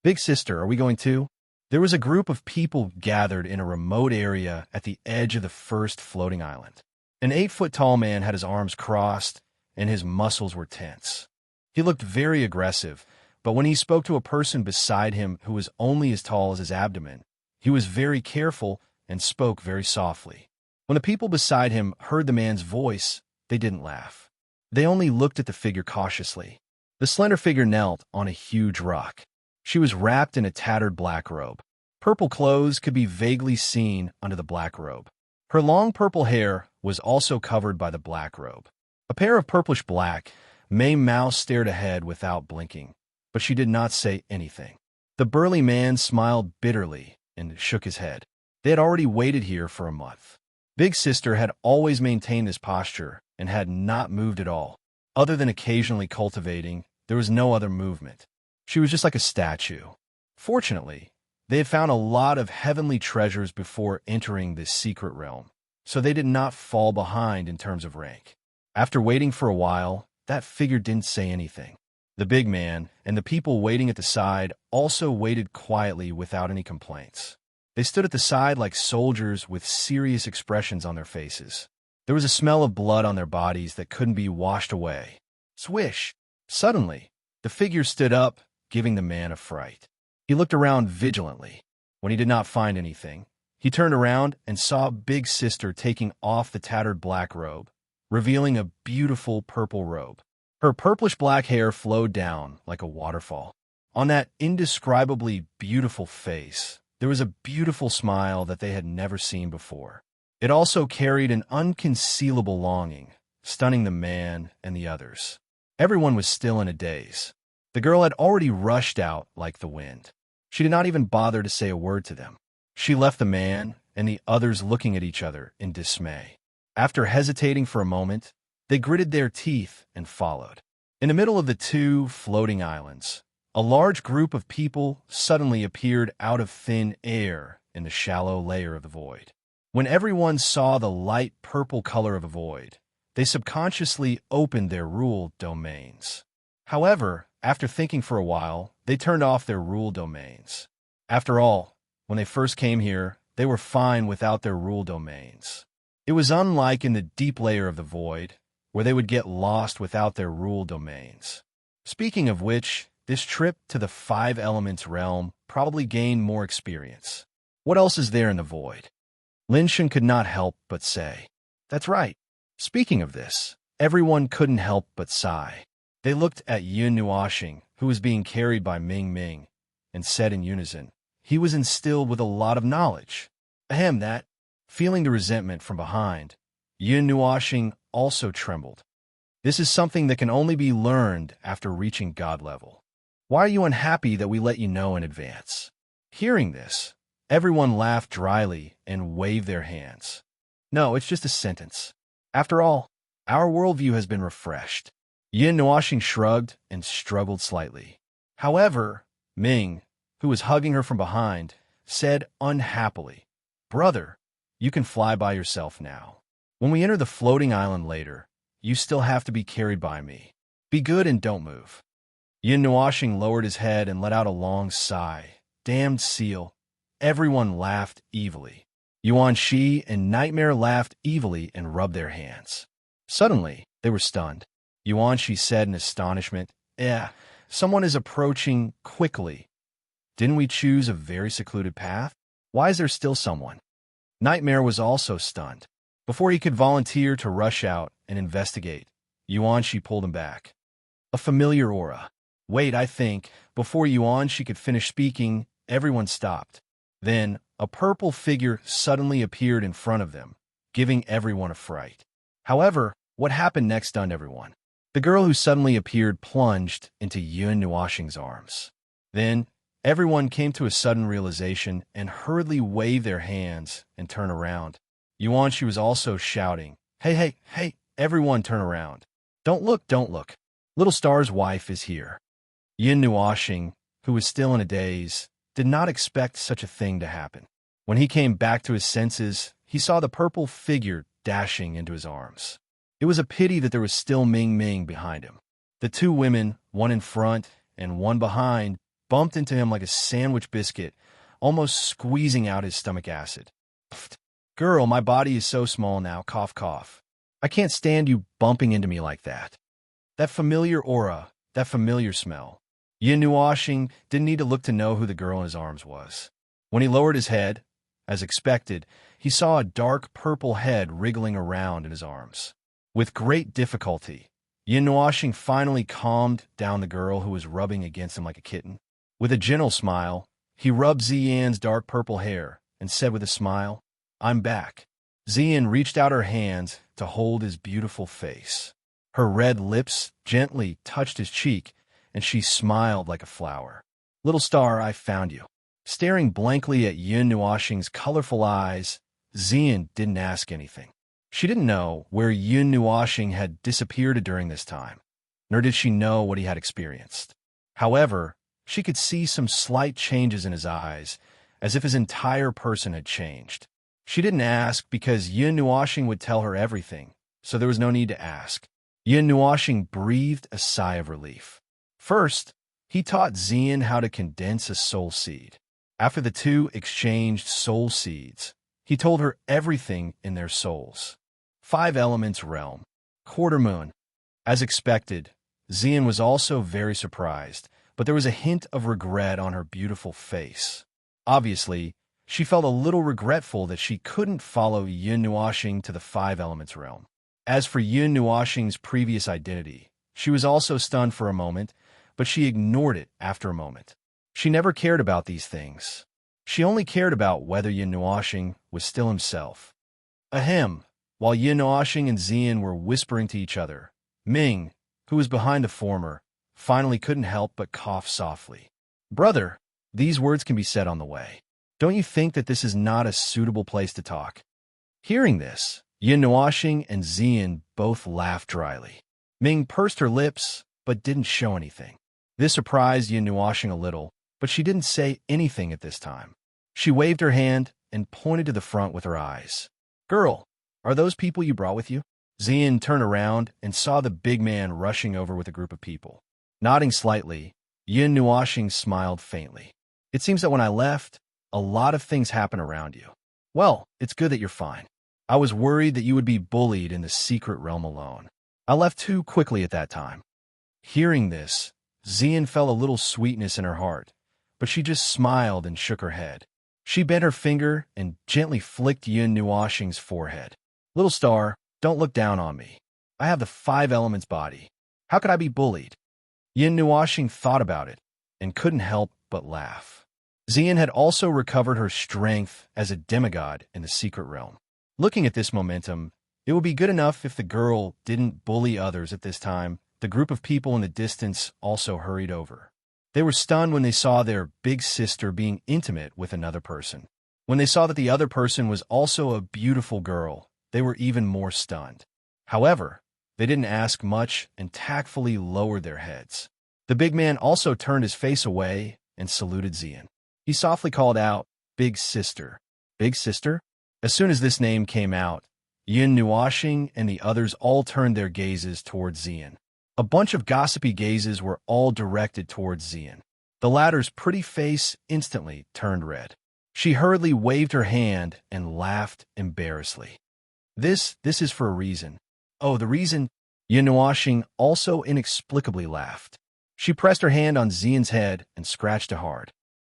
Big sister, are we going too? There was a group of people gathered in a remote area at the edge of the first floating island. An 8-foot-tall man had his arms crossed and his muscles were tense. He looked very aggressive, but when he spoke to a person beside him who was only as tall as his abdomen, he was very careful and spoke very softly. When the people beside him heard the man's voice, they didn't laugh. They only looked at the figure cautiously. The slender figure knelt on a huge rock. She was wrapped in a tattered black robe. Purple clothes could be vaguely seen under the black robe. Her long purple hair was also covered by the black robe. A pair of purplish-black, May mouths stared ahead without blinking, but she did not say anything. The burly man smiled bitterly and shook his head. They had already waited here for a month. Big Sister had always maintained this posture and had not moved at all. Other than occasionally cultivating, there was no other movement. She was just like a statue. Fortunately, they had found a lot of heavenly treasures before entering this secret realm, so they did not fall behind in terms of rank. After waiting for a while, that figure didn't say anything. The big man and the people waiting at the side also waited quietly without any complaints. They stood at the side like soldiers with serious expressions on their faces. There was a smell of blood on their bodies that couldn't be washed away. Swish! Suddenly, the figure stood up, giving the man a fright. He looked around vigilantly. When he did not find anything, he turned around and saw Big Sister taking off the tattered black robe, revealing a beautiful purple robe. Her purplish-black hair flowed down like a waterfall. On that indescribably beautiful face, there was a beautiful smile that they had never seen before. It also carried an unconcealable longing, stunning the man and the others. Everyone was still in a daze. The girl had already rushed out like the wind. She did not even bother to say a word to them. She left the man and the others looking at each other in dismay. After hesitating for a moment, they gritted their teeth and followed. In the middle of the two floating islands, a large group of people suddenly appeared out of thin air in the shallow layer of the void. When everyone saw the light purple color of the void, they subconsciously opened their ruled domains. However, after thinking for a while, they turned off their ruled domains. After all, when they first came here, they were fine without their ruled domains. It was unlike in the deep layer of the void, where they would get lost without their ruled domains. Speaking of which, this trip to the Five Elements realm probably gained more experience. What else is there in the void? Linshan could not help but say. That's right. Speaking of this, everyone couldn't help but sigh. They looked at Yun Nuoxing, who was being carried by Ming Ming, and said in unison, he was instilled with a lot of knowledge. Ahem, that. Feeling the resentment from behind, Yun Nuoxing also trembled. This is something that can only be learned after reaching God level. Why are you unhappy that we let you know in advance? Hearing this, everyone laughed dryly and waved their hands. No, it's just a sentence. After all, our worldview has been refreshed. Yin Nuoxing shrugged and struggled slightly. However, Ming, who was hugging her from behind, said unhappily, Brother, you can fly by yourself now. When we enter the floating island later, you still have to be carried by me. Be good and don't move. Yin Nuoxing lowered his head and let out a long sigh. Damned seal. Everyone laughed evilly. Yuan Shi and Nightmare laughed evilly and rubbed their hands. Suddenly, they were stunned. Yuan Shi said in astonishment, someone is approaching quickly. Didn't we choose a very secluded path? Why is there still someone? Nightmare was also stunned. Before he could volunteer to rush out and investigate, Yuan Shi pulled him back. A familiar aura. Wait, I think. Before Yuan she could finish speaking, everyone stopped. Then, a purple figure suddenly appeared in front of them, giving everyone a fright. However, what happened next stunned everyone. The girl who suddenly appeared plunged into Yun Nuoxing's arms. Then, everyone came to a sudden realization and hurriedly waved their hands and turned around. Yuan she was also shouting, "Hey, hey, hey, everyone turn around. Don't look, don't look. Little Star's wife is here." Yun Nuoxing, who was still in a daze, did not expect such a thing to happen. When he came back to his senses, he saw the purple figure dashing into his arms. It was a pity that there was still Ming Ming behind him. The two women, one in front and one behind, bumped into him like a sandwich biscuit, almost squeezing out his stomach acid. "Pfft. Girl, my body is so small now, cough cough. I can't stand you bumping into me like that. That familiar aura, that familiar smell." Yun Nuoxing didn't need to look to know who the girl in his arms was. When he lowered his head, as expected, he saw a dark purple head wriggling around in his arms. With great difficulty, Yun Nuoxing finally calmed down the girl who was rubbing against him like a kitten. With a gentle smile, he rubbed Ziyan's dark purple hair and said with a smile, "I'm back." Ziyan reached out her hands to hold his beautiful face. Her red lips gently touched his cheek, and she smiled like a flower. "Little Star, I found you." Staring blankly at Yun Nuoxing's colorful eyes, Ziyan didn't ask anything. She didn't know where Yun Nuoxing had disappeared during this time, nor did she know what he had experienced. However, she could see some slight changes in his eyes, as if his entire person had changed. She didn't ask because Yun Nuoxing would tell her everything, so there was no need to ask. Yun Nuoxing breathed a sigh of relief. First, he taught Ziyan how to condense a soul seed. After the two exchanged soul seeds, he told her everything in their souls. 5 elements realm. Quarter moon. As expected, Ziyan was also very surprised, but there was a hint of regret on her beautiful face. Obviously, she felt a little regretful that she couldn't follow Yun Nuoxing to the 5 elements realm. As for Yun Nuoxing's previous identity, she was also stunned for a moment, but she ignored it after a moment. She never cared about these things. She only cared about whether Yun Nuoxing was still himself. Ahem. While Yun Nuoxing and Ziyan were whispering to each other, Ming, who was behind the former, finally couldn't help but cough softly. "Brother, these words can be said on the way. Don't you think that this is not a suitable place to talk?" Hearing this, Yun Nuoxing and Ziyan both laughed dryly. Ming pursed her lips, but didn't show anything. This surprised Yun Nuoxing a little, but she didn't say anything at this time. She waved her hand and pointed to the front with her eyes. "Girl, are those people you brought with you?" Ziyan turned around and saw the big man rushing over with a group of people. Nodding slightly, Yun Nuoxing smiled faintly. "It seems that when I left, a lot of things happened around you. Well, it's good that you're fine. I was worried that you would be bullied in the secret realm alone. I left too quickly at that time." Hearing this, Ziyan felt a little sweetness in her heart, but she just smiled and shook her head. She bent her finger and gently flicked Yun Nuoxing's forehead. "Little Star, don't look down on me. I have the 5 elements body. How could I be bullied?" Yun Nuoxing thought about it and couldn't help but laugh. Ziyan had also recovered her strength as a demigod in the secret realm. Looking at this momentum, it would be good enough if the girl didn't bully others at this time. The group of people in the distance also hurried over. They were stunned when they saw their big sister being intimate with another person. When they saw that the other person was also a beautiful girl, they were even more stunned. However, they didn't ask much and tactfully lowered their heads. The big man also turned his face away and saluted Ziyan. He softly called out, "Big sister." "Big sister?" As soon as this name came out, Yun Nuoxing and the others all turned their gazes towards Ziyan. A bunch of gossipy gazes were all directed towards Ziyan. The latter's pretty face instantly turned red. She hurriedly waved her hand and laughed embarrassedly. This is for a reason." "Oh, the reason?" Yun Nuoxing also inexplicably laughed. She pressed her hand on Ziyan's head and scratched it hard.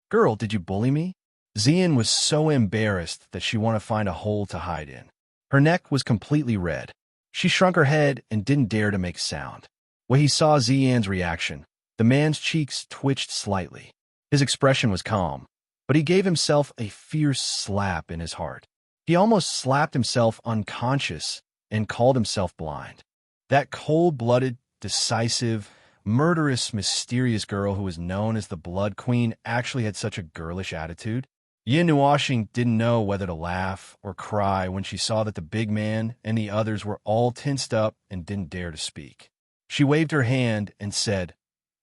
"Girl, did you bully me?" Ziyan was so embarrassed that she wanted to find a hole to hide in. Her neck was completely red. She shrunk her head and didn't dare to make sound. When he saw Ziyan's reaction, The man's cheeks twitched slightly. His expression was calm, but he gave himself a fierce slap in his heart. He almost slapped himself unconscious and called himself blind. That cold-blooded, decisive, murderous, mysterious girl who was known as the Blood Queen actually had such a girlish attitude. Yin Nuashing didn't know whether to laugh or cry when she saw that the big man and the others were all tensed up and didn't dare to speak. She waved her hand and said,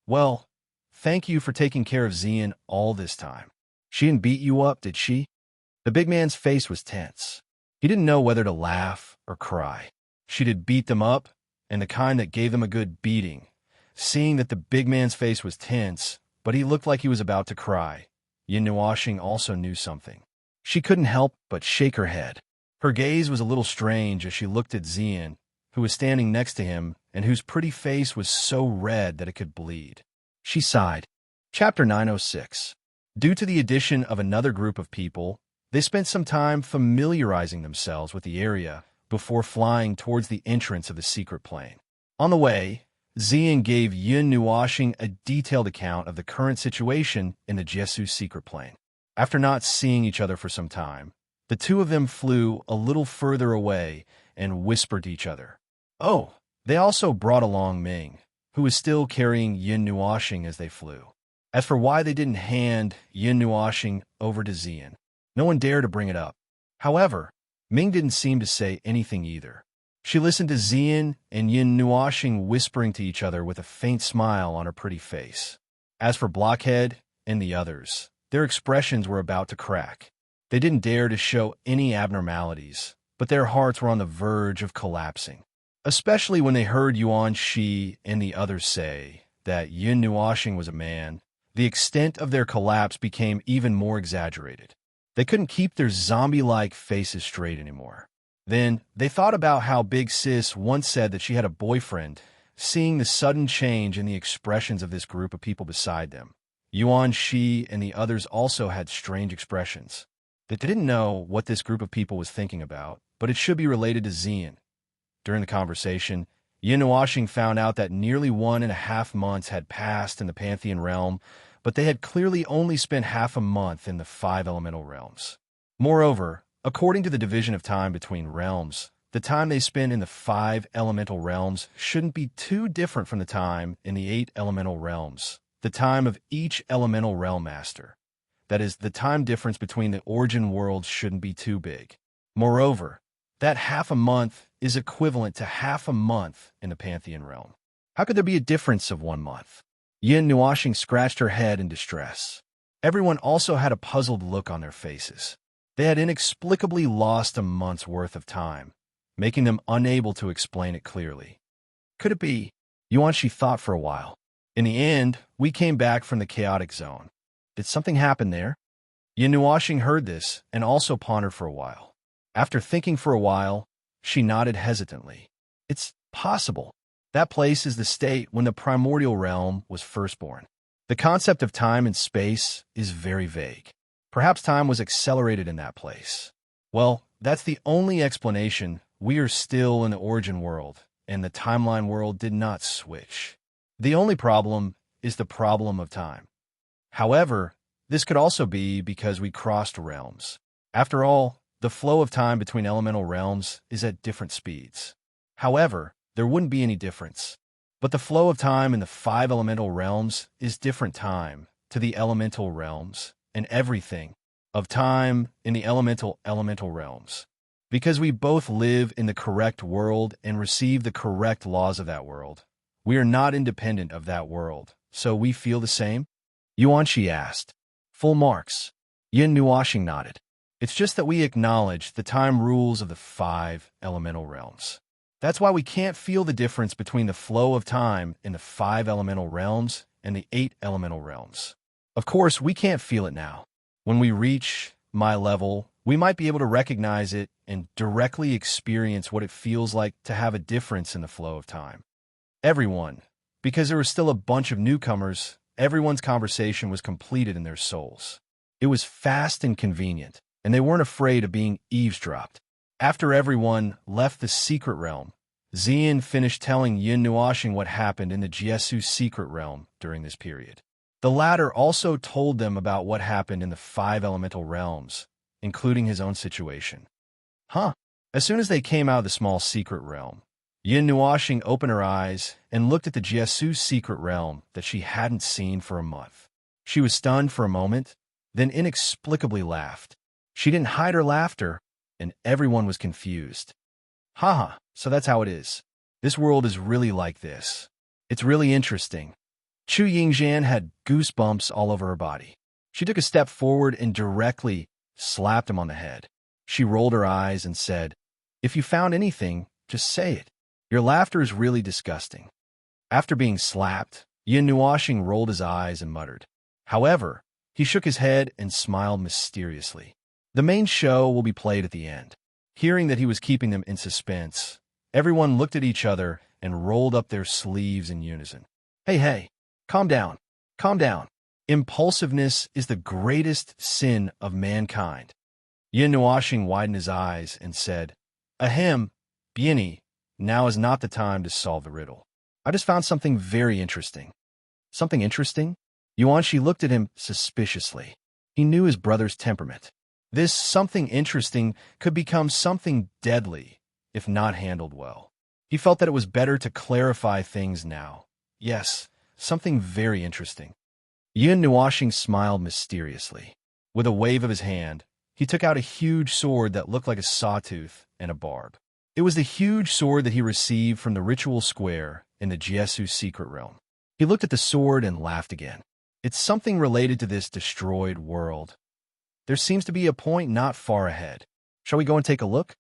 "Well, thank you for taking care of Xian all this time. She didn't beat you up, did she?" The big man's face was tense. He didn't know whether to laugh or cry. She did beat them up, and the kind that gave them a good beating. Seeing that the big man's face was tense, but he looked like he was about to cry, Yin Nuashing also knew something. She couldn't help but shake her head. Her gaze was a little strange as she looked at Xian, who was standing next to him and whose pretty face was so red that it could bleed. She sighed. Chapter 906. Due to the addition of another group of people, they spent some time familiarizing themselves with the area before flying towards the entrance of the secret plane. On the way, Xian gave Yin Nuashing a detailed account of the current situation in the Jesu secret plane. After not seeing each other for some time, the two of them flew a little further away and whispered to each other. Oh, they also brought along Ming, who was still carrying Yin Nuashing as they flew. As for why they didn't hand Yin Nuashing over to Xian, no one dared to bring it up. However, Ming didn't seem to say anything either. She listened to Xian and Yin Nuashing whispering to each other with a faint smile on her pretty face. As for Blockhead and the others, their expressions were about to crack. They didn't dare to show any abnormalities, but their hearts were on the verge of collapsing. Especially when they heard Yuan Shi and the others say that Yin Nuashing was a man, the extent of their collapse became even more exaggerated. They couldn't keep their zombie-like faces straight anymore. Then, they thought about how Big Sis once said that she had a boyfriend, seeing the sudden change in the expressions of this group of people beside them. Yuan Shi and the others also had strange expressions. They didn't know what this group of people was thinking about, but it should be related to Xian. During the conversation, Yin Nuashing found out that nearly 1.5 months had passed in the Pantheon realm, but they had clearly only spent half a month in the 5 elemental realms. Moreover, according to the division of time between realms, the time they spend in the 5 elemental realms shouldn't be too different from the time in the 8 elemental realms, the time of each elemental realm master. That is, the time difference between the origin worlds shouldn't be too big. Moreover, that half a month is equivalent to half a month in the Pantheon realm. How could there be a difference of 1 month? Yin Nuashing scratched her head in distress. Everyone also had a puzzled look on their faces. They had inexplicably lost a month's worth of time, making them unable to explain it clearly. Could it be? Yuan Shi thought for a while. In the end, we came back from the chaotic zone. Did something happen there? Yin Nuashing heard this and also pondered for a while. After thinking for a while, she nodded hesitantly. It's possible. That place is the state when the primordial realm was first born. The concept of time and space is very vague. Perhaps time was accelerated in that place. Well, that's the only explanation. We are still in the origin world, and the timeline world did not switch. The only problem is the problem of time. However, this could also be because we crossed realms. After all, the flow of time between elemental realms is at different speeds. However, there wouldn't be any difference. But the flow of time in the 5 elemental realms is different time to the elemental realms and everything of time in the elemental realms. Because we both live in the correct world and receive the correct laws of that world, we are not independent of that world, so we feel the same? Yuan Shi asked. Full marks. Yin Nuashing nodded. It's just that we acknowledge the time rules of the 5 elemental realms. That's why we can't feel the difference between the flow of time in the 5 elemental realms and the 8 elemental realms. Of course, we can't feel it now. When we reach my level, we might be able to recognize it and directly experience what it feels like to have a difference in the flow of time. Everyone, because there were still a bunch of newcomers, everyone's conversation was completed in their souls. It was fast and convenient, and they weren't afraid of being eavesdropped. After everyone left the secret realm, Xian finished telling Yin Nuoxing what happened in the Jiesu's secret realm during this period. The latter also told them about what happened in the 5 elemental realms, including his own situation. Huh? As soon as they came out of the small secret realm, Yin Nuoxing opened her eyes and looked at the Jiesu's secret realm that she hadn't seen for a month. She was stunned for a moment, then inexplicably laughed. She didn't hide her laughter, and everyone was confused. Haha, so that's how it is. This world is really like this. It's really interesting. Chu Yingxian had goosebumps all over her body. She took a step forward and directly slapped him on the head. She rolled her eyes and said, "If you found anything, just say it. Your laughter is really disgusting." After being slapped, Yin Nuoxing rolled his eyes and muttered. However, he shook his head and smiled mysteriously. The main show will be played at the end. Hearing that he was keeping them in suspense, everyone looked at each other and rolled up their sleeves in unison. Hey, calm down, calm down. Impulsiveness is the greatest sin of mankind. Yin Nuoxing widened his eyes and said, Ahem, Bieni, now is not the time to solve the riddle. I just found something very interesting. Something interesting? Yuanshi looked at him suspiciously. He knew his brother's temperament. This something interesting could become something deadly if not handled well. He felt that it was better to clarify things now. Yes, something very interesting. Yin Nuoxing smiled mysteriously. With a wave of his hand, he took out a huge sword that looked like a sawtooth and a barb. It was the huge sword that he received from the ritual square in the Jiesu's secret realm. He looked at the sword and laughed again. It's something related to this destroyed world. There seems to be a point not far ahead. Shall we go and take a look?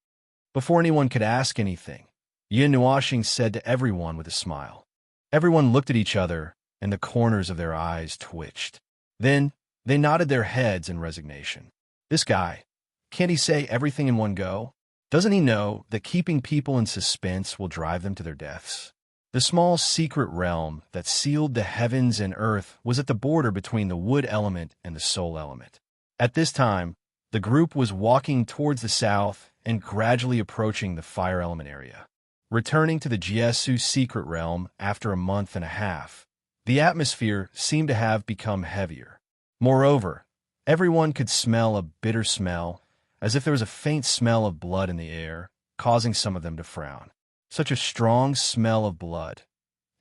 Before anyone could ask anything, Yin Nuoxing said to everyone with a smile. Everyone looked at each other, and the corners of their eyes twitched. Then, they nodded their heads in resignation. This guy, can't he say everything in one go? Doesn't he know that keeping people in suspense will drive them to their deaths? The small secret realm that sealed the heavens and earth was at the border between the wood element and the soul element. At this time, the group was walking towards the south and gradually approaching the fire element area. Returning to the Jiesu secret realm after a month and a half, the atmosphere seemed to have become heavier. Moreover, everyone could smell a bitter smell, as if there was a faint smell of blood in the air, causing some of them to frown. Such a strong smell of blood.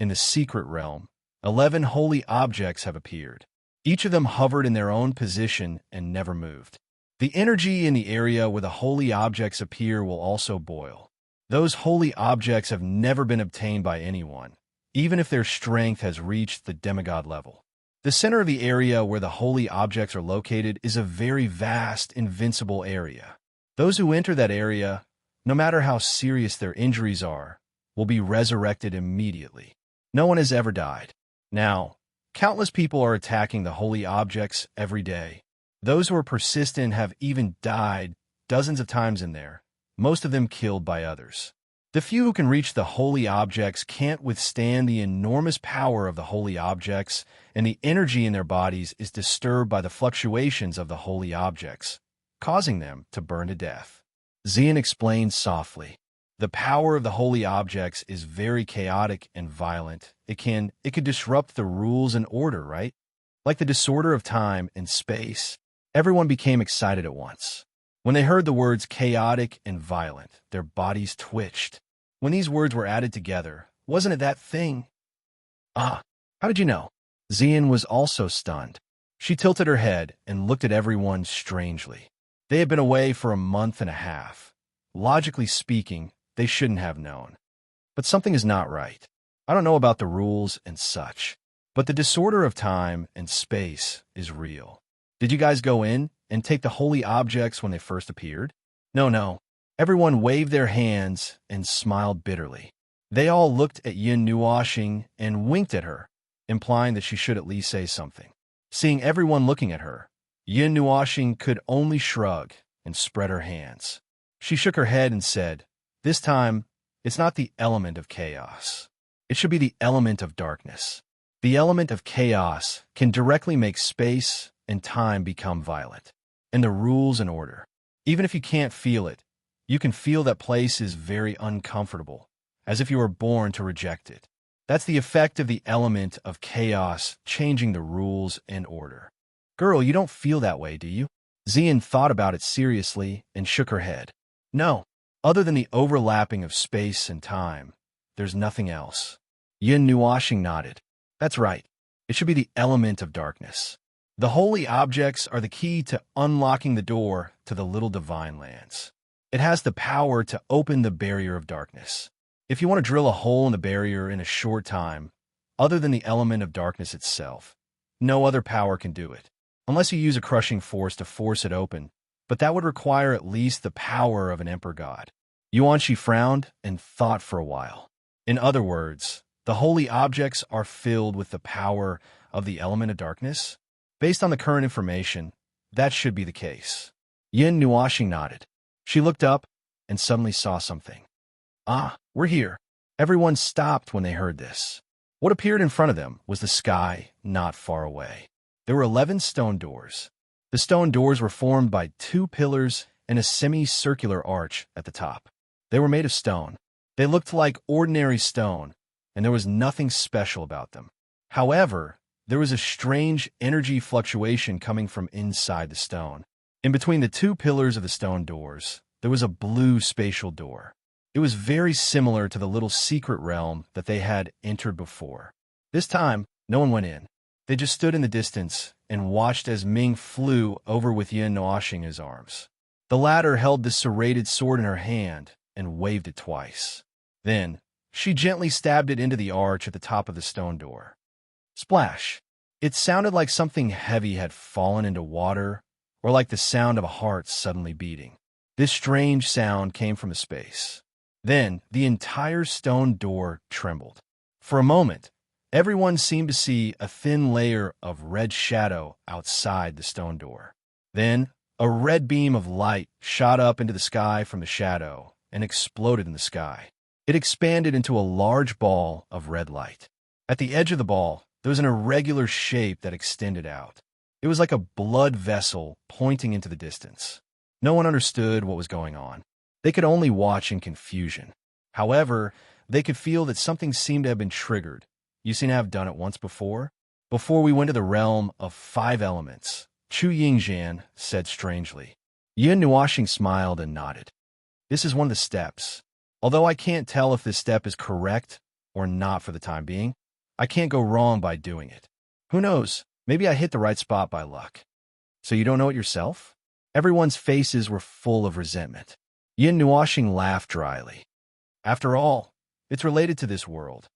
In the secret realm, 11 holy objects have appeared. Each of them hovered in their own position and never moved. The energy in the area where the holy objects appear will also boil. Those holy objects have never been obtained by anyone, even if their strength has reached the demigod level. The center of the area where the holy objects are located is a very vast, invincible area. Those who enter that area, no matter how serious their injuries are, will be resurrected immediately. No one has ever died. Now, countless people are attacking the holy objects every day. Those who are persistent have even died dozens of times in there, most of them killed by others. The few who can reach the holy objects can't withstand the enormous power of the holy objects, and the energy in their bodies is disturbed by the fluctuations of the holy objects, causing them to burn to death. Xian explained softly. The power of the holy objects is very chaotic and violent. It could disrupt the rules and order, right? Like the disorder of time and space. Everyone became excited at once. When they heard the words chaotic and violent, their bodies twitched. When these words were added together, wasn't it that thing? Ah, how did you know? Xian was also stunned. She tilted her head and looked at everyone strangely. They had been away for a month and a half. Logically speaking, they shouldn't have known. But something is not right. I don't know about the rules and such, but the disorder of time and space is real. Did you guys go in and take the holy objects when they first appeared? No. Everyone waved their hands and smiled bitterly. They all looked at Yin Nuoxing and winked at her, implying that she should at least say something. Seeing everyone looking at her, Yin Nuoxing could only shrug and spread her hands. She shook her head and said, This time, it's not the element of chaos. It should be the element of darkness. The element of chaos can directly make space and time become violent, and the rules and order. Even if you can't feel it, you can feel that place is very uncomfortable, as if you were born to reject it. That's the effect of the element of chaos changing the rules and order. Girl, you don't feel that way, do you? Xian thought about it seriously and shook her head. No, other than the overlapping of space and time, there's nothing else. Yin Nuashing nodded. That's right. It should be the element of darkness. The holy objects are the key to unlocking the door to the little divine lands. It has the power to open the barrier of darkness. If you want to drill a hole in the barrier in a short time, other than the element of darkness itself, no other power can do it, unless you use a crushing force to force it open, but that would require at least the power of an emperor god. Yuanshi frowned and thought for a while. In other words, the holy objects are filled with the power of the element of darkness? Based on the current information, that should be the case. Yin Nuashing nodded. She looked up and suddenly saw something. Ah, we're here. Everyone stopped when they heard this. What appeared in front of them was the sky not far away. There were 11 stone doors. The stone doors were formed by 2 pillars and a semicircular arch at the top. They were made of stone. They looked like ordinary stone, and there was nothing special about them. However, there was a strange energy fluctuation coming from inside the stone. In between the 2 pillars of the stone doors, there was a blue spatial door. It was very similar to the little secret realm that they had entered before. This time, no one went in. They just stood in the distance and watched as Ming flew over with Yin Nuashing in his arms. The latter held the serrated sword in her hand and waved it twice. Then, she gently stabbed it into the arch at the top of the stone door. Splash! It sounded like something heavy had fallen into water, or like the sound of a heart suddenly beating. This strange sound came from the space. Then, the entire stone door trembled. For a moment, everyone seemed to see a thin layer of red shadow outside the stone door. Then, a red beam of light shot up into the sky from the shadow and exploded in the sky. It expanded into a large ball of red light. At the edge of the ball, there was an irregular shape that extended out. It was like a blood vessel pointing into the distance. No one understood what was going on. They could only watch in confusion. However, they could feel that something seemed to have been triggered. You seem to have done it once before? Before we went to the realm of 5 elements, Chu Yingzhan said strangely. Yin Nuashing smiled and nodded. This is one of the steps. Although I can't tell if this step is correct or not for the time being, I can't go wrong by doing it. Who knows? Maybe I hit the right spot by luck. So you don't know it yourself? Everyone's faces were full of resentment. Yin Nuashing laughed dryly. After all, it's related to this world.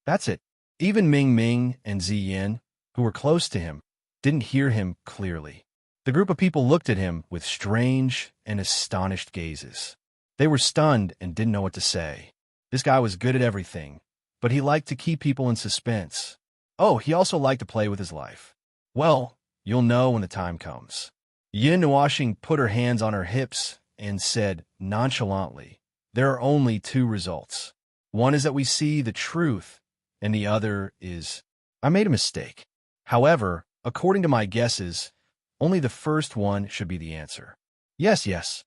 That's it. Even Ming Ming and Ziyin, who were close to him, didn't hear him clearly. The group of people looked at him with strange and astonished gazes. They were stunned and didn't know what to say. This guy was good at everything, but he liked to keep people in suspense. Oh, he also liked to play with his life. Well, you'll know when the time comes. Yin Nuashing put her hands on her hips and said nonchalantly, there are only 2 results. One is that we see the truth, and the other is, I made a mistake. However, according to my guesses, only the first one should be the answer. Yes.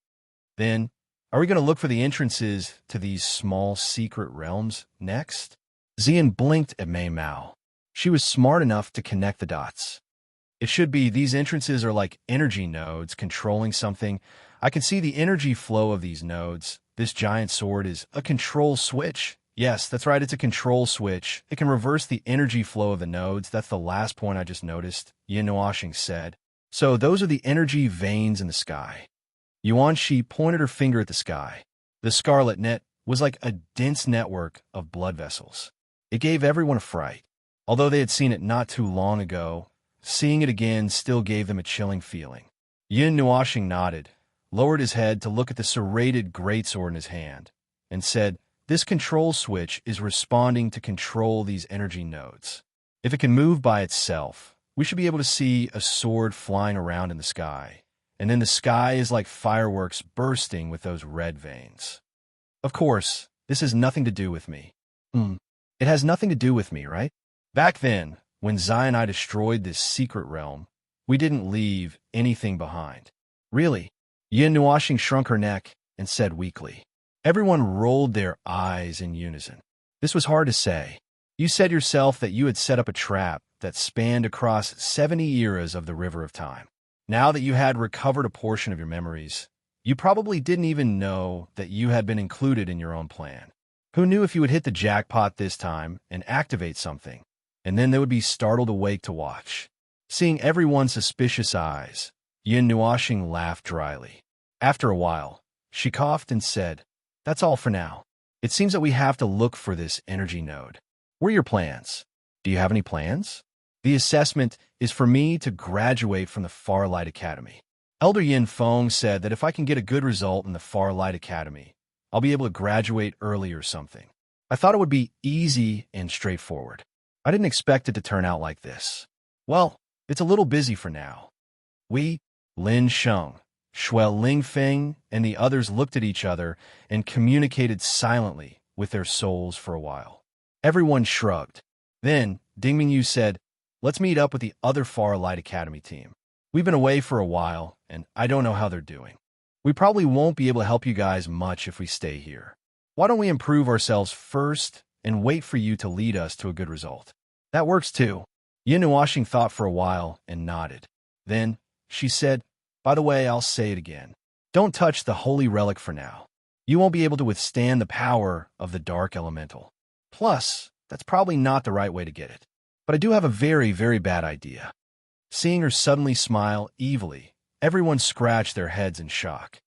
Then, are we going to look for the entrances to these small secret realms next? Xian blinked at Mei Mao. She was smart enough to connect the dots. It should be these entrances are like energy nodes controlling something. I can see the energy flow of these nodes. This giant sword is a control switch. Yes, that's right, it's a control switch. It can reverse the energy flow of the nodes. That's the last point I just noticed, Yin Nuashing said. So those are the energy veins in the sky. Yuanshi pointed her finger at the sky. The scarlet net was like a dense network of blood vessels. It gave everyone a fright. Although they had seen it not too long ago, seeing it again still gave them a chilling feeling. Yin Nuashing nodded, lowered his head to look at the serrated greatsword in his hand, and said, this control switch is responding to control these energy nodes. If it can move by itself, we should be able to see a sword flying around in the sky, and then the sky is like fireworks bursting with those red veins. Of course, this has nothing to do with me. It has nothing to do with me, right? Back then, when Zai and I destroyed this secret realm, we didn't leave anything behind. Really? Yin Nuashing shrunk her neck and said weakly. Everyone rolled their eyes in unison. This was hard to say. You said yourself that you had set up a trap that spanned across 70 eras of the River of Time. Now that you had recovered a portion of your memories, you probably didn't even know that you had been included in your own plan. Who knew if you would hit the jackpot this time and activate something, and then they would be startled awake to watch. Seeing everyone's suspicious eyes, Yin Nuashing laughed dryly. After a while, she coughed and said, "That's all for now. It seems that we have to look for this energy node. What are your plans? Do you have any plans?" "The assessment is for me to graduate from the Farlight Academy." Elder Yin Feng said that if I can get a good result in the Farlight Academy, I'll be able to graduate early or something. I thought it would be easy and straightforward. I didn't expect it to turn out like this. Well, it's a little busy for now. We, Lin Sheng, Shuel Lingfeng, and the others looked at each other and communicated silently with their souls for a while. Everyone shrugged. Then, Ding Mingyu said, "Let's meet up with the other Farlight Academy team. We've been away for a while, and I don't know how they're doing. We probably won't be able to help you guys much if we stay here. Why don't we improve ourselves first and wait for you to lead us to a good result?" "That works too." Yin Nuashing thought for a while and nodded. Then, she said, "By the way, I'll say it again. Don't touch the holy relic for now. You won't be able to withstand the power of the dark elemental. Plus, that's probably not the right way to get it. But I do have a very, very bad idea." Seeing her suddenly smile evilly, everyone scratched their heads in shock.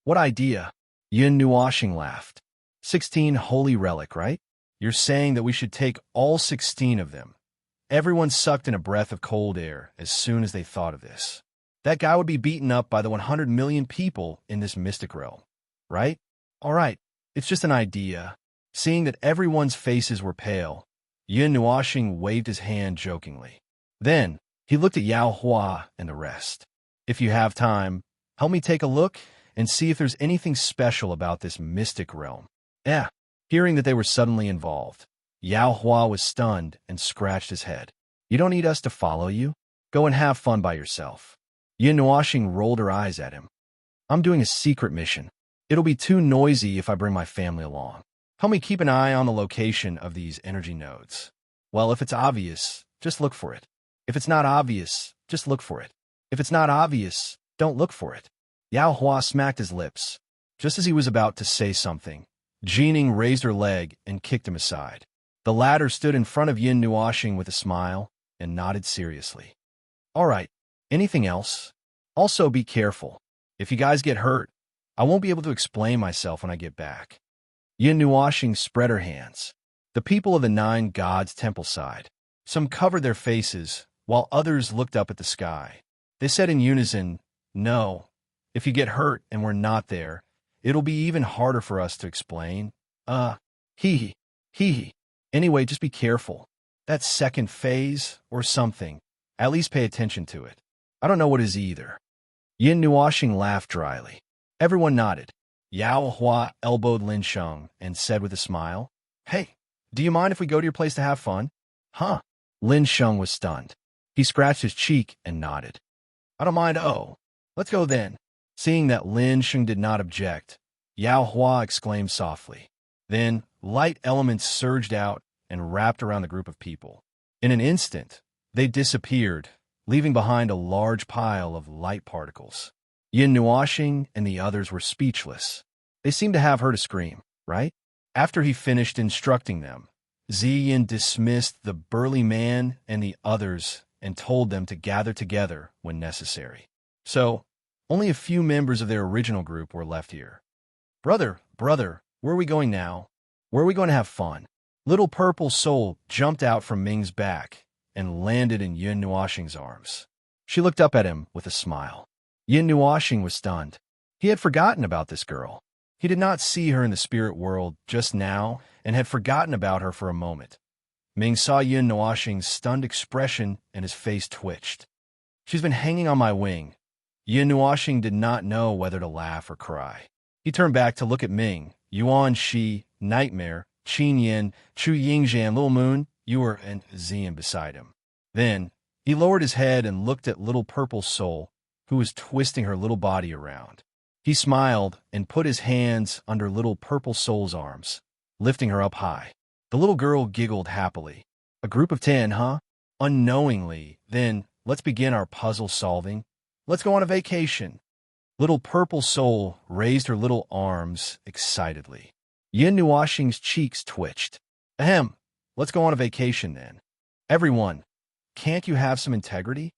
"What idea?" Yin Nuashing laughed. 16 holy relic, right? You're saying that we should take all 16 of them." Everyone sucked in a breath of cold air as soon as they thought of this. That guy would be beaten up by the 100 million people in this mystic realm, right? All right, it's just an idea. Seeing that everyone's faces were pale, Yin Nuashing waved his hand jokingly. Then, he looked at Yao Hua and the rest. "If you have time, help me take a look and see if there's anything special about this mystic realm." Hearing that they were suddenly involved, Yao Hua was stunned and scratched his head. "You don't need us to follow you. Go and have fun by yourself." Yin Nuashing rolled her eyes at him. "I'm doing a secret mission. It'll be too noisy if I bring my family along. Help me keep an eye on the location of these energy nodes. Well, if it's obvious, just look for it. If it's not obvious, just look for it. If it's not obvious, don't look for it." Yao Hua smacked his lips. Just as he was about to say something, Jining raised her leg and kicked him aside. The latter stood in front of Yin Nuashing with a smile and nodded seriously. "All right, anything else? Also be careful. If you guys get hurt, I won't be able to explain myself when I get back." Yin Nuashing spread her hands. The people of the 9 gods' temple sighed. Some covered their faces, while others looked up at the sky. They said in unison, "No, if you get hurt and we're not there, it'll be even harder for us to explain. Hee hee. Anyway, just be careful. That second phase, or something, at least pay attention to it. I don't know what it is either." Yin Nuashing laughed dryly. Everyone nodded. Yao Hua elbowed Lin Sheng and said with a smile, "Hey, do you mind if we go to your place to have fun?" "Huh?" Lin Sheng was stunned. He scratched his cheek and nodded. "I don't mind, let's go then." Seeing that Lin Sheng did not object, Yao Hua exclaimed softly. Then, light elements surged out and wrapped around the group of people. In an instant, they disappeared, leaving behind a large pile of light particles. Yin Nuashing and the others were speechless. They seemed to have heard a scream, right? After he finished instructing them, Ziyin dismissed the burly man and the others and told them to gather together when necessary. So, only a few members of their original group were left here. Brother, where are we going now? Where are we going to have fun?" Little Purple Soul jumped out from Ming's back and landed in Yin Nuashing's arms. She looked up at him with a smile. Yin Nuashing was stunned. He had forgotten about this girl. He did not see her in the spirit world just now and had forgotten about her for a moment. Ming saw Yin Nuashing's stunned expression and his face twitched. "She's been hanging on my wing." Yin Nuashing did not know whether to laugh or cry. He turned back to look at Ming, Yuan Shi, Nightmare, Qin Yin, Chu Yingzhan, Little Moon, Ewer, and Zian beside him. Then, he lowered his head and looked at Little Purple Soul, who was twisting her little body around. He smiled and put his hands under little purple soul's arms, lifting her up high. The little girl giggled happily. A group of 10, huh? Unknowingly, then, let's begin our puzzle solving. Let's go on a vacation. Little purple soul raised her little arms excitedly. Yin Nuoxing's cheeks twitched. Ahem, let's go on a vacation then. Everyone, can't you have some integrity?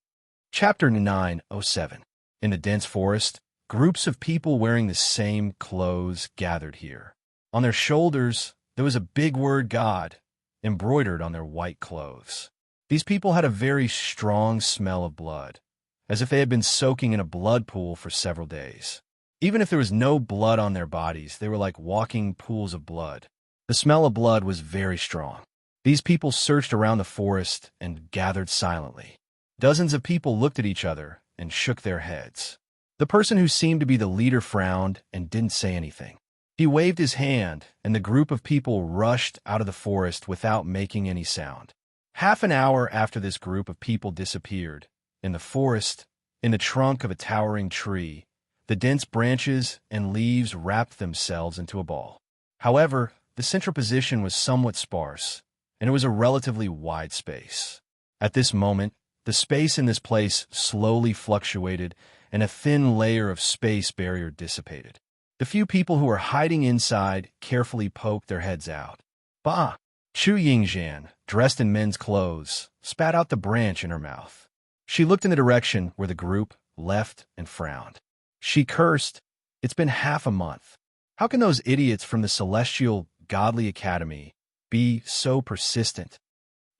Chapter 907. In the dense forest, groups of people wearing the same clothes gathered here. On their shoulders, there was a big word God embroidered on their white clothes. These people had a very strong smell of blood, as if they had been soaking in a blood pool for several days. Even if there was no blood on their bodies, they were like walking pools of blood. The smell of blood was very strong. These people searched around the forest and gathered silently. Dozens of people looked at each other and shook their heads. The person who seemed to be the leader frowned and didn't say anything. He waved his hand, and the group of people rushed out of the forest without making any sound. Half an hour after this group of people disappeared, in the forest, in the trunk of a towering tree, the dense branches and leaves wrapped themselves into a ball. However, the central position was somewhat sparse, and it was a relatively wide space. At this moment, the space in this place slowly fluctuated, and a thin layer of space barrier dissipated. The few people who were hiding inside carefully poked their heads out. Bah! Chu Yingzhan, dressed in men's clothes, spat out the branch in her mouth. She looked in the direction where the group left and frowned. She cursed. It's been half a month. How can those idiots from the Celestial Godly Academy be so persistent?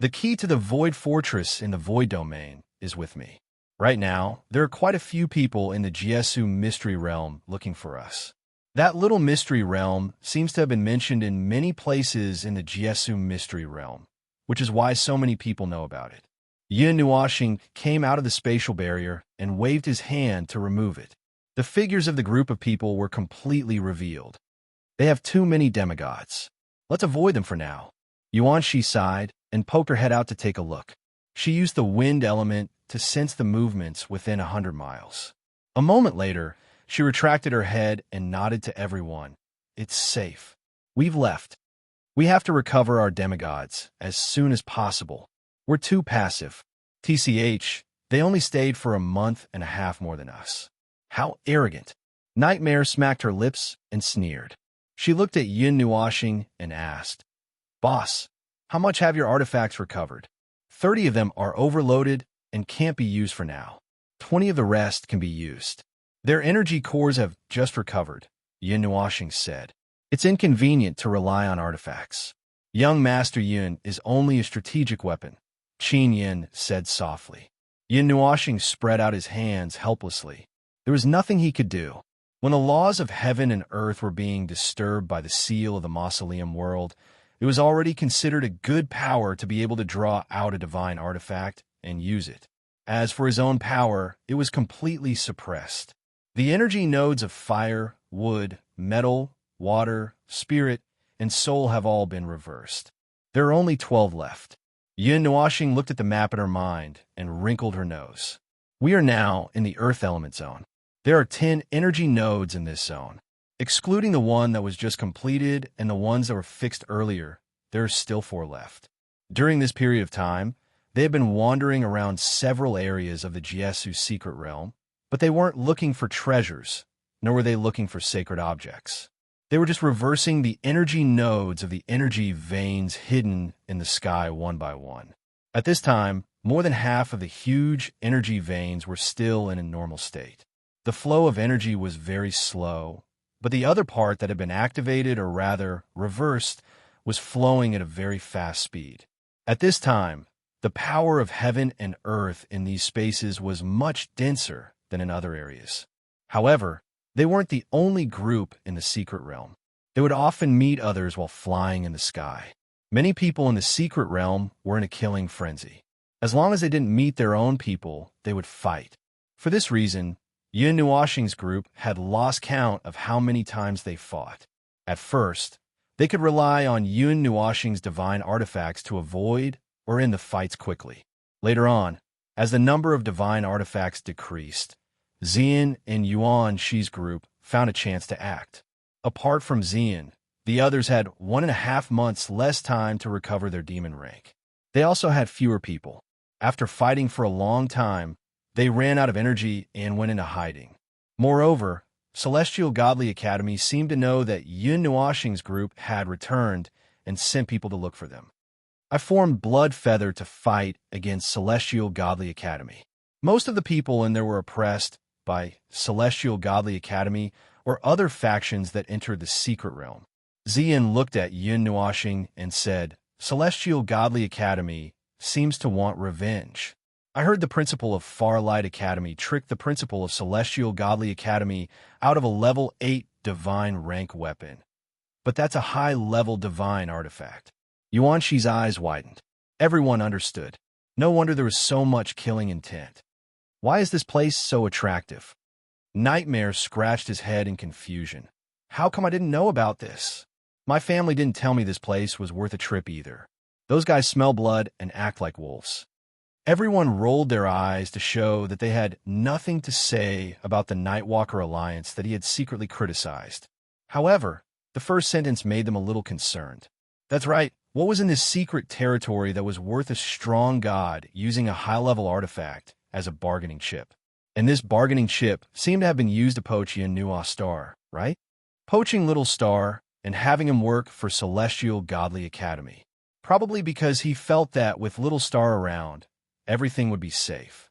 The key to the Void Fortress in the Void Domain is with me. Right now, there are quite a few people in the Jiesu Mystery Realm looking for us. That little mystery realm seems to have been mentioned in many places in the Jiesu Mystery Realm, which is why so many people know about it. Yin Nuoxing came out of the spatial barrier and waved his hand to remove it. The figures of the group of people were completely revealed. They have too many demigods. Let's avoid them for now. Yuanxi sighed and poked her head out to take a look. She used the wind element to sense the movements within 100 miles. A moment later, she retracted her head and nodded to everyone. It's safe. We've left. We have to recover our demigods as soon as possible. We're too passive. TCH, they only stayed for a month and a half more than us. How arrogant. Nightmare smacked her lips and sneered. She looked at Yin Nuoxing and asked, Boss, how much have your artifacts recovered? 30 of them are overloaded and can't be used for now. 20 of the rest can be used. Their energy cores have just recovered, Yin Nuoxing said. It's inconvenient to rely on artifacts. Young Master Yin is only a strategic weapon, Qin Yin said softly. Yin Nuoxing spread out his hands helplessly. There was nothing he could do. When the laws of heaven and earth were being disturbed by the seal of the mausoleum world, it was already considered a good power to be able to draw out a divine artifact and use it. As for his own power, it was completely suppressed. The energy nodes of fire, wood, metal, water, spirit, and soul have all been reversed. There are only 12 left. Yin Nuoxing looked at the map in her mind and wrinkled her nose. We are now in the earth element zone. There are 10 energy nodes in this zone. Excluding the one that was just completed and the ones that were fixed earlier, there are still 4 left. During this period of time, they have been wandering around several areas of the Jiesu secret realm, but they weren't looking for treasures, nor were they looking for sacred objects. They were just reversing the energy nodes of the energy veins hidden in the sky one by one. At this time, more than half of the huge energy veins were still in a normal state. The flow of energy was very slow, but the other part that had been activated, or rather reversed, was flowing at a very fast speed. At this time, the power of heaven and earth in these spaces was much denser than in other areas. However, they weren't the only group in the secret realm. They would often meet others while flying in the sky. Many people in the secret realm were in a killing frenzy. As long as they didn't meet their own people, they would fight. For this reason, Yin Nuoxing's group had lost count of how many times they fought. At first, they could rely on Yin Nuoxing's divine artifacts to avoid or end the fights quickly. Later on, as the number of divine artifacts decreased, Xian and Yuan Shi's group found a chance to act. Apart from Xian, the others had 1.5 months less time to recover their demon rank. They also had fewer people. After fighting for a long time, they ran out of energy and went into hiding. Moreover, Celestial Godly Academy seemed to know that Yun Nuoxing's group had returned and sent people to look for them. I formed Blood Feather to fight against Celestial Godly Academy. Most of the people in there were oppressed by Celestial Godly Academy or other factions that entered the secret realm. Xian looked at Yun Nuoxing and said, Celestial Godly Academy seems to want revenge. I heard the principal of Farlight Academy tricked the principal of Celestial Godly Academy out of a level 8 divine rank weapon. But that's a high-level divine artifact. Yuanxi's eyes widened. Everyone understood. No wonder there was so much killing intent. Why is this place so attractive? Nightmare scratched his head in confusion. How come I didn't know about this? My family didn't tell me this place was worth a trip either. Those guys smell blood and act like wolves. Everyone rolled their eyes to show that they had nothing to say about the Nightwalker Alliance that he had secretly criticized. However, the first sentence made them a little concerned. That's right, what was in this secret territory that was worth a strong god using a high-level artifact as a bargaining chip? And this bargaining chip seemed to have been used to poach Yin Nuo Star, right? Poaching Little Star and having him work for Celestial Godly Academy. Probably because he felt that with Little Star around, everything would be safe.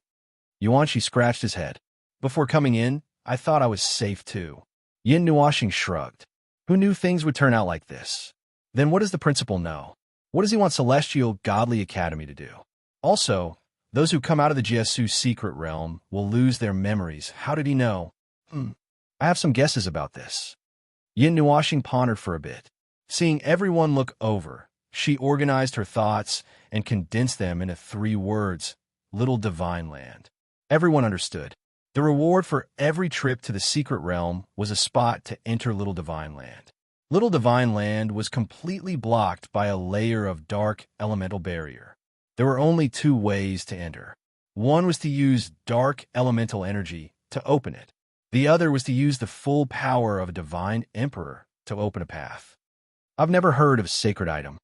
Yuanxi scratched his head. Before coming in, I thought I was safe too. Yin Nuoxing shrugged. Who knew things would turn out like this? Then what does the principal know? What does he want Celestial Godly Academy to do? Also, those who come out of the Jiesu secret realm will lose their memories. How did he know? I have some guesses about this. Yin Nuoxing pondered for a bit. Seeing everyone look over, she organized her thoughts and condensed them into 3 words, Little Divine Land. Everyone understood. The reward for every trip to the secret realm was a spot to enter Little Divine Land. Little Divine Land was completely blocked by a layer of dark elemental barrier. There were only 2 ways to enter. One was to use dark elemental energy to open it. The other was to use the full power of a divine emperor to open a path. I've never heard of a sacred item.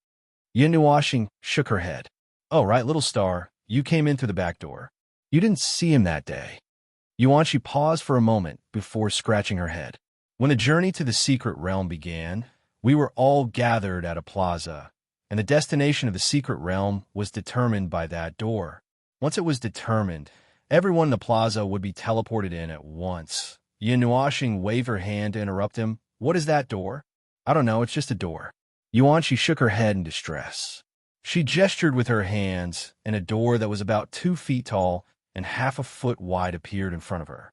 Yin Nuoxing shook her head. Oh, right, Little Star, you came in through the back door. You didn't see him that day. Yuanxi paused for a moment before scratching her head. When the journey to the secret realm began, we were all gathered at a plaza, and the destination of the secret realm was determined by that door. Once it was determined, everyone in the plaza would be teleported in at once. Yin Nuoxing waved her hand to interrupt him. What is that door? I don't know, it's just a door. Yuanxi shook her head in distress. She gestured with her hands, and a door that was about 2 feet tall and half a foot wide appeared in front of her.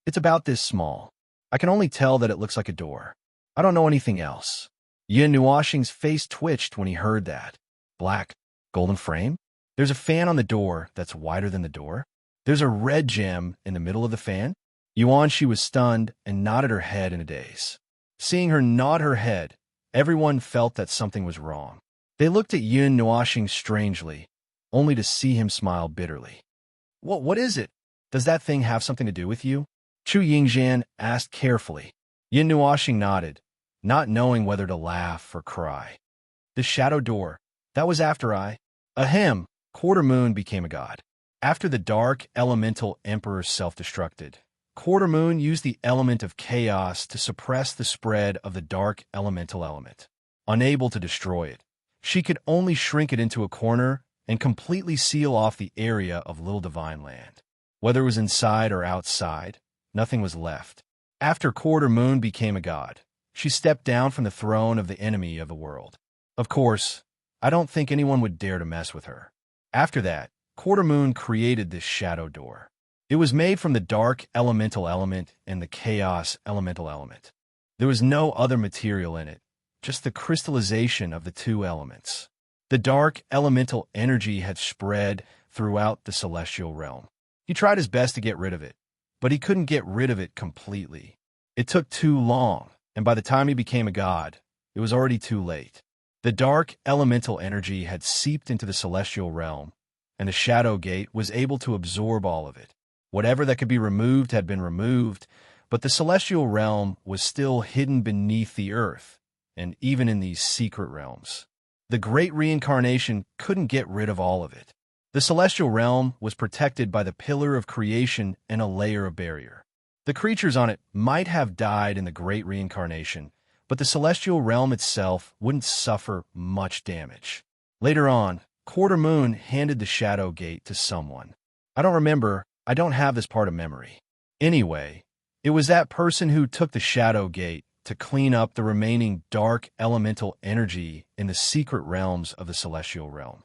It's about this small. I can only tell that it looks like a door. I don't know anything else. Yin Nuoxing's face twitched when he heard that. Black, golden frame? There's a fan on the door that's wider than the door. There's a red gem in the middle of the fan. Yuanxi was stunned and nodded her head in a daze. Seeing her nod her head, everyone felt that something was wrong. They looked at Yin Nuoxing strangely, only to see him smile bitterly. What is it? Does that thing have something to do with you? Chu Yingzhan asked carefully. Yin Nuoxing nodded, not knowing whether to laugh or cry. The shadow door. That was after Ahem, Quarter Moon became a god. After the dark elemental emperor self-destructed, Quarter Moon used the element of chaos to suppress the spread of the dark elemental element. Unable to destroy it, she could only shrink it into a corner and completely seal off the area of Little Divine Land. Whether it was inside or outside, nothing was left. After Quarter Moon became a god, she stepped down from the throne of the enemy of the world. Of course, I don't think anyone would dare to mess with her. After that, Quarter Moon created this shadow door. It was made from the dark elemental element and the chaos elemental element. There was no other material in it, just the crystallization of the 2 elements. The dark elemental energy had spread throughout the celestial realm. He tried his best to get rid of it, but he couldn't get rid of it completely. It took too long, and by the time he became a god, it was already too late. The dark elemental energy had seeped into the celestial realm, and the Shadow Gate was able to absorb all of it. Whatever that could be removed had been removed, But the celestial realm was still hidden beneath the earth, and even in these secret realms. The great reincarnation couldn't get rid of all of it. The celestial realm was protected by the pillar of creation and a layer of barrier. The creatures on it might have died in the great reincarnation, but the celestial realm itself wouldn't suffer much damage. Later on, Quarter Moon handed the Shadow Gate to someone. I don't remember, I don't have this part of memory. Anyway, it was that person who took the Shadow Gate to clean up the remaining dark elemental energy in the secret realms of the celestial realm.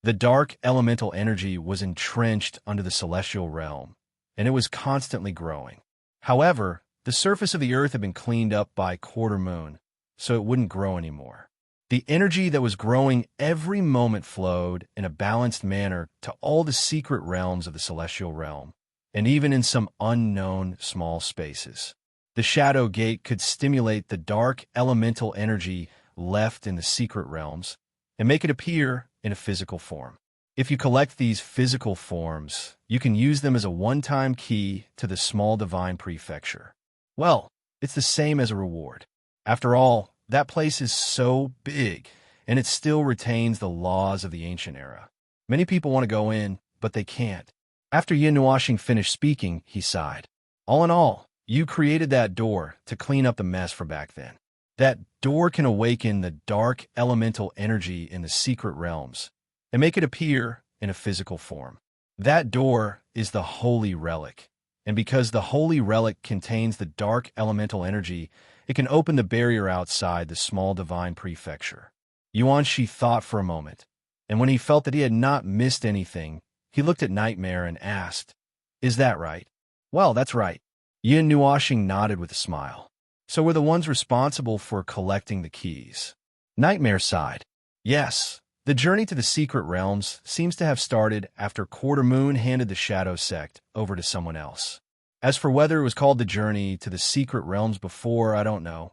The dark elemental energy was entrenched under the celestial realm, and it was constantly growing. However, the surface of the earth had been cleaned up by Quarter Moon, so it wouldn't grow anymore. The energy that was growing every moment flowed in a balanced manner to all the secret realms of the celestial realm, and even in some unknown small spaces. The Shadow Gate could stimulate the dark elemental energy left in the secret realms and make it appear in a physical form. If you collect these physical forms, you can use them as a one-time key to the small divine prefecture. Well, it's the same as a reward. After all, that place is so big, and it still retains the laws of the ancient era. Many people want to go in, but they can't. After Yin Nuashing finished speaking, he sighed. All in all, you created that door to clean up the mess from back then. That door can awaken the dark elemental energy in the secret realms and make it appear in a physical form. That door is the Holy Relic, and because the Holy Relic contains the dark elemental energy, it can open the barrier outside the small divine prefecture. Yuan Shi thought for a moment, and when he felt that he had not missed anything, he looked at Nightmare and asked, "Is that right?" "Well, that's right." Yin Nuashing nodded with a smile. "So we're the ones responsible for collecting the keys." Nightmare sighed. "Yes, the journey to the secret realms seems to have started after Quarter Moon handed the Shadow Sect over to someone else. As for whether it was called the journey to the secret realms before, I don't know,"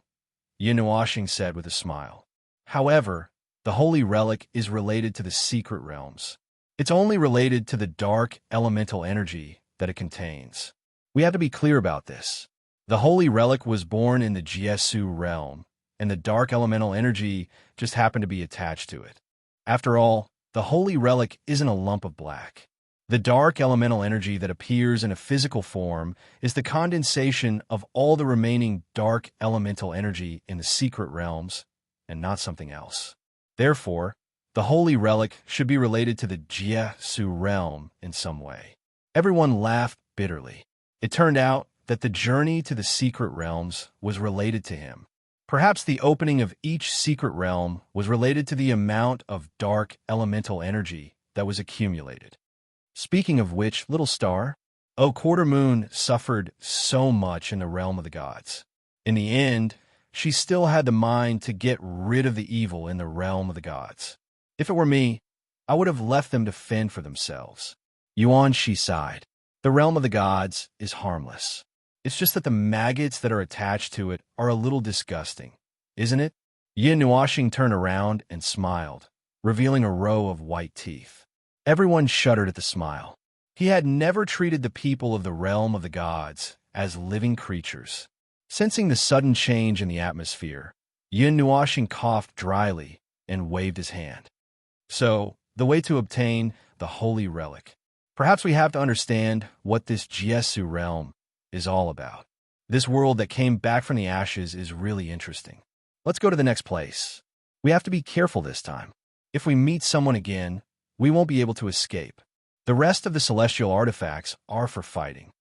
Yin Nuashing said with a smile. "However, the Holy Relic is related to the secret realms. It's only related to the dark elemental energy that it contains. We have to be clear about this. The Holy Relic was born in the Jiesu realm, and the dark elemental energy just happened to be attached to it. After all, the Holy Relic isn't a lump of black. The dark elemental energy that appears in a physical form is the condensation of all the remaining dark elemental energy in the secret realms, and not something else. Therefore, the Holy Relic should be related to the Jiesu realm in some way." Everyone laughed bitterly. It turned out that the journey to the secret realms was related to him. Perhaps the opening of each secret realm was related to the amount of dark elemental energy that was accumulated. Speaking of which, little star, Quarter Moon suffered so much in the realm of the gods. In the end, she still had the mind to get rid of the evil in the realm of the gods. If it were me, I would have left them to fend for themselves. Yuan Shi sighed. The realm of the gods is harmless. It's just that the maggots that are attached to it are a little disgusting, isn't it? Yin Nuashing turned around and smiled, revealing a row of white teeth. Everyone shuddered at the smile. He had never treated the people of the realm of the gods as living creatures. Sensing the sudden change in the atmosphere, Yin Nuashing coughed dryly and waved his hand. "So, the way to obtain the Holy Relic. Perhaps we have to understand what this Jiesu realm is all about. This world that came back from the ashes is really interesting. Let's go to the next place. We have to be careful this time. If we meet someone again, we won't be able to escape. The rest of the celestial artifacts are for fighting."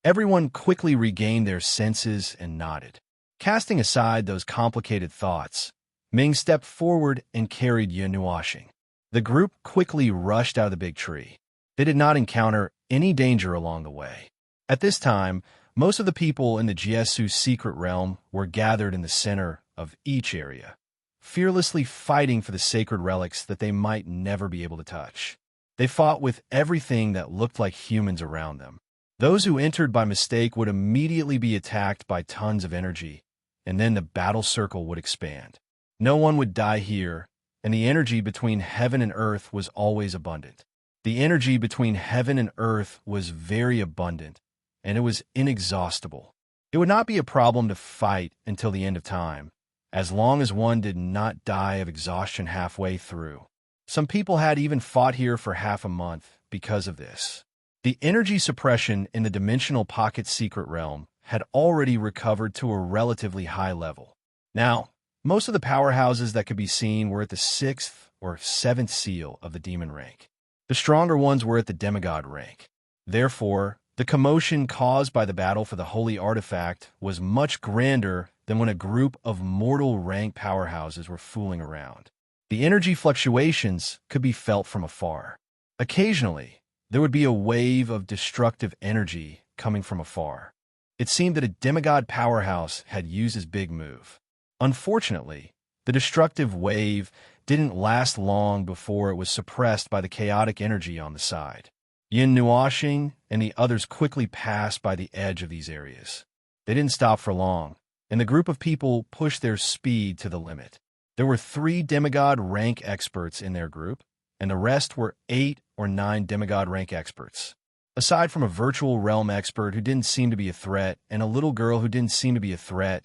Everyone quickly regained their senses and nodded. Casting aside those complicated thoughts, Ming stepped forward and carried Yin Nuashing. The group quickly rushed out of the big tree. They did not encounter any danger along the way. At this time, most of the people in the Jiesu secret realm were gathered in the center of each area, fearlessly fighting for the sacred relics that they might never be able to touch. They fought with everything that looked like humans around them. Those who entered by mistake would immediately be attacked by tons of energy, and then the battle circle would expand. No one would die here, and the energy between heaven and earth was always abundant. The energy between heaven and earth was very abundant, and it was inexhaustible. It would not be a problem to fight until the end of time, as long as one did not die of exhaustion halfway through. Some people had even fought here for half a month because of this. The energy suppression in the dimensional pocket secret realm had already recovered to a relatively high level. Now, most of the powerhouses that could be seen were at the 6th or 7th seal of the demon rank. The stronger ones were at the demigod rank. Therefore, the commotion caused by the battle for the holy artifact was much grander than when a group of mortal rank powerhouses were fooling around. The energy fluctuations could be felt from afar. Occasionally, there would be a wave of destructive energy coming from afar. It seemed that a demigod powerhouse had used his big move. Unfortunately, the destructive wave didn't last long before it was suppressed by the chaotic energy on the side. Yin Nuoxing and the others quickly passed by the edge of these areas. They didn't stop for long, and the group of people pushed their speed to the limit. There were 3 demigod rank experts in their group, and the rest were 8 or 9 demigod rank experts. Aside from a virtual realm expert who didn't seem to be a threat and a little girl who didn't seem to be a threat,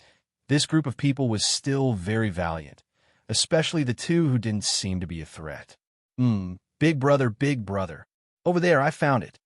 this group of people was still very valiant, especially the 2 who didn't seem to be a threat. Big brother, big brother. Over there, I found it.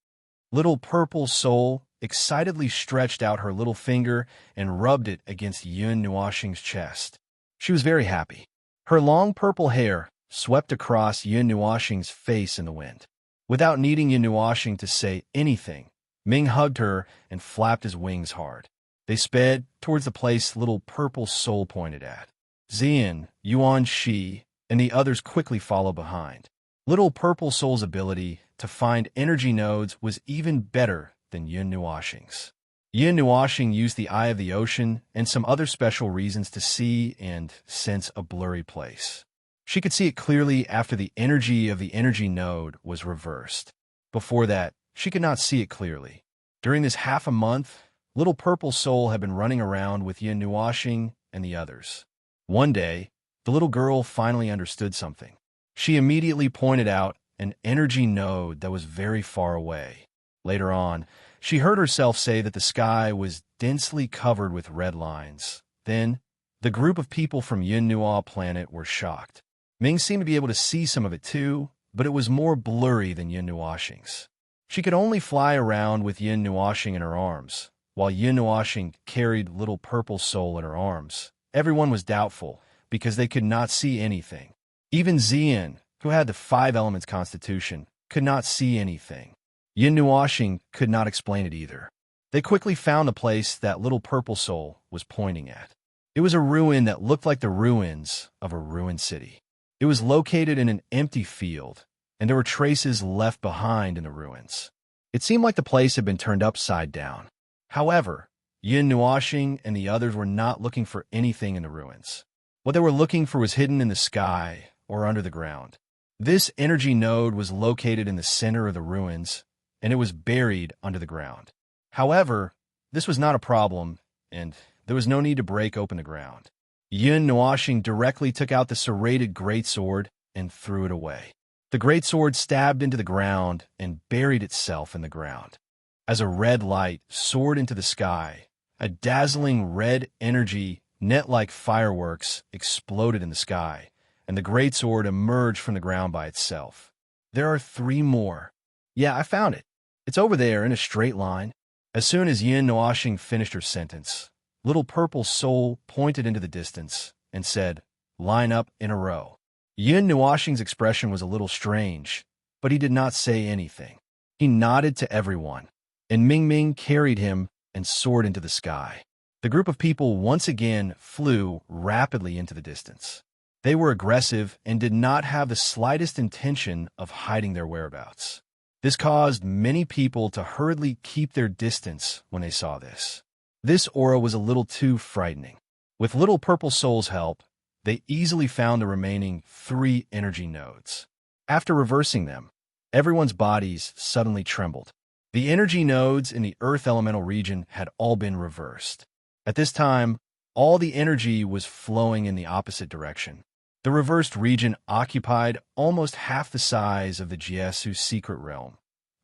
Little purple soul excitedly stretched out her little finger and rubbed it against Yun Nuoxing's chest. She was very happy. Her long purple hair swept across Yun Nuoxing's face in the wind. Without needing Yun Nuoxing to say anything, Ming hugged her and flapped his wings hard. They sped towards the place little purple soul pointed at. Xian, Yuan Shi, and the others quickly followed behind. Little purple soul's ability to find energy nodes was even better than Yun Nuoxing's. Yun Nuoxing used the eye of the ocean and some other special reasons to see and sense a blurry place. She could see it clearly after the energy of the energy node was reversed. Before that, she could not see it clearly. During this half a month, little purple soul had been running around with Yun Nuoxing and the others. One day, the little girl finally understood something. She immediately pointed out an energy node that was very far away. Later on, she heard herself say that the sky was densely covered with red lines. Then, the group of people from Yun Nuo planet were shocked. Ming seemed to be able to see some of it too, but it was more blurry than Yun Nuoxing's. She could only fly around with Yun Nuoxing in her arms, while Yun Nuoxing carried little purple soul in her arms. Everyone was doubtful, because they could not see anything. Even Xian, who had the 5 elements constitution, could not see anything. Yun Nuoxing could not explain it either. They quickly found the place that little purple soul was pointing at. It was a ruin that looked like the ruins of a ruined city. It was located in an empty field, and there were traces left behind in the ruins. It seemed like the place had been turned upside down. However, Yun Nuoxing and the others were not looking for anything in the ruins. What they were looking for was hidden in the sky or under the ground. This energy node was located in the center of the ruins, and it was buried under the ground. However, this was not a problem, and there was no need to break open the ground. Yun Nuoxing directly took out the serrated greatsword and threw it away. The greatsword stabbed into the ground and buried itself in the ground. As a red light soared into the sky, a dazzling red energy, net-like fireworks, exploded in the sky, and the greatsword emerged from the ground by itself. There are 3 more. Yeah, I found it. It's over there in a straight line. As soon as Yun Nuoxing finished her sentence, little purple soul pointed into the distance and said, "Line up in a row." Yun Nuoxing's expression was a little strange, but he did not say anything. He nodded to everyone, and Ming Ming carried him and soared into the sky. The group of people once again flew rapidly into the distance. They were aggressive and did not have the slightest intention of hiding their whereabouts. This caused many people to hurriedly keep their distance when they saw this. This aura was a little too frightening. With little purple soul's help, they easily found the remaining 3 energy nodes. After reversing them, everyone's bodies suddenly trembled. The energy nodes in the Earth elemental region had all been reversed. At this time, all the energy was flowing in the opposite direction. The reversed region occupied almost half the size of the Jiesu's secret realm.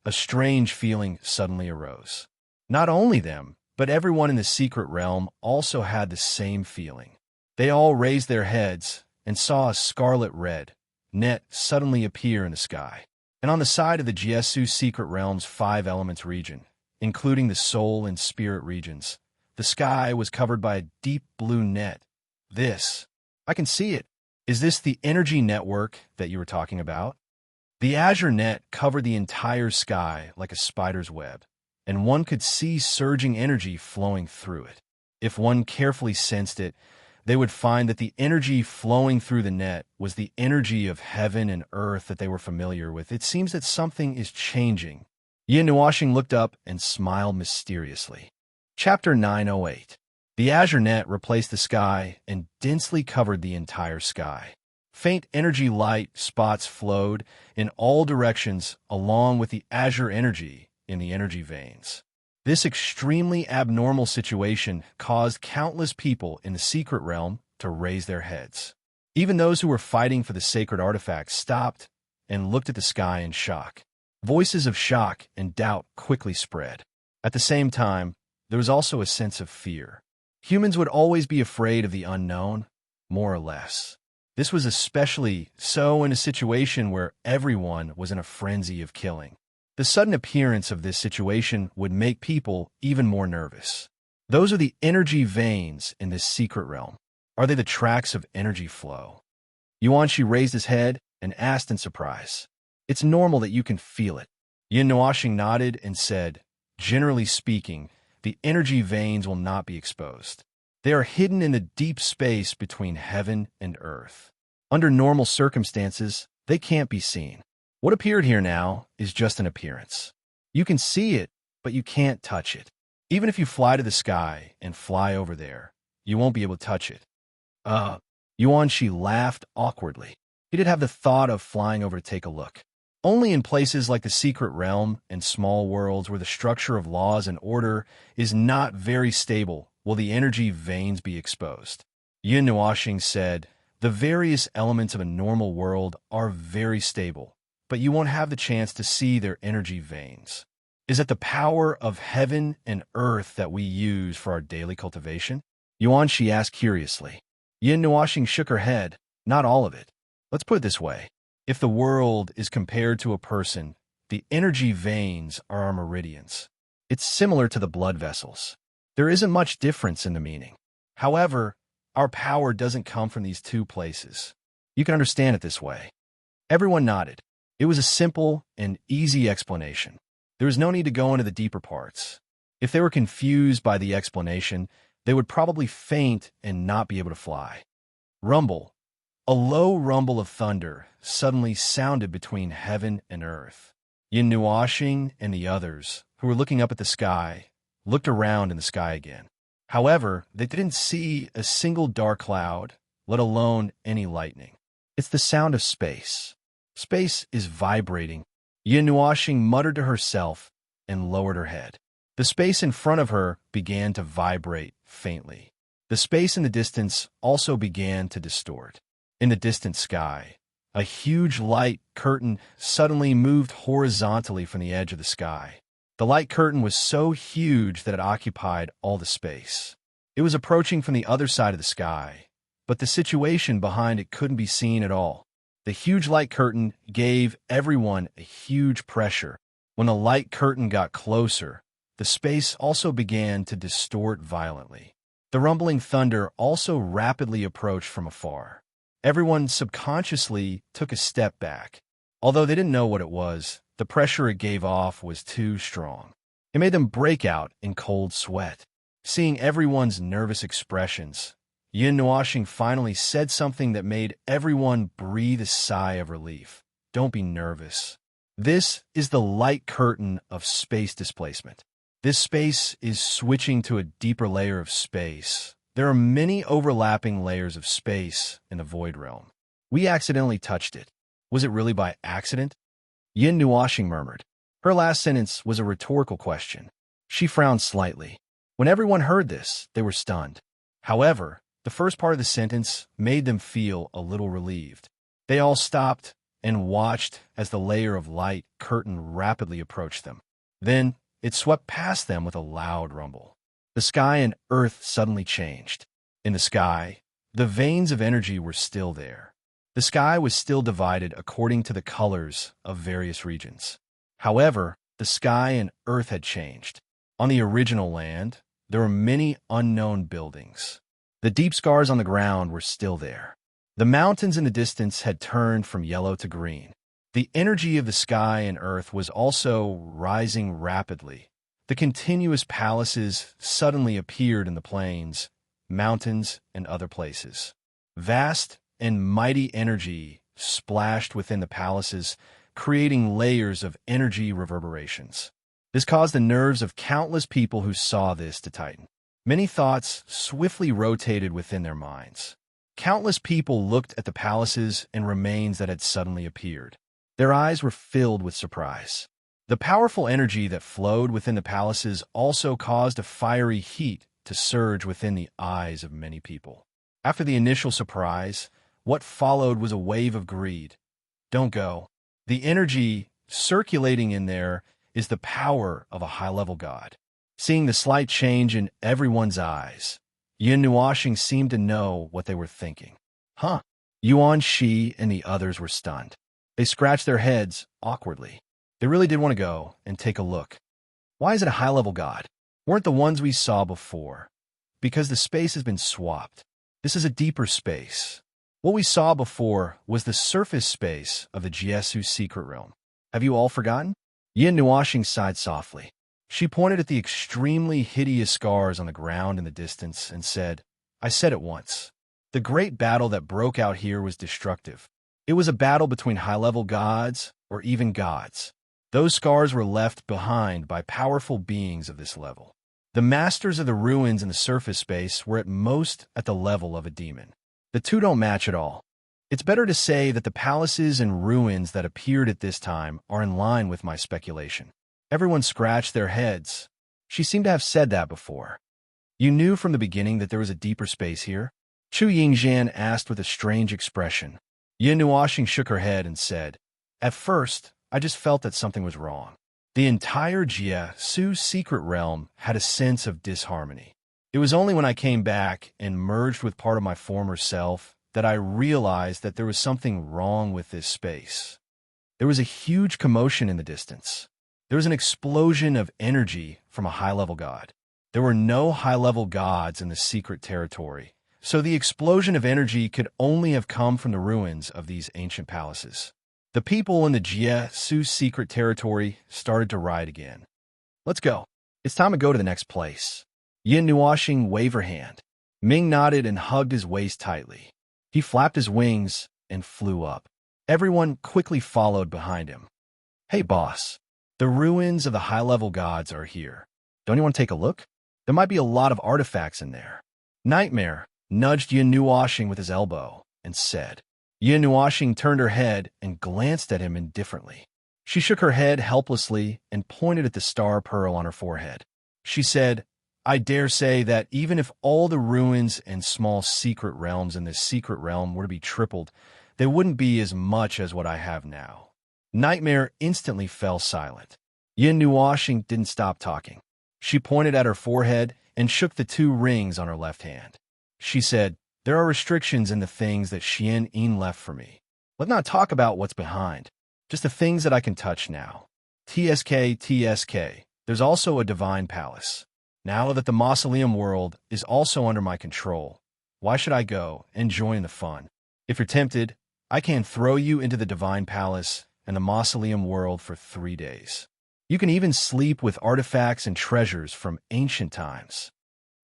A strange feeling suddenly arose. Not only them, But everyone in the secret realm also had the same feeling. They all raised their heads and saw a scarlet red net suddenly appear in the sky. And on the side of the Jesu secret realm's 5 elements region, including the soul and spirit regions, the sky was covered by a deep blue net. I can see it. Is this the energy network that you were talking about? The azure net covered the entire sky like a spider's web, and one could see surging energy flowing through it. If one carefully sensed it, they would find that the energy flowing through the net was the energy of heaven and earth that they were familiar with. It seems that something is changing. Yin Nuashing looked up and smiled mysteriously. Chapter 908. The azure net replaced the sky and densely covered the entire sky. Faint energy light spots flowed in all directions along with the azure energy in the energy veins. This extremely abnormal situation caused countless people in the secret realm to raise their heads. Even those who were fighting for the sacred artifacts stopped and looked at the sky in shock. Voices of shock and doubt quickly spread. At the same time, there was also a sense of fear. Humans would always be afraid of the unknown, more or less. This was especially so in a situation where everyone was in a frenzy of killing. The sudden appearance of this situation would make people even more nervous. Those are the energy veins in this secret realm. Are they the tracks of energy flow? Yuanshi raised his head and asked in surprise. It's normal that you can feel it. Yin Nuashing nodded and said, generally speaking, the energy veins will not be exposed. They are hidden in the deep space between heaven and earth. Under normal circumstances, they can't be seen. What appeared here now is just an appearance. You can see it, but you can't touch it. Even if you fly to the sky and fly over there, you won't be able to touch it. Yuanshi laughed awkwardly. He did have the thought of flying over to take a look. Only in places like the secret realm and small worlds where the structure of laws and order is not very stable will the energy veins be exposed. Yin Nuashing said, the various elements of a normal world are very stable, but you won't have the chance to see their energy veins. Is it the power of heaven and earth that we use for our daily cultivation? Yuanshi asked curiously. Yin Nuashing shook her head. Not all of it. Let's put it this way. If the world is compared to a person, the energy veins are our meridians. It's similar to the blood vessels. There isn't much difference in the meaning. However, our power doesn't come from these two places. You can understand it this way. Everyone nodded. It was a simple and easy explanation. There was no need to go into the deeper parts. If they were confused by the explanation, they would probably faint and not be able to fly. Rumble. A low rumble of thunder suddenly sounded between heaven and earth. Yin Nuashing and the others, who were looking up at the sky, looked around in the sky again. However, they didn't see a single dark cloud, let alone any lightning. It's the sound of space. Space is vibrating. Yin Nuashing muttered to herself and lowered her head. The space in front of her began to vibrate faintly. The space in the distance also began to distort. In the distant sky, a huge light curtain suddenly moved horizontally from the edge of the sky. The light curtain was so huge that it occupied all the space. It was approaching from the other side of the sky, but the situation behind it couldn't be seen at all. The huge light curtain gave everyone a huge pressure. When the light curtain got closer, the space also began to distort violently. The rumbling thunder also rapidly approached from afar. Everyone subconsciously took a step back. Although they didn't know what it was, the pressure it gave off was too strong. It made them break out in cold sweat. Seeing everyone's nervous expressions, Yin Nuashing finally said something that made everyone breathe a sigh of relief. Don't be nervous. This is the light curtain of space displacement. This space is switching to a deeper layer of space. There are many overlapping layers of space in the void realm. We accidentally touched it. Was it really by accident? Yin Nuashing murmured. Her last sentence was a rhetorical question. She frowned slightly. When everyone heard this, they were stunned. However, the first part of the sentence made them feel a little relieved. They all stopped and watched as the layer of light curtain rapidly approached them. Then, it swept past them with a loud rumble. The sky and earth suddenly changed. In the sky, the veins of energy were still there. The sky was still divided according to the colors of various regions. However, the sky and earth had changed. On the original land, there were many unknown buildings. The deep scars on the ground were still there. The mountains in the distance had turned from yellow to green. The energy of the sky and earth was also rising rapidly. The continuous palaces suddenly appeared in the plains, mountains, and other places. Vast and mighty energy splashed within the palaces, creating layers of energy reverberations. This caused the nerves of countless people who saw this to tighten. Many thoughts swiftly rotated within their minds. Countless people looked at the palaces and remains that had suddenly appeared. Their eyes were filled with surprise. The powerful energy that flowed within the palaces also caused a fiery heat to surge within the eyes of many people. After the initial surprise, what followed was a wave of greed. Don't go. The energy circulating in there is the power of a high-level god. Seeing the slight change in everyone's eyes, Yin Nuashing seemed to know what they were thinking. Huh? Yuan Shi and the others were stunned. They scratched their heads awkwardly. They really did want to go and take a look. Why is it a high-level god? Weren't the ones we saw before? Because the space has been swapped. This is a deeper space. What we saw before was the surface space of the Jiesu secret realm. Have you all forgotten? Yin Nuashing sighed softly. She pointed at the extremely hideous scars on the ground in the distance and said, I said it once. The great battle that broke out here was destructive. It was a battle between high-level gods or even gods. Those scars were left behind by powerful beings of this level. The masters of the ruins in the surface space were at most at the level of a demon. The two don't match at all. It's better to say that the palaces and ruins that appeared at this time are in line with my speculation. Everyone scratched their heads. She seemed to have said that before. You knew from the beginning that there was a deeper space here? Chu Yingzhan asked with a strange expression. Yin Nuashing shook her head and said, At first, I just felt that something was wrong. The entire Jia Su's secret realm had a sense of disharmony. It was only when I came back and merged with part of my former self that I realized that there was something wrong with this space. There was a huge commotion in the distance. There was an explosion of energy from a high-level god. There were no high-level gods in the secret territory, so the explosion of energy could only have come from the ruins of these ancient palaces. The people in the Jia Su secret territory started to riot again. Let's go. It's time to go to the next place. Yin Nuashing waved her hand. Ming nodded and hugged his waist tightly. He flapped his wings and flew up. Everyone quickly followed behind him. Hey, boss. The ruins of the high-level gods are here. Don't you want to take a look? There might be a lot of artifacts in there. Nightmare nudged Yin Nuashing with his elbow and said. Yin Nuashing turned her head and glanced at him indifferently. She shook her head helplessly and pointed at the star pearl on her forehead. She said, I dare say that even if all the ruins and small secret realms in this secret realm were to be tripled, they wouldn't be as much as what I have now. Nightmare instantly fell silent. Yin Nuashing didn't stop talking. She pointed at her forehead and shook the 2 rings on her left hand. She said, There are restrictions in the things that Xian Yin left for me. Let's not talk about what's behind, just the things that I can touch now. TSK. There's also a divine palace. Now that the mausoleum world is also under my control, why should I go and join the fun? If you're tempted, I can throw you into the divine palace and the mausoleum world for 3 days. You can even sleep with artifacts and treasures from ancient times.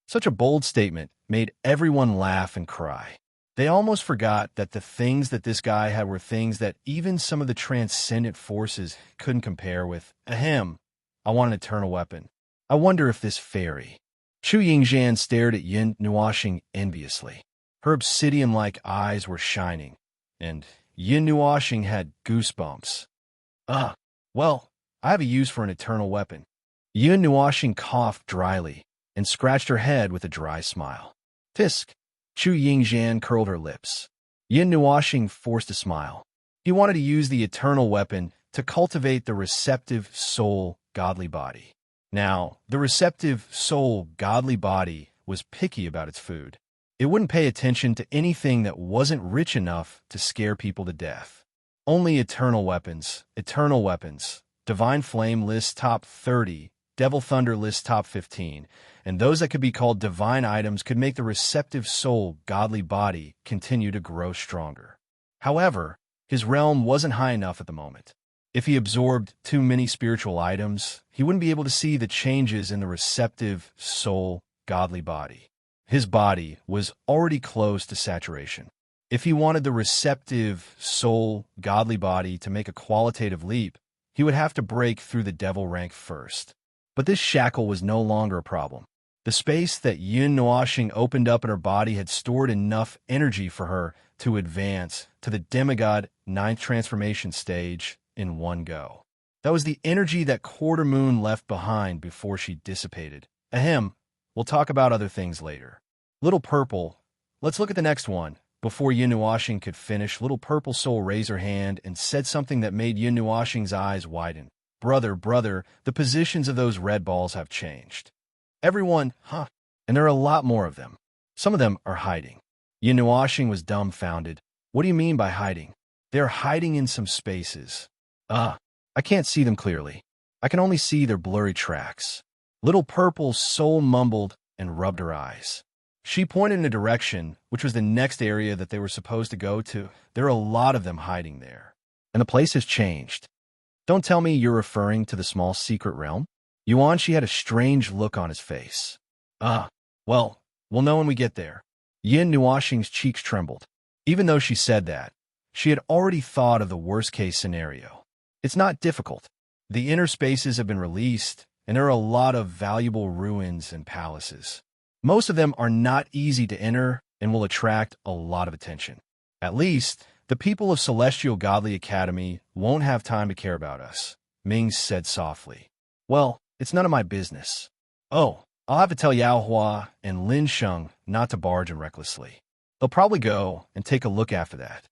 Such a bold statement made everyone laugh and cry. They almost forgot that the things that this guy had were things that even some of the transcendent forces couldn't compare with. Ahem, I want an eternal weapon. I wonder if this fairy. Chu Yingzhan stared at Yin Nuashing enviously. Her obsidian-like eyes were shining, and Yin Nuashing had goosebumps. Well, I have a use for an eternal weapon. Yin Nuashing coughed dryly and scratched her head with a dry smile. Tisk. Chu Yingzhan curled her lips. Yin Nuashing forced a smile. He wanted to use the eternal weapon to cultivate the receptive soul godly body. Now, the receptive soul, godly body was picky about its food. It wouldn't pay attention to anything that wasn't rich enough to scare people to death. Only eternal weapons, Divine Flame lists top 30, Devil Thunder lists top 15, and those that could be called divine items could make the receptive soul, godly body, continue to grow stronger. However, his realm wasn't high enough at the moment. If he absorbed too many spiritual items, he wouldn't be able to see the changes in the receptive soul, godly body. His body was already close to saturation. If he wanted the receptive soul, godly body to make a qualitative leap, he would have to break through the devil rank first. But this shackle was no longer a problem. The space that Yin Nuashing opened up in her body had stored enough energy for her to advance to the demigod 9th transformation stage in one go. That was the energy that Quarter Moon left behind before she dissipated. Ahem, we'll talk about other things later. Little Purple, let's look at the next one. Before Yin Nuashing could finish, Little Purple Soul raised her hand and said something that made Yin Nuashing's eyes widen. Brother, the positions of those red balls have changed. Everyone, and there are a lot more of them. Some of them are hiding. Yin Nuashing was dumbfounded. What do you mean by hiding? They're hiding in some spaces. I can't see them clearly. I can only see their blurry tracks. Little Purple Soul mumbled and rubbed her eyes. She pointed in a direction, which was the next area that they were supposed to go to. There are a lot of them hiding there. And the place has changed. Don't tell me you're referring to the small secret realm? Yuanshi had a strange look on his face. Well, we'll know when we get there. Yin Nuashing's cheeks trembled. Even though she said that, she had already thought of the worst-case scenario. It's not difficult. The inner spaces have been released, and there are a lot of valuable ruins and palaces. Most of them are not easy to enter and will attract a lot of attention. At least, the people of Celestial Godly Academy won't have time to care about us, Ming said softly. Well, it's none of my business. Oh, I'll have to tell Yao Hua and Lin Sheng not to barge in recklessly. They'll probably go and take a look after that.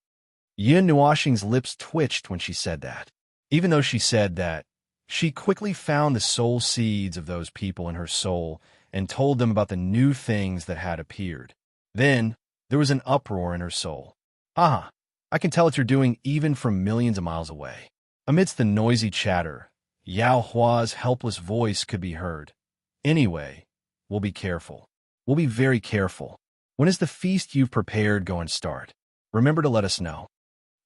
Yin Nuashing's lips twitched when she said that. Even though she said that, she quickly found the soul seeds of those people in her soul and told them about the new things that had appeared. Then, there was an uproar in her soul. I can tell what you're doing even from millions of miles away. Amidst the noisy chatter, Yao Hua's helpless voice could be heard. Anyway, we'll be careful. We'll be very careful. When is the feast you've prepared going to start? Remember to let us know.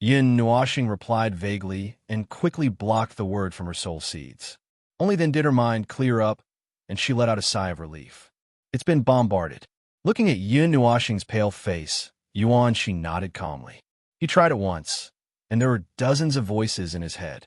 Yin Nuashing replied vaguely and quickly blocked the word from her soul seeds. Only then did her mind clear up, and she let out a sigh of relief. It's been bombarded. Looking at Yin Nuashing's pale face, Yuanshi nodded calmly. He tried it once, and there were dozens of voices in his head.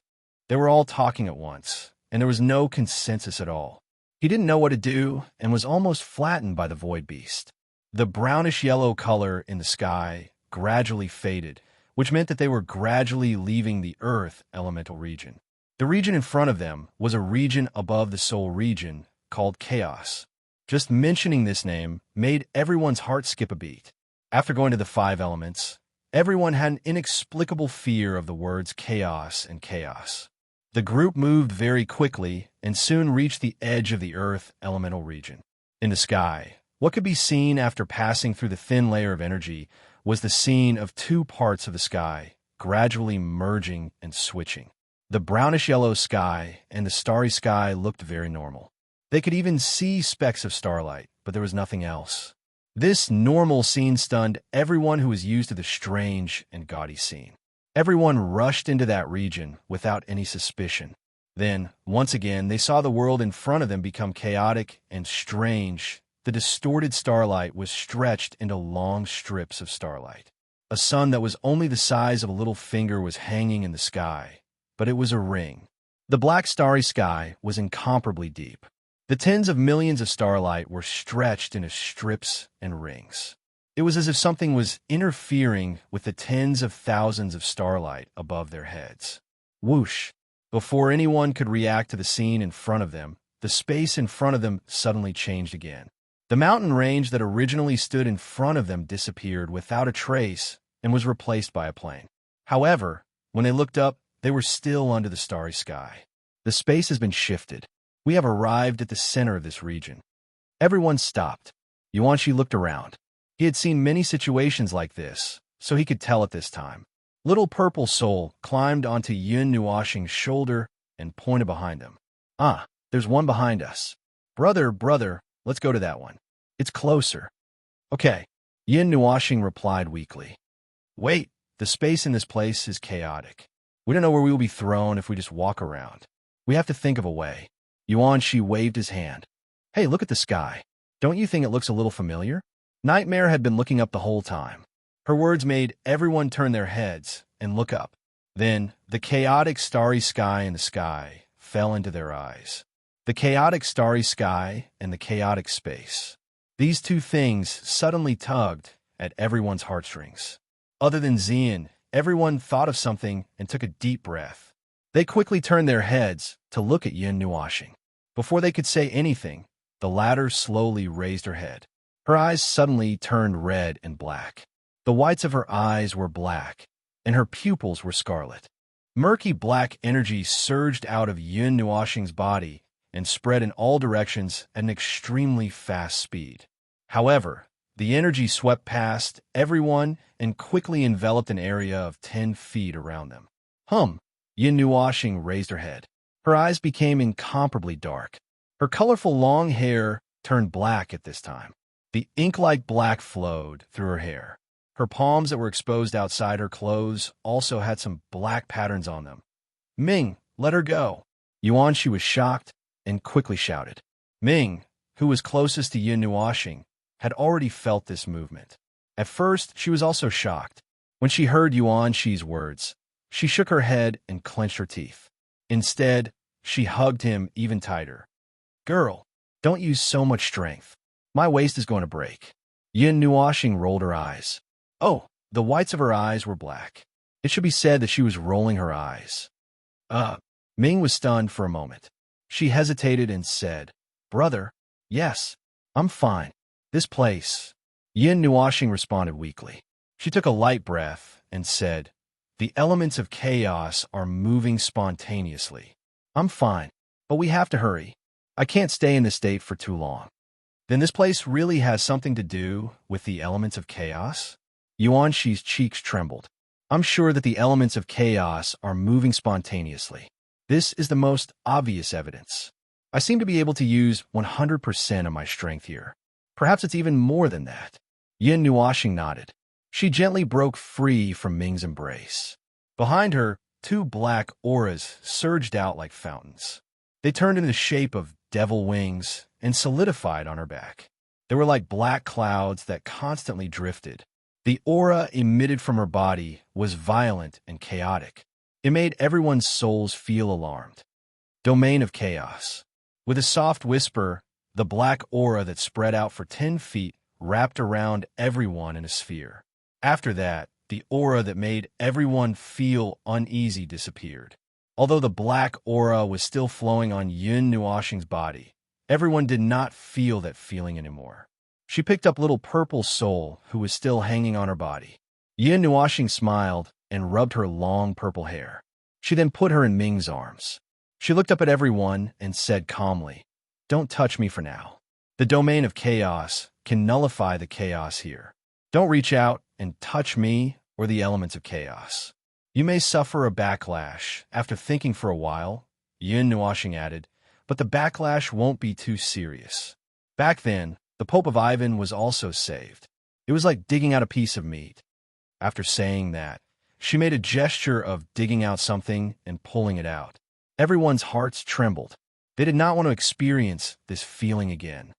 They were all talking at once, and there was no consensus at all. He didn't know what to do and was almost flattened by the void beast. The brownish-yellow color in the sky gradually faded, which meant that they were gradually leaving the Earth elemental region. The region in front of them was a region above the soul region called Chaos. Just mentioning this name made everyone's heart skip a beat. After going to the 5 elements, everyone had an inexplicable fear of the words chaos and chaos. The group moved very quickly and soon reached the edge of the Earth elemental region. In the sky, what could be seen after passing through the thin layer of energy was the scene of 2 parts of the sky gradually merging and switching. The brownish-yellow sky and the starry sky looked very normal. They could even see specks of starlight, but there was nothing else. This normal scene stunned everyone who was used to the strange and gaudy scene. Everyone rushed into that region without any suspicion. Then, once again, they saw the world in front of them become chaotic and strange. The distorted starlight was stretched into long strips of starlight. A sun that was only the size of a little finger was hanging in the sky, but it was a ring. The black starry sky was incomparably deep. The tens of millions of starlight were stretched into strips and rings. It was as if something was interfering with the tens of thousands of starlight above their heads. Whoosh! Before anyone could react to the scene in front of them, the space in front of them suddenly changed again. The mountain range that originally stood in front of them disappeared without a trace and was replaced by a plain. However, when they looked up, they were still under the starry sky. The space has been shifted. We have arrived at the center of this region. Everyone stopped. Yuanshi looked around. He had seen many situations like this, so he could tell at this time. Little Purple Soul climbed onto Yun Nuoxing's shoulder and pointed behind him. Ah, there's one behind us. Brother, let's go to that one. It's closer. Okay, Yin Nuoxing replied weakly. Wait, the space in this place is chaotic. We don't know where we will be thrown if we just walk around. We have to think of a way. Yuanshi waved his hand. Hey, look at the sky. Don't you think it looks a little familiar? Nightmare had been looking up the whole time. Her words made everyone turn their heads and look up. Then, the chaotic starry sky in the sky fell into their eyes. The chaotic starry sky and the chaotic space. These two things suddenly tugged at everyone's heartstrings. Other than Xian, everyone thought of something and took a deep breath. They quickly turned their heads to look at Yin Nuoxing. Before they could say anything, the latter slowly raised her head. Her eyes suddenly turned red and black. The whites of her eyes were black, and her pupils were scarlet. Murky black energy surged out of Yun Nuoxing's body and spread in all directions at an extremely fast speed. However, the energy swept past everyone and quickly enveloped an area of 10 feet around them. Yin Nuoxing raised her head. Her eyes became incomparably dark. Her colorful long hair turned black at this time. The ink-like black flowed through her hair. Her palms that were exposed outside her clothes also had some black patterns on them. Ming, let her go. Yuanshi was shocked and quickly shouted. Ming, who was closest to Yin Nuoxing, had already felt this movement. At first, she was also shocked. When she heard Yuanshi's words, she shook her head and clenched her teeth. Instead, she hugged him even tighter. Girl, don't use so much strength. My waist is going to break. Yin Nuoxing rolled her eyes. Oh, the whites of her eyes were black. It should be said that she was rolling her eyes. Ming was stunned for a moment. She hesitated and said, Brother, yes, I'm fine. This place. Yin Nuoxing responded weakly. She took a light breath and said, The elements of chaos are moving spontaneously. I'm fine, but we have to hurry. I can't stay in this state for too long. Then this place really has something to do with the elements of chaos? Yuanshi's cheeks trembled. I'm sure that the elements of chaos are moving spontaneously. This is the most obvious evidence. I seem to be able to use 100% of my strength here. Perhaps it's even more than that. Yin Nuoxing nodded. She gently broke free from Ming's embrace. Behind her, two black auras surged out like fountains. They turned into the shape of devil wings and solidified on her back. They were like black clouds that constantly drifted. The aura emitted from her body was violent and chaotic. It made everyone's souls feel alarmed. Domain of chaos. With a soft whisper, the black aura that spread out for 10 feet wrapped around everyone in a sphere. After that, the aura that made everyone feel uneasy disappeared. Although the black aura was still flowing on Yun Nuoxing's body, everyone did not feel that feeling anymore. She picked up Little Purple Soul, who was still hanging on her body. Yin Nuoxing smiled and rubbed her long purple hair. She then put her in Ming's arms. She looked up at everyone and said calmly, Don't touch me for now. The domain of chaos can nullify the chaos here. Don't reach out and touch me or the elements of chaos. You may suffer a backlash after thinking for a while, Yin Nuoxing added, but the backlash won't be too serious. Back then, the Pope of Ivan was also saved. It was like digging out a piece of meat. After saying that, she made a gesture of digging out something and pulling it out. Everyone's hearts trembled. They did not want to experience this feeling again.